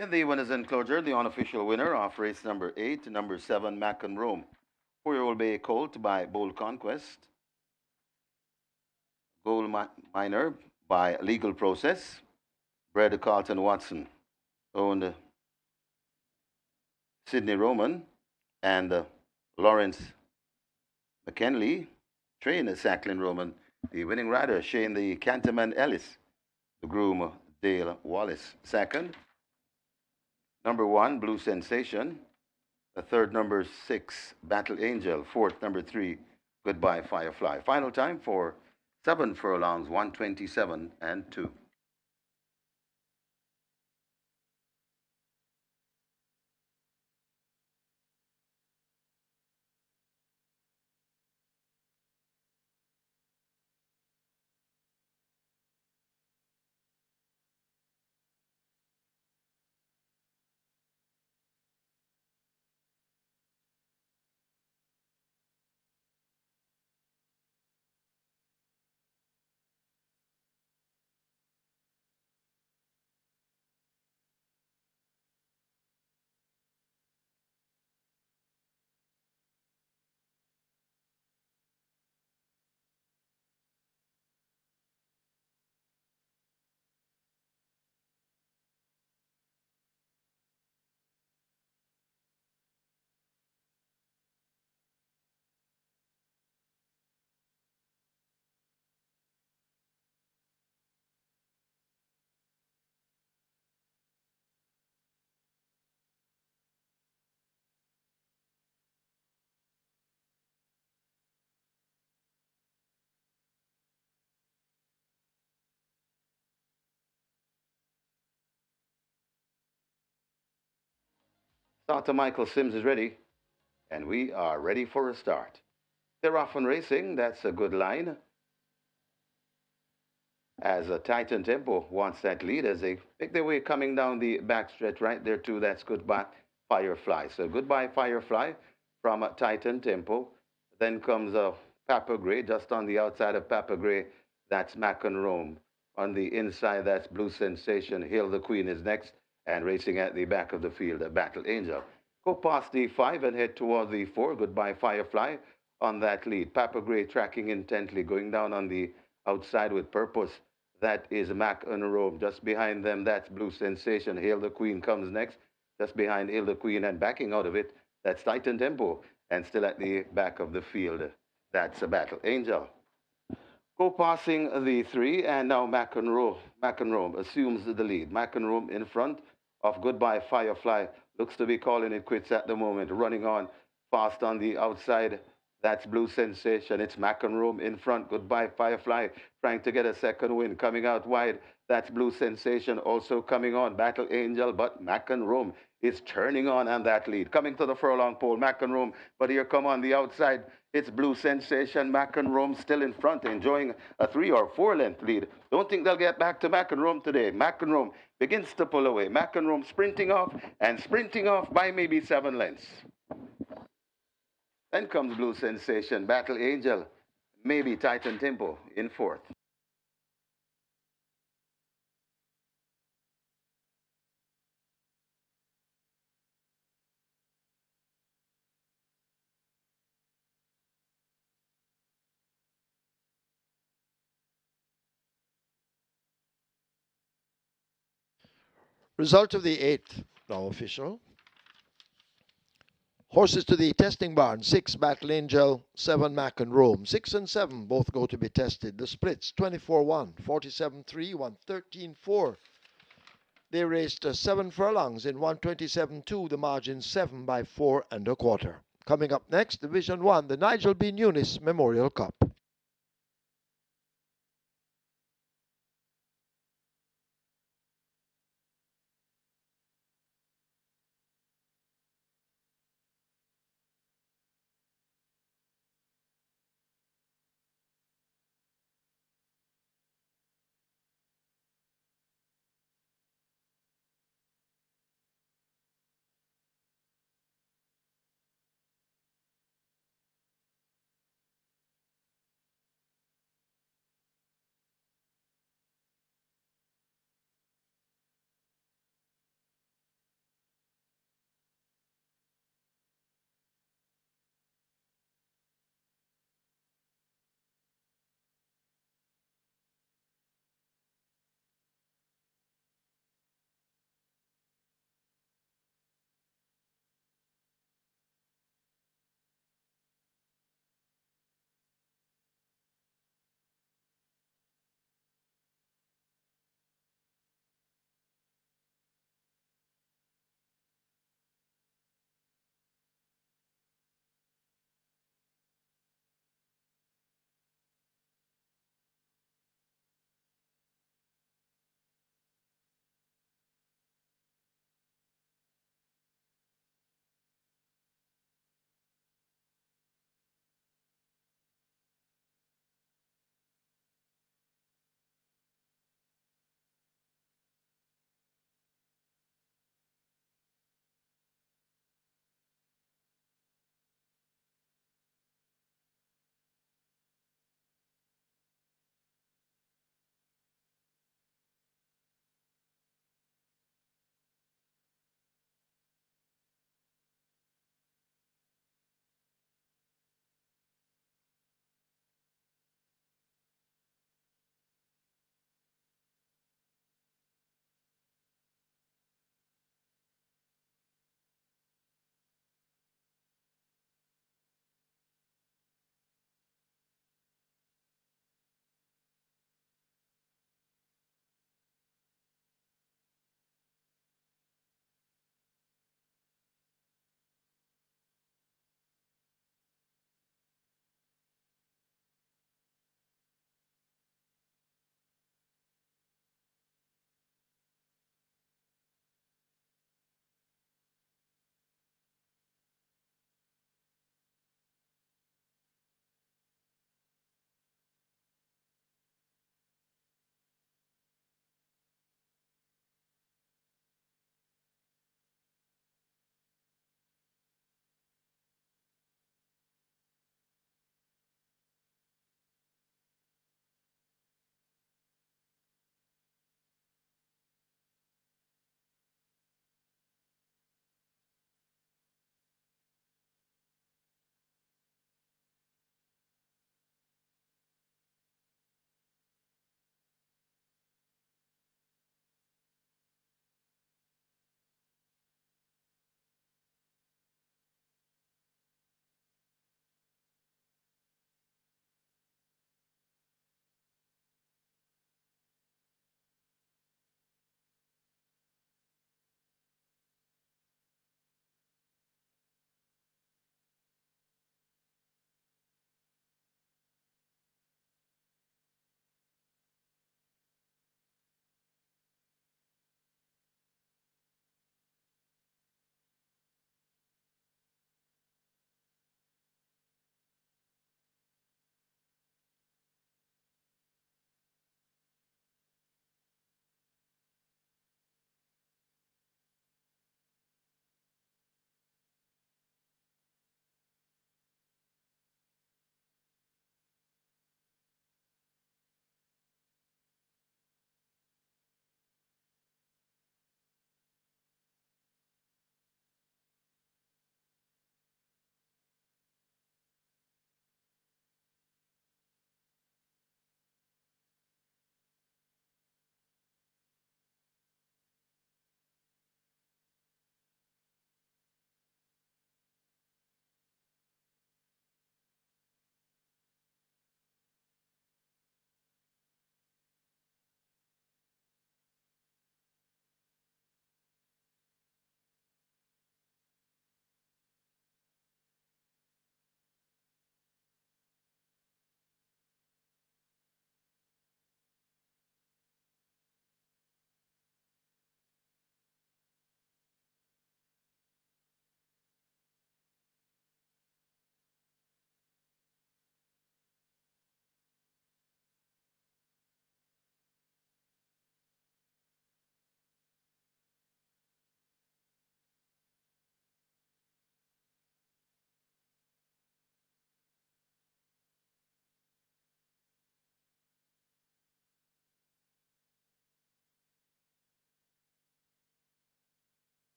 In the winners enclosure, the unofficial winner of race number 8, number 7, Mac and Rome, 4-year-old bay colt by Bold Conquest, Gold Miner by Legal Process, bred Carlton Watson, owned Sidney Roman and Lawrence McKinley, trained Sacklin Roman, the winning rider, Shane the Canterman Ellis, the groom, Dale Wallace. Second, number 1, Blue Sensation. The third, number 6, Battle Angel. Fourth, number 3, Goodbye Firefly. Final time for 7 furlongs, 127 and 2. Dr. Michael Sims is ready, and we are ready for a start. They're off and racing. That's a good line. As a Titan Tempo wants that lead as they make their way coming down the backstretch right there too. That's Goodbye Firefly. So Goodbye Firefly from Titan Tempo. Then comes Papa Gray just on the outside of Papa Gray. That's Mac and Rome. On the inside, that's Blue Sensation. Hail the Queen is next. And racing at the back of the field, Battle Angel. Go past the 5 and head toward the 4. Goodbye Firefly on that lead. Papa Gray tracking intently, going down on the outside with purpose. That is Mac and Rome. Just behind them, that's Blue Sensation. Hail the Queen comes next. Just behind Hail the Queen and backing out of it, that's Titan Tempo. And still at the back of the field, that's a Battle Angel. Go passing the 3, and now Mac and Rome assumes the lead. Mac and Rome in front of Goodbye Firefly. Looks to be calling it quits at the moment. Running on fast on the outside. That's Blue Sensation. It's Mac and Rome in front. Goodbye Firefly trying to get a second win. Coming out wide. That's Blue Sensation also coming on. Battle Angel, but Mac and Rome is turning on that lead. Coming to the furlong pole, Mac and Rome. But here come on the outside. It's Blue Sensation. Mac and Rome still in front, enjoying a 3 or 4 length lead. Don't think they'll get back to Mac and Rome today. Mac and Rome begins to pull away. Mac and Rome sprinting off by maybe 7 lengths. Then comes Blue Sensation, Battle Angel, maybe Titan Tempo in 4th. Result of the 8th, now official. Horses to the testing barn, 6 Battle Angel, 7 Mac and Rome. 6 and 7 both go to be tested. The splits 24-1, 47-3, 113-4. They raced 7 furlongs in 127-2, the margin 7 by 4 1/4. Coming up next, Division 1, the Nigel B. NUNES Memorial Cup.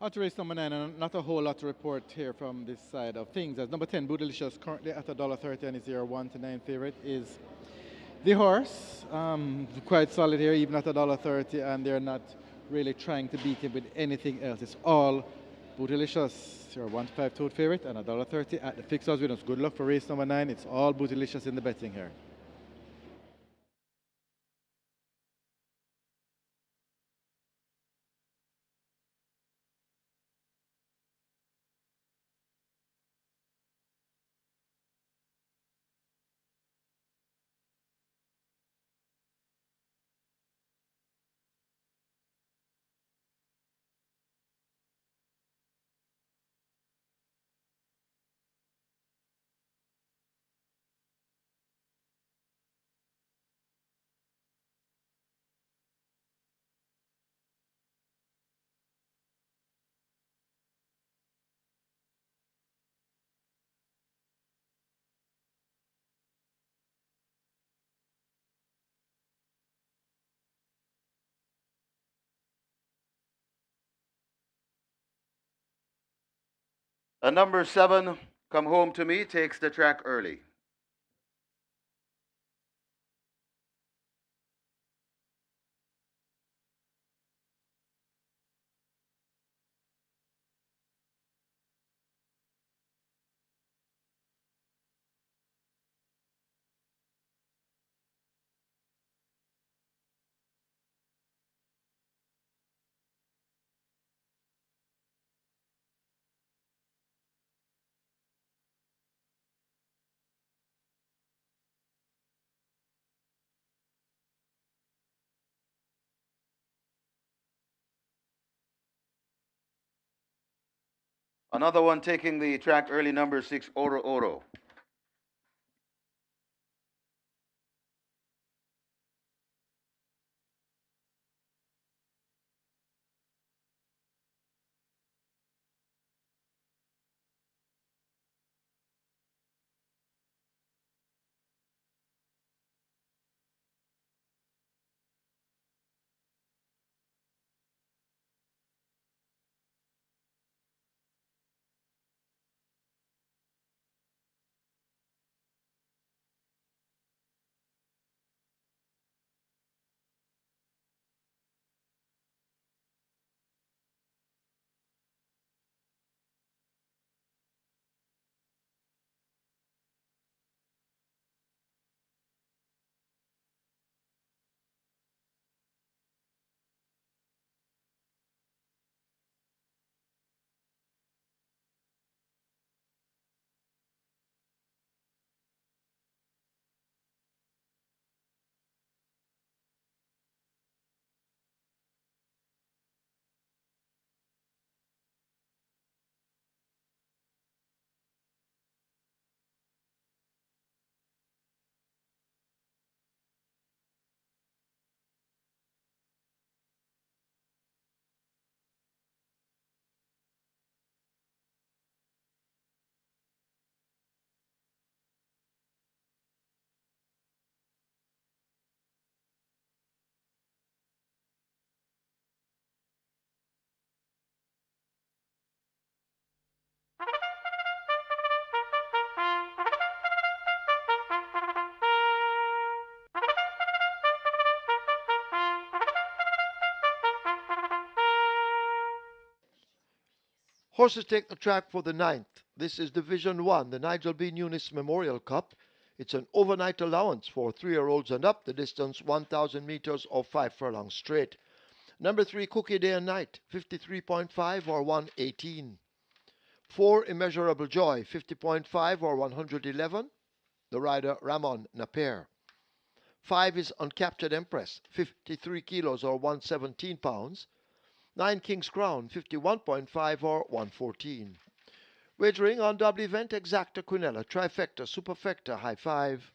On to race number 9, and not a whole lot to report here from this side of things. As number 10, Bootylicious, currently at $1.30, and is your 1-9 favorite, is the horse. Quite solid here, even at $1.30, and they're not really trying to beat him with anything else. It's all Bootylicious, your 1-5 total favorite, and $1.30 at the fixed odds winners. Good luck for race number 9. It's all Bootylicious in the betting here. Number 7, Come Home to Me, takes the track early. Another one taking the track early, number 6, Oro Oro. Horses take the track for the 9th. This is Division 1, the Nigel B. NUNES Memorial Cup. It's an overnight allowance for 3-year-olds and up, the distance 1,000 meters or 5 furlongs straight. Number 3, Cookie Day and Night, 53.5 or 118. 4, Immeasurable Joy, 50.5 or 111. The rider Ramon Napier. 5 is Uncaptured Empress, 53 kilos or 117 pounds. 9, King's Crown, 51.5 or 114. Wagering on double event, Exacta, Quinella, Trifecta, Superfecta, High 5.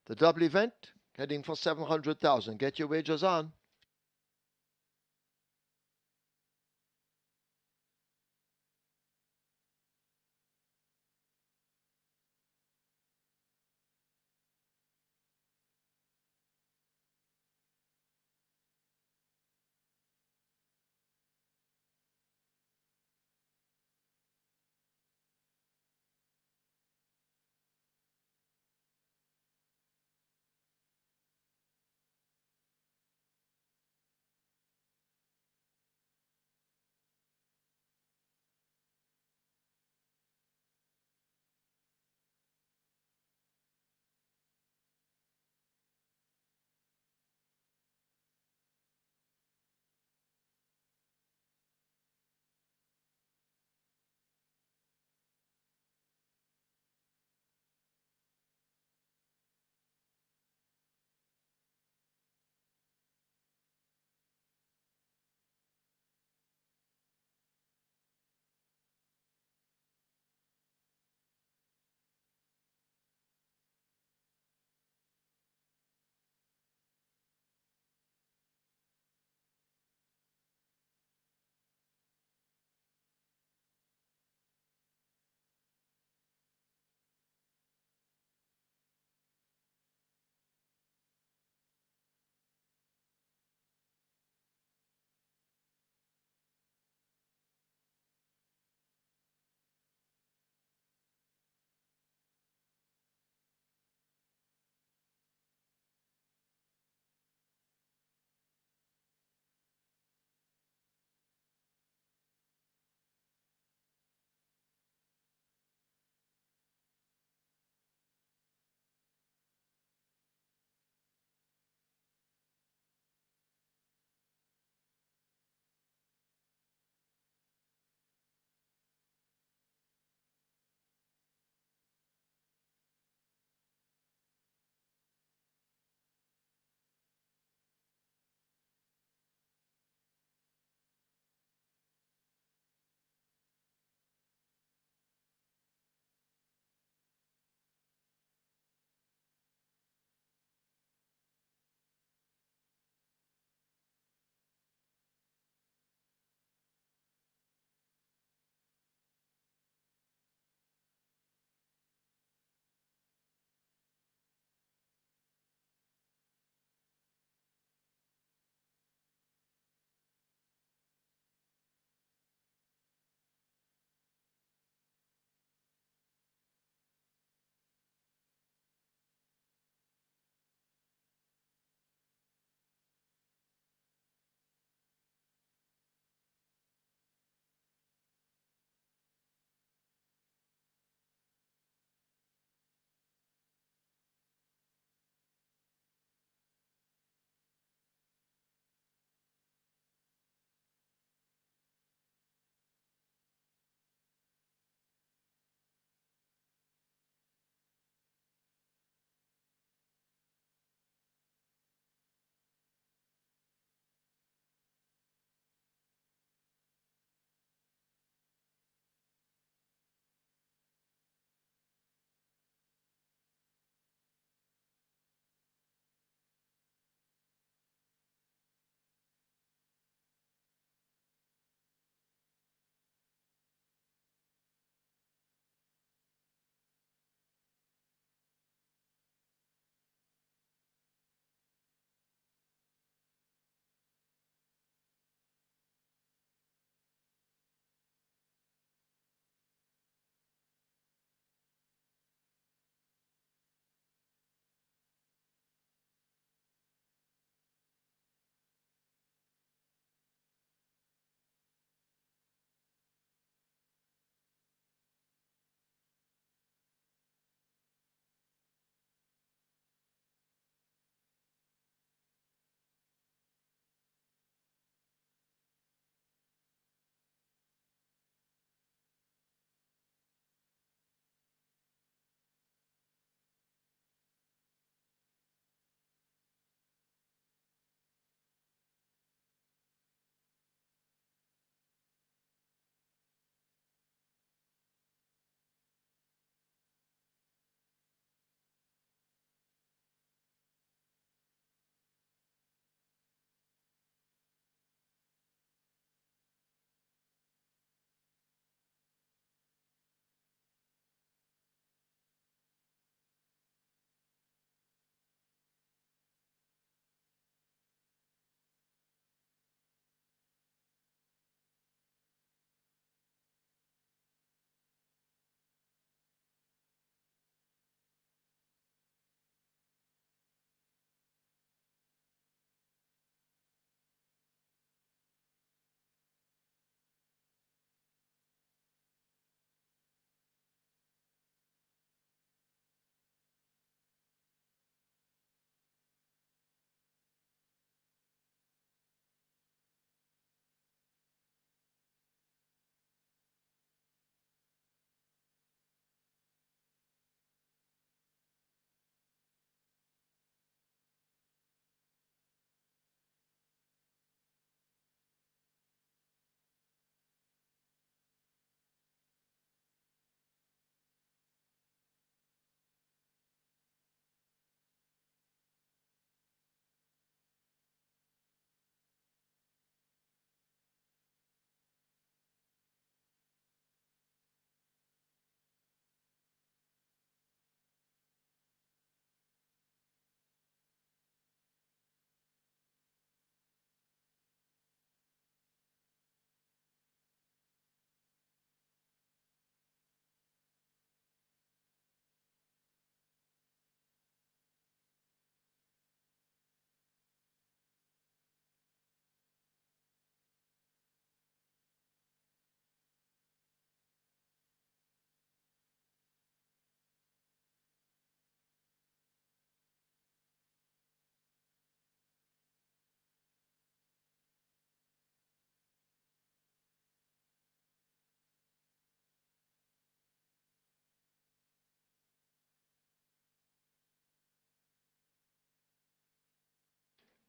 The double event, heading for 700,000. Get your wagers on.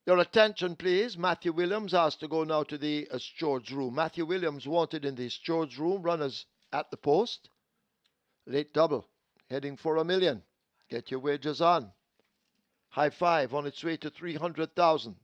Your attention, please. Matthew Williams has to go now to the stewards room. Matthew Williams wanted in the stewards room. Runners at the post. Late double. Heading for $1 million. Get your wagers on. High five on its way to 300,000.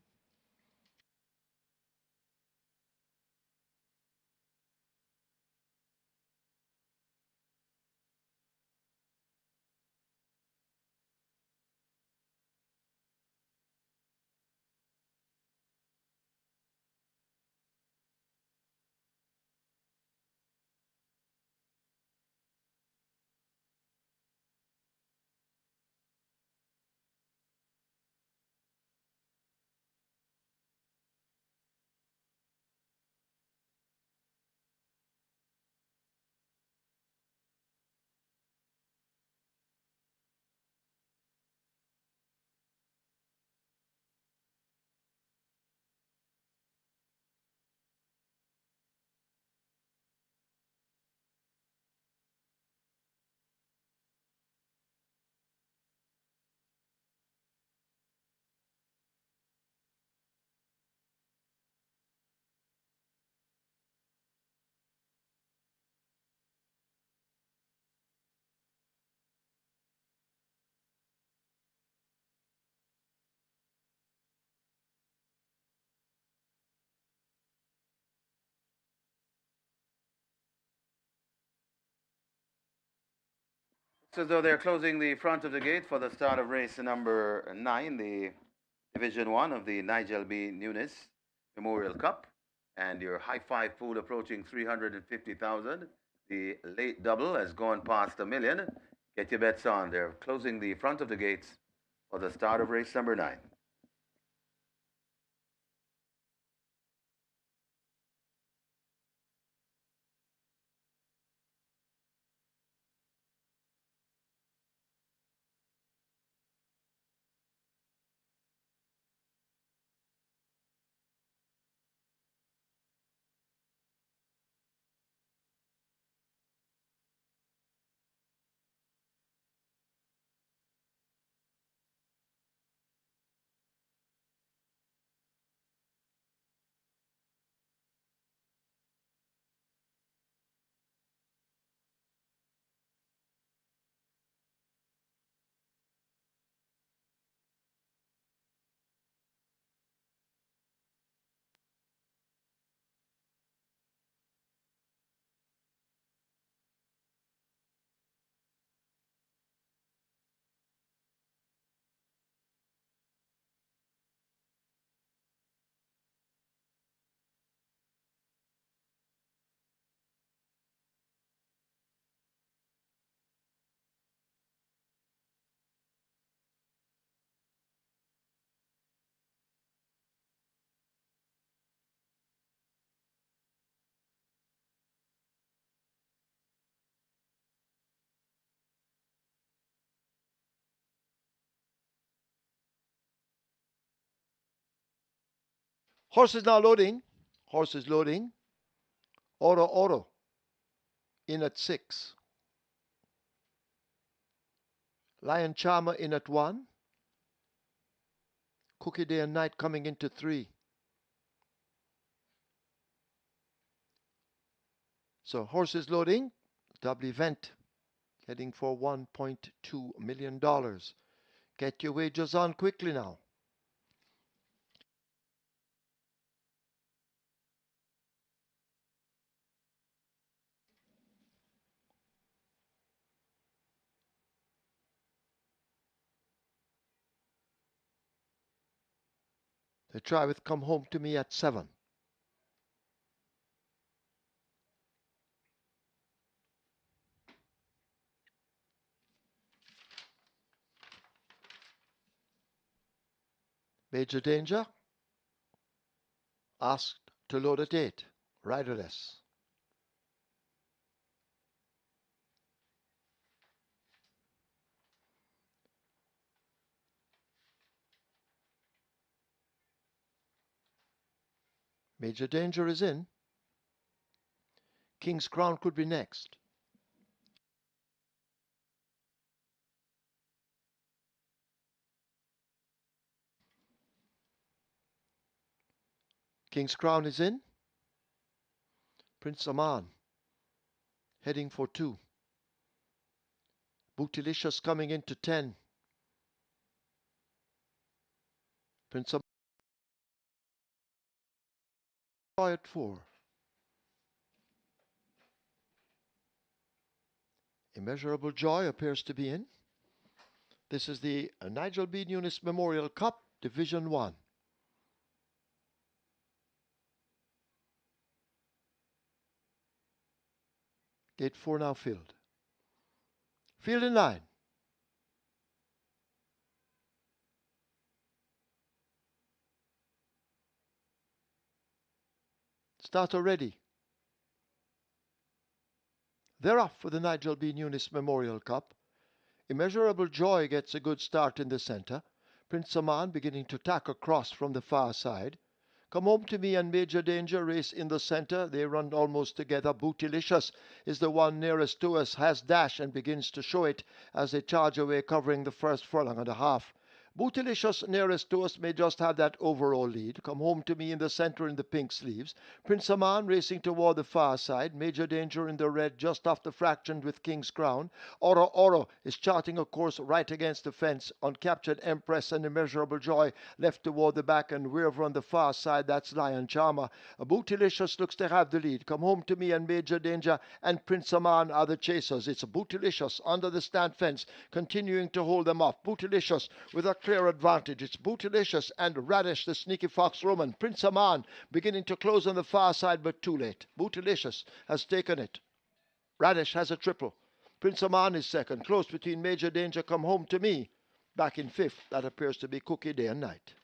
So though they're closing the front of the gate for the start of race number 9, the Division 1 of the NIGEL NUNES Memorial Cup, and your high five pool approaching 350,000. The late double has gone past $1 million. Get your bets on. They're closing the front of the gates for the start of race number 9. Horse is now loading. Horse is loading. Oro in at 6. Lion Charmer in at 1. Cookie Day and Night coming into 3. So horse is loading. Double event. Heading for $1.2 million. Get your wagers on quickly now. They try with Come Home to Me at 7. Major Danger asked to load at 8. Riderless. Major Danger is in. King's Crown could be next. King's Crown is in. Prince Aman heading for 2. Bootylicious coming into 10. Prince Aman at 4. Immeasurable Joy appears to be in. This is the Nigel B. NUNES Memorial Cup, Division 1. Gate 4 now filled. Field in line. Starter ready. They're off for the Nigel B. NUNES Memorial Cup. Immeasurable Joy gets a good start in the center. Prince Aman beginning to tack across from the far side. Come Home to Me and Major Danger race in the center. They run almost together. Bootylicious is the one nearest to us, has dash and begins to show it as they charge away, covering the first furlong and a half. Bootylicious nearest to us may just have that overall lead. Come Home to Me in the center in the pink sleeves. Prince Aman racing toward the far side. Major Danger in the red just off the fraction with King's Crown. Oro Oro is charting a course right against the fence. Uncaptured Empress and Immeasurable Joy left toward the back, and River on the far side. That's Lion Charmer. Bootylicious looks to have the lead. Come Home to Me and Major Danger and Prince Aman are the chasers. It's Bootylicious under the stand fence, continuing to hold them off. Bootylicious with a clear advantage. It's Bootylicious and Radish, the sneaky fox Roman. Prince Aman beginning to close on the far side, but too late. Bootylicious has taken it. Radish has a triple. Prince Aman is second. Close between Major Danger, Come Home to Me. Back in fifth. That appears to be Cookie Day and Night.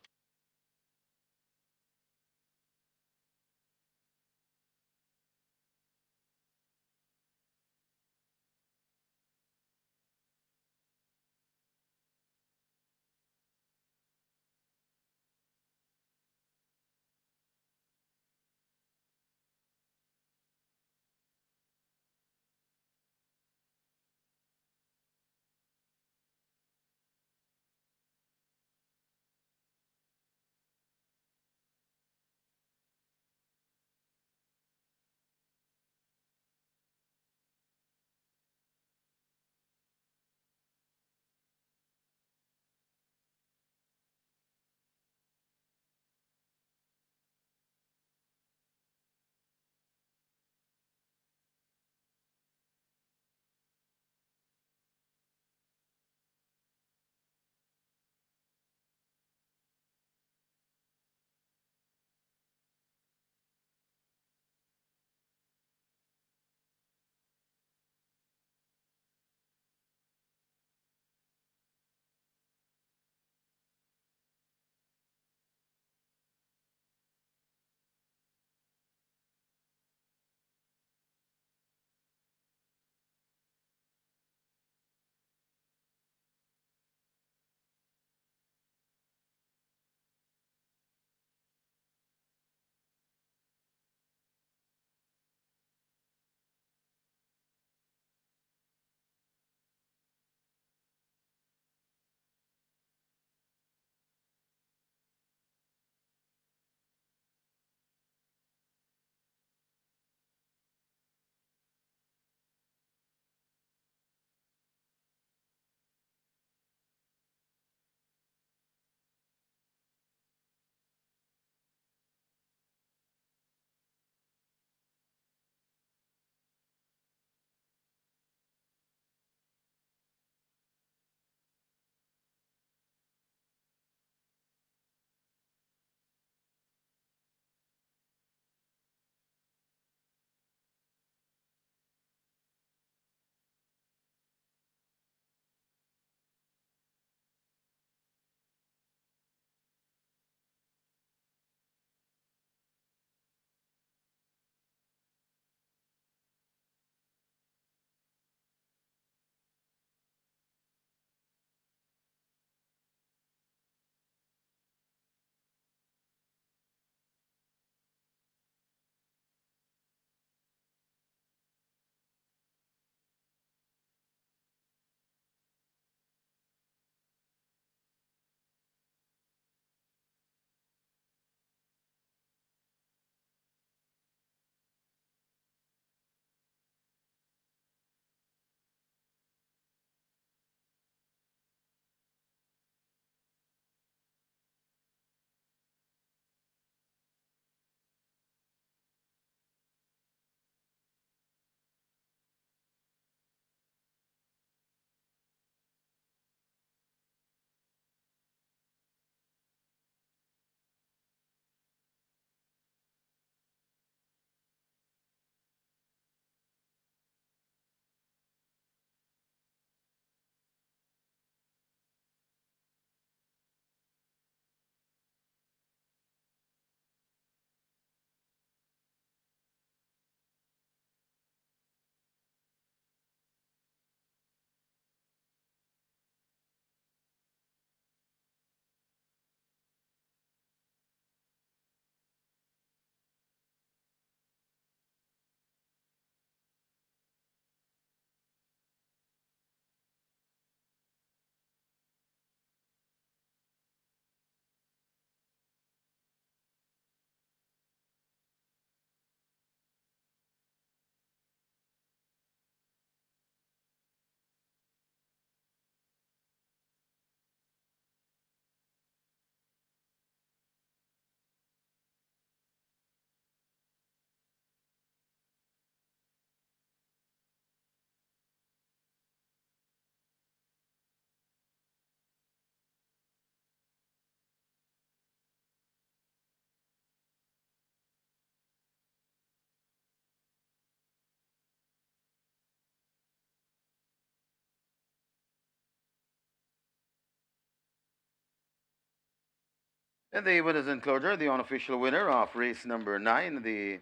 And the winners enclosure, the unofficial winner of race number 9, the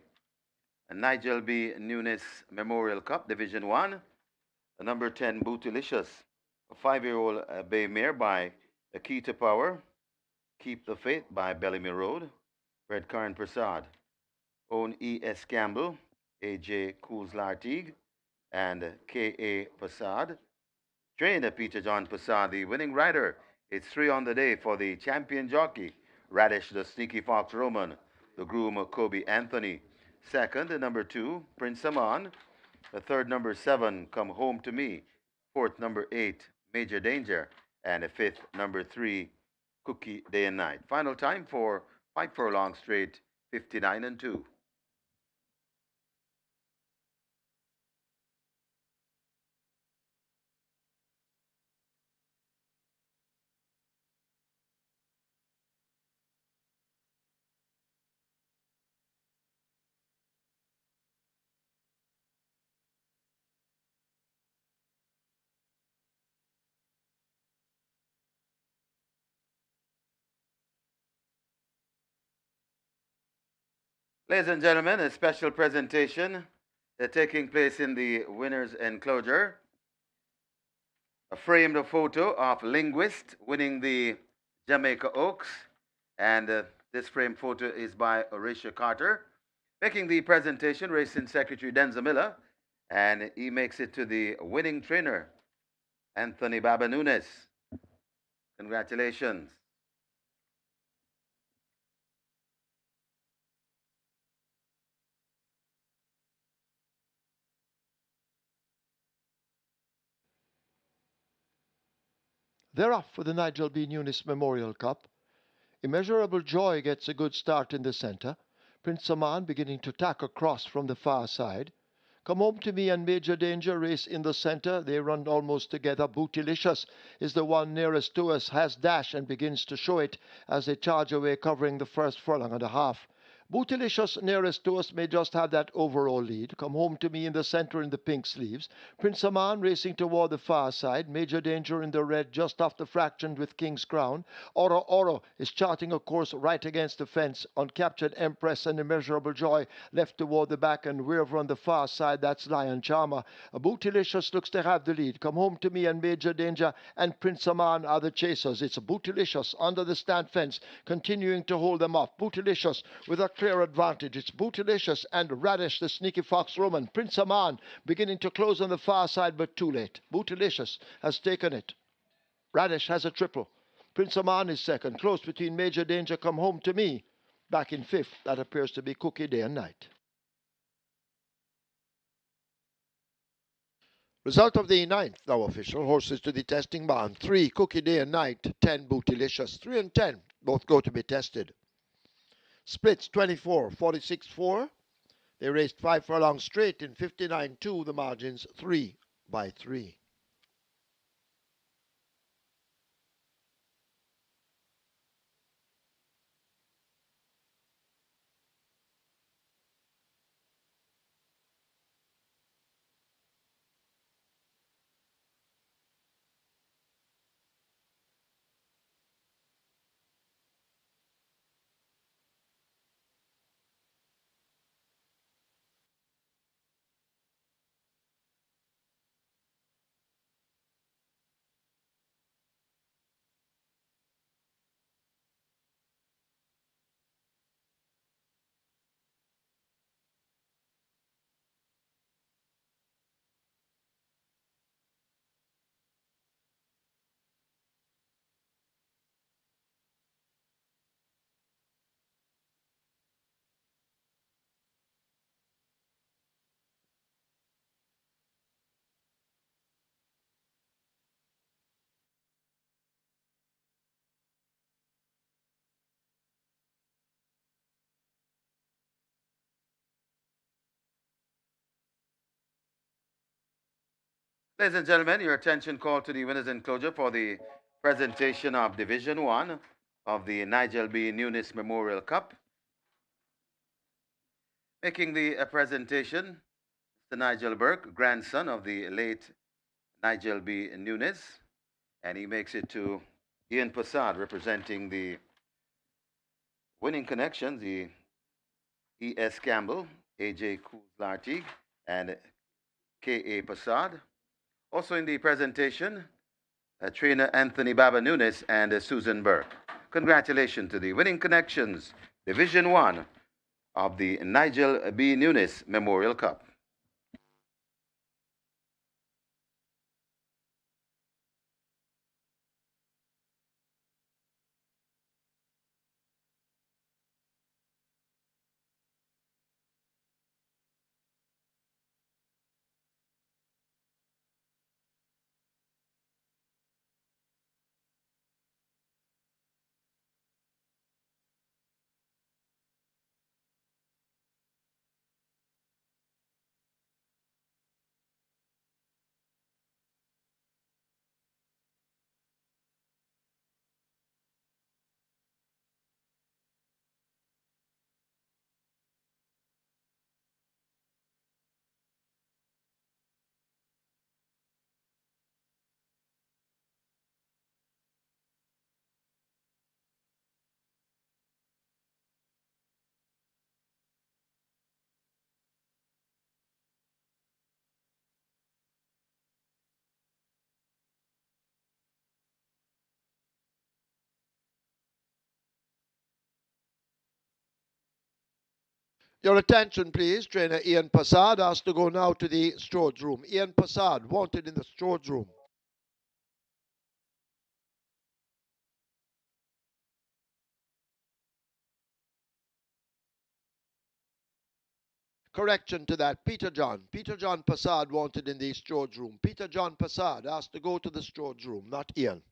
Nigel B. Nunes Memorial Cup, Division 1, number 10, Bootylicious, a 5-year-old bay mare by The Key to Power, Keep the Faith by Bellamy Road, Red Current Prasad, Own E.S. Campbell, A.J. Cools-Lartigue, and K.A. Prasad. Trainer Peter John Prasad, the winning rider. It's 3 on the day for the champion jockey, Radish the Sneaky Fox Roman, the groom Kobe Anthony. Second, number 2, Prince Aman. The third, number 7, Come Home to Me. Fourth, number 8, Major Danger. And the fifth, number 3, Cookie Day and Night. Final time for 5 furlong straight, 59 and 2. Ladies and gentlemen, a special presentation taking place in the winner's enclosure. A framed photo of Linguist winning the Jamaica Oaks. And this framed photo is by Horatio Carter. Making the presentation, Racing Secretary Denza Miller. And he makes it to the winning trainer, Anthony Baba Nunes. Congratulations. They're off for the Nigel B. Nunes Memorial Cup. Immeasurable Joy gets a good start in the centre. Prince Saman beginning to tack across from the far side. Come Home to Me and Major Danger race in the centre. They run almost together. Bootylicious is the one nearest to us, has dash and begins to show it as they charge away covering the first furlong and a half. Bootylicious nearest to us may just have that overall lead. Come Home to Me in the centre in the pink sleeves. Prince Aman racing toward the far side. Major Danger in the red just off the fraction with King's Crown. Oro Oro is charting a course right against the fence. Uncaptured Empress and Immeasurable Joy left toward the back, and River on the far side, that's Lion Charmer. Bootylicious looks to have the lead. Come Home to Me and Major Danger and Prince Aman are the chasers. It's Bootylicious under the stand fence, continuing to hold them off. Bootylicious with a clear advantage. It's Bootylicious and Radish, the Sneaky Fox Roman. Prince Aman beginning to close on the far side, but too late. Bootylicious has taken it. Radish has a triple. Prince Aman is second. Close between Major Danger, Come Home to Me. Back in fifth, that appears to be Cookie Day and Night. Result of the ninth, now official. Horses to the testing barn. 3, Cookie Day and Night. 10, Bootylicious. 3 and 10, both go to be tested. Splits 24, 46, 4. They raced 5 furlongs straight in 59-2. The margins 3 by 3. Ladies and gentlemen, your attention called to the winner's enclosure for the presentation of Division 1 of the Nigel B. Nunes Memorial Cup. Making the presentation, Mr. Nigel Burke, grandson of the late Nigel B. Nunes, and he makes it to Ian Passad representing the Winning connections, the E.S. Campbell, A.J. Kuzlartig, and K.A. Passad. Also in the presentation, trainer Anthony Baba NUNES and Susan Burke. Congratulations to the winning connections, Division 1 of the Nigel B. NUNES Memorial Cup. Your attention, please. Trainer Ian Passad asked to go now to the storage room. Ian Passad, wanted in the storage room. Correction to that. Peter John Passad wanted in the storage room. Peter John Passad asked to go to the storage room, not Ian.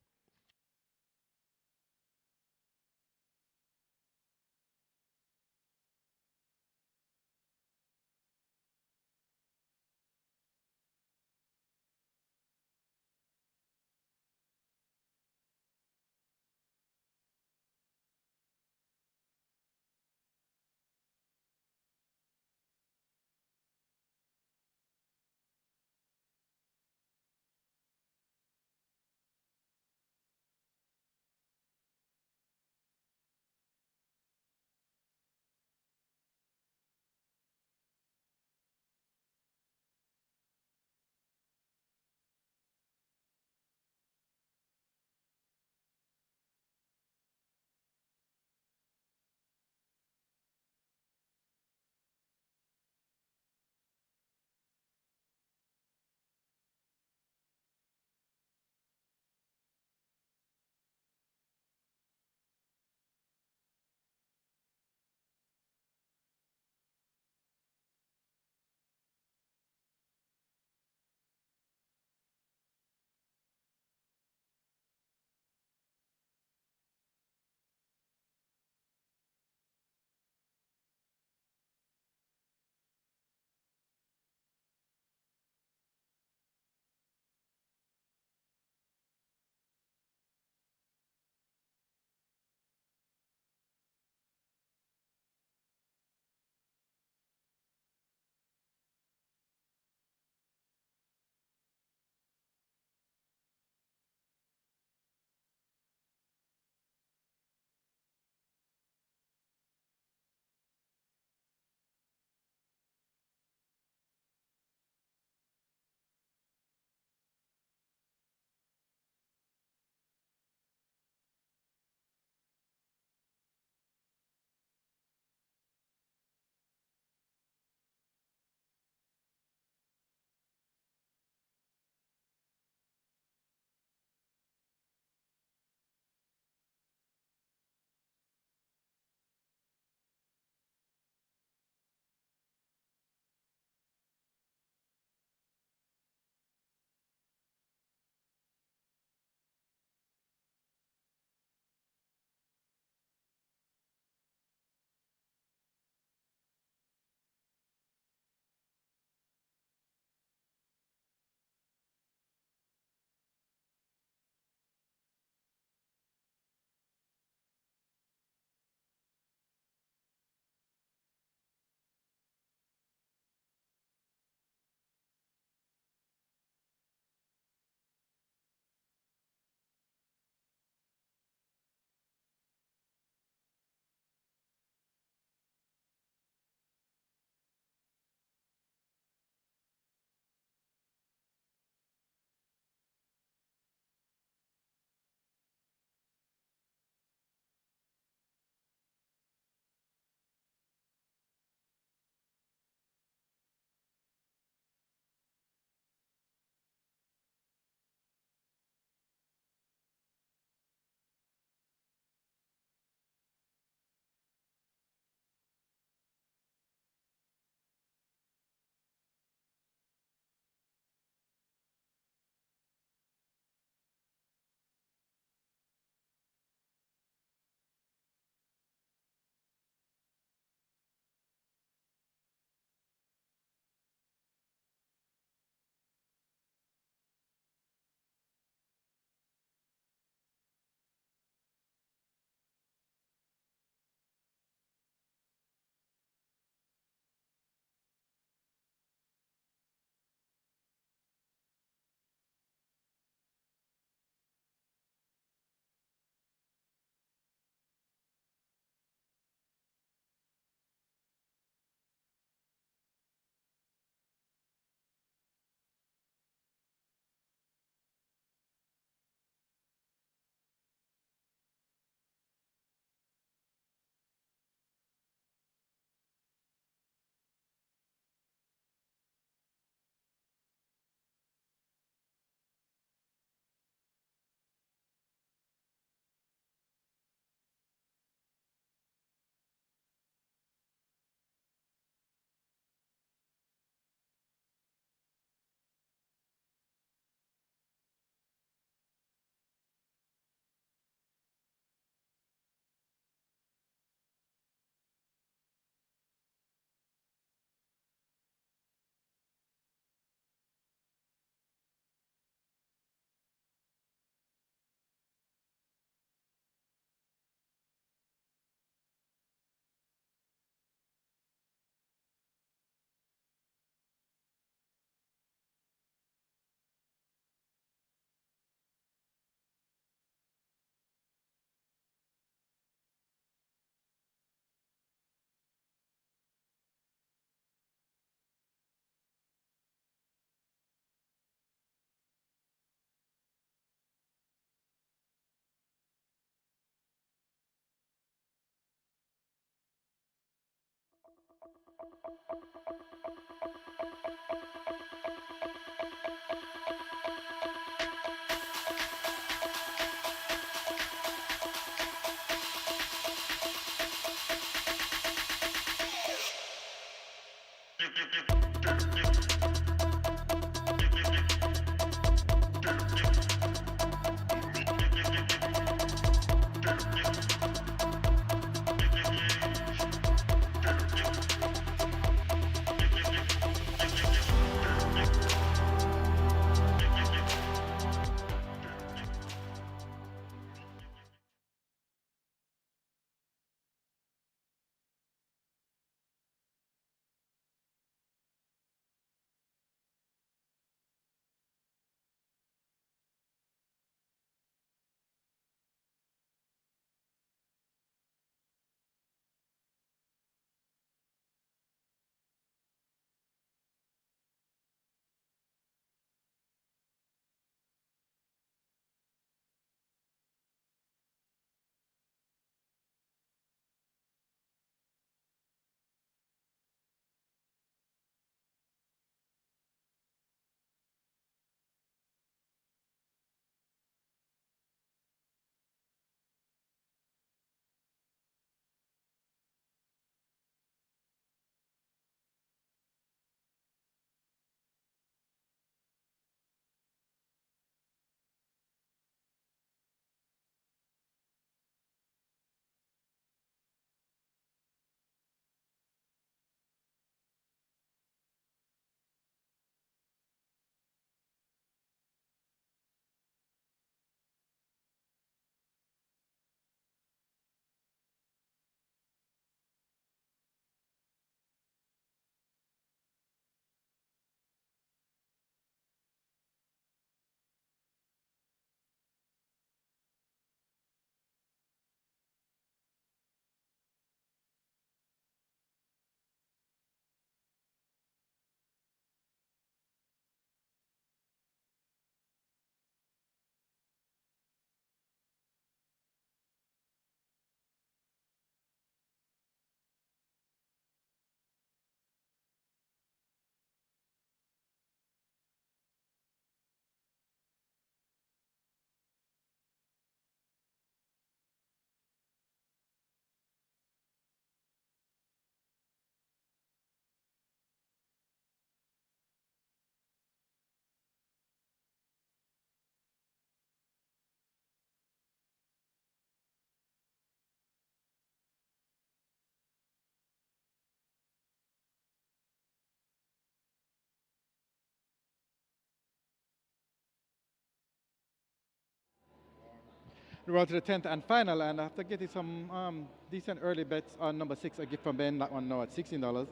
We're on to the 10th and final, and after getting some decent early bets on number 6, a gift from Ben, that one now at $16.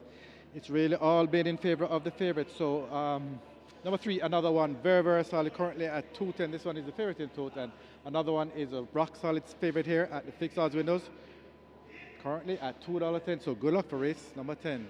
It's really all been in favor of the favorite. So number 3, another one, very, very solid, currently at 210. This one is the favorite in total, and another one is a rock solid favorite here at the fixed odds windows, currently at $2.10. So good luck for race number 10.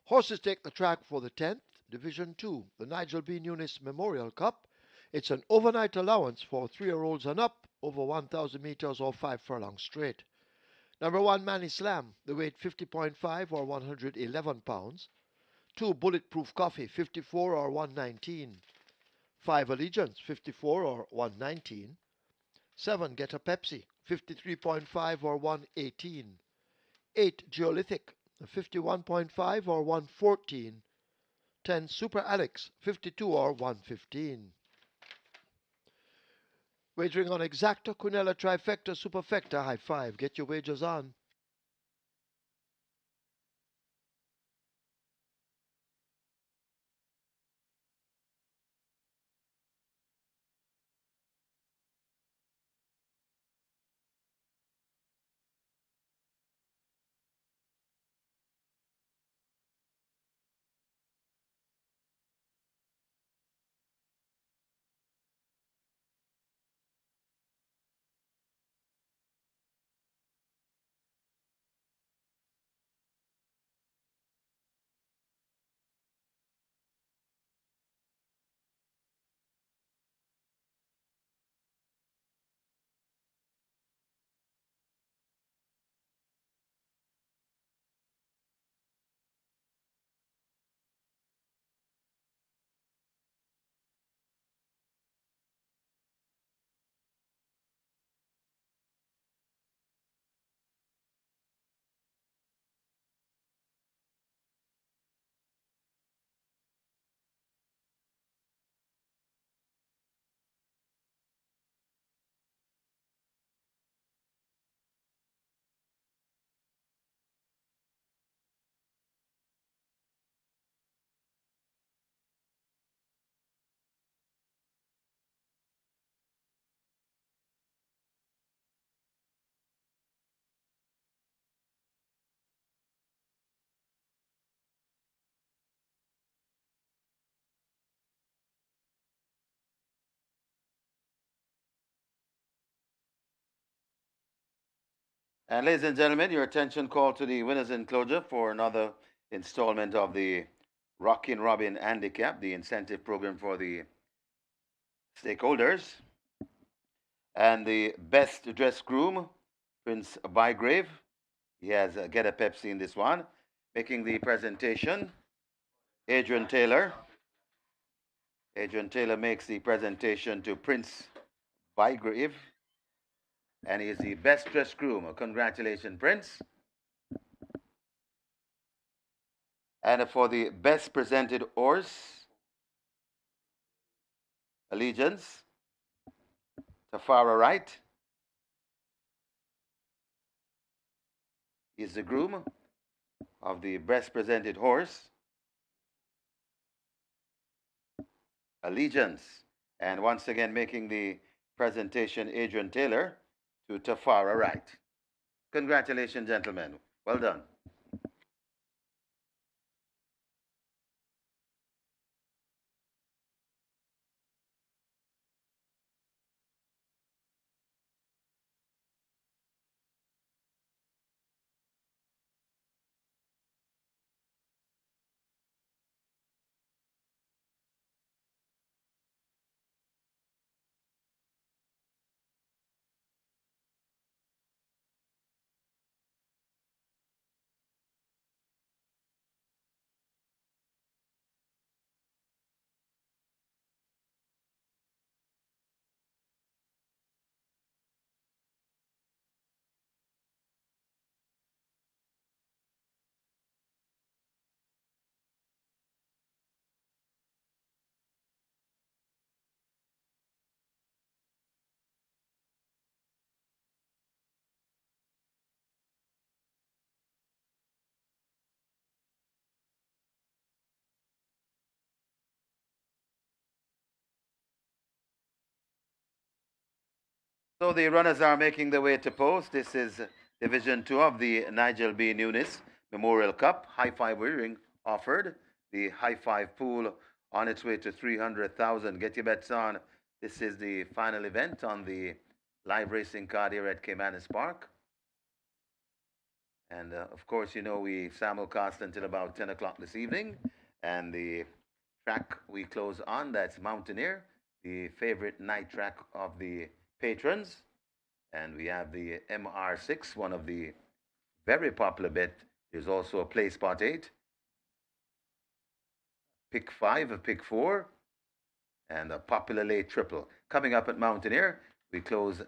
Horses take the track for the 10th, Division 2, the Nigel B. NUNES Memorial Cup. It's an overnight allowance for 3-year-olds and up, over 1,000 meters or 5 furlongs straight. Number 1, Manny Slam, the weight 50.5 or 111 pounds. 2 Bulletproof Coffee, 54 or 119. 5 Allegiance, 54 or 119. 7 Get a Pepsi, 53.5 or 118. 8 Geolithic, 51.5 or 114. 10 Super Alex, 52 or 115. Wagering on Exacta, Quinella, Trifecta, Superfecta, high five. Get your wagers on. And ladies and gentlemen, your attention called to the winners enclosure for another installment of the Rockin' Robin Handicap, the incentive program for the stakeholders. And the best dressed groom, Prince Bygrave. He has Get a Pepsi in this one. Making the presentation, Adrian Taylor. Adrian Taylor makes the presentation to Prince Bygrave. And he is the best dressed groom. Congratulations, Prince. And for the best presented horse, Allegiance, Tafara Wright is the groom of the best presented horse, Allegiance. And once again, making the presentation, Adrian Taylor to Tafara Wright. Congratulations, gentlemen. Well done. So the runners are making their way to post. This is Division 2 of the Nigel B. NUNES Memorial Cup. High five wearing offered. The high five pool on its way to 300,000. Get your bets on. This is the final event on the live racing card here at Caymanas Park. And of course, you know, we simulcast until about 10 o'clock this evening. And the track we close on, that's Mountaineer, the favorite night track of the patrons. And we have the MR6, one of the very popular bet. There's also a Play Spot 8. pick 5, a pick 4, and a popular late triple. Coming up at Mountaineer, we close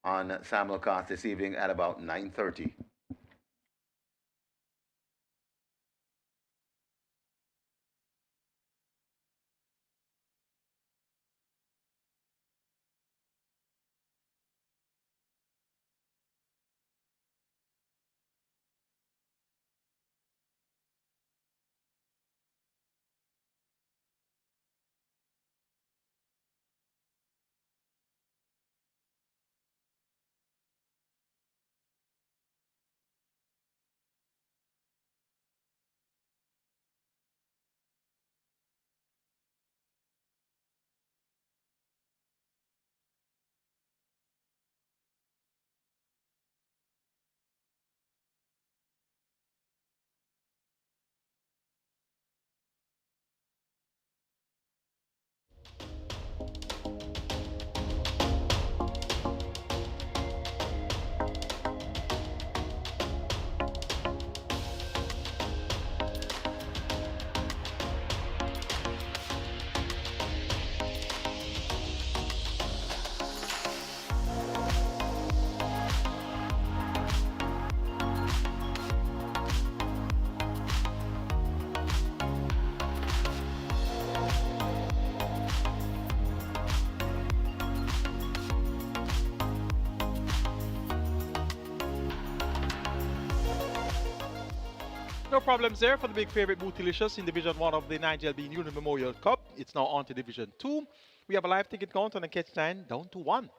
on simulcast this evening at about 9:30. No problems there for the big favorite Bootylicious in Division 1 of the NIGEL Memorial Cup. It's now on to Division 2. We have a live ticket count on the catch line down to 1.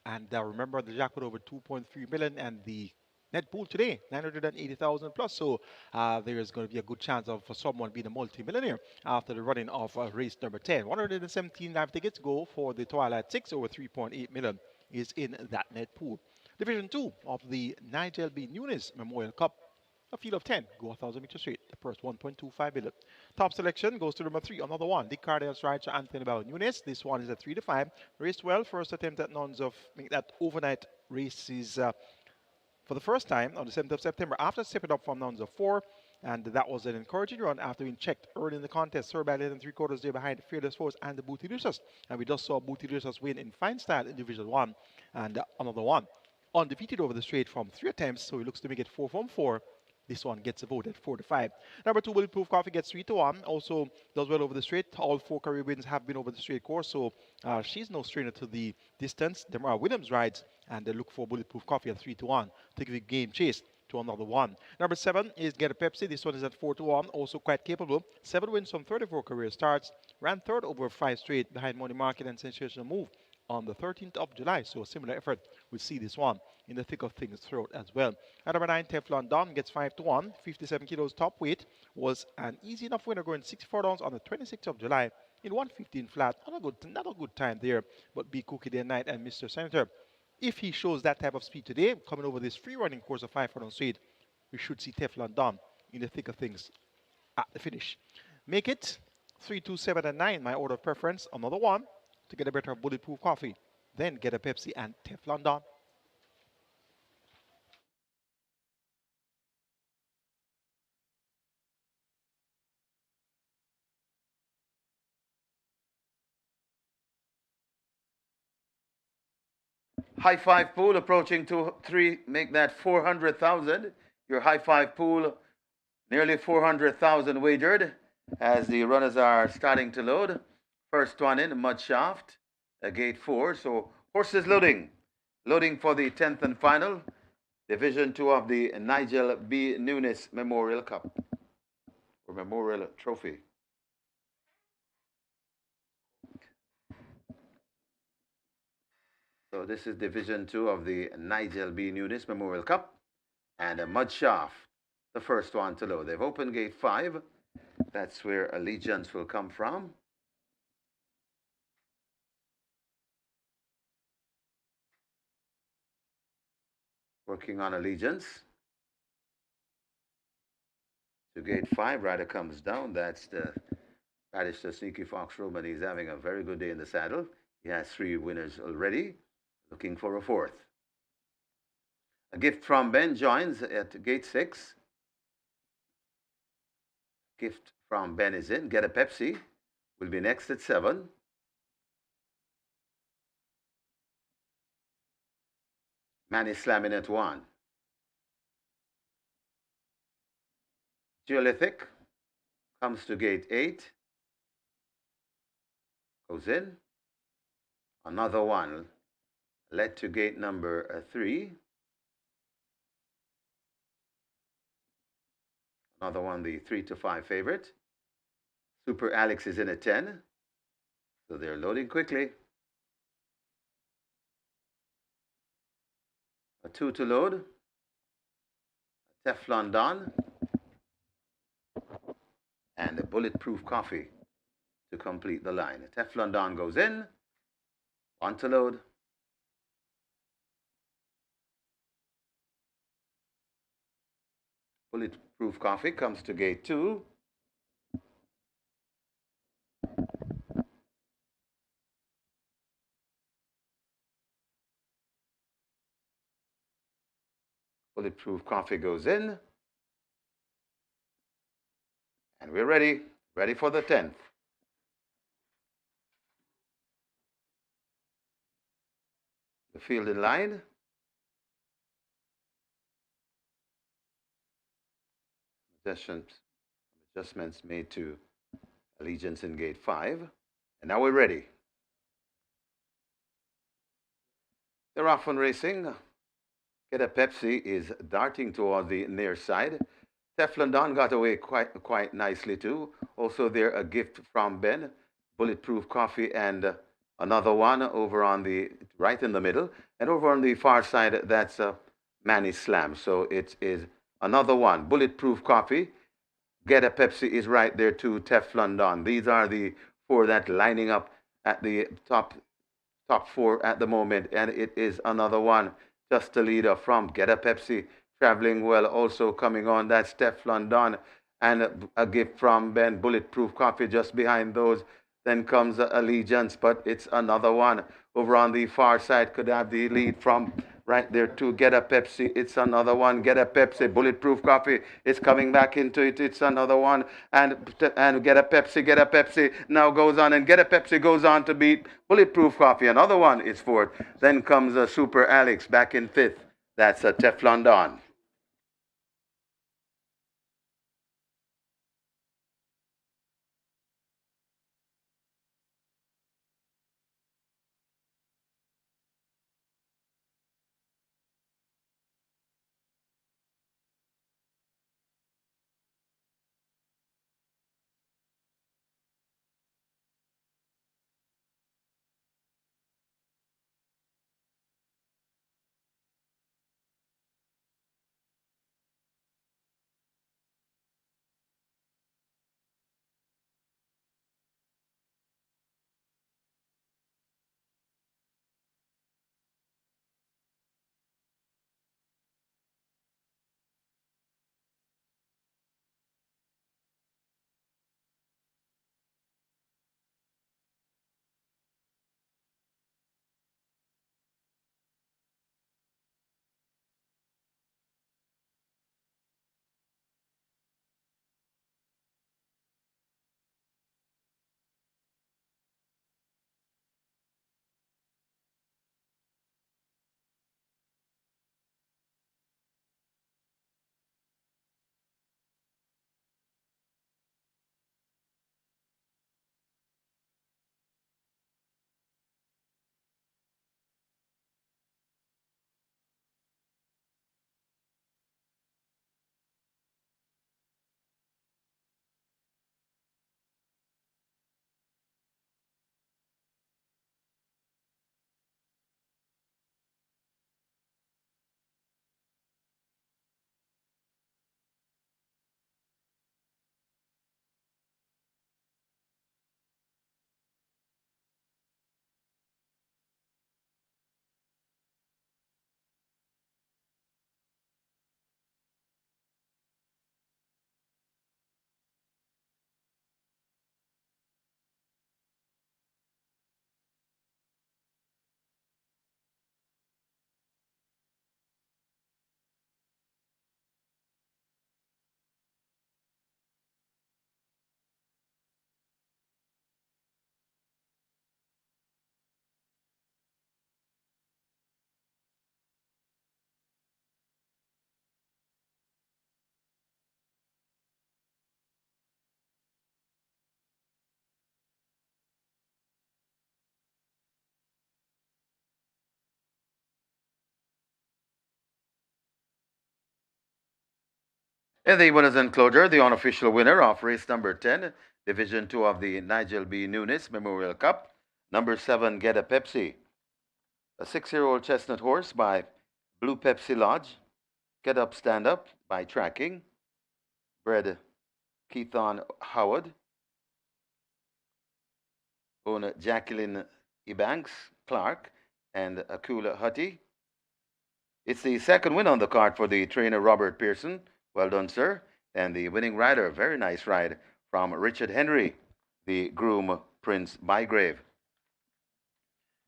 And remember, the jackpot over 2.3 million and the net pool today, 980,000 plus. So there is going to be a good chance of for someone being a multi-millionaire after the running of race number 10. 117 live tickets go for the Twilight 6 over 3.8 million is in that net pool. Division 2 of the NUNES Memorial Cup. A field of 10, go 1,000 meters straight. The first 1.25 billion. Top selection goes to number 3, another one. Dick Cardinals rides to Anthony Bell Nunes. This one is at 3 to 5. Raced well, first attempt at nuns of that overnight race is for the first time on the 7th of September after stepping up from nuns of 4. And that was an encouraging run after being checked early in the contest. Sir by less than 3/4 there behind Fearless Force and the Bootylicious. And we just saw Bootylicious win in fine style in Division 1. And another one. Undefeated over the straight from 3 attempts, so he looks to make it 4 from 4. This one gets a vote at 4 to 5. Number 2, Bulletproof Coffee gets 3 to 1. Also does well over the straight. All 4 career wins have been over the straight course, so she's no stranger to the distance. Demara Williams rides, and they look for Bulletproof Coffee at 3 to 1 to give a game chase to another one. Number 7 is Get a Pepsi. This one is at 4 to 1. Also quite capable. 7 wins from 34 career starts. Ran third over 5 straight behind Money Market and Sensational Move on the 13th of July. So a similar effort. We'll see this one in the thick of things throughout as well. At number 9, Teflon Don gets 5 to 1. 57 kilos top weight. Was an easy enough winner going 64 downs on the 26th of July in 1:15 flat. Not a good time there, but B Cookie Day Night and Mr. Senator. If he shows that type of speed today, coming over this free running course of 5 furlong straight, we should see Teflon Don in the thick of things at the finish. Make it 3, 2, 7, and 9, my order of preference. Another one to get a better Bulletproof Coffee. Then Get a Pepsi and Teflon Don. High five pool approaching 3, make that 400,000. Your high five pool, nearly 400,000 wagered as the runners are starting to load. First one in, Mud Shaft, gate 4. So horses loading for the 10th and final Division 2 of the Nigel B. Nunes Memorial Cup or Memorial Trophy. So this is Division 2 of the Nigel B. Nunes Memorial Cup. And a Mud Shaft, the first one to load. They've opened gate 5. That's where Allegiance will come from. Working on Allegiance. To gate 5, rider comes down. That's the Radish Sneaky Fox Roman. He's having a very good day in the saddle. He has 3 winners already. Looking for a 4th. A Gift from Ben joins at gate 6. Gift from Ben is in. Get a Pepsi will be next at 7. Man is slamming at 1. Geolithic comes to gate 8. Goes in. Another one led to gate number 3. Another one, the 3 to 5 favorite. Super Alex is in at 10. So they're loading quickly. A 2 to load. A Teflon Don. And a Bulletproof Coffee to complete the line. A Teflon Don goes in. 1 to load. Bulletproof Coffee comes to gate 2. Bulletproof Coffee goes in. And we're ready. Ready for the 10th. The field in line. Adjustments made to Allegiance in gate 5. And now we're ready. They're off on racing. Get a Pepsi is darting toward the near side. Teflon Don got away quite nicely too. Also there a gift from Ben. Bulletproof Coffee and another one over on the right in the middle. And over on the far side, that's Manny Slam. So it is another one. Bulletproof Coffee. Get a Pepsi is right there too. Teflon Don. These are the 4 that lining up at the top 4 at the moment. And it is another one. Just a leader from Get a Pepsi. Traveling well. Also coming on. That's Teflon Don. And a gift from Ben. Bulletproof Coffee just behind those. Then comes Allegiance. But it's another one. Over on the far side could have the lead from right there to Get a Pepsi. It's another one. Get a Pepsi. Bulletproof Coffee. It's coming back into it. It's another one. And Get a Pepsi. Get a Pepsi now goes on. And Get a Pepsi goes on to beat Bulletproof Coffee. Another one is 4th. Then comes Super Alex back in 5th. That's a Teflon Don. In the winners enclosure, the unofficial winner of race number 10, Division 2 of the Nigel B. NUNES Memorial Cup, number 7, Get a Pepsi. A 6-year-old chestnut horse by Blue Pepsi Lodge. Get Up, Stand Up by Tracking. Bred Keithon Howard. Owner Jacqueline Ebanks Clark and Akula Hutty. It's the second win on the card for the trainer Robert Pearson. Well done, sir. And the winning rider, very nice ride from Richard Henry, the groom Prince Bygrave.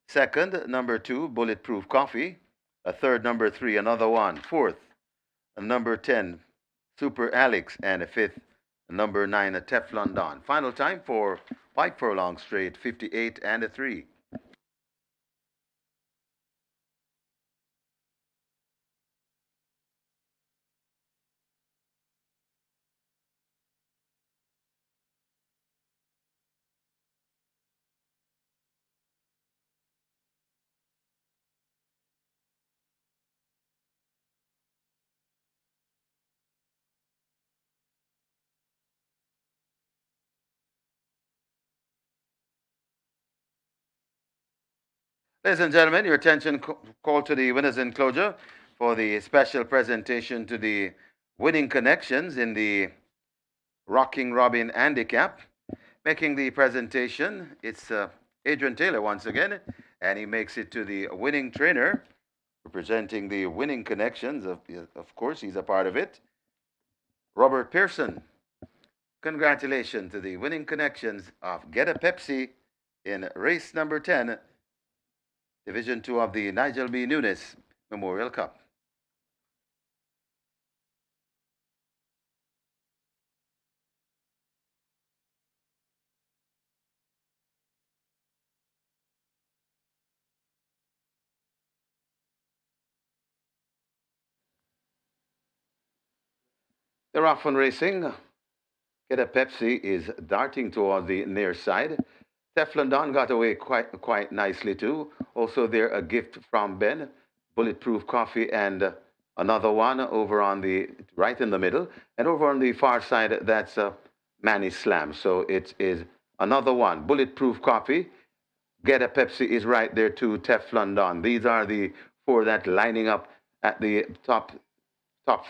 Second, number 2, Bulletproof Coffee. A third, number 3, Another One. Fourth, number 10, Super Alex. And a fifth, number 9, Teflon Don. Final time for 5 furlong straight, 58 and a 3. Ladies and gentlemen, your attention called to the winners enclosure for the special presentation to the winning connections in the Rocking Robin Handicap. Making the presentation, it's Adrian Taylor once again, and he makes it to the winning trainer, representing the winning connections. Of course, he's a part of it. Robert Pearson. Congratulations to the winning connections of Get a Pepsi in race number 10, Division 2 of the Nigel B. NUNES Memorial Cup. They're off on racing. Get a Pepsi is darting toward the near side. Teflon Don got away quite nicely too. Also there a gift from Ben, Bulletproof Coffee, and another one over on the right in the middle, and over on the far side that's Manny Slam. So it is another one, Bulletproof Coffee. Get a Pepsi is right there too. Teflon Don. These are the 4 that lining up at the top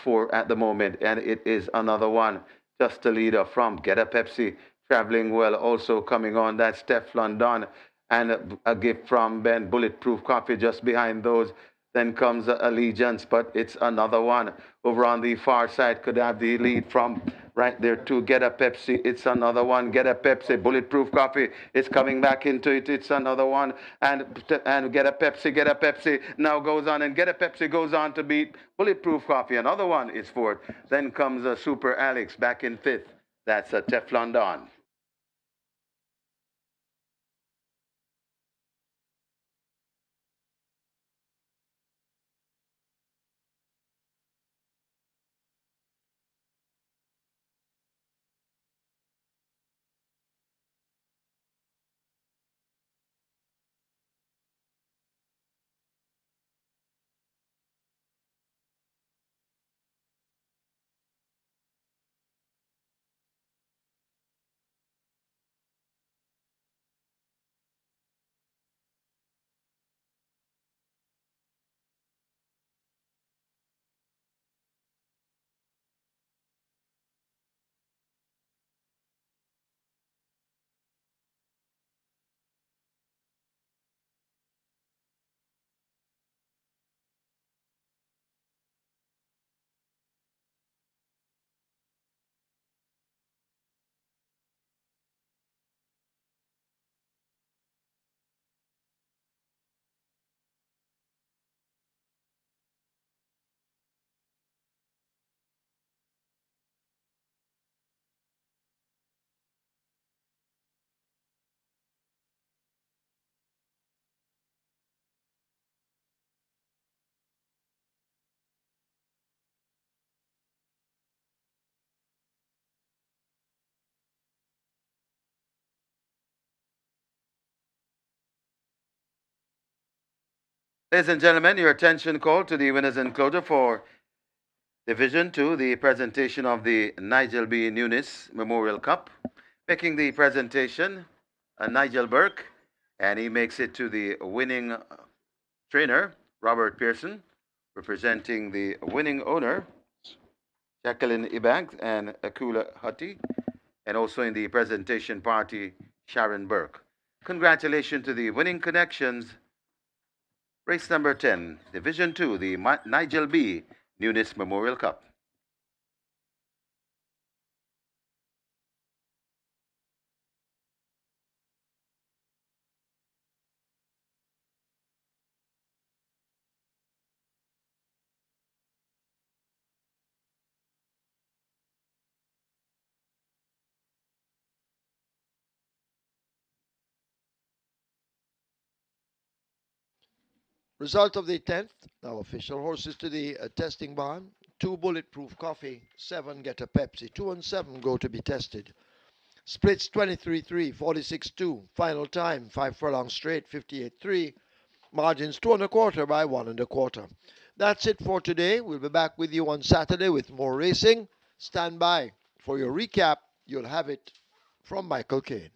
4 at the moment, and it is another one just a leader from Get a Pepsi, traveling well. Also coming on, that's Teflon Don, and a gift from Ben, Bulletproof Coffee just behind those. Then comes Allegiance, but it's another one over on the far side. Could have the lead from right there to Get a Pepsi. It's another one. Get a Pepsi. Bulletproof Coffee is coming back into it. It's another one. And Get a Pepsi. Get a Pepsi now goes on, and Get a Pepsi goes on to beat Bulletproof Coffee. Another one is fourth. Then comes Super Alex back in fifth. That's a Teflon Don. Ladies and gentlemen, your attention called to the winners enclosure for Division 2, the presentation of the Nigel B. NUNES Memorial Cup. Making the presentation, Nigel Burke, and he makes it to the winning trainer, Robert Pearson, representing the winning owner, Jacqueline Ibanks and Akula Hutty, and also in the presentation party, Sharon Burke. Congratulations to the winning connections. Race number 10, Division 2, the Nigel B. NUNES Memorial Cup. Result of the 10th, now official. Horses to the testing barn. 2 Bulletproof Coffee, 7 Get a Pepsi. 2 and 7 go to be tested. Splits 23-3, 46-2. Final time, 5 furlongs straight, 58-3. Margins 2 1/4 by 1 1/4. That's it for today. We'll be back with you on Saturday with more racing. Stand by for your recap. You'll have it from Michael Kane.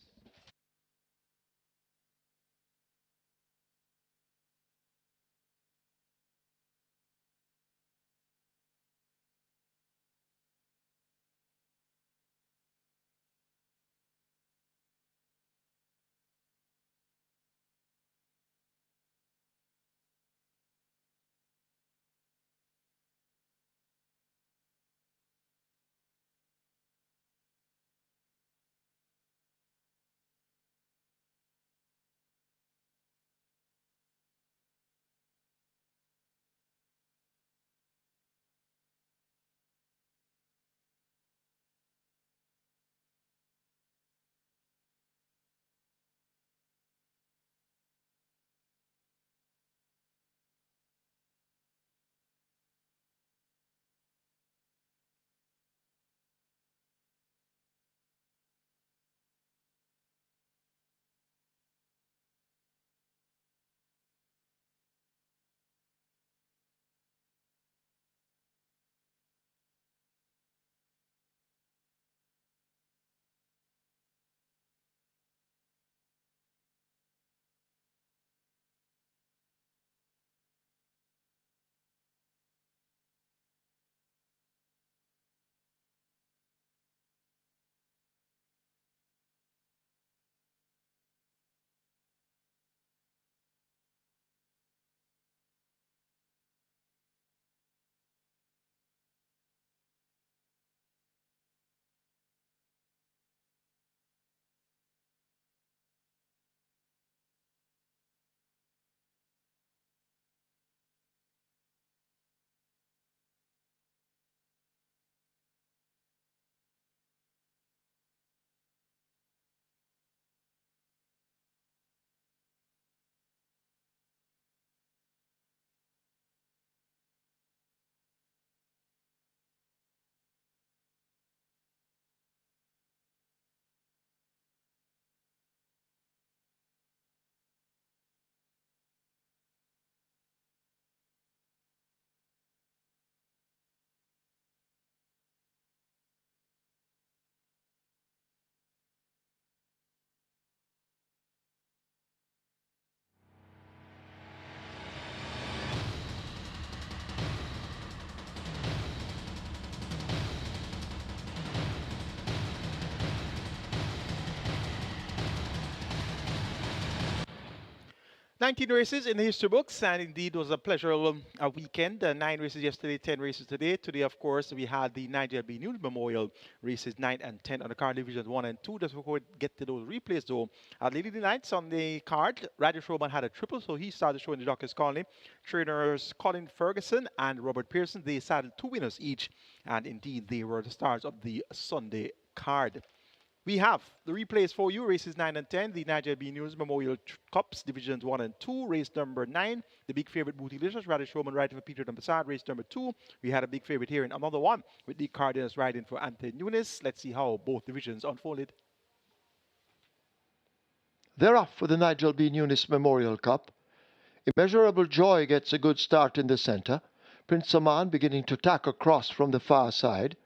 Nineteen races in the history books, and indeed was a pleasurable weekend. 9 races yesterday, 10 races today. Today, of course, we had the Nigel B. News Memorial races 9 and 10 on the card division 1 and 2. Just before we get to those replays, though, at Lady Delights on the card, Rajesh Roman had a triple, so he started showing the Doctors Colony. Trainers Colin Ferguson and Robert Pearson, they saddled 2 winners each, and indeed they were the stars of the Sunday card. We have the replays for you, races 9 and 10, the Nigel B. News Memorial Cups, divisions 1 and 2, race number 9, the big favorite Bootylicious, Radish Roman riding for Peter Dumbasad, race number 2. We had a big favorite here in another one with the Cardinals riding for Anthony Nunes. Let's see how both divisions unfolded. They're off for the Nigel B. Nunes Memorial Cup. Immeasurable Joy gets a good start in the centre. Prince Saman beginning to tack across from the far side.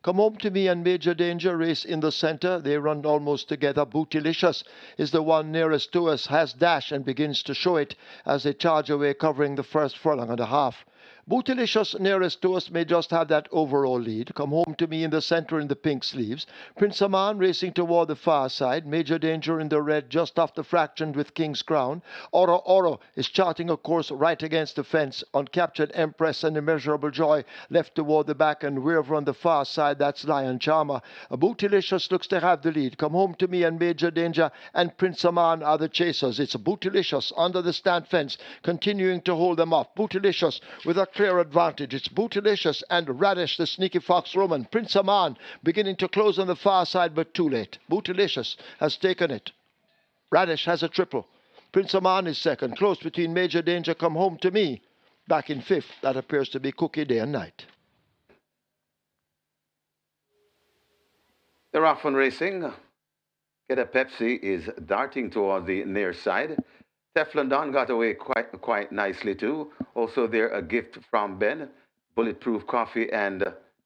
Come Home to Me and Major Danger race in the center. They run almost together. Bootylicious is the one nearest to us, has dash and begins to show it as they charge away, covering the first furlong and a half. Bootylicious nearest to us may just have that overall lead. Come Home to Me in the center in the pink sleeves. Prince Saman racing toward the far side. Major Danger in the red just off the fraction with King's Crown. Oro Oro is charting a course right against the fence. Uncaptured Empress and Immeasurable Joy left toward the back, and River on the far side, that's Lion Charmer. Bootylicious looks to have the lead. Come Home to Me and Major Danger and Prince Saman are the chasers. It's Bootylicious under the stand fence, continuing to hold them off. Bootylicious with a clear advantage. It's Bootylicious and Radish, the sneaky fox Roman. Prince Saman beginning to close on the far side, but too late. Bootylicious has taken it. Radish has a triple. Prince Saman is second. Close between Major Danger, Come Home to Me. Back in fifth. That appears to be Cookie Day and Night. They're off on racing. Get a Pepsi is darting toward the near side. Teflon Don got away quite nicely too. Also there a gift from Ben, Bulletproof Coffee, and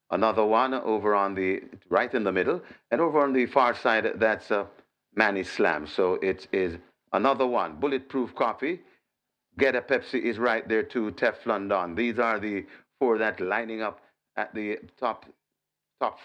another one over on the right in the middle. And over on the far side, that's Manny Slam. So it is another one, Bulletproof Coffee. Get a Pepsi is right there too, Teflon Don. These are the four that lining up at the top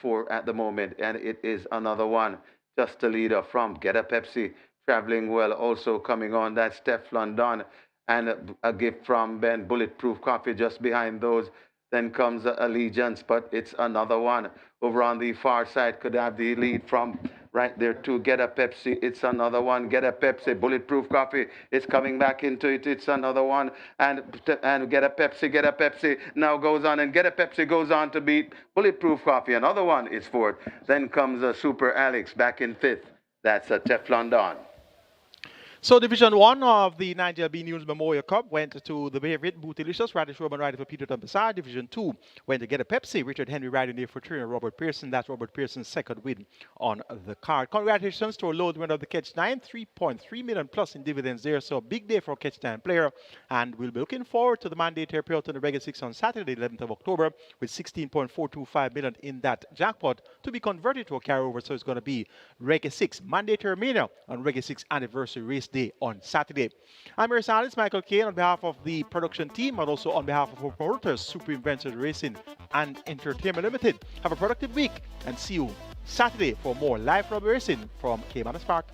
four at the moment. And it is another one, just a leader from Get a Pepsi. Traveling well, also coming on, that's Teflon Don, and a gift from Ben, Bulletproof Coffee just behind those. Then comes Allegiance, but it's another one. Over on the far side, could have the lead from right there to Get a Pepsi. It's another one, Get a Pepsi. Bulletproof Coffee is coming back into it. It's another one, and Get a Pepsi now goes on, and Get a Pepsi goes on to beat Bulletproof Coffee. Another one is fourth. Then comes Super Alex back in fifth. That's a Teflon Don. So Division 1 of the NIGEL B-News Memorial Cup went to the favorite Bootylicious, Radish Roman riding for Peter Tumpesar. Division 2 went to Get a Pepsi, Richard Henry riding there for trainer Robert Pearson. That's Robert Pearson's second win on the card. Congratulations to our load winner of the Catch 9, 3.3 million plus in dividends there. So a big day for a Catch 9 player. And we'll be looking forward to the mandatory payout on the Regular 6 on Saturday, 11th of October, with 16.425 million in that jackpot to be converted to a carryover. So it's going to be Regular 6 mandatory mania on Regular 6 anniversary race day on Saturday. I'm your Salis, Michael Kane, on behalf of the production team and also on behalf of our promoters, Supreme Ventures Racing and Entertainment Limited. Have a productive week and see you Saturday for more live rubber racing from Caymanas Park.